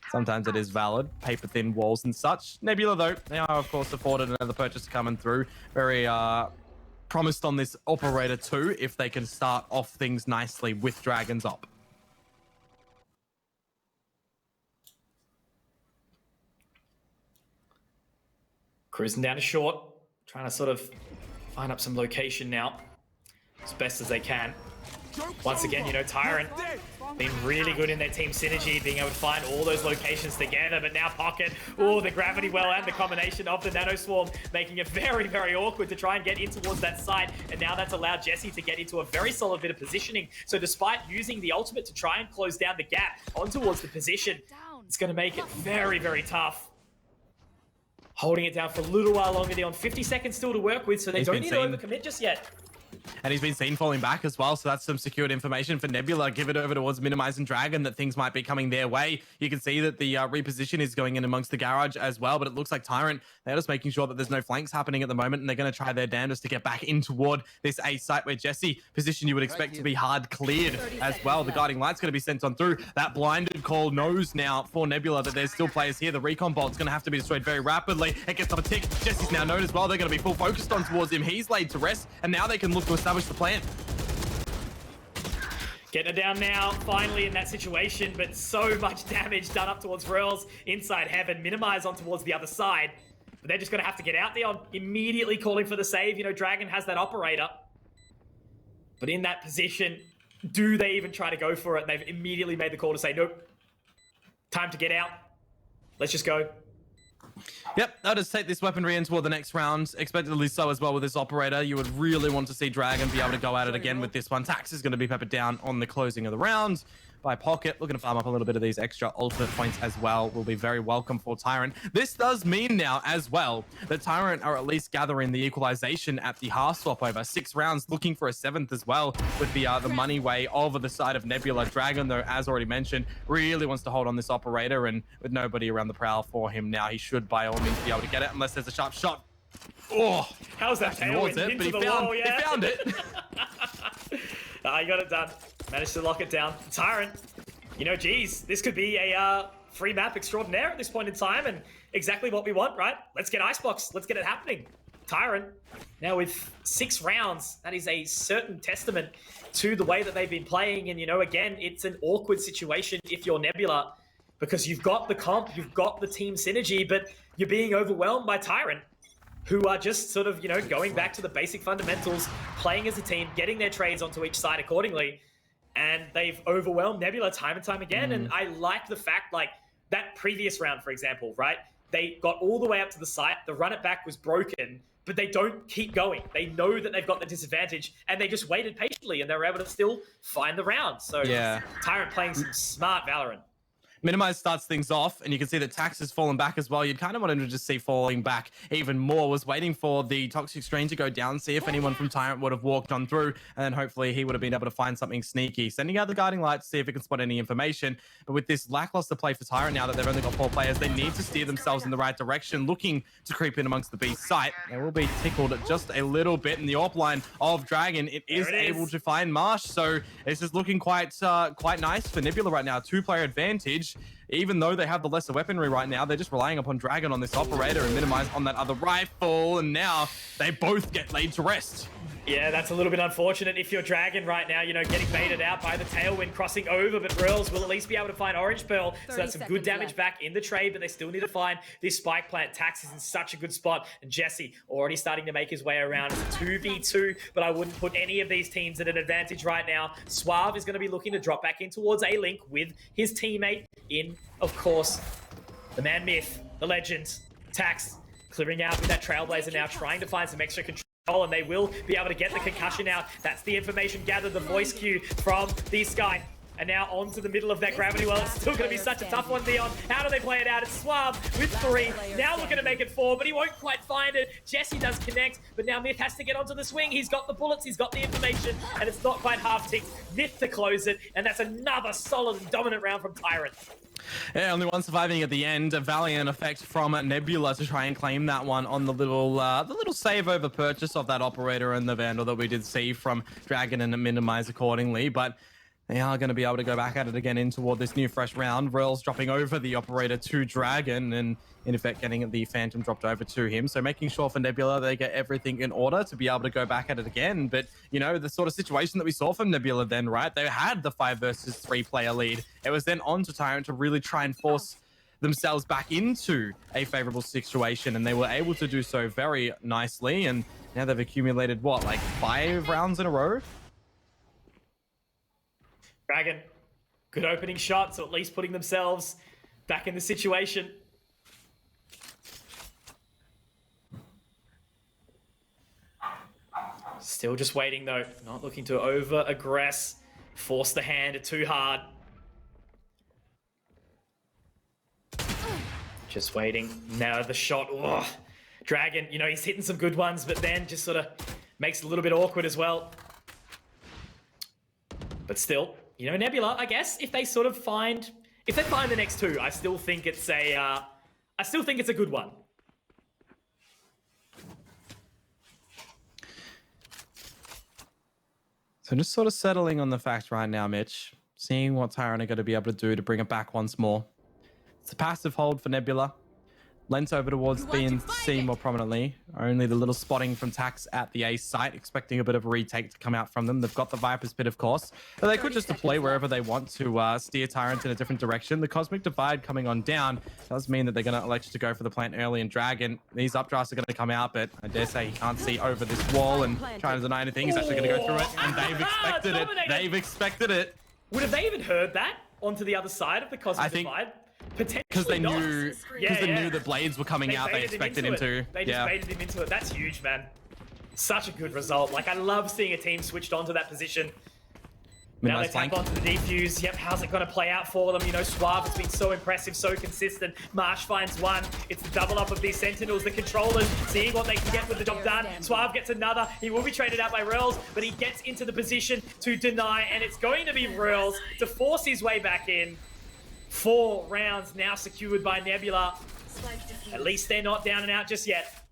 sometimes it is valid. Paper thin walls and such. Nebula, though, they are, of course, afforded another purchase coming through. Very promised on this operator, too, if they can start off things nicely with Dragons up. Cruising down to short. Trying to sort of find up some location now. As best as they can. Once again, you know, Tyrant been really good in their team synergy, being able to find all those locations together, but now Pocket, oh, the gravity well and the combination of the Nano Swarm, making it very, very awkward to try and get in towards that side, and now that's allowed Jesse to get into a very solid bit of positioning. So despite using the ultimate to try and close down the gap on towards the position, it's going to make it very, very tough. Holding it down for a little while longer. They're on 50 seconds still to work with, so they don't need to overcommit just yet. And he's been seen falling back as well, so that's some secured information for Nebula. Give it over towards Minimize and Dragon that things might be coming their way. You can see that the reposition is going in amongst the garage as well, but it looks like Tyrant, they're just making sure that there's no flanks happening at the moment, and they're going to try their damnedest to get back in toward this A site where Jesse, position you would expect to be hard cleared as well. The Guiding Light's going to be sent on through. That blinded call knows now for Nebula that there's still players here. The recon bolt's going to have to be destroyed very rapidly. It gets up a tick. Jesse's now known as well. They're going to be full focused on towards him. He's laid to rest, and now they can look to establish the plan. Getting it down now, finally in that situation, but so much damage done up towards Rurls inside Heaven. Minimize on towards the other side, but they're just going to have to get out there on immediately calling for the save. You know, Dragon has that operator, but in that position, do they even try to go for it? They've immediately made the call to say, nope, time to get out. Let's just go. Yep, I'll just take this weaponry in toward the next round. Expectedly so as well with this operator. You would really want to see Dragon be able to go at it again with this one. Tax is going to be peppered down on the closing of the round by Pocket. Looking to farm up a little bit of these extra ultimate points as well. Will be very welcome for Tyrant. This does mean now as well that Tyrant are at least gathering the equalization at the half swap over. 6 rounds, looking for a 7th as well with the money way over the side of Nebula. Dragon, though, as already mentioned, really wants to hold on this operator, and with nobody around the prowl for him now, he should by all means be able to get it unless there's a sharp shot. Oh, how's that tailwind into he the found, wall? Yeah, he found it. He got it done. Managed to lock it down. Tyrant, you know, geez, this could be a free map extraordinaire at this point in time, and exactly what we want, right? Let's get Icebox. Let's get it happening. Tyrant, now with 6 rounds, that is a certain testament to the way that they've been playing. And, you know, again, it's an awkward situation if you're Nebula, because you've got the comp, you've got the team synergy, but you're being overwhelmed by Tyrant. who are just sort of, you know, going back to the basic fundamentals, playing as a team, getting their trades onto each side accordingly. And they've overwhelmed Nebula time and time again. And I like the fact, like, that previous round, for example, right? They got all the way up to the site. The run it back was broken, but they don't keep going. They know that they've got the disadvantage, and they just waited patiently, and they were able to still find the round. So Yeah. Tyrant playing some smart Valorant. Minimize starts things off, and you can see that Tax has fallen back as well. You'd kind of want him to just see falling back even more. Was waiting for the Toxic Strain to go down, see if anyone from Tyrant would have walked on through, and then hopefully he would have been able to find something sneaky. Sending out the Guiding Light to see if it can spot any information. But with this lackluster play for Tyrant, now that they've only got 4 players, they need to steer themselves in the right direction, looking to creep in amongst the B site. They will be tickled just a little bit in the AWP line of Dragon. It is able to find Marsh, so it's just looking quite nice for Nebula right now. 2-player advantage. Even though they have the lesser weaponry right now, they're just relying upon Dragon on this operator and Minimize on that other rifle. And now they both get laid to rest. Yeah, that's a little bit unfortunate if you're Dragon right now, you know, getting baited out by the Tailwind crossing over, but Rills will at least be able to find Orange Pearl. So that's some good damage back in the trade, but they still need to find this spike plant. Tax is in such a good spot, and Jesse already starting to make his way around. It's a 2v2, but I wouldn't put any of these teams at an advantage right now. Suave is going to be looking to drop back in towards A-Link with his teammate in, of course, the man myth, the legend, Tax, clearing out with that Trailblazer now, trying to find some extra control. And they will be able to get the concussion out. That's the information gathered, the voice cue from this guy. And now onto the middle of that gravity well. It's still going to be such a tough one, Theon. How do they play it out? It's Suave with 3. Now looking to make it 4, but he won't quite find it. Jesse does connect, but now Myth has to get onto the swing. He's got the bullets, he's got the information, and it's not quite half-ticked. Myth to close it, and that's another solid and dominant round from Tyrant. Yeah, only one surviving at the end. A valiant effect from Nebula to try and claim that one on the little save over purchase of that operator and the Vandal that we did see from Dragon and Minimize accordingly. But they are going to be able to go back at it again in toward this new fresh round. Rel's dropping over the operator to Dragon and in effect getting the Phantom dropped over to him. So making sure for Nebula they get everything in order to be able to go back at it again. But, you know, the sort of situation that we saw from Nebula then, right? They had the 5 versus 3 player lead. It was then on to Tyrant to really try and force themselves back into a favorable situation, and they were able to do so very nicely. And now they've accumulated, what, like 5 rounds in a row? Dragon, good opening shot, so at least putting themselves back in the situation. Still just waiting though, not looking to over-aggress, force the hand too hard. Just waiting. Now the shot, ugh. Dragon, you know, he's hitting some good ones, but then just sort of makes it a little bit awkward as well. But still, you know, Nebula, I guess, if they sort of find, if they find the next 2, I still think it's a good one. So just sort of settling on the fact right now, Mitch, seeing what Tyrant are going to be able to do to bring it back once more. It's a passive hold for Nebula. Lent over towards B and C more prominently. Only the little spotting from Tax at the A site, expecting a bit of a retake to come out from them. They've got the Viper's Pit, of course, but they could just deploy wherever they want to steer Tyrant in a different direction. The Cosmic Divide coming on down does mean that they're going to elect to go for the plant early, and Dragon, these updrafts are going to come out, but I dare say he can't see over this wall and trying to deny anything. He's actually going to go through it, and they've expected it. They've expected it. Would have they even heard that onto the other side of the Cosmic Divide? Because they knew, knew the blades were coming out, they expected him to. They just baited him into it. That's huge, man. Such a good result. Like, I love seeing a team switched onto that position. Now they tap onto the defuse. Yep, how's it going to play out for them? You know, Suave has been so impressive, so consistent. Marsh finds one. It's the double up of these Sentinels, the controllers, seeing what they can get with the job done. Suave gets another. He will be traded out by Rels, but he gets into the position to deny, and it's going to be Rels to force his way back in. 4 rounds now secured by Nebula. At least they're not down and out just yet.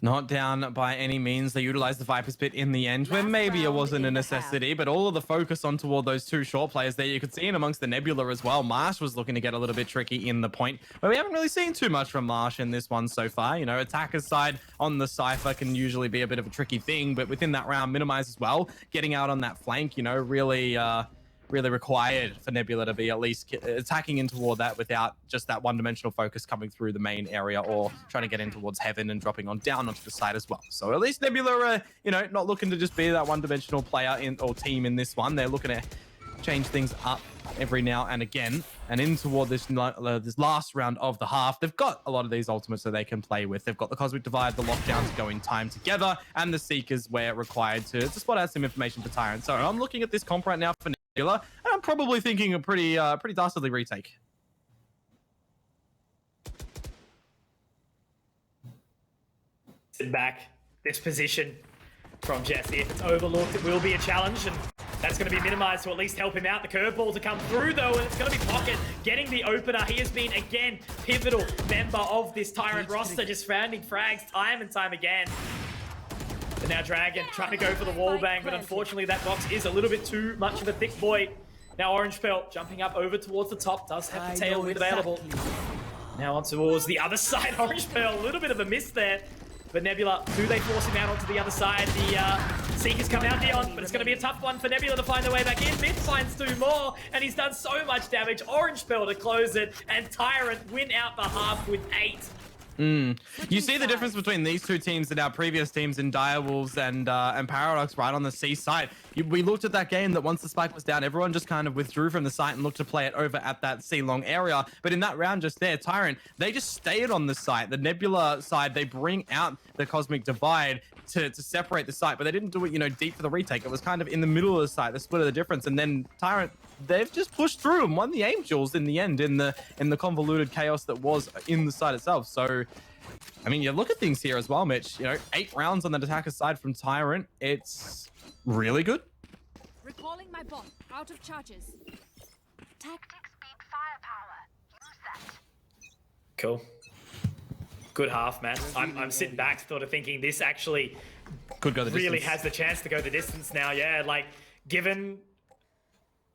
Not down by any means. They utilized the Viper's Pit in the end, where maybe it wasn't a necessity, but all of the focus on toward those 2 short players there. You could see in amongst the Nebula as well. Marsh was looking to get a little bit tricky in the point, but we haven't really seen too much from Marsh in this one so far. You know, attacker's side on the Cypher can usually be a bit of a tricky thing, but within that round, Minimize as well, getting out on that flank, you know, really really required for Nebula to be at least attacking in toward that without just that one-dimensional focus coming through the main area or trying to get in towards heaven and dropping on down onto the side as well. So at least Nebula, you know, not looking to just be that one-dimensional player or team in this one. They're looking to change things up every now and again, and in toward this last round of the half, they've got a lot of these ultimates that they can play with. They've got the Cosmic Divide, the Lockdown to go in time together, and the Seekers where required to spot out some information for Tyrant. So I'm looking at this comp right now for Nebula, and I'm probably thinking a pretty dastardly retake. Sit back. This position from Jesse. If it's overlooked, it will be a challenge, and that's going to be minimized to at least help him out. The curveball to come through, though, and it's going to be Pocket getting the opener. He has been, again, pivotal member of this Tyrant roster, just finding frags time and time again. And now Dragon trying to go for the wall bang, but unfortunately that box is a little bit too much of a thick boy. Now Orange Pelt jumping up over towards the top, does have the tail wheel available. Now on towards the other side, Orange Pelt, a little bit of a miss there. But Nebula, do they force him out onto the other side? The Seekers come out Dion, but it's going to be a tough one for Nebula to find their way back in. Mid finds 2 more, and he's done so much damage. Orange Pelt to close it, and Tyrant win out the half with 8. You see the difference between these two teams and our previous teams in Direwolves and Paradox right on the C side. We looked at that game that once the spike was down, everyone just kind of withdrew from the site and looked to play it over at that C-long area. But in that round just there, Tyrant, they just stayed on the site. The Nebula side, they bring out the Cosmic Divide to separate the site, but they didn't do it, you know, deep for the retake. It was kind of in the middle of the site, the split of the difference. And then Tyrant, they've just pushed through and won the Angels in the end in the convoluted chaos that was in the site itself. So, I mean, you look at things here as well, Mitch. You know, 8 rounds on the attacker side from Tyrant. It's really good. Recalling my bot. Out of charges. Tactics beat firepower. Use that. Cool. Good half, man. I'm sitting back sort of thinking this actually could go the really distance. has the chance to go the distance now. Yeah, like given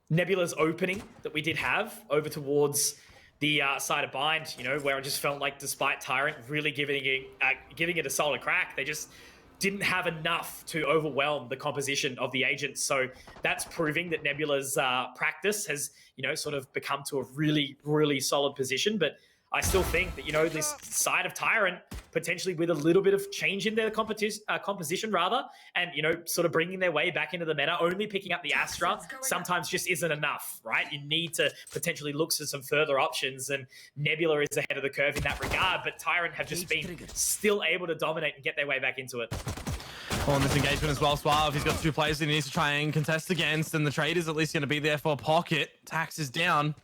Nebula's opening that we did have over towards the side of Bind, you know, where I just felt like despite Tyrant really giving it a solid crack, they just didn't have enough to overwhelm the composition of the agents. So that's proving that Nebula's practice has, you know, sort of become to a really, really solid position. But I still think that, you know, this side of Tyrant, potentially with a little bit of change in their composition rather, and, you know, sort of bringing their way back into the meta, only picking up the Astra sometimes just isn't enough, right? You need to potentially look for some further options, and Nebula is ahead of the curve in that regard, but Tyrant have just been still able to dominate and get their way back into it. On this engagement as well, Suave, he's got 2 players that he needs to try and contest against, and the trade is at least going to be there for Pocket. Tax is down.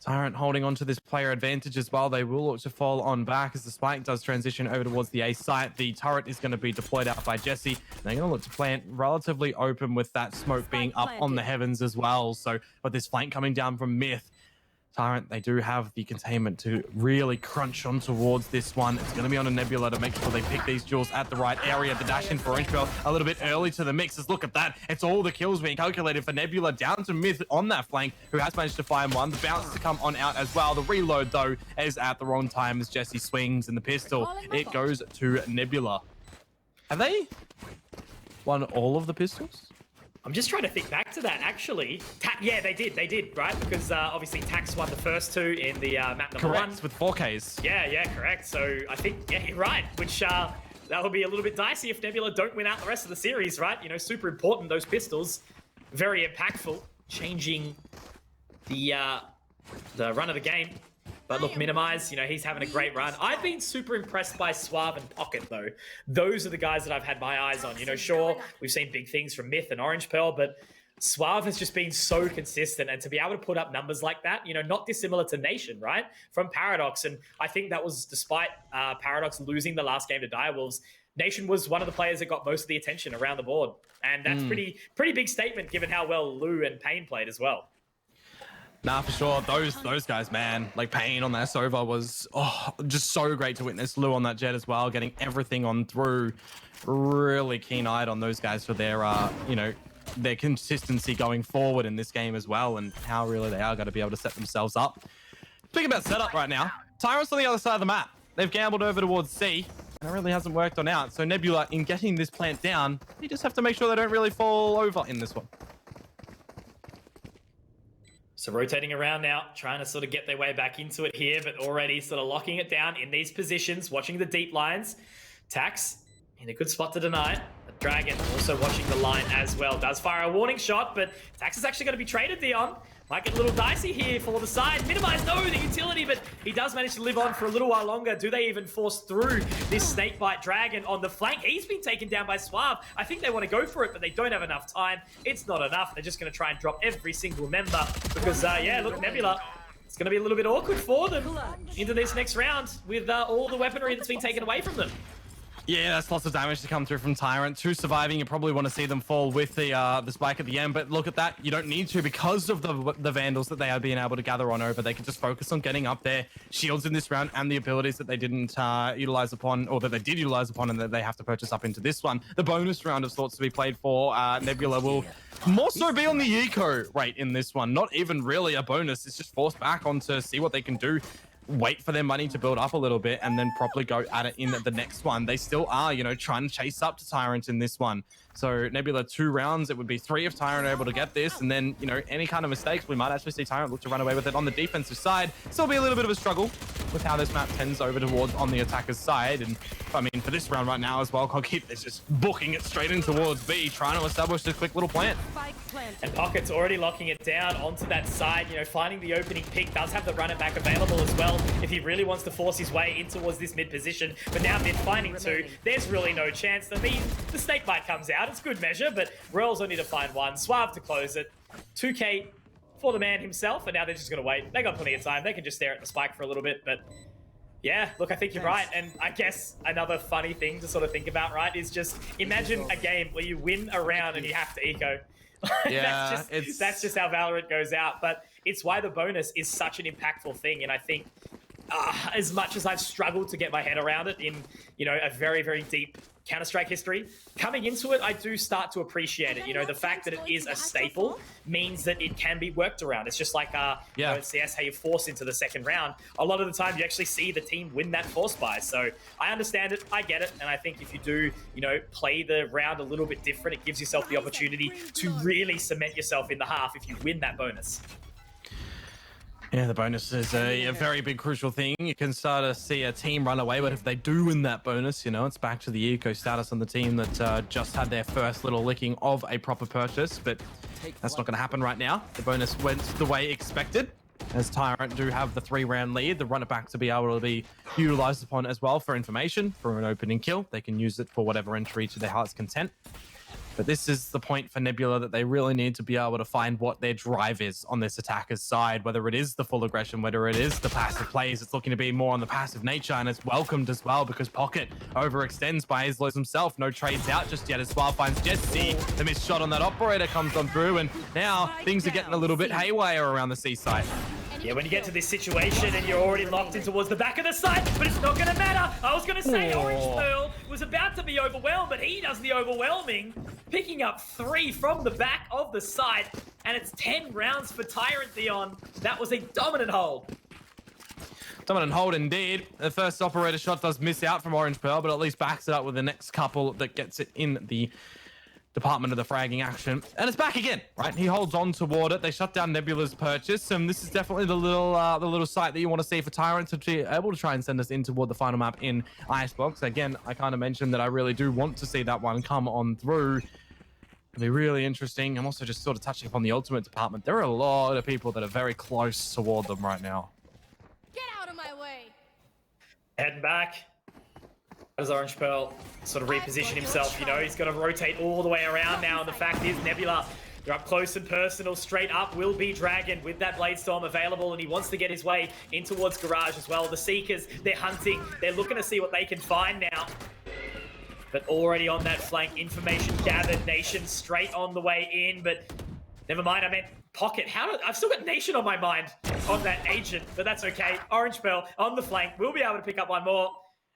Tyrant holding on to this player advantage as well. They will look to fall on back as the spike does transition over towards the A site. The turret is going to be deployed out by Jesse. They're going to look to plant relatively open with that smoke being up on the heavens as well. So with this flank coming down from Myth, Tyrant, they do have the containment to really crunch on towards this one. It's going to be on a Nebula to make sure they pick these jewels at the right area. The dash in for Orange Bell a little bit early to the mixes. Look at that. It's all the kills being calculated for Nebula down to Myth on that flank, who has managed to find one. The bounce to come on out as well. The reload, though, is at the wrong time as Jesse swings in the pistol. It goes to Nebula. Have they won all of the pistols? I'm just trying to think back to that, actually. Yeah, they did, right? Because obviously Tax won the first 2 in the map number 1. Correct, with 4Ks. Yeah, correct. So I think, yeah, you're right, which that will be a little bit dicey if Nebula don't win out the rest of the series, right? You know, super important, those pistols. Very impactful, changing the run of the game. But look, Minimize, you know, he's having a great run. I've been super impressed by Suave and Pocket, though. Those are the guys that I've had my eyes on. You know, sure, we've seen big things from Myth and Orange Pearl, but Suave has just been so consistent. And to be able to put up numbers like that, you know, not dissimilar to Nation, right? From Paradox. And I think that was despite Paradox losing the last game to Direwolves. Nation was one of the players that got most of the attention around the board. And that's pretty big statement given how well Lou and Payne played as well. Nah, for sure. Those guys, man. Like, Payne on that Sova was just so great to witness. Lou on that Jet as well, getting everything on through. Really keen-eyed on those guys for their, you know, their consistency going forward in this game as well, and how really they are going to be able to set themselves up. Speaking about setup right now, Tyrant's on the other side of the map. They've gambled over towards C, and it really hasn't worked on out. So Nebula, in getting this plant down, you just have to make sure they don't really fall over in this one. So rotating around now, trying to sort of get their way back into it here, but already sort of locking it down in these positions, watching the deep lines. Tax in a good spot to deny it. The Dragon also watching the line as well. Does fire a warning shot, but Tax is actually going to be traded, Dion. Might get a little dicey here for the side. Minimize, no, the utility, but he does manage to live on for a little while longer. Do they even force through this Snakebite Dragon on the flank? He's been taken down by Suave. I think they want to go for it, but they don't have enough time. It's not enough. They're just going to try and drop every single member because, yeah, look, Nebula, it's going to be a little bit awkward for them into this next round with all the weaponry that's been taken away from them. Yeah, that's lots of damage to come through from Tyrant. 2 surviving, you probably want to see them fall with the spike at the end, but look at that. You don't need to because of the Vandals that they are being able to gather on over. They can just focus on getting up there. Shields in this round and the abilities that they didn't utilize upon, or that they did utilize upon and that they have to purchase up into this one. The bonus round of sorts to be played for Nebula will more so be on the eco rate in this one. Not even really a bonus. It's just forced back on to see what they can do. Wait for their money to build up a little bit and then properly go at it in the next one. They still are, you know, trying to chase up to Tyrant in this one. So Nebula 2 rounds, it would be 3 if Tyrant are able to get this, and then, you know, any kind of mistakes, we might actually see Tyrant look to run away with it on the defensive side. Still be a little bit of a struggle with how this map tends over towards on the attacker's side. And I mean, for this round right now as well, Conkip is just booking it straight in towards B, trying to establish a quick little plant. And Pocket's already locking it down onto that side, you know, finding the opening pick, does have the run it back available as well if he really wants to force his way in towards this mid position. But now mid finding 2, there's really no chance. I mean, the Snakebite comes out, it's good measure, but Royals only to find 1. Suave to close it. 2K for the man himself, and now they're just going to wait. They got plenty of time. They can just stare at the spike for a little bit, but yeah, look, I think you're right. And I guess another funny thing to sort of think about, right, is just imagine a game where you win a round and you have to eco. Yeah, that's just how Valorant goes out. But it's why the bonus is such an impactful thing. And I think as much as I've struggled to get my head around it in, you know, a very, very deep Counter-Strike history, coming into it, I do start to appreciate it. You know, the fact that it is a staple means that it can be worked around. It's just like, you know, in CS, how you force into the second round. A lot of the time, you actually see the team win that force buy. So I understand it, I get it, and I think if you do, you know, play the round a little bit different, it gives yourself the opportunity to really cement yourself in the half if you win that bonus. Yeah, the bonus is a very big crucial thing. You can start to see a team run away, but if they do win that bonus, you know, it's back to the eco status on the team that just had their first little licking of a proper purchase, but that's not going to happen right now. The bonus went the way expected, as Tyrant do have the 3-round lead. The run it back to be able to be utilized upon as well for information, for an opening kill. They can use it for whatever entry to their heart's content. But this is the point for Nebula that they really need to be able to find what their drive is on this attacker's side, whether it is the full aggression, whether it is the passive plays. It's looking to be more on the passive nature, and it's welcomed as well because Pocket overextends by his lows himself. No trades out just yet as Suave finds Jesse. The missed shot on that operator comes on through, and now things are getting a little bit haywire around the C side. Yeah, when you get to this situation and you're already locked in towards the back of the site, but it's not going to matter. I was going to say Orange Pearl was about to be overwhelmed, but he does the overwhelming, picking up 3 from the back of the site, and it's 10 rounds for Tyrant Theon. That was a dominant hold. Dominant hold indeed. The first operator shot does miss out from Orange Pearl, but at least backs it up with the next couple that gets it in the department of the fragging action, and it's back again, right? He holds on toward it. They shut down Nebula's purchase, and this is definitely the little site that you want to see for Tyrant to be able to try and send us in toward the final map in Icebox. Again, I kind of mentioned that I really do want to see that one come on through. It'll be really interesting. I'm also just sort of touching upon the ultimate department. There are a lot of people that are very close toward them right now. Get out of my way. Heading back. As Orange Pearl sort of reposition himself, you know, he's got to rotate all the way around now, and the fact is Nebula, they're up close and personal. Straight up will be Dragon with that Blade Storm available, and he wants to get his way in towards Garage as well. The Seekers, they're hunting, they're looking to see what they can find now. But already on that flank, information gathered, Nation straight on the way in, but never mind, I meant Pocket. I've still got Nation on my mind on that agent, but that's okay. Orange Pearl on the flank, we'll be able to pick up one more.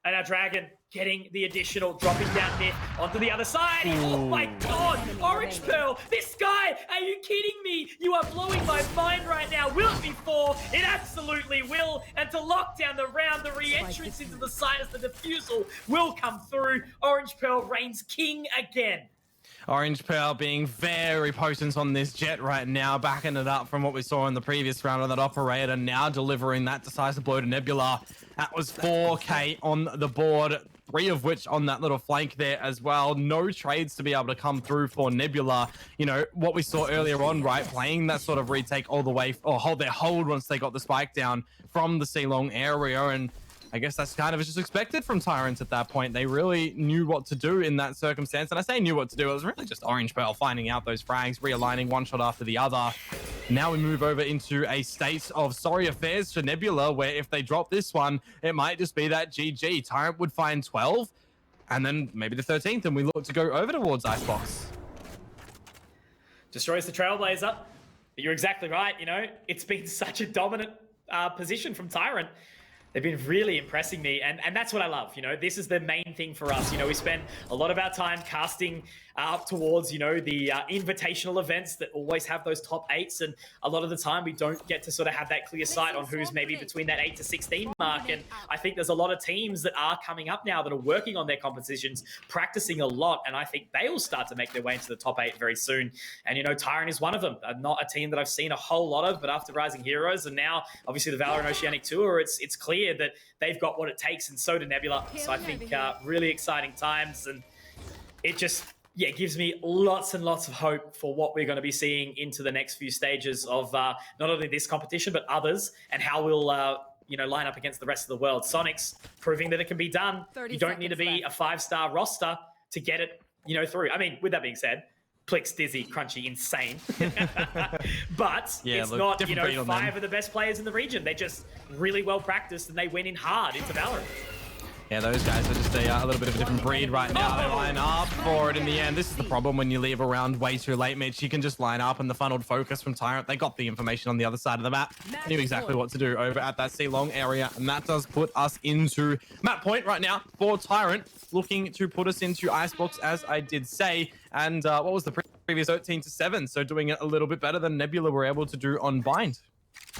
And our Dragon getting the additional, dropping down mid onto the other side. Oh my god, Orange Pearl, this guy, are you kidding me? You are blowing my mind right now. Will it be 4? It absolutely will. And to lock down the round, the re-entrance into the site as the defusal will come through. Orange Pearl reigns king again. Orange Pearl being very potent on this jet right now, backing it up from what we saw in the previous round on that operator, now delivering that decisive blow to Nebula. That was 4K on the board, 3 of which on that little flank there as well. No trades to be able to come through for Nebula. You know, what we saw earlier on, right? Playing that sort of retake all the way, or hold their hold once they got the spike down from the C-long area. And I guess that's kind of just expected from Tyrants at that point. They really knew what to do in that circumstance. And I say knew what to do, it was really just Orange Pearl finding out those frags, realigning one shot after the other. Now we move over into a state of sorry affairs for Nebula, where if they drop this one, it might just be that GG. Tyrant would find 12, and then maybe the 13th, and we look to go over towards Icebox. Destroys the Trailblazer. But you're exactly right, you know, it's been such a dominant position from Tyrant. They've been really impressing me, and that's what I love. You know, this is the main thing for us. You know, we spend a lot of our time casting up towards, you know, the invitational events that always have those top 8s, and a lot of the time we don't get to sort of have that clear sight on who's maybe between that 8 to 16 mark. And I think there's a lot of teams that are coming up now that are working on their competitions, practicing a lot, and I think they will start to make their way into the top 8 very soon. And, you know, Tyrant is one of them. Not a team that I've seen a whole lot of, but after Rising Heroes and now obviously the Valorant Oceanic Tour, it's clear that they've got what it takes, and so do Nebula. So I think really exciting times, and it just gives me lots and lots of hope for what we're going to be seeing into the next few stages of not only this competition but others, and how we'll you know, line up against the rest of the world. Sonic's proving that it can be done. You don't need to be a 5-star roster to get it, you know, through. I mean, with that being said, Plix, Dizzy, Crunchy, insane. But it's not, you know, 5 of the best players in the region. They're just really well practiced, and they went in hard into Valorant. Yeah, those guys are just a little bit of a different breed right now. They line up for it in the end. This is the problem when you leave a round way too late, Mitch. You can just line up, and the funneled focus from Tyrant, they got the information on the other side of the map. Knew exactly what to do over at that C-long area, and that does put us into map point right now for Tyrant, looking to put us into Icebox, as I did say. And what was the previous 13-7? So doing it a little bit better than Nebula were able to do on Bind.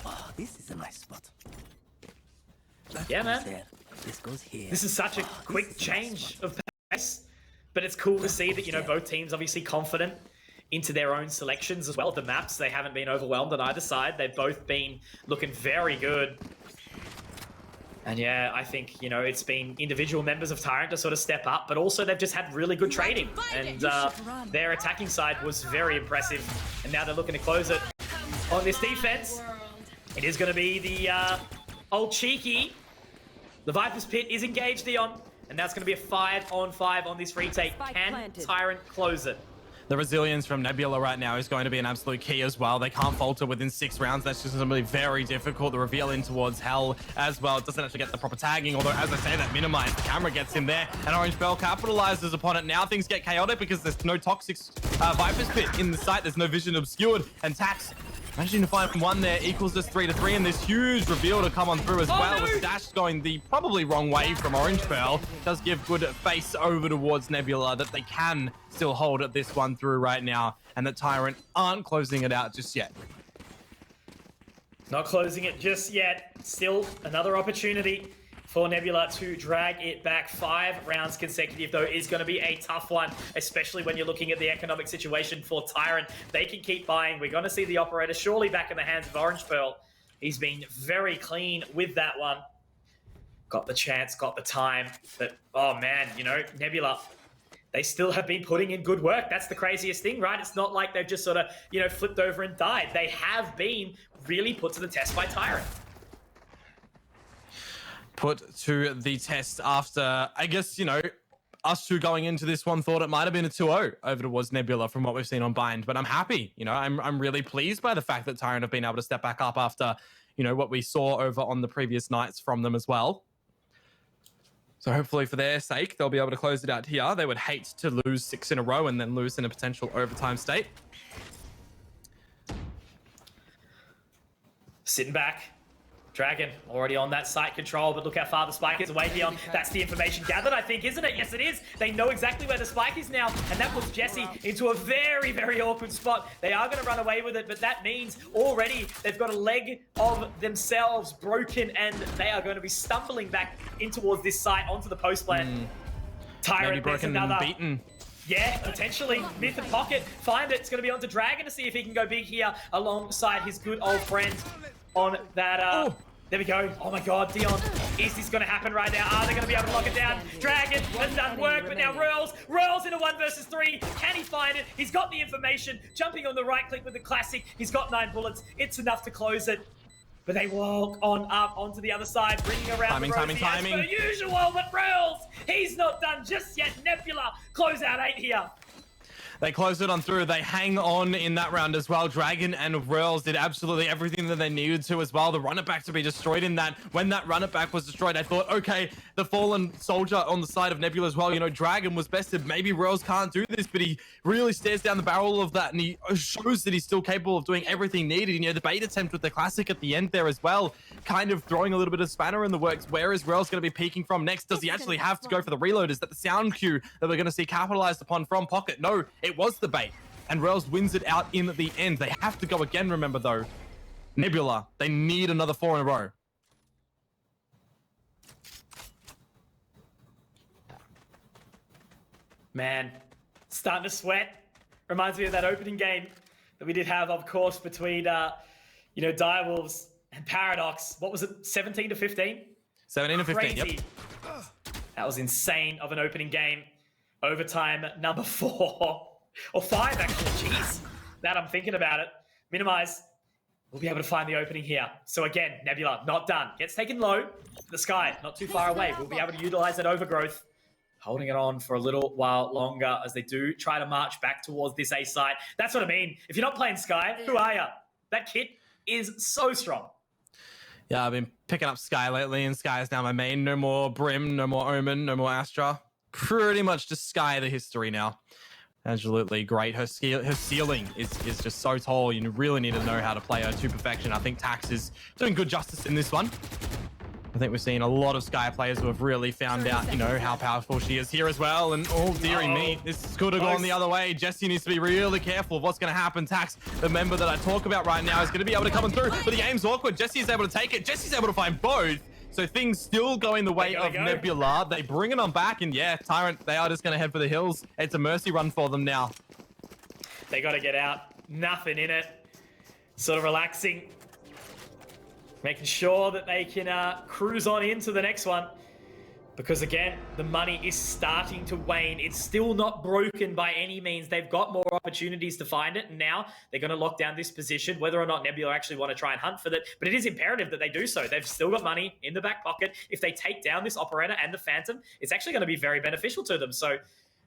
Oh, this is a nice spot. Yeah, man. This goes here. This is such a quick change of pace, but it's cool to see that, you know, both teams obviously confident into their own selections as well. The maps, they haven't been overwhelmed on either side. They've both been looking very good. And yeah, I think, you know, it's been individual members of Tyrant to sort of step up, but also they've just had really good trading. And their attacking side was very impressive. And now they're looking to close it on this defense. It is going to be the old cheeky. The Viper's Pit is engaged, Dion, and that's going to be a 5-on-5 on this retake. Can Tyrant close it? The resilience from Nebula right now is going to be an absolute key as well. They can't falter within 6 rounds. That's just going to be very difficult. The reveal in towards Hell as well. It doesn't actually get the proper tagging, although, as I say, that minimized. The camera gets in there, and Orange Pearl capitalizes upon it. Now things get chaotic because there's no toxic Viper's Pit in the site. There's no vision obscured, and Tax managing to find one there, equals this 3-3, and this huge reveal to come on through as well. With Dash going the probably wrong way from Orange Pearl, does give good face over towards Nebula that they can still hold at this one through right now, and that Tyrant aren't closing it out just yet. Not closing it just yet. Still another opportunity for Nebula to drag it back. 5 rounds consecutive, though, is going to be a tough one, especially when you're looking at the economic situation for Tyrant. They can keep buying. We're going to see the operator surely back in the hands of Orange Pearl. He's been very clean with that one. Got the chance, got the time. But, oh, man, you know, Nebula, they still have been putting in good work. That's the craziest thing, right? It's not like they've just sort of, you know, flipped over and died. They have been really put to the test by Tyrant. Put to the test after, I guess, you know, us two going into this one thought it might have been a 2-0 over towards Nebula from what we've seen on Bind. But I'm happy, you know, I'm really pleased by the fact that Tyrant have been able to step back up after, you know, what we saw over on the previous nights from them as well. So hopefully for their sake, they'll be able to close it out here. They would hate to lose 6 in a row and then lose in a potential overtime state. Sitting back. Dragon already on that site control, but look how far the spike is away beyond. That's the information gathered, I think, isn't it? Yes, it is. They know exactly where the spike is now, and that puts Jesse into a very, very awkward spot. They are going to run away with it, but that means already they've got a leg of themselves broken, and they are going to be stumbling back in towards this site onto the post plant. Tyrant, maybe broken another. and beaten. Yeah, potentially. Myth and Pocket find it. It's going to be on to Dragon to see if he can go big here alongside his good old friend on that. There we go. Oh my god, Dion. Is this going to happen right now? Are they going to be able to lock it down? Dragon has done work, but now Rurls in a 1 versus 3. Can he find it? He's got the information. Jumping on the right click with the classic. He's got 9 bullets. It's enough to close it. But they walk on up onto the other side, bringing around the Rosie as per usual. But Rurls, he's not done just yet. Nebula close out 8 here. They close it on through. They hang on in that round as well. Dragon and Rurls did absolutely everything that they needed to as well. The run-it-back to be destroyed in that. When that run-it-back was destroyed, I thought, okay, the fallen soldier on the side of Nebula as well. You know, Dragon was bested. Maybe Rurls can't do this, but he really stares down the barrel of that, and he shows that he's still capable of doing everything needed. You know, the bait attempt with the classic at the end there as well, kind of throwing a little bit of spanner in the works. Where is Rurls going to be peeking from next? Does he actually have to go for the reload? Is that the sound cue that we're going to see capitalized upon from Pocket? No, it was the bait, and Rurls wins it out in the end. They have to go again, remember though. Nebula, they need another 4 in a row. Man, starting to sweat. Reminds me of that opening game that we did have, of course, between you know, Direwolves and Paradox. What was it, 17 to 15? 17 to 15, Crazy. yep. That was insane of an opening game. Overtime number 4. Or 5, actually. Jeez. Now I'm thinking about it. Minimize. We'll be able to find the opening here. So again, Nebula, not done. Gets taken low. The sky, not too far away. We'll be able to utilize that overgrowth. Holding it on for a little while longer as they do try to march back towards this A site. That's what I mean. If you're not playing Sky, who are you? That kit is so strong. Yeah, I've been picking up Sky lately, and Sky is now my main. No more Brim, no more Omen, no more Astra. Pretty much just Sky the history now. Absolutely great. Her ceiling is just so tall. You really need to know how to play her to perfection. I think Tax is doing good justice in this one. I think we've seen a lot of Sky players who have really found out, you know, how powerful she is here as well. And oh, dearie me, this could have gone the other way. Jesse needs to be really careful of what's going to happen. Tax, the member that I talk about right now, is going to be able to come through. But the game's awkward. Jesse is able to take it. Jesse's able to find both. So things still going the way of Nebula. They bring it on back. And yeah, Tyrant, they are just going to head for the hills. It's a mercy run for them now. They got to get out. Nothing in it. Sort of relaxing. Making sure that they can cruise on into the next one. Because again, the money is starting to wane. It's still not broken by any means. They've got more opportunities to find it. And now they're going to lock down this position, whether or not Nebula actually want to try and hunt for that. But it is imperative that they do so. They've still got money in the back pocket. If they take down this Operator and the Phantom, it's actually going to be very beneficial to them. So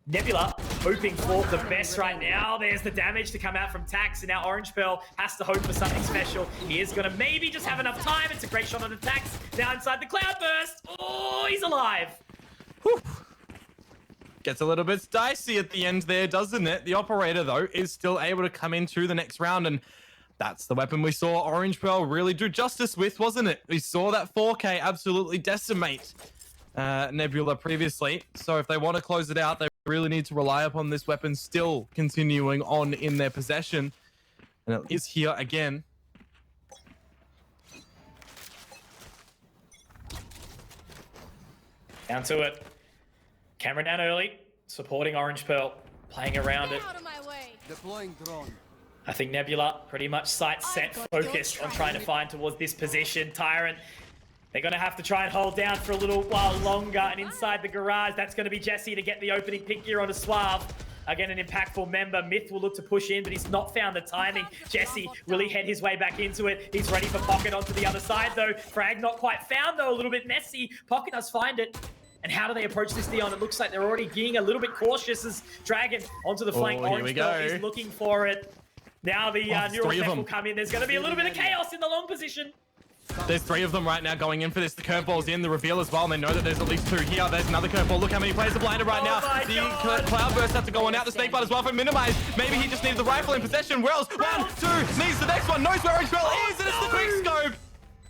Nebula hoping for the best right now. There's the damage to come out from Tax, and now Orange Pearl has to hope for something special. He is going to maybe just have enough time. It's a great shot on the Tax. Now inside the Cloud Burst. Oh, he's alive. Whew. Gets a little bit dicey at the end there, doesn't it? The Operator, though, is still able to come into the next round, and that's the weapon we saw Orange Pearl really do justice with, wasn't it? We saw that 4K absolutely decimate Nebula previously. So if they want to close it out, they really need to rely upon this weapon still continuing on in their possession. And it is here again. Down to it. Camera down early, supporting Orange Pearl, playing around it. Out of my way. Deploying drone. I think Nebula pretty much sight set, focused on trying to find towards this position. Tyrant, they're going to have to try and hold down for a little while longer. And inside the garage, that's going to be Jesse to get the opening pick here on a Suave. Again, an impactful member. Myth will look to push in, but he's not found the timing. Jesse will he head his way back into it. He's ready for Pocket onto the other side, though. Frag not quite found, though. A little bit messy. Pocket does find it. And how do they approach this, Dion? It looks like they're already being a little bit cautious as Dragon onto the flank. Orange Pearl is looking for it. Now the neural tech will come in. There's going to be a little bit of chaos in the long position. There's 3 of them right now going in for this. The curveball's in, the reveal as well, and they know that there's at least 2 here. There's another curveball. Look how many players are blinded right now. The Cloud Burst have to go on out. The Snake Bite as well for Minimize. Maybe he just needed the rifle in possession. Wells, 1, 2, needs the next one. Knows where Orange Pearl is, and it's the quick scope.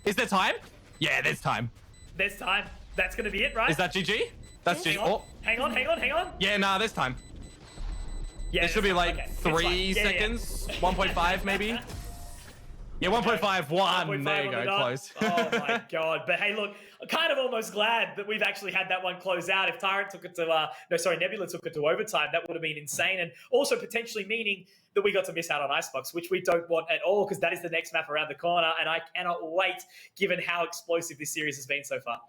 Is there time? Yeah, there's time. There's time. That's going to be it, right? Is that GG? That's GG. Oh. Hang on. Yeah, nah, there's time. Yeah, it should be like 3 seconds, 1.5 maybe. Yeah, 1.51. 1.5 There you on the go, dot. close. Oh my god! But hey, look, I'm kind of almost glad that we've actually had that one close out. If Tyrant took it to, Nebula took it to overtime, that would have been insane, and also potentially meaning that we got to miss out on Icebox, which we don't want at all, because that is the next map around the corner, and I cannot wait, given how explosive this series has been so far.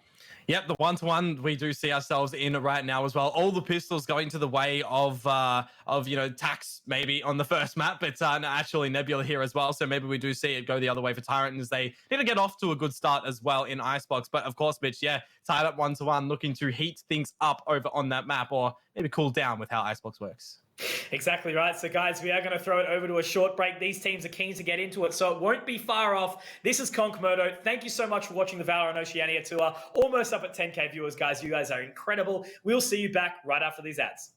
Yep, the 1-to-1 we do see ourselves in right now as well. All the pistols going to the way of Tax maybe on the first map, but actually Nebula here as well. So maybe we do see it go the other way for Tyrant as they need to get off to a good start as well in Icebox. But of course, Mitch, yeah, tied up 1-to-1, looking to heat things up over on that map, or maybe cool down with how Icebox works. Exactly right. So, guys, we are going to throw it over to a short break. These teams are keen to get into it, so it won't be far off. This is Konkmoto. Thank you so much for watching the Valorant Oceania tour. Almost up at 10K viewers, guys. You guys are incredible. We'll see you back right after these ads.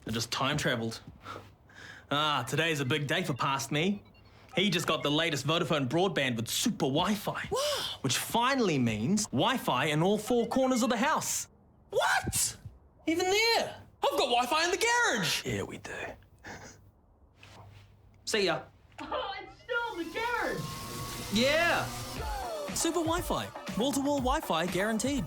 I just time traveled. Ah, today's a big day for past me. He just got the latest Vodafone broadband with super Wi-Fi. Wow. Which finally means Wi-Fi in all 4 corners of the house. What? Even there? I've got Wi-Fi in the garage. Yeah, we do. See ya. Oh, it's still in the garage. Yeah. Super Wi-Fi. Wall-to-wall Wi-Fi guaranteed.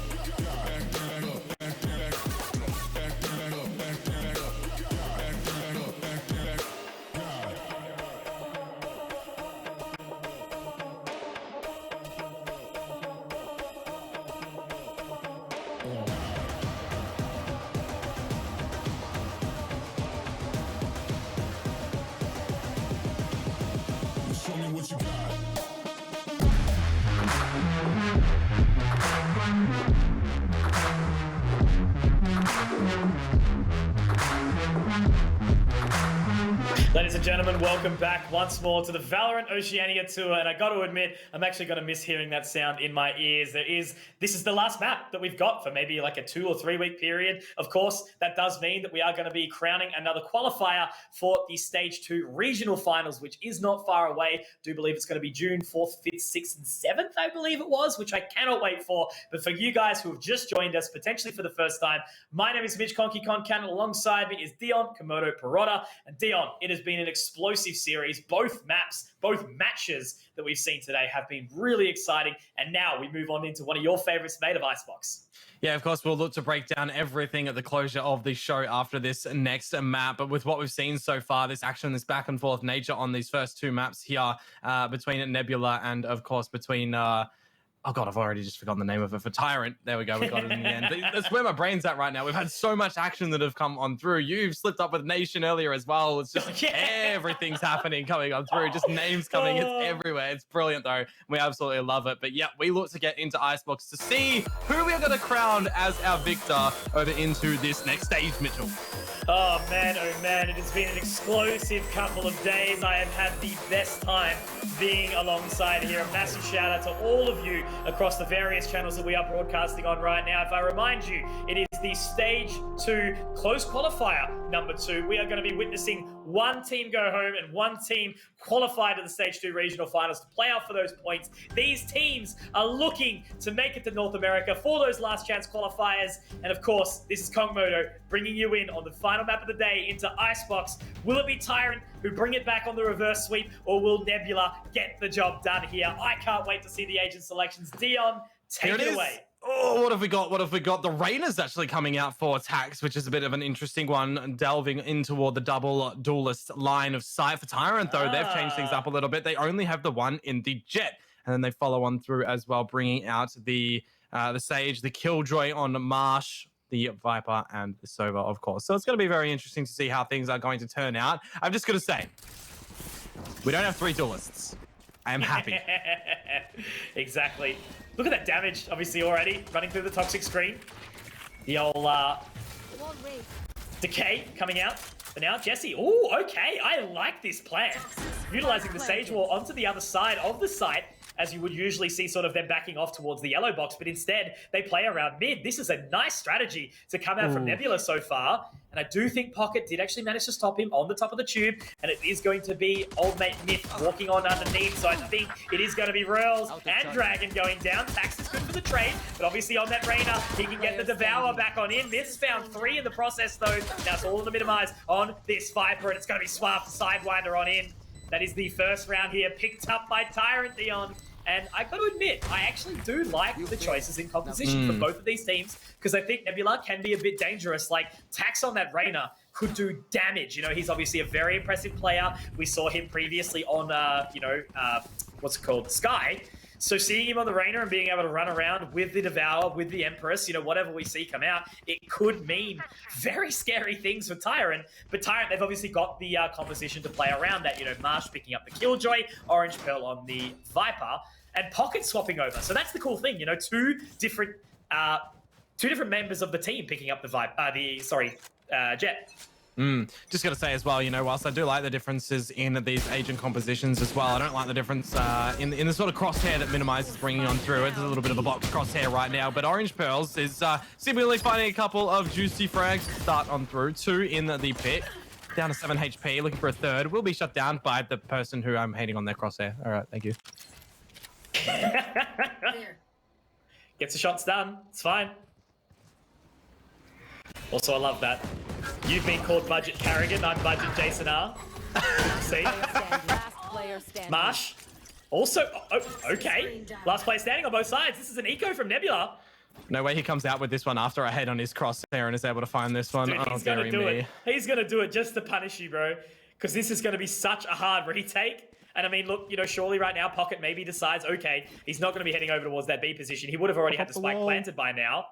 Show me what you got. Ladies and gentlemen, welcome back once more to the Valorant Oceania tour, and I got to admit, I'm actually going to miss hearing that sound in my ears. This is the last map that we've got for maybe like a 2 or 3 week period. Of course, that does mean that we are going to be crowning another qualifier for the Stage 2 regional finals, which is not far away. I do believe it's going to be June 4th, 5th, 6th, and 7th, I believe it was, which I cannot wait for. But for you guys who have just joined us, potentially for the first time, my name is Mitch Conky Concan. Alongside me is Dion Komodo Perotta. And Dion, it has been an explosive series. Both maps, both matches that we've seen today have been really exciting. And now we move on into one of your favorites, made of Icebox. Yeah, of course, we'll look to break down everything at the closure of the show after this next map. But with what we've seen so far, this action, this back and forth nature on these first 2 maps here between Nebula and, of course, between... oh god, I've already just forgotten the name of it. For Tyrant. There we go, we got it in the end. That's where my brain's at right now. We've had so much action that have come on through. You've slipped up with Nation earlier as well. It's just everything's happening, coming on through. Just names coming. It's everywhere. It's brilliant though. We absolutely love it. But yeah, we look to get into Icebox to see who we are going to crown as our victor over into this next stage, Mitchell. Oh man, it has been an explosive couple of days. I have had the best time being alongside here. A massive shout out to all of you across the various channels that we are broadcasting on right now. If I remind you, it is the Stage 2 close qualifier number 2. We are going to be witnessing one team go home and one team qualify to the Stage 2 regional finals to play out for those points. These teams are looking to make it to North America for those last chance qualifiers. And of course, this is Kongmodo bringing you in on the final map of the day into Icebox. Will it be Tyrant who bring it back on the reverse sweep, or will Nebula get the job done here? I can't wait to see the agent selections. Dion, take it away. Oh, what have we got? What have we got? The Reyna's actually coming out for attacks, which is a bit of an interesting one, delving in toward the double duelist line of sight. For Tyrant, though, they've changed things up a little bit. They only have the one in the Jet, and then they follow on through as well, bringing out the Sage, the Killjoy on Marsh, the Viper, and the Sova, of course. So it's going to be very interesting to see how things are going to turn out. I'm just going to say, we don't have 3 duelists. I am happy. Exactly. Look at that damage, obviously, already running through the toxic screen. The old decay coming out. But now Jesse. Oh, okay. I like this plan. Utilizing the Sage Wall onto the other side of the site, as you would usually see sort of them backing off towards the yellow box, but instead they play around mid. This is a nice strategy to come out from Nebula so far, and I do think Pocket did actually manage to stop him on the top of the tube, and it is going to be old mate Myth walking on underneath, so I think it is going to be Reals and Dragon going down. Tax is good for the trade, but obviously on that Reyna, he can get the Devour back on in. Myth's found 3 in the process though. Now it's all in the minimize on this Viper, and it's going to be Swaft Sidewinder on in. That is the first round here, picked up by Tyrant Dion. And I got to admit, I actually do like the choices in composition for both of these teams, because I think Nebula can be a bit dangerous. Like, Tax on that Reyna could do damage. You know, he's obviously a very impressive player. We saw him previously on, what's it called? Sky. So seeing him on the Reyna and being able to run around with the Devour, with the Empress, you know, whatever we see come out, it could mean very scary things for Tyrant. But Tyrant, they've obviously got the composition to play around that. You know, Marsh picking up the Killjoy, Orange Pearl on the Viper. and Pocket swapping over. So that's the cool thing, you know, two different members of the team picking up the Jet. Just got to say as well, you know, whilst I do like the differences in these agent compositions as well, I don't like the difference in the sort of crosshair that Minimize is bringing on through. It's a little bit of a box crosshair right now, but Orange Pearls is seemingly finding a couple of juicy frags to start on through. 2 in the pit, down to 7 HP, looking for a third. Will be shut down by the person who I'm hating on their crosshair. All right, thank you. Gets the shots done. It's fine. Also, I love that. You've been called Budget Carrigan. I'm Budget Jason R. See? Marsh. Also, okay. Last player standing on both sides. This is an eco from Nebula. No way he comes out with this one after I hate on his crosshair and is able to find this one. Dude, he's gonna do it. He's gonna do it just to punish you, bro. Because this is gonna be such a hard retake. And I mean, look, you know, surely right now Pocket maybe decides, okay, he's not gonna be heading over towards that B position. He would have already had the spike planted by now.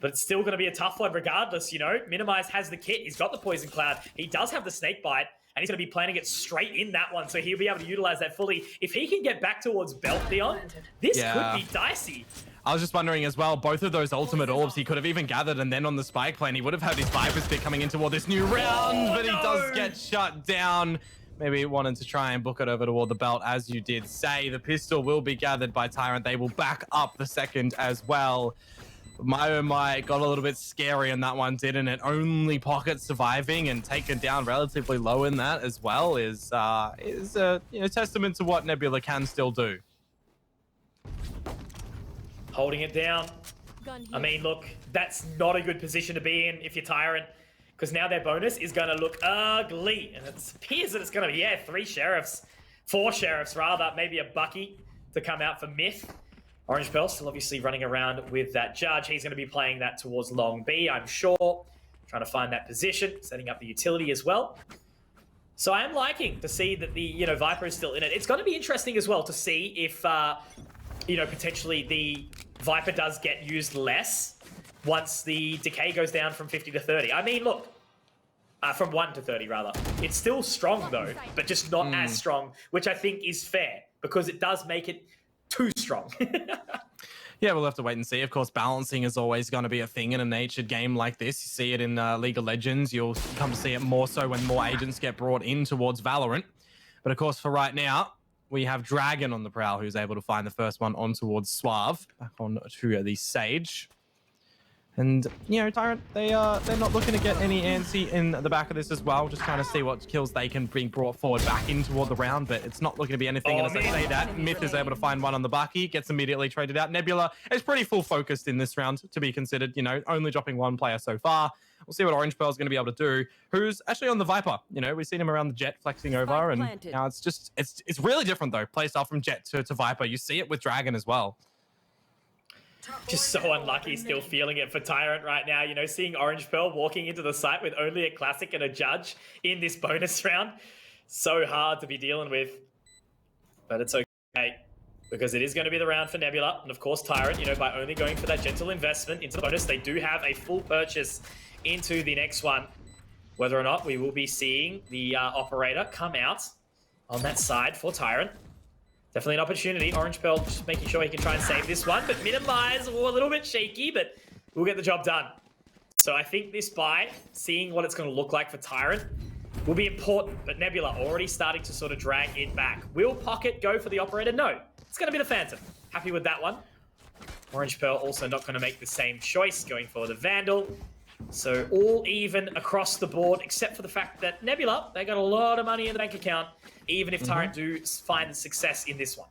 But it's still going to be a tough one regardless, you know. Minimize has the kit. He's got the Poison Cloud. He does have the Snake Bite, and he's going to be planning it straight in that one, so he'll be able to utilize that fully. If he can get back towards Belt Theon, this could be dicey. I was just wondering as well, both of those ultimate orbs he could have even gathered, and then on the spike plane, he would have had his Viper's Pit coming in toward this new round, but he does get shut down. Maybe wanted to try and book it over toward the belt, as you did say. The pistol will be gathered by Tyrant. They will back up the second as well. My oh my, got a little bit scary in that one, didn't it? Only Pocket surviving and taken down relatively low in that as well is a testament to what Nebula can still do. Holding it down. I mean, look, that's not a good position to be in if you're Tyrant, because now their bonus is going to look ugly, and it appears that it's going to be 4 sheriffs rather, maybe a Bucky to come out for Myth. Orange Pearl still obviously running around with that Judge. He's going to be playing that towards Long B, I'm sure. Trying to find that position, setting up the utility as well. So I am liking to see that the Viper is still in it. It's going to be interesting as well to see if potentially the Viper does get used less once the decay goes down from 50 to 30. I mean, look, from 1 to 30 rather. It's still strong though, but just not as strong, which I think is fair because it does make it too strong. Yeah, we'll have to wait and see. Of course, balancing is always going to be a thing in a natured game like this. You see it in League of Legends. You'll come to see it more so when more agents get brought in towards Valorant. But of course, for right now, we have Dragon on the prowl, who's able to find the first one on towards Suave. Back on to the Sage. And, Tyrant, they're not looking to get any antsy in the back of this as well. Just trying to see what kills they can bring brought forward back in toward the round, but it's not looking to be anything. And as I say that, Myth is able to find one on the Bucky, gets immediately traded out. Nebula is pretty full focused in this round, to be considered, only dropping 1 player so far. We'll see what Orange Pearl is going to be able to do, who's actually on the Viper. We've seen him around the Jet flexing over, and now it's really different, though, playstyle from Jet to Viper. You see it with Dragon as well. Just so unlucky, still feeling it for Tyrant right now. Seeing Orange Pearl walking into the site with only a Classic and a Judge in this bonus round. So hard to be dealing with. But it's okay, because it is going to be the round for Nebula. And of course, Tyrant, by only going for that gentle investment into the bonus, they do have a full purchase into the next one. Whether or not we will be seeing the operator come out on that side for Tyrant. Definitely an opportunity. Orange Pearl just making sure he can try and save this one, but Minimize, a little bit shaky, but we'll get the job done. So I think this buy, seeing what it's going to look like for Tyrant, will be important, but Nebula already starting to sort of drag it back. Will Pocket go for the operator? No. It's going to be the Phantom. Happy with that one. Orange Pearl also not going to make the same choice, going for the Vandal. So all even across the board, except for the fact that Nebula, they got a lot of money in the bank account, even if Tyrant do find success in this one.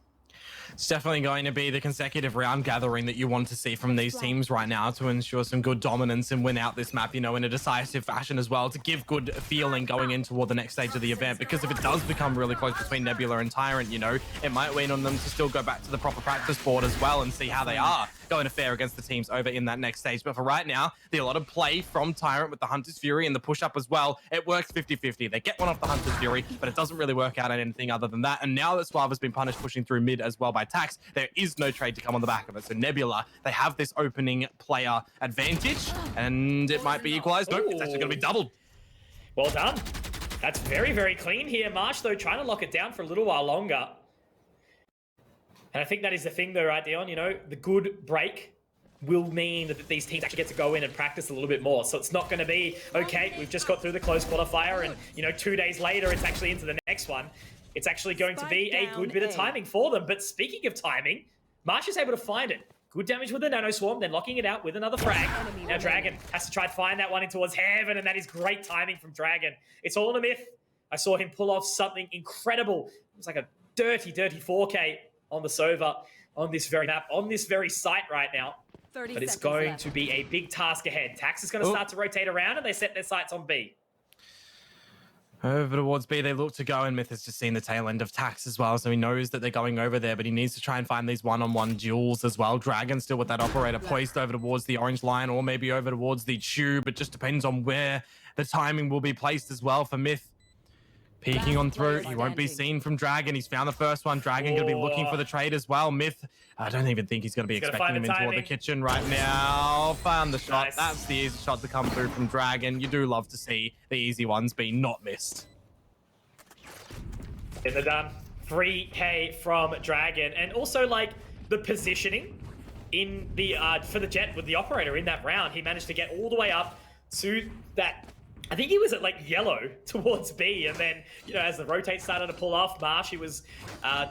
It's definitely going to be the consecutive round gathering that you want to see from these teams right now to ensure some good dominance and win out this map, in a decisive fashion as well, to give good feeling going in toward the next stage of the event. Because if it does become really close between Nebula and Tyrant, it might wean on them to still go back to the proper practice board as well and see how they are going to fare against the teams over in that next stage. But for right now, a lot of play from Tyrant with the Hunter's Fury and the push-up as well. It works 50-50. They get one off the Hunter's Fury, but it doesn't really work out on anything other than that. And now that Suave has been punished pushing through mid as well by Tax, there is no trade to come on the back of it. So Nebula, they have this opening player advantage, and it might be equalized. Nope, it's actually going to be doubled. Well done. That's very, very clean here. Marsh, though, trying to lock it down for a little while longer. And I think that is the thing though, right, Dion? You know, the good break will mean that these teams actually get to go in and practice a little bit more. So it's not going to be, okay, we've just got through the close qualifier and, you know, 2 days later, it's actually into the next one. It's actually going to be a good bit of timing for them. But speaking of timing, Marsh is able to find it. Good damage with the Nano Swarm, then locking it out with another frag. Now Dragon has to try and find that one in towards heaven, and that is great timing from Dragon. It's all in a myth. I saw him pull off something incredible. It was like a dirty 4K on the Sova, on this very map, on this very site right now. But it's going to be a big task ahead. Tax is going to start to rotate around, and they set their sights on B. Over towards B, they look to go, and Myth has just seen the tail end of Tax as well, so he knows that they're going over there, but he needs to try and find these one-on-one duels as well. Dragon still with that operator poised over towards the orange line, or maybe over towards the tube. It just depends on where the timing will be placed as well for Myth. Peeking on through, he won't be seen from Dragon. He's found the first one. Dragon going to be looking for the trade as well. Myth, I don't even think he's going to be expecting him in toward the kitchen right now. Found the shot. Nice. That's the easy shot to come through from Dragon. You do love to see the easy ones be not missed. And they're done. 3K from Dragon. And also, like, the positioning in the for the Jet with the operator in that round. He managed to get all the way up to that. I think he was at like yellow towards B, and then, you know, as the rotate started to pull off, Marsh, he was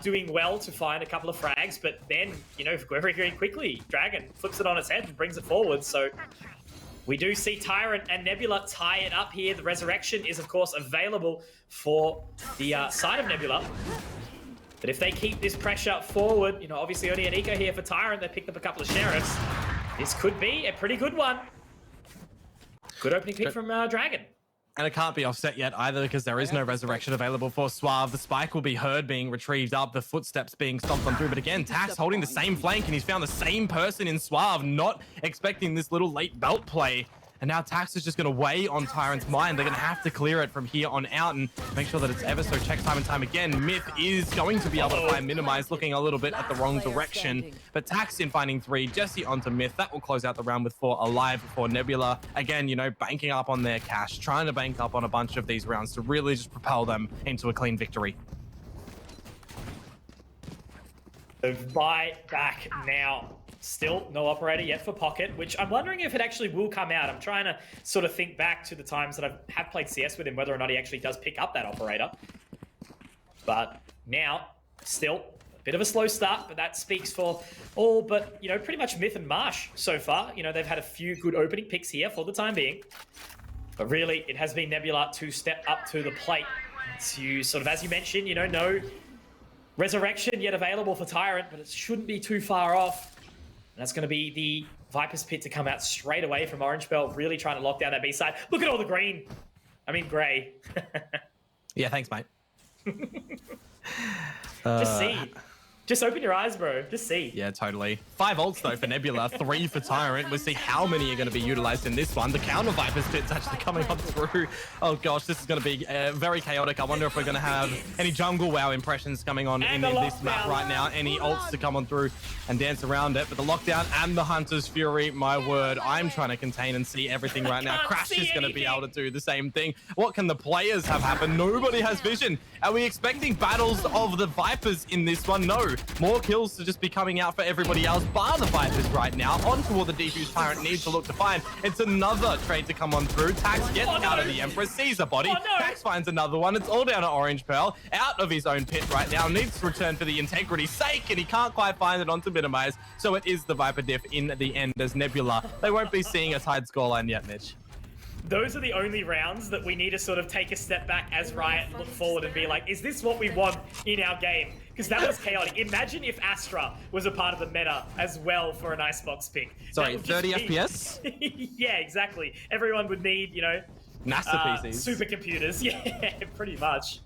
doing well to find a couple of frags, but then, you know, very quickly, Dragon flips it on its head and brings it forward. So we do see Tyrant and Nebula tie it up here. The Resurrection is, of course, available for the side of Nebula. But if they keep this pressure forward, you know, obviously only an eco here for Tyrant. They picked up a couple of Sheriffs. This could be a pretty good one. Good opening pick from Dragon. And it can't be offset yet either because there is no resurrection available for Suave. The spike will be heard being retrieved up, the footsteps being stomped on through. But again, Tax holding the same flank, and he's found the same person in Suave, not expecting this little late belt play. And now Tax is just going to weigh on Tyrant's mind. They're going to have to clear it from here on out and make sure that it's ever so checked time and time again. Myth is going to be able to find Minimize, looking a little bit at the wrong direction. But Tax in finding 3, Jesse onto Myth. That will close out the round with 4 alive for Nebula. Again, you know, banking up on their cash, trying to bank up on a bunch of these rounds to really just propel them into a clean victory. So buy back now. Still no operator yet for Pocket, which I'm wondering if it actually will come out. I'm trying to sort of think back to the times that I have played CS with him, whether or not he actually does pick up that operator. But now, still a bit of a slow start, but that speaks for all but, you know, pretty much Myth and Marsh so far. You know, they've had a few good opening picks here for the time being. But really, it has been Nebula to step up to the plate to sort of, as you mentioned, you know, no resurrection yet available for Tyrant, but it shouldn't be too far off. And that's going to be the Viper's Pit to come out straight away from Orange Belt, really trying to lock down that B side. Look at all the green. I mean, grey. Yeah, thanks, mate. Just see. Just open your eyes, bro. Just see. Yeah, totally. 5 ults, though, for Nebula. 3 for Tyrant. We'll see how many are going to be utilized in this one. The counter Viper's Pit's actually coming on through. Oh, gosh, this is going to be very chaotic. I wonder if we're going to have any jungle WoW impressions coming on in this map right now. Any ults to come on through and dance around it. But the lockdown and the Hunter's Fury, my word, I'm trying to contain and see everything right now. Crash is going to be able to do the same thing. What can the players have happen? Nobody has vision. Are we expecting battles of the Vipers in this one? No. More kills to just be coming out for everybody else, bar the Vipers right now. Onto what the defuse Tyrant needs to look to find. It's another trade to come on through. Tax gets out of the Empress, sees a body. Tax finds another one. It's all down to Orange Pearl. Out of his own pit right now. Needs to return for the integrity's sake, and he can't quite find it onto Minimize. So it is the Viper diff in the end as Nebula. They won't be seeing a tied scoreline yet, Mitch. Those are the only rounds that we need to sort of take a step back as Riot and look forward and be like, is this what we want in our game? Because that was chaotic. Imagine if Astra was a part of the meta as well for an Icebox pick. Sorry, 30 FPS? Yeah, exactly. Everyone would need, you know, NASA PCs. Supercomputers. Yeah, pretty much.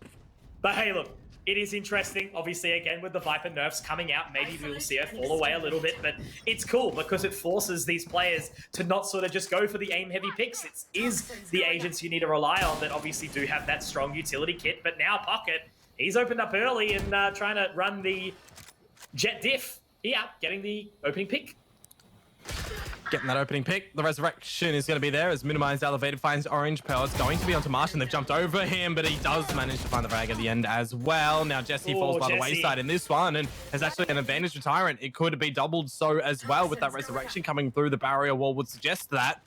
But hey, look. It is interesting, obviously, again, with the Viper nerfs coming out, maybe we will see her fall away a little bit, but it's cool because it forces these players to not sort of just go for the aim-heavy picks. It is the agents you need to rely on that obviously do have that strong utility kit, but now Pocket, he's opened up early and trying to run the Jet diff. Yeah, getting the opening pick. getting that opening pick. The resurrection is going to be there as minimized elevated finds Orange Pearl. It's going to be onto Martian. They've jumped over him, but he does manage to find the frag at the end as well. Now Jesse falls by the wayside in this one and has actually an advantage to Tyrant. It could be doubled so as well with that resurrection coming through. The barrier wall would suggest that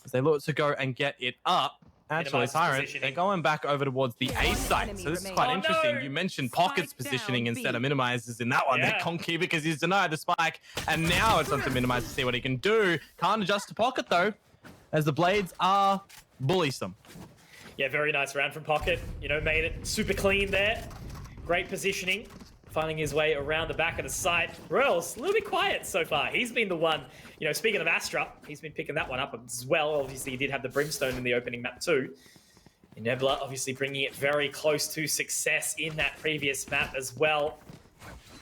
as they look to go and get it up. Actually, Tyrant, they're going back over towards the A site, so this is quite interesting. You mentioned Pocket's positioning instead of Minimizes in that one. They're conky because he's denied the spike, and now it's on to Minimize to see what he can do. Can't adjust to Pocket, though, as the Blades are bullysome. Yeah, very nice round from Pocket. You know, made it super clean there. Great positioning. Finding his way around the back of the site. Royals, a little bit quiet so far. He's been the one, you know, speaking of Astra, he's been picking that one up as well. Obviously, he did have the Brimstone in the opening map too. And Nebula obviously bringing it very close to success in that previous map as well.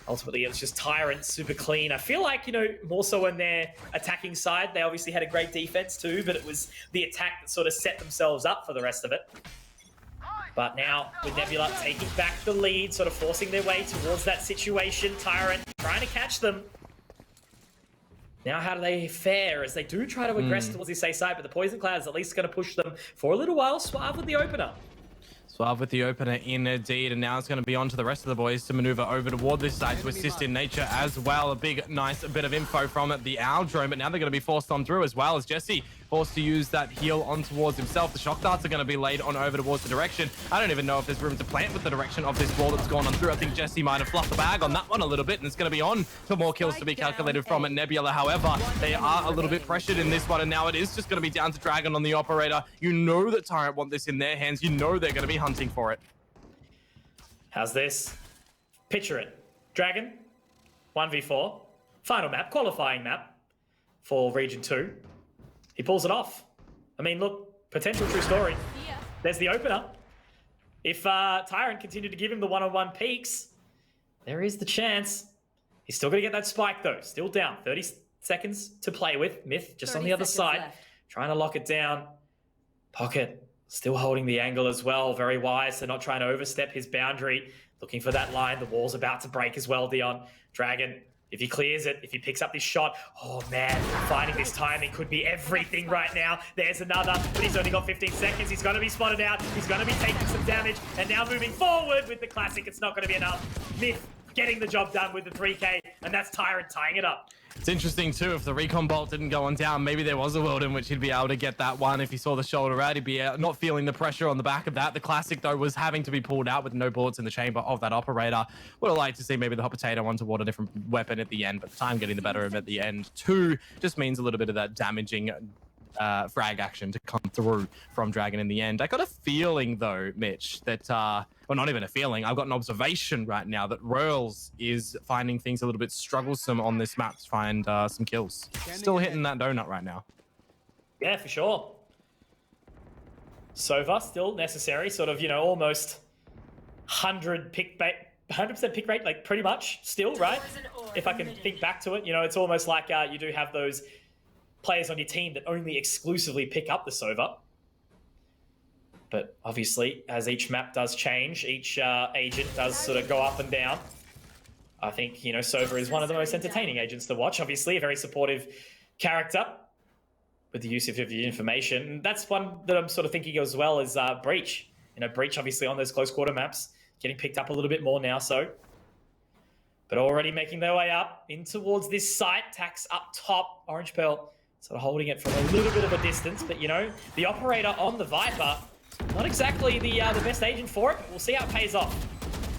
Ultimately, it was just Tyrant, super clean. I feel like, you know, more so on their attacking side, they obviously had a great defense too, but it was the attack that sort of set themselves up for the rest of it. But now, with Nebula taking back the lead, sort of forcing their way towards that situation, Tyrant trying to catch them. Now, how do they fare as they do try to aggress towards this A side, but the Poison Cloud is at least going to push them for a little while. Suave with the opener. Suave with the opener indeed, and now it's going to be on to the rest of the boys to maneuver over toward this side to assist in nature as well. A big, nice bit of info from the Owl drone, but now they're going to be forced on through as well as Jesse forced to use that heal on towards himself. The shock darts are going to be laid on over towards the direction. I don't even know if there's room to plant with the direction of this wall that's gone on through. I think Jesse might have fluffed the bag on that one a little bit, and it's going to be on for more kills to be calculated from it. Nebula, however, they are a little bit pressured in this one, and now it is just going to be down to Dragon on the operator. You know that Tyrant want this in their hands. You know they're going to be hunting for it. How's this? Picture it. Dragon, 1v4, final map, qualifying map for Region 2. He pulls it off. I mean, look, potential true story. There's the opener. If Tyrant continued to give him the one-on-one peaks, there is the chance. He's still going to get that spike, though. Still down. 30 seconds to play with. Myth just on the other side. Left. Trying to lock it down. Pocket still holding the angle as well. Very wise to not trying to overstep his boundary. Looking for that line. The wall's about to break as well, Dion. Dragon, if he clears it, if he picks up this shot, oh man, finding this timing could be everything right now. There's another, but he's only got 15 seconds. He's going to be spotted out. He's going to be taking some damage. And now moving forward with the classic, it's not going to be enough. Myth getting the job done with the 3K, and that's Tyrant tying it up. It's interesting too, if the recon bolt didn't go on down, maybe there was a world in which he'd be able to get that one. If he saw the shoulder out, he'd be not feeling the pressure on the back of that. The classic though was having to be pulled out with no bullets in the chamber of that operator. Would have liked to see maybe the hot potato on toward a different weapon at the end, but the time getting the better of him at the end too just means a little bit of that damaging frag action to come through from Dragon in the end. I got a feeling though, Mitch, that well, not even a feeling, I've got an observation right now that Royals is finding things a little bit strugglesome on this map to find some kills. Still hitting that donut right now. Yeah, for sure. Sova still necessary, sort of, you know, almost 100% pick rate, like pretty much still, right? If I can think back to it, you know, it's almost like you do have those players on your team that only exclusively pick up the Sova. But obviously, as each map does change, each agent does sort of go up and down. I think, you know, Sova is one of the most entertaining agents to watch. Obviously, a very supportive character with the use of your information. That's one that I'm sort of thinking as well as Breach. You know, Breach obviously on those close quarter maps, getting picked up a little bit more now, so. But already making their way up in towards this site. Tax up top, Orange Pearl sort of holding it from a little bit of a distance. But, you know, the operator on the Viper, not exactly the best agent for it. We'll see how it pays off.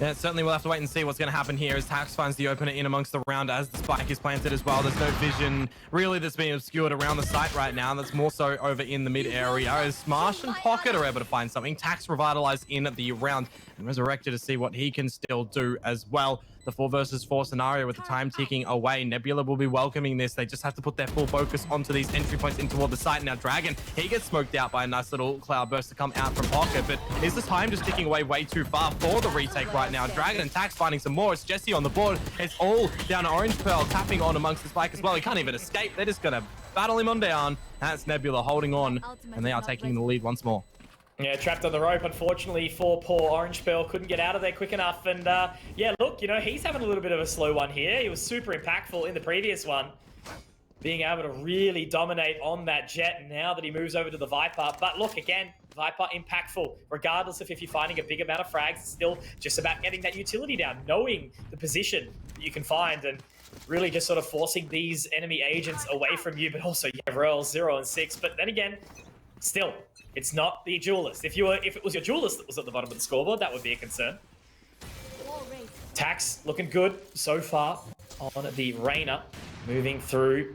Yeah, certainly we'll have to wait and see what's going to happen here as Tax finds the opener in amongst the round as the spike is planted as well. There's no vision really that's being obscured around the site right now. That's more so over in the mid area as Marsh and Pocket are able to find something. Tax revitalized in the round and resurrected to see what he can still do as well. The 4 versus 4 scenario with the time ticking away. Nebula will be welcoming this. They just have to put their full focus onto these entry points in toward the site. Now Dragon, he gets smoked out by a nice little cloud burst to come out from Pocket, but is the time just ticking away way too far for the retake right now? Dragon and Tax finding some more. It's Jesse on the board. It's all down to Orange Pearl tapping on amongst the spike as well. He can't even escape. They're just gonna battle him on down. That's Nebula holding on, and they are taking the lead once more. Yeah, trapped on the rope, unfortunately, for poor Orange Pearl. Couldn't get out of there quick enough. And, yeah, look, you know, he's having a little bit of a slow one here. He was super impactful in the previous one. being able to really dominate on that Jet now that he moves over to the Viper. But look, again, Viper impactful. Regardless of if you're finding a big amount of frags, it's still just about getting that utility down, knowing the position that you can find, and really just sort of forcing these enemy agents away from you. But also, yeah, Royals 0 and 6. But then again, still, it's not the duelist. If it was your duelist that was at the bottom of the scoreboard, that would be a concern. Tax looking good so far on the Reyna. Moving through.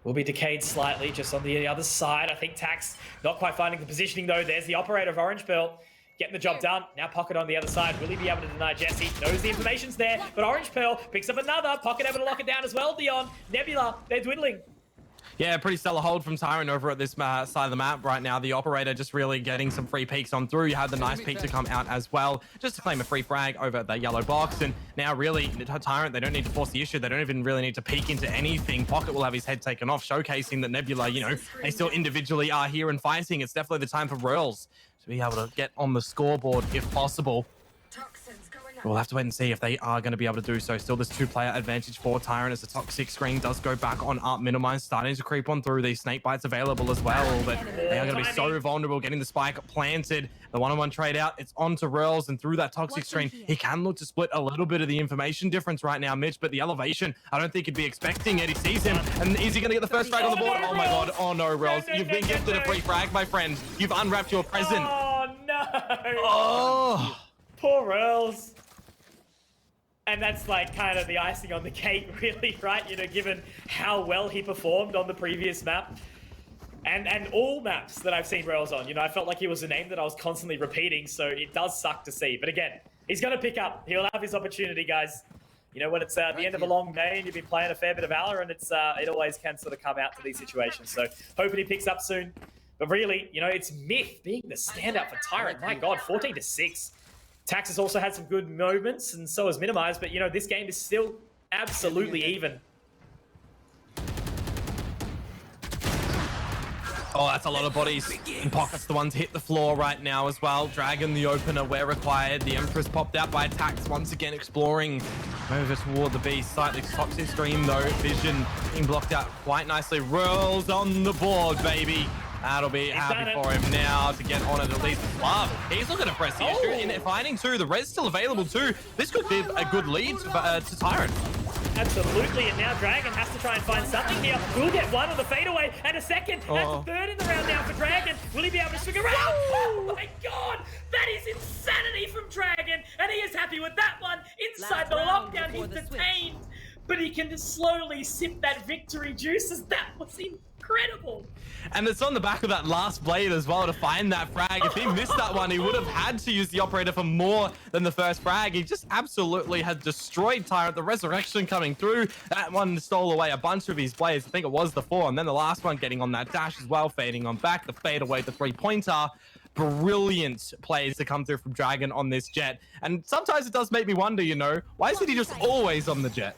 Will be decayed slightly just on the other side. I think Tax not quite finding the positioning though. There's the operator of Orange Pearl getting the job done. Now Pocket on the other side. Will he be able to deny Jesse? Knows the information's there, but Orange Pearl picks up another. Pocket able to lock it down as well. Dion, Nebula, they're dwindling. Yeah, pretty stellar hold from Tyrant over at this side of the map right now. The operator just really getting some free peeks on through. You had the nice peek to come out as well, just to claim a free frag over at that yellow box. And now really, Tyrant, they don't need to force the issue. They don't even really need to peek into anything. Pocket will have his head taken off, showcasing that Nebula, you know, they still individually are here and fighting. It's definitely the time for Royals to be able to get on the scoreboard if possible. We'll have to wait and see if they are going to be able to do so. Still, this two-player advantage for Tyrant as the toxic screen does go back on up. Minimize starting to creep on through. These snake bites available as well, but they are going to be so vulnerable getting the spike planted. The one-on-one trade out, it's on to Rels, and through that toxic screen, he can look to split a little bit of the information difference right now, Mitch, but the elevation, I don't think he'd be expecting it. He sees him, and is he going to get the first frag on the board? Oh my god, oh no, Rels. You've been gifted a free frag, my friend. You've unwrapped your present. Oh no! Oh! Poor Rels. And that's like kind of the icing on the cake, really, right? You know, given how well he performed on the previous map. And all maps that I've seen Rails on, you know, I felt like he was a name that I was constantly repeating, so it does suck to see. But again, he's going to pick up. He'll have his opportunity, guys. You know, when it's the end of a long day and you've been playing a fair bit of Valorant, it always can sort of come out to these situations. So hoping he picks up soon. But really, you know, it's Myth being the standout for Tyrant. My God, 14-6. Tax has also had some good moments, and so has Minimize, but you know, this game is still absolutely even. Oh, that's a lot of bodies. And Pocket's the one to hit the floor right now as well. Dragon, the opener, where required. The Empress popped out by Tax, once again exploring over toward the B site. The toxic screen, though, vision being blocked out quite nicely. Rolls on the board, baby. That'll be happy for him now to get on it at least. Love. He's looking to press the issue. In finding two, the red's still available too. This could be a good lead to Tyrant. Absolutely, and now Dragon has to try and find something here. We'll get one on the fadeaway and a second. That's a third in the round now for Dragon. Will he be able to swing around? Oh my God, that is insanity from Dragon, and he is happy with that one. Inside the lockdown, he's detained, but he can just slowly sip that victory juices. That was incredible. And it's on the back of that last blade as well to find that frag. If he missed that one, he would have had to use the operator for more than the first frag. He just absolutely had destroyed Tyrant. The resurrection coming through. That one stole away a bunch of his blades. I think it was the 4. And then the last one getting on that dash as well, fading on back. The fade away, the 3-pointer. Brilliant plays to come through from Dragon on this Jet. And sometimes it does make me wonder, you know, why isn't he just always on the Jet?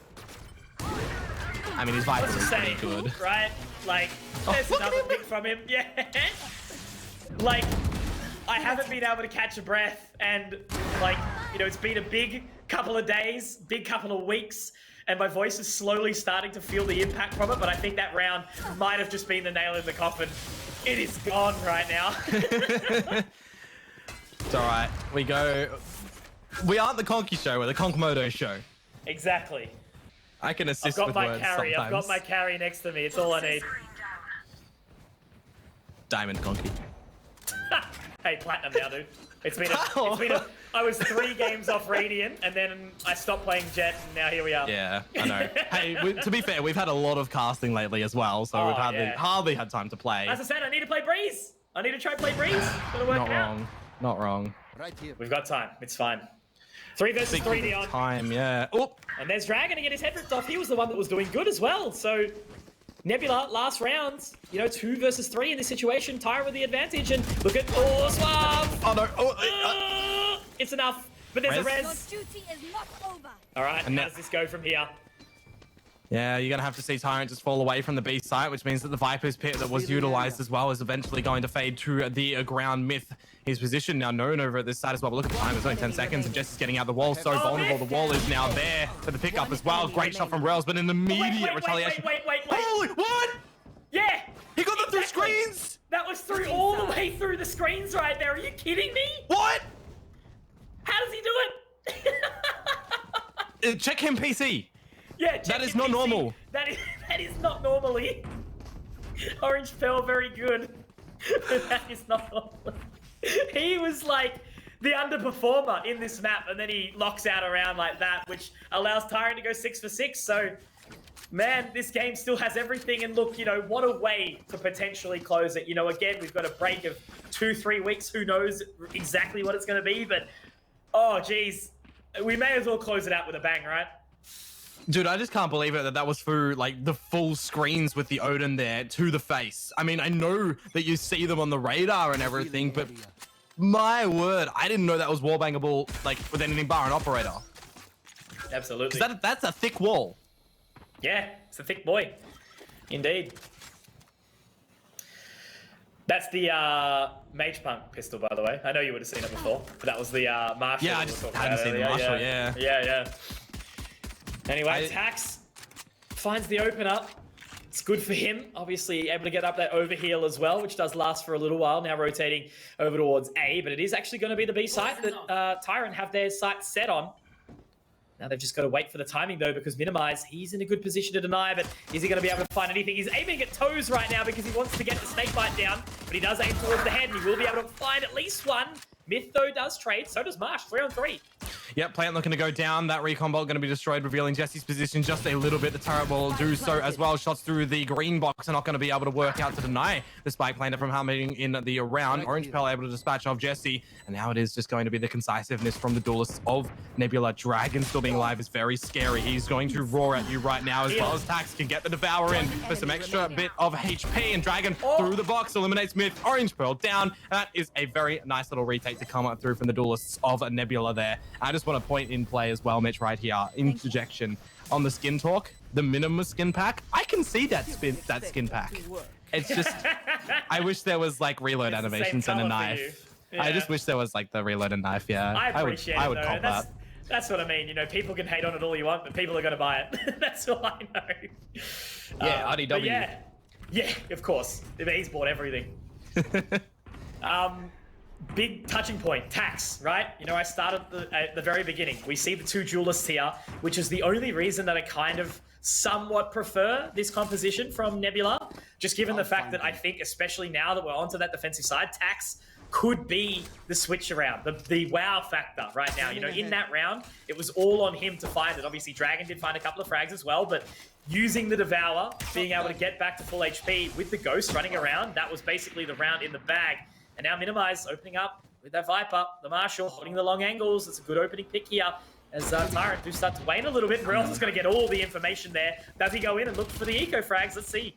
I mean, his Viper is pretty good. Right? Like, there's another pick from him. Yeah. Like, I haven't been able to catch a breath, and like, you know, it's been a big couple of days, big couple of weeks, and my voice is slowly starting to feel the impact from it, but I think that round might have just been the nail in the coffin. It is gone right now. It's all right. We aren't the Conky show, we're the Konkmodo show. Exactly. I can assist I've with got my words carry. sometimes. I've got my carry next to me. It's all I need. Diamond Conky. Hey, platinum now, dude. I was 3 games off Radiant, and then I stopped playing Jet, and now here we are. Yeah, I know. Hey, to be fair, we've had a lot of casting lately as well, so we've hardly had time to play. As I said, I need to play Breeze. I need to try play Breeze. Gotta work Not it out. wrong. Not wrong. Right here. We've got time. It's fine. 3 versus 3, Dion. Time, yeah. Oh. And there's Dragon to get his head ripped off. He was the one that was doing good as well. So Nebula, last round, you know, 2 versus 3 in this situation. Tyra with the advantage. And look at Suave. Oh, no. It's enough. But there's a res. Your duty is not over. All right, how does this go from here? Yeah, you're going to have to see Tyrant just fall away from the B site, which means that the Viper's pit that was utilized as well is eventually going to fade to the ground. Myth, his position now known over at this side as well. But look at the time, it's only 10 seconds, and Jesse's getting out the wall. So vulnerable. The wall is now there for the pickup as well. Great shot from Rels, but an immediate retaliation. Wait. Holy, what? through all the way through the screens right there. Are you kidding me? What? How does he do it? Check him PC. Yeah, that is not normal. That is not normally. Orange Pearl, very good. That is not normal. He was like the underperformer in this map, and then he locks out around like that, which allows Tyrant to go 6 for 6. So, man, this game still has everything. And look, you know, what a way to potentially close it. You know, again, we've got a break of 2-3 weeks. Who knows exactly what it's going to be, but oh, geez, we may as well close it out with a bang, right? Dude, I just can't believe it that was through like the full screens with the Odin there to the face. I mean, I know that you see them on the radar and everything, but my word, I didn't know that was wallbangable like with anything bar an operator. Absolutely. That's a thick wall. Yeah, it's a thick boy. Indeed. That's the Mage Punk pistol, by the way. I know you would have seen it before, but that was the Marshall. Yeah, I just hadn't seen the Marshall, yeah. Yeah. Anyway, Tax finds the opener. It's good for him. Obviously able to get up that overheal as well, which does last for a little while. Now rotating over towards A, but it is actually going to be the B site that Tyrant have their sights set on. Now they've just got to wait for the timing though, because Minimize, he's in a good position to deny, but is he going to be able to find anything? He's aiming at toes right now because he wants to get the snake bite down, but he does aim towards the head and he will be able to find at least one. Myth though does trade, so does Marsh, 3-on-3. Yep, Plant looking to go down. That recon bolt going to be destroyed, revealing Jesse's position just a little bit. The turret will do so as well. Shots through the green box are not going to be able to work out to deny the spike planter from helmeting in the round. Orange Pearl able to dispatch off Jesse, and now it is just going to be the concisiveness from the duelists of Nebula. Dragon still being alive is very scary. He's going to roar at you right now, as well as Tax can get the Devour in for some extra bit of HP, and Dragon through the box eliminates Myth. Orange Pearl down. That is a very nice little retake to come up through from the duelists of Nebula there. I just want to point in play as well, Mitch, right here. Interjection on the skin talk, the minimum skin pack. I can see that skin pack. It's just, I wish there was like reload animations and a knife. Yeah. I just wish there was like the reload and knife. Yeah, I appreciate I would it, cop that. That's what I mean. You know, people can hate on it all you want, but people are going to buy it. That's all I know. Yeah, RDW. Yeah, of course. He's bought everything. Big touching point, Tax, right? You know, I started at the very beginning. We see the two duelists here, which is the only reason that I kind of somewhat prefer this composition from Nebula, just given the fact that I think, especially now that we're onto that defensive side, Tax could be the switch around, the wow factor right now. You know, in that round, it was all on him to find it. Obviously, Dragon did find a couple of frags as well, but using the Devour, being able to get back to full HP with the Ghost running around, that was basically the round in the bag. And now Minimize opening up with that Viper, the Marshall holding the long angles. It's a good opening pick here as Tyrant do start to wane a little bit. Rails is going to get all the information there. Does he go in and look for the eco frags? Let's see.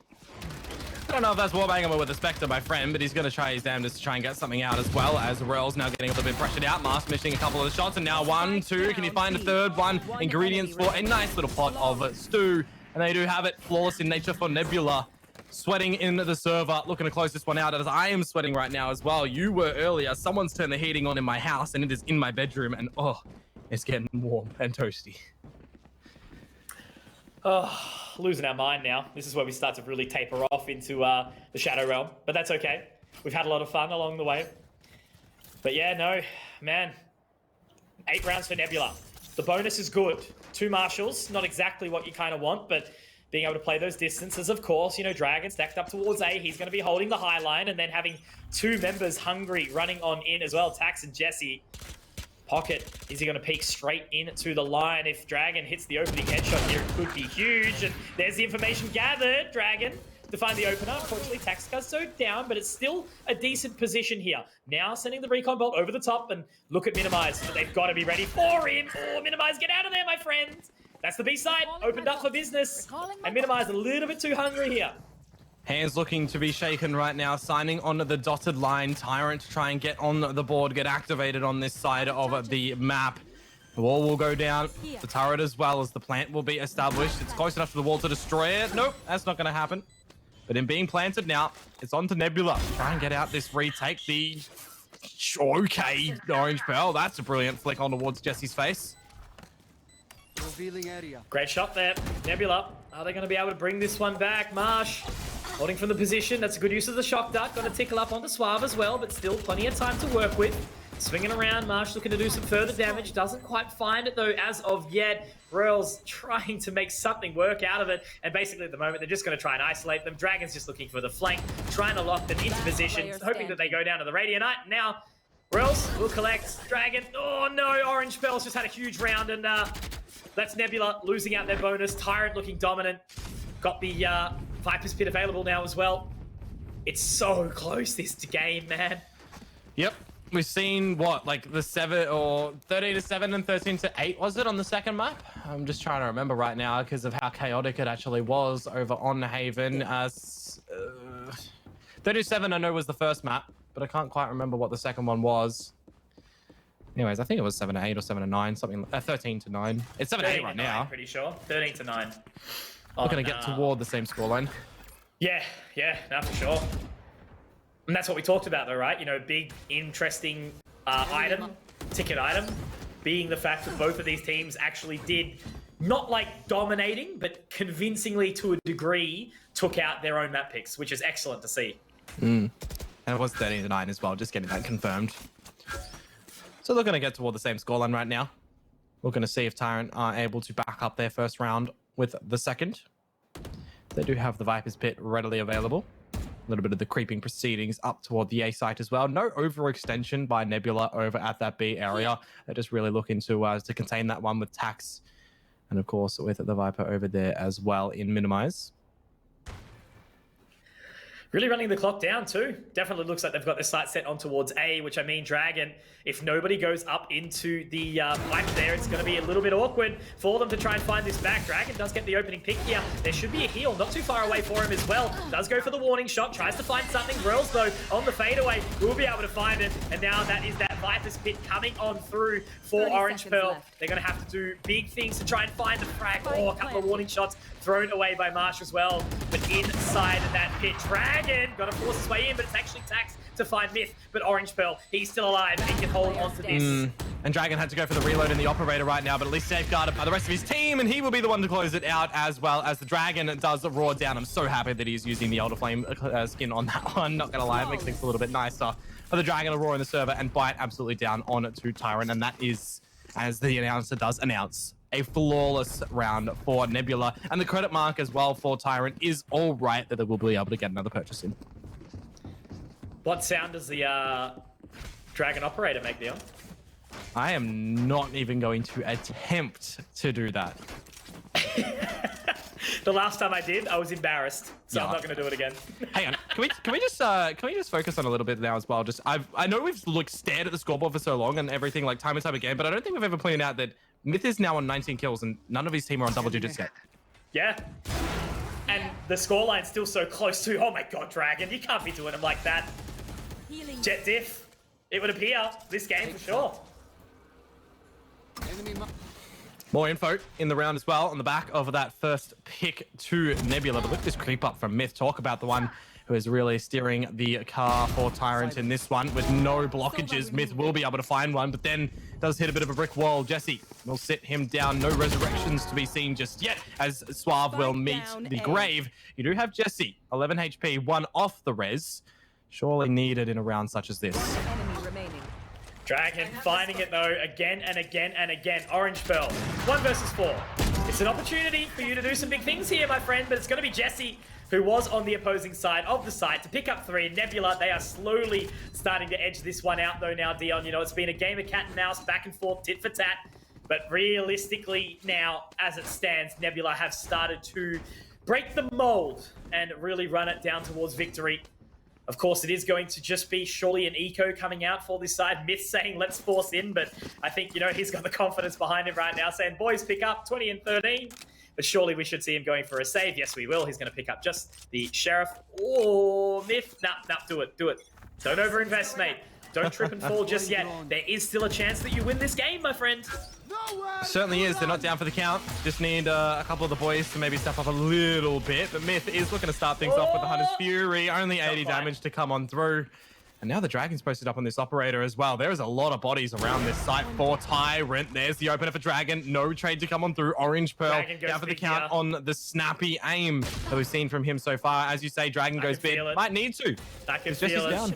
I don't know if that's wallbanging with the Spectre, my friend, but he's going to try his damnedest to try and get something out as well, as Rails now getting a little bit pressured out. Mars missing a couple of the shots, and now 1, 2. Can he find a third one? Ingredients for a nice little pot of stew. And they do have it. Flawless in nature for Nebula. Sweating in the server, looking to close this one out, as I am sweating right now as well. You were earlier. Someone's turned the heating on in my house, and it is in my bedroom, and oh, it's getting warm and toasty. Oh, losing our mind now. This is where we start to really taper off into the Shadow Realm, but that's okay. We've had a lot of fun along the way. But yeah, no, man. 8 rounds for Nebula. The bonus is good. 2 Marshals, not exactly what you kind of want, but being able to play those distances, of course. You know, Dragon stacked up towards A. He's going to be holding the high line, and then having 2 members hungry running on in as well. Tax and Jesse. Pocket, is he going to peek straight into the line? If Dragon hits the opening headshot here, it could be huge. And there's the information gathered. Dragon to find the opener. Unfortunately, Tax goes so down, but it's still a decent position here. Now sending the recon bolt over the top, and look at Minimize. But they've got to be ready for him. Oh, Minimize, get out of there, my friends. That's the B side, opened up for business. And Minimize a little bit too hungry here. Hands looking to be shaken right now, signing on the dotted line. Tyrant to try and get on the board, get activated on this side of the map. The wall will go down, the turret as well, as the plant will be established. It's close enough to the wall to destroy it. Nope, that's not going to happen. But in being planted now, it's on to Nebula. Try and get out this retake. The okay, Orange Pearl. That's a brilliant flick on towards Jesse's face. Revealing area. Great shot there. Nebula, are they going to be able to bring this one back? Marsh Holding from the position, that's a good use of the shock dart. Gonna tickle up onto Suave as well, but still plenty of time to work with. Swinging around, Marsh looking to do some further damage. Doesn't quite find it though as of yet. Royals trying to make something work out of it. And basically at the moment, they're just going to try and isolate them. Dragon's just looking for the flank, trying to lock them into position, hoping that they go down to the Radiant. Now, Royals will collect Dragon. Oh no, Orange Pearls just had a huge round, and that's Nebula losing out their bonus. Tyrant looking dominant. Got the Viper's Pit available now as well. It's so close, this game, man. Yep. We've seen what, like the 7 or 13-7 and 13-8 was it on the second map? I'm just trying to remember right now because of how chaotic it actually was over on Haven. 13-7 I know was the first map, but I can't quite remember what the second one was. Anyways, I think it was 7-8 or 7-9, something 13-9. It's 7-8 right now. Pretty sure. 13-9. We're gonna get toward the same scoreline. Yeah, no, for sure. And that's what we talked about though, right? You know, big, interesting ticket item, being the fact that both of these teams actually did, not like dominating, but convincingly to a degree, took out their own map picks, which is excellent to see. And it was 13-9 as well, just getting that confirmed. So they're going to get toward the same scoreline right now. We're going to see if Tyrant are able to back up their first round with the second. They do have the Viper's Pit readily available. A little bit of the creeping proceedings up toward the A site as well. No overextension by Nebula over at that B area. They're just really looking to contain that one with Tax. And of course, with the Viper over there as well in minimize. Really running the clock down too. Definitely looks like they've got their sight set on towards A, which I mean Dragon. If nobody goes up into the pipe there, it's going to be a little bit awkward for them to try and find this back. Dragon does get the opening pick here. There should be a heal not too far away for him as well. Does go for the warning shot, tries to find something. Royals though on the fadeaway will be able to find it. And now that is that Viper's Pit coming on through for Orange Pearl. Left. They're going to have to do big things to try and find the frag. Oh, a couple of warning shots thrown away by Marsh as well. But inside that pit, Dragon got to force his way in, but it's actually Tax to find Myth. But Orange Pearl, he's still alive and can hold on to this. And Dragon had to go for the reload in the operator right now, but at least safeguarded by the rest of his team, and he will be the one to close it out as well as the Dragon does roar down. I'm so happy that he's using the Elder Flame skin on that one. Not gonna lie, it makes things a little bit nicer for the Dragon to roar in the server and bite absolutely down on to Tyrant, and that is, as the announcer does announce, a flawless round for Nebula. And the credit mark as well for Tyrant is all right that they will be able to get another purchase in. What sound does the Dragon operator make, Dion? I am not even going to attempt to do that. The last time I did, I was embarrassed, so I'm not going to do it again. Hang on, can we just focus on a little bit now as well? Just I know we've stared at the scoreboard for so long and everything like time and time again, but I don't think we've ever pointed out that Myth is now on 19 kills and none of his team are on double digits yet. Yeah. And the scoreline's still so close to, oh my god, Dragon, you can't be doing him like that. Healing. Jet diff, it would appear, this game for sure. More info in the round as well on the back of that first pick to Nebula. But look at this creep up from Myth. Talk about the one who is really steering the car for Tyrant in this one with no blockages. Myth will be able to find one, but then does hit a bit of a brick wall. Jesse will sit him down. No resurrections to be seen just yet as Suave will meet the grave. You do have Jesse, 11 HP, one off the res. Surely needed in a round such as this. Enemy remaining. Dragon finding it though, again and again and again. Orange Pearl, 1 versus 4. It's an opportunity for you to do some big things here, my friend, but it's going to be Jesse, who was on the opposing side of the site, to pick up 3. Nebula, they are slowly starting to edge this one out though now, Dion. You know, it's been a game of cat and mouse, back and forth, tit for tat. But realistically now, as it stands, Nebula have started to break the mold and really run it down towards victory. Of course, it is going to just be surely an eco coming out for this side. Myth saying, let's force in, but I think, you know, he's got the confidence behind him right now, saying, boys, pick up 20 and 13. But surely we should see him going for a save. Yes, we will. He's going to pick up just the Sheriff. Oh, Myth. Nah, do it. Don't overinvest, mate. Don't trip and fall just yet. There is still a chance that you win this game, my friend. Certainly is. They're not down for the count. Just need a couple of the boys to maybe step up a little bit. But Myth is looking to start things off with the Hunter's Fury. Only 80 damage to come on through. And now the Dragon's posted up on this operator as well. There is a lot of bodies around this site for Tyrant. There's the opener for Dragon. No trade to come on through. Orange Pearl down for the count on the snappy aim that we've seen from him so far. As you say, Dragon goes big. Might need to. I can feel it.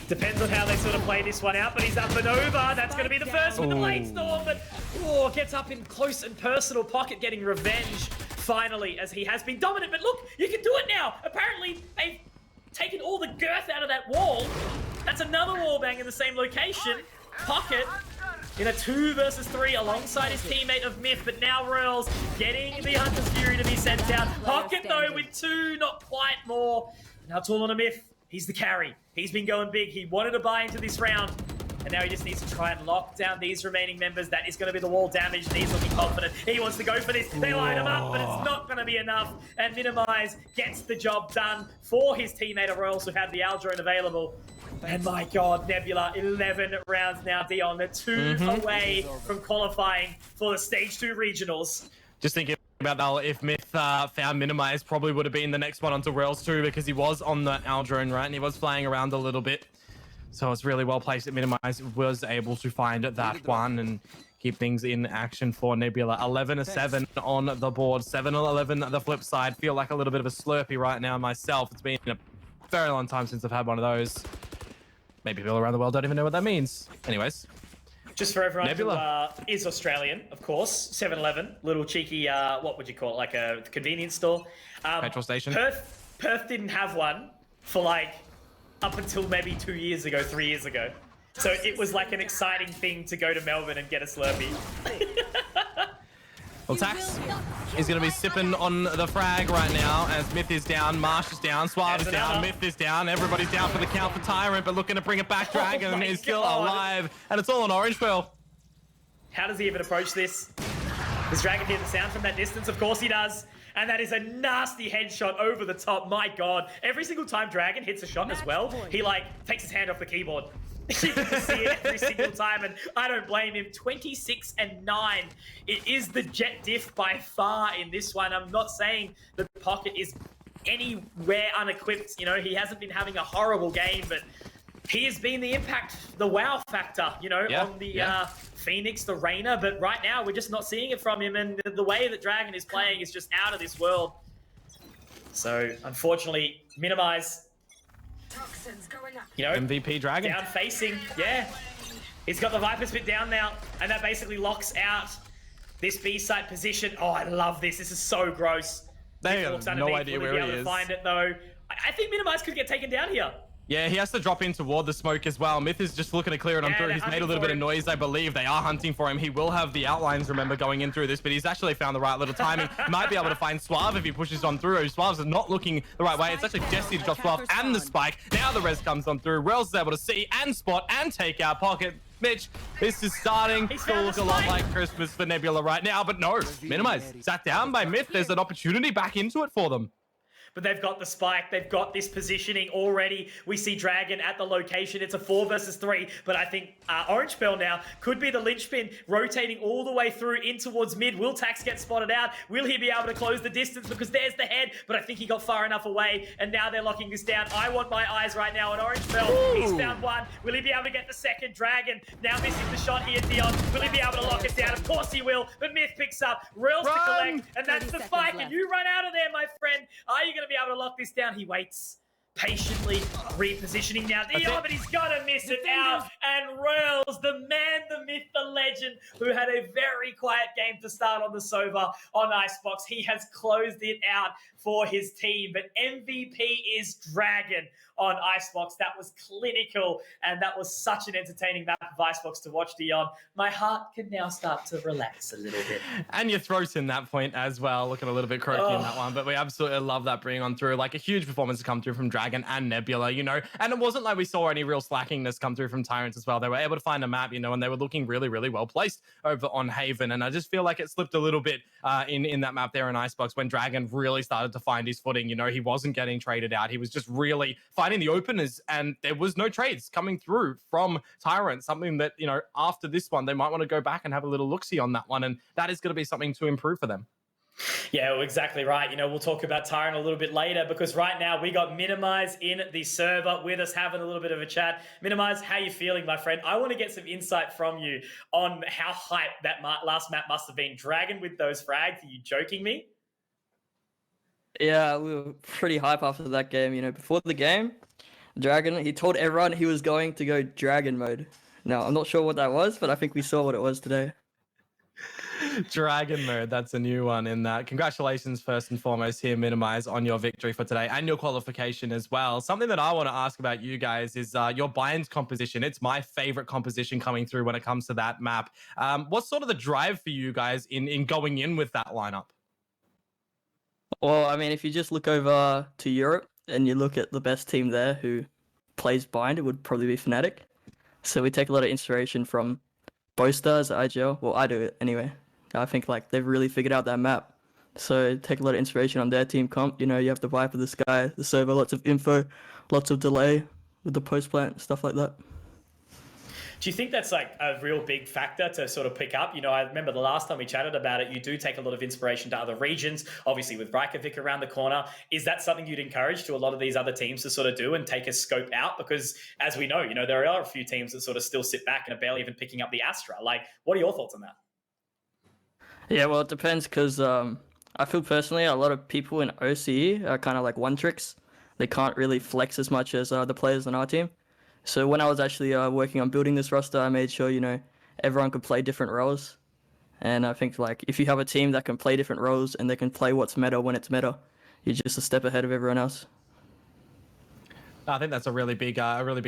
Depends on how they sort of play this one out, but he's up and over. That's going to be the first with the late storm, but gets up in close and personal. Pocket getting revenge finally, as he has been dominant. But look, you can do it now. Apparently, they've taken all the girth out of that wall. That's another wall bang in the same location. Pocket in a 2 versus 3 alongside his teammate of Myth, but now Royals getting the Hunter's Fury to be sent down. Pocket, though, with 2, not quite more. Now it's all on a Myth. He's the carry. He's been going big. He wanted to buy into this round. And now he just needs to try and lock down these remaining members. That is going to be the wall damage. And he's looking confident. He wants to go for this. They line him up, but it's not going to be enough. And Minimize gets the job done for his teammate of Royals, who had the Aldrone available. And my God, Nebula, 11 rounds now, Dion. They're 2 away from qualifying for the Stage 2 regionals. Just thinking about that, if Myth found Minimize, probably would have been the next one onto Rails too, because he was on the Aldrone, right? And he was flying around a little bit. So it's really well placed that Minimize was able to find that one and keep things in action for Nebula. 11-7 on the board, 7-11 the flip side. Feel like a little bit of a Slurpee right now myself. It's been a very long time since I've had one of those. Maybe people around the world don't even know what that means. Anyways. Just for everyone who is Australian, of course, 7-Eleven, little cheeky, what would you call it, like a convenience store. Petrol station. Perth didn't have one for like up until maybe 2 years ago, 3 years ago. So it was like an exciting thing to go to Melbourne and get a Slurpee. Well, Tax is going to be sipping on the frag right now as Myth is down, Marsh is down, Suave is down, Myth is down, everybody's down for the count for Tyrant, but looking to bring it back. Dragon is still alive, and it's all on Orange Pearl. How does he even approach this? Does Dragon hear the sound from that distance? Of course he does. And that is a nasty headshot over the top. My God. Every single time Dragon hits a shot as well, he like takes his hand off the keyboard. You can see it every single time, and I don't blame him. 26-9. It is the jet diff by far in this one. I'm not saying the Pocket is anywhere unequipped. You know, he hasn't been having a horrible game, but he has been the impact, the wow factor, you know, on the Phoenix, the Reyna. But right now, we're just not seeing it from him, and the way that Dragon is playing is just out of this world. So, unfortunately, Minimize. You know, MVP Dragon. Down facing, He's got the Viper Spit down now, and that basically locks out this B-site position. Oh, I love this. This is so gross. They have no idea where he is. Find it, though. I think Minimize could get taken down here. Yeah, he has to drop in toward the smoke as well. Myth is just looking to clear it on through. He's made a little bit of noise, I believe. They are hunting for him. He will have the outlines, remember, going in through this, but he's actually found the right little timing. Might be able to find Suave if he pushes on through. Suave's not looking the right way. It's actually Jesse to drop Suave and the spike. Now the res comes on through. Rails is able to see and spot and take out Pocket. Mitch, this is starting to look a lot like Christmas for Nebula right now, but no. Minimize. Sat down by Myth. There's an opportunity back into it for them. But they've got the spike. They've got this positioning already. We see Dragon at the location. It's a 4 versus 3, but I think Orange Pearl now could be the linchpin, rotating all the way through in towards mid. Will Tax get spotted out? Will he be able to close the distance? Because there's the head, but I think he got far enough away, and now they're locking this down. I want my eyes right now on Orange Pearl. Ooh. He's found one. Will he be able to get the second? Dragon now missing the shot here, Dion. Will he be able to lock it down? Of course he will, but Myth picks up. Rails to collect, and that's the spike, and you run out of there, my friend. Are you going to be able to lock this down? He waits patiently, repositioning now. Dion, but he's got to miss it out. And Rails, the man, the myth, the legend, who had a very quiet game to start on the Sova on Icebox. He has closed it out for his team. But MVP is Dragon on Icebox. That was clinical, and that was such an entertaining map of Icebox to watch, Dion. My heart can now start to relax a little bit. And your throat's in that point as well, looking a little bit croaky in that one. But we absolutely love that bringing on through. Like a huge performance to come through from Dragon and Nebula, you know. And it wasn't like we saw any real slackingness come through from Tyrants as well. They were able to find a map, you know, and they were looking really, really well placed over on Haven. And I just feel like it slipped a little bit in that map there in Icebox when Dragon really started to find his footing. You know, he wasn't getting traded out. He was just really finding the openers, and there was no trades coming through from Tyrant. Something that, you know, after this one, they might want to go back and have a little look-see on that one. And that is going to be something to improve for them. Yeah, well, exactly right. We'll talk about Tyron a little bit later because right now we got Minimize in the server with us having a little bit of a chat. Minimize, how you feeling, my friend? I want to get some insight from you on how hype that last map must have been. Dragon with those frags, are you joking me? Yeah, we were pretty hype after that game. Before the game, Dragon, he told everyone he was going to go Dragon mode. Now, I'm not sure what that was, but I think we saw what it was today. Dragon mode, that's a new one in that. Congratulations, first and foremost, here, Minimize, on your victory for today and your qualification as well. Something that I want to ask about you guys is your binds composition. It's my favorite composition coming through when it comes to that map. What's sort of the drive for you guys in going in with that lineup? Well, I mean, if you just look over to Europe and you look at the best team there who plays bind, it would probably be Fnatic. So we take a lot of inspiration from Boastars, IGL. Well, I do it anyway. I think they've really figured out that map. So take a lot of inspiration on their team comp. You have the Viper, the Sky, the server, lots of info, lots of delay with the post plant, stuff like that. Do you think that's a real big factor to sort of pick up? I remember the last time we chatted about it, you do take a lot of inspiration to other regions, obviously with Reykjavik around the corner. Is that something you'd encourage to a lot of these other teams to sort of do and take a scope out? Because as we know, there are a few teams that sort of still sit back and are barely even picking up the Astra. What are your thoughts on that? Yeah, well, it depends because I feel personally a lot of people in OCE are kind of like one tricks. They can't really flex as much as the players on our team. So when I was actually working on building this roster, I made sure, everyone could play different roles. And I think if you have a team that can play different roles and they can play what's meta when it's meta, you're just a step ahead of everyone else. I think that's a really big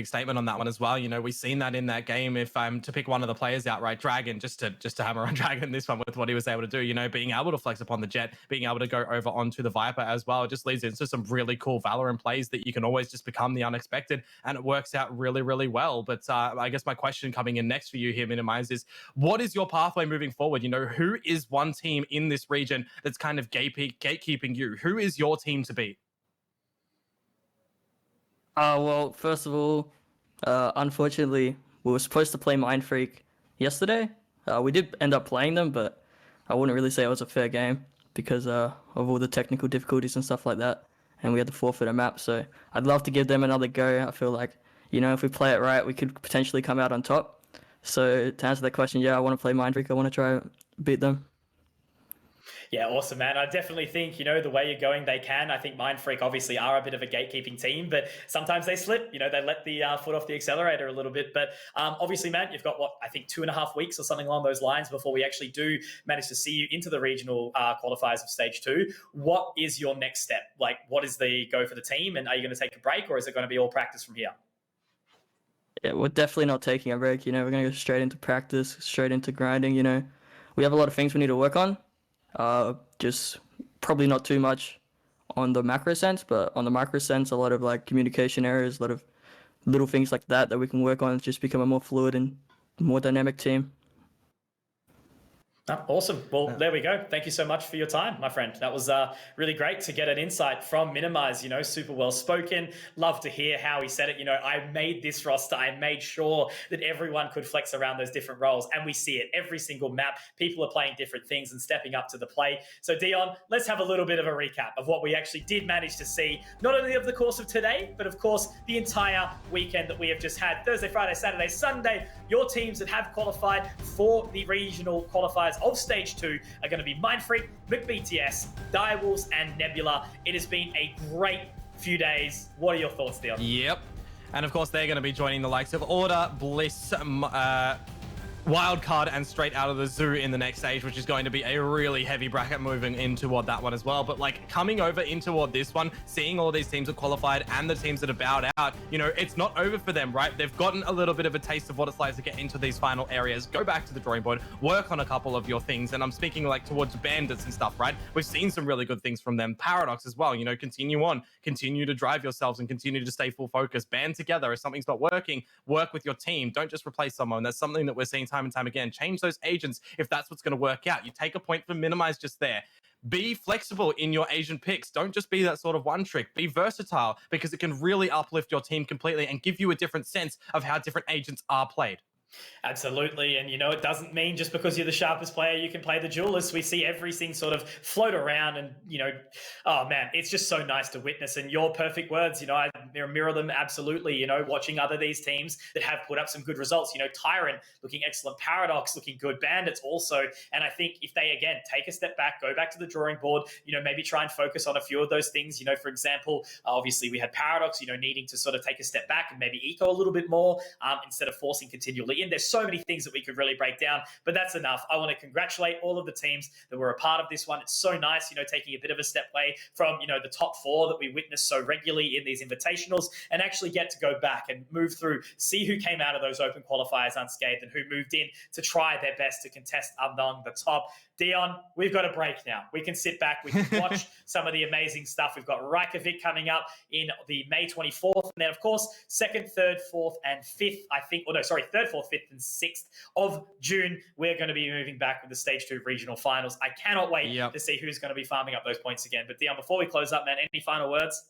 statement on that one as well. We've seen that in that game. If I'm to pick one of the players out, right, Dragon, just to hammer on Dragon this one with what he was able to do, being able to flex upon the Jet, being able to go over onto the Viper as well, it just leads into some really cool Valorant plays that you can always just become the unexpected, and it works out really, really well. But I guess my question coming in next for you here, Minimize, is what is your pathway moving forward? Who is one team in this region that's kind of gatekeeping you? Who is your team to beat? Well, first of all, unfortunately, we were supposed to play Mind Freak yesterday. We did end up playing them, but I wouldn't really say it was a fair game because of all the technical difficulties and stuff like that, and we had to forfeit a map. So I'd love to give them another go. I feel like, if we play it right, we could potentially come out on top. So to answer that question, yeah, I want to play Mind Freak. I want to try and beat them. Yeah, awesome, man. I definitely think, the way you're going, they can. I think Mind Freak obviously are a bit of a gatekeeping team, but sometimes they slip. They let the foot off the accelerator a little bit. But obviously, man, you've got, I think 2.5 weeks or something along those lines before we actually do manage to see you into the regional qualifiers of Stage 2. What is your next step? What is the go for the team? And are you going to take a break, or is it going to be all practice from here? Yeah, we're definitely not taking a break. We're going to go straight into practice, straight into grinding. We have a lot of things we need to work on. Just probably not too much on the macro sense, but on the micro sense, a lot of communication errors, a lot of little things like that we can work on, just become a more fluid and more dynamic team. Awesome. Well, there we go. Thank you so much for your time, my friend. That was really great to get an insight from Minimize, super well spoken. Love to hear how he said it. I made this roster. I made sure that everyone could flex around those different roles. And we see it every single map. People are playing different things and stepping up to the plate. So Dion, let's have a little bit of a recap of what we actually did manage to see, not only over the course of today, but of course, the entire weekend that we have just had. Thursday, Friday, Saturday, Sunday. Your teams that have qualified for the regional qualifiers of Stage 2 are going to be Mind Freak, McBTS, Direwolves, and Nebula. It has been a great few days. What are your thoughts, Dion? Yep. And of course, they're going to be joining the likes of Order, Bliss, Wildcard, and straight out of the zoo in the next stage, which is going to be a really heavy bracket moving in toward that one as well. But coming over in toward this one, seeing all these teams that qualified and the teams that are bowed out, it's not over for them, right? They've gotten a little bit of a taste of what it's like to get into these final areas. Go back to the drawing board, work on a couple of your things. And I'm speaking towards Bandits and stuff, right? We've seen some really good things from them. Paradox as well, continue on, continue to drive yourselves and continue to stay full focus. Band together. If something's not working, work with your team. Don't just replace someone. That's something that we're seeing time and time again. Change those agents if that's what's going to work out. You take a point for Minimize just there. Be flexible in your Asian picks. Don't just be that sort of one trick. Be versatile, because it can really uplift your team completely and give you a different sense of how different agents are played. Absolutely. And, it doesn't mean just because you're the sharpest player, you can play the duelist. We see everything sort of float around and, oh man, it's just so nice to witness. And your perfect words, I mirror them absolutely, watching these teams that have put up some good results, Tyrant looking excellent, Paradox looking good, Bandits also. And I think if they, again, take a step back, go back to the drawing board, maybe try and focus on a few of those things, for example, obviously we had Paradox, needing to sort of take a step back and maybe eco a little bit more instead of forcing continually in. There's so many things that we could really break down, but that's enough. I want to congratulate all of the teams that were a part of this one. It's so nice, taking a bit of a step away from, the top four that we witness so regularly in these invitationals and actually get to go back and move through, see who came out of those open qualifiers unscathed and who moved in to try their best to contest among the top. Dion, we've got a break now. We can sit back, we can watch some of the amazing stuff. We've got Reykjavik coming up in the May 24th. And then, of course, 2nd, 3rd, 4th, and 5th, I think, 3rd, 4th, 5th, and 6th of June. We're going to be moving back with the Stage 2 regional finals. I cannot wait to see who's going to be farming up those points again. But Dion, before we close up, man, any final words?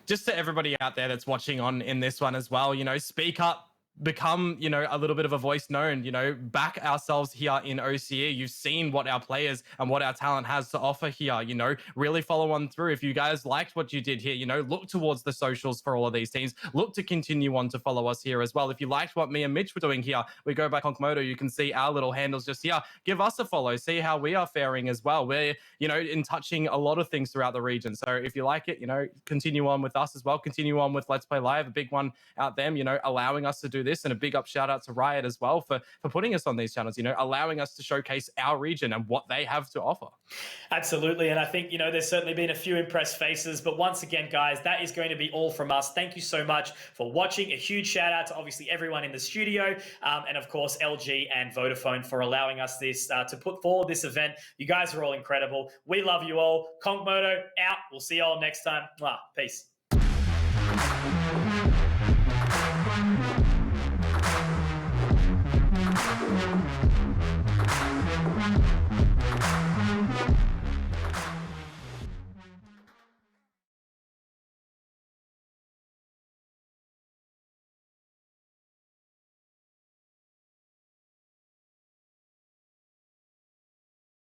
Just to everybody out there that's watching on in this one as well, speak up, become, a little bit of a voice known, back ourselves here in OCE. You've seen what our players and what our talent has to offer here, really follow on through. If you guys liked what you did here, look towards the socials for all of these teams. Look to continue on to follow us here as well. If you liked what me and Mitch were doing here, we go back on Komodo, you can see our little handles just here. Give us a follow, see how we are faring as well. We're, in touching a lot of things throughout the region. So if you like it, continue on with us as well. Continue on with Let's Play Live, a big one out them, allowing us to do this. And a big up shout out to Riot as well for putting us on these channels, allowing us to showcase our region and what they have to offer. Absolutely. And I think, there's certainly been a few impressed faces, but once again, guys, that is going to be all from us. Thank you so much for watching. A huge shout out to obviously everyone in the studio and of course LG and Vodafone for allowing us this to put forward this event. You guys are all incredible. We love you all. Konkmodo out. We'll see you all next time. Peace.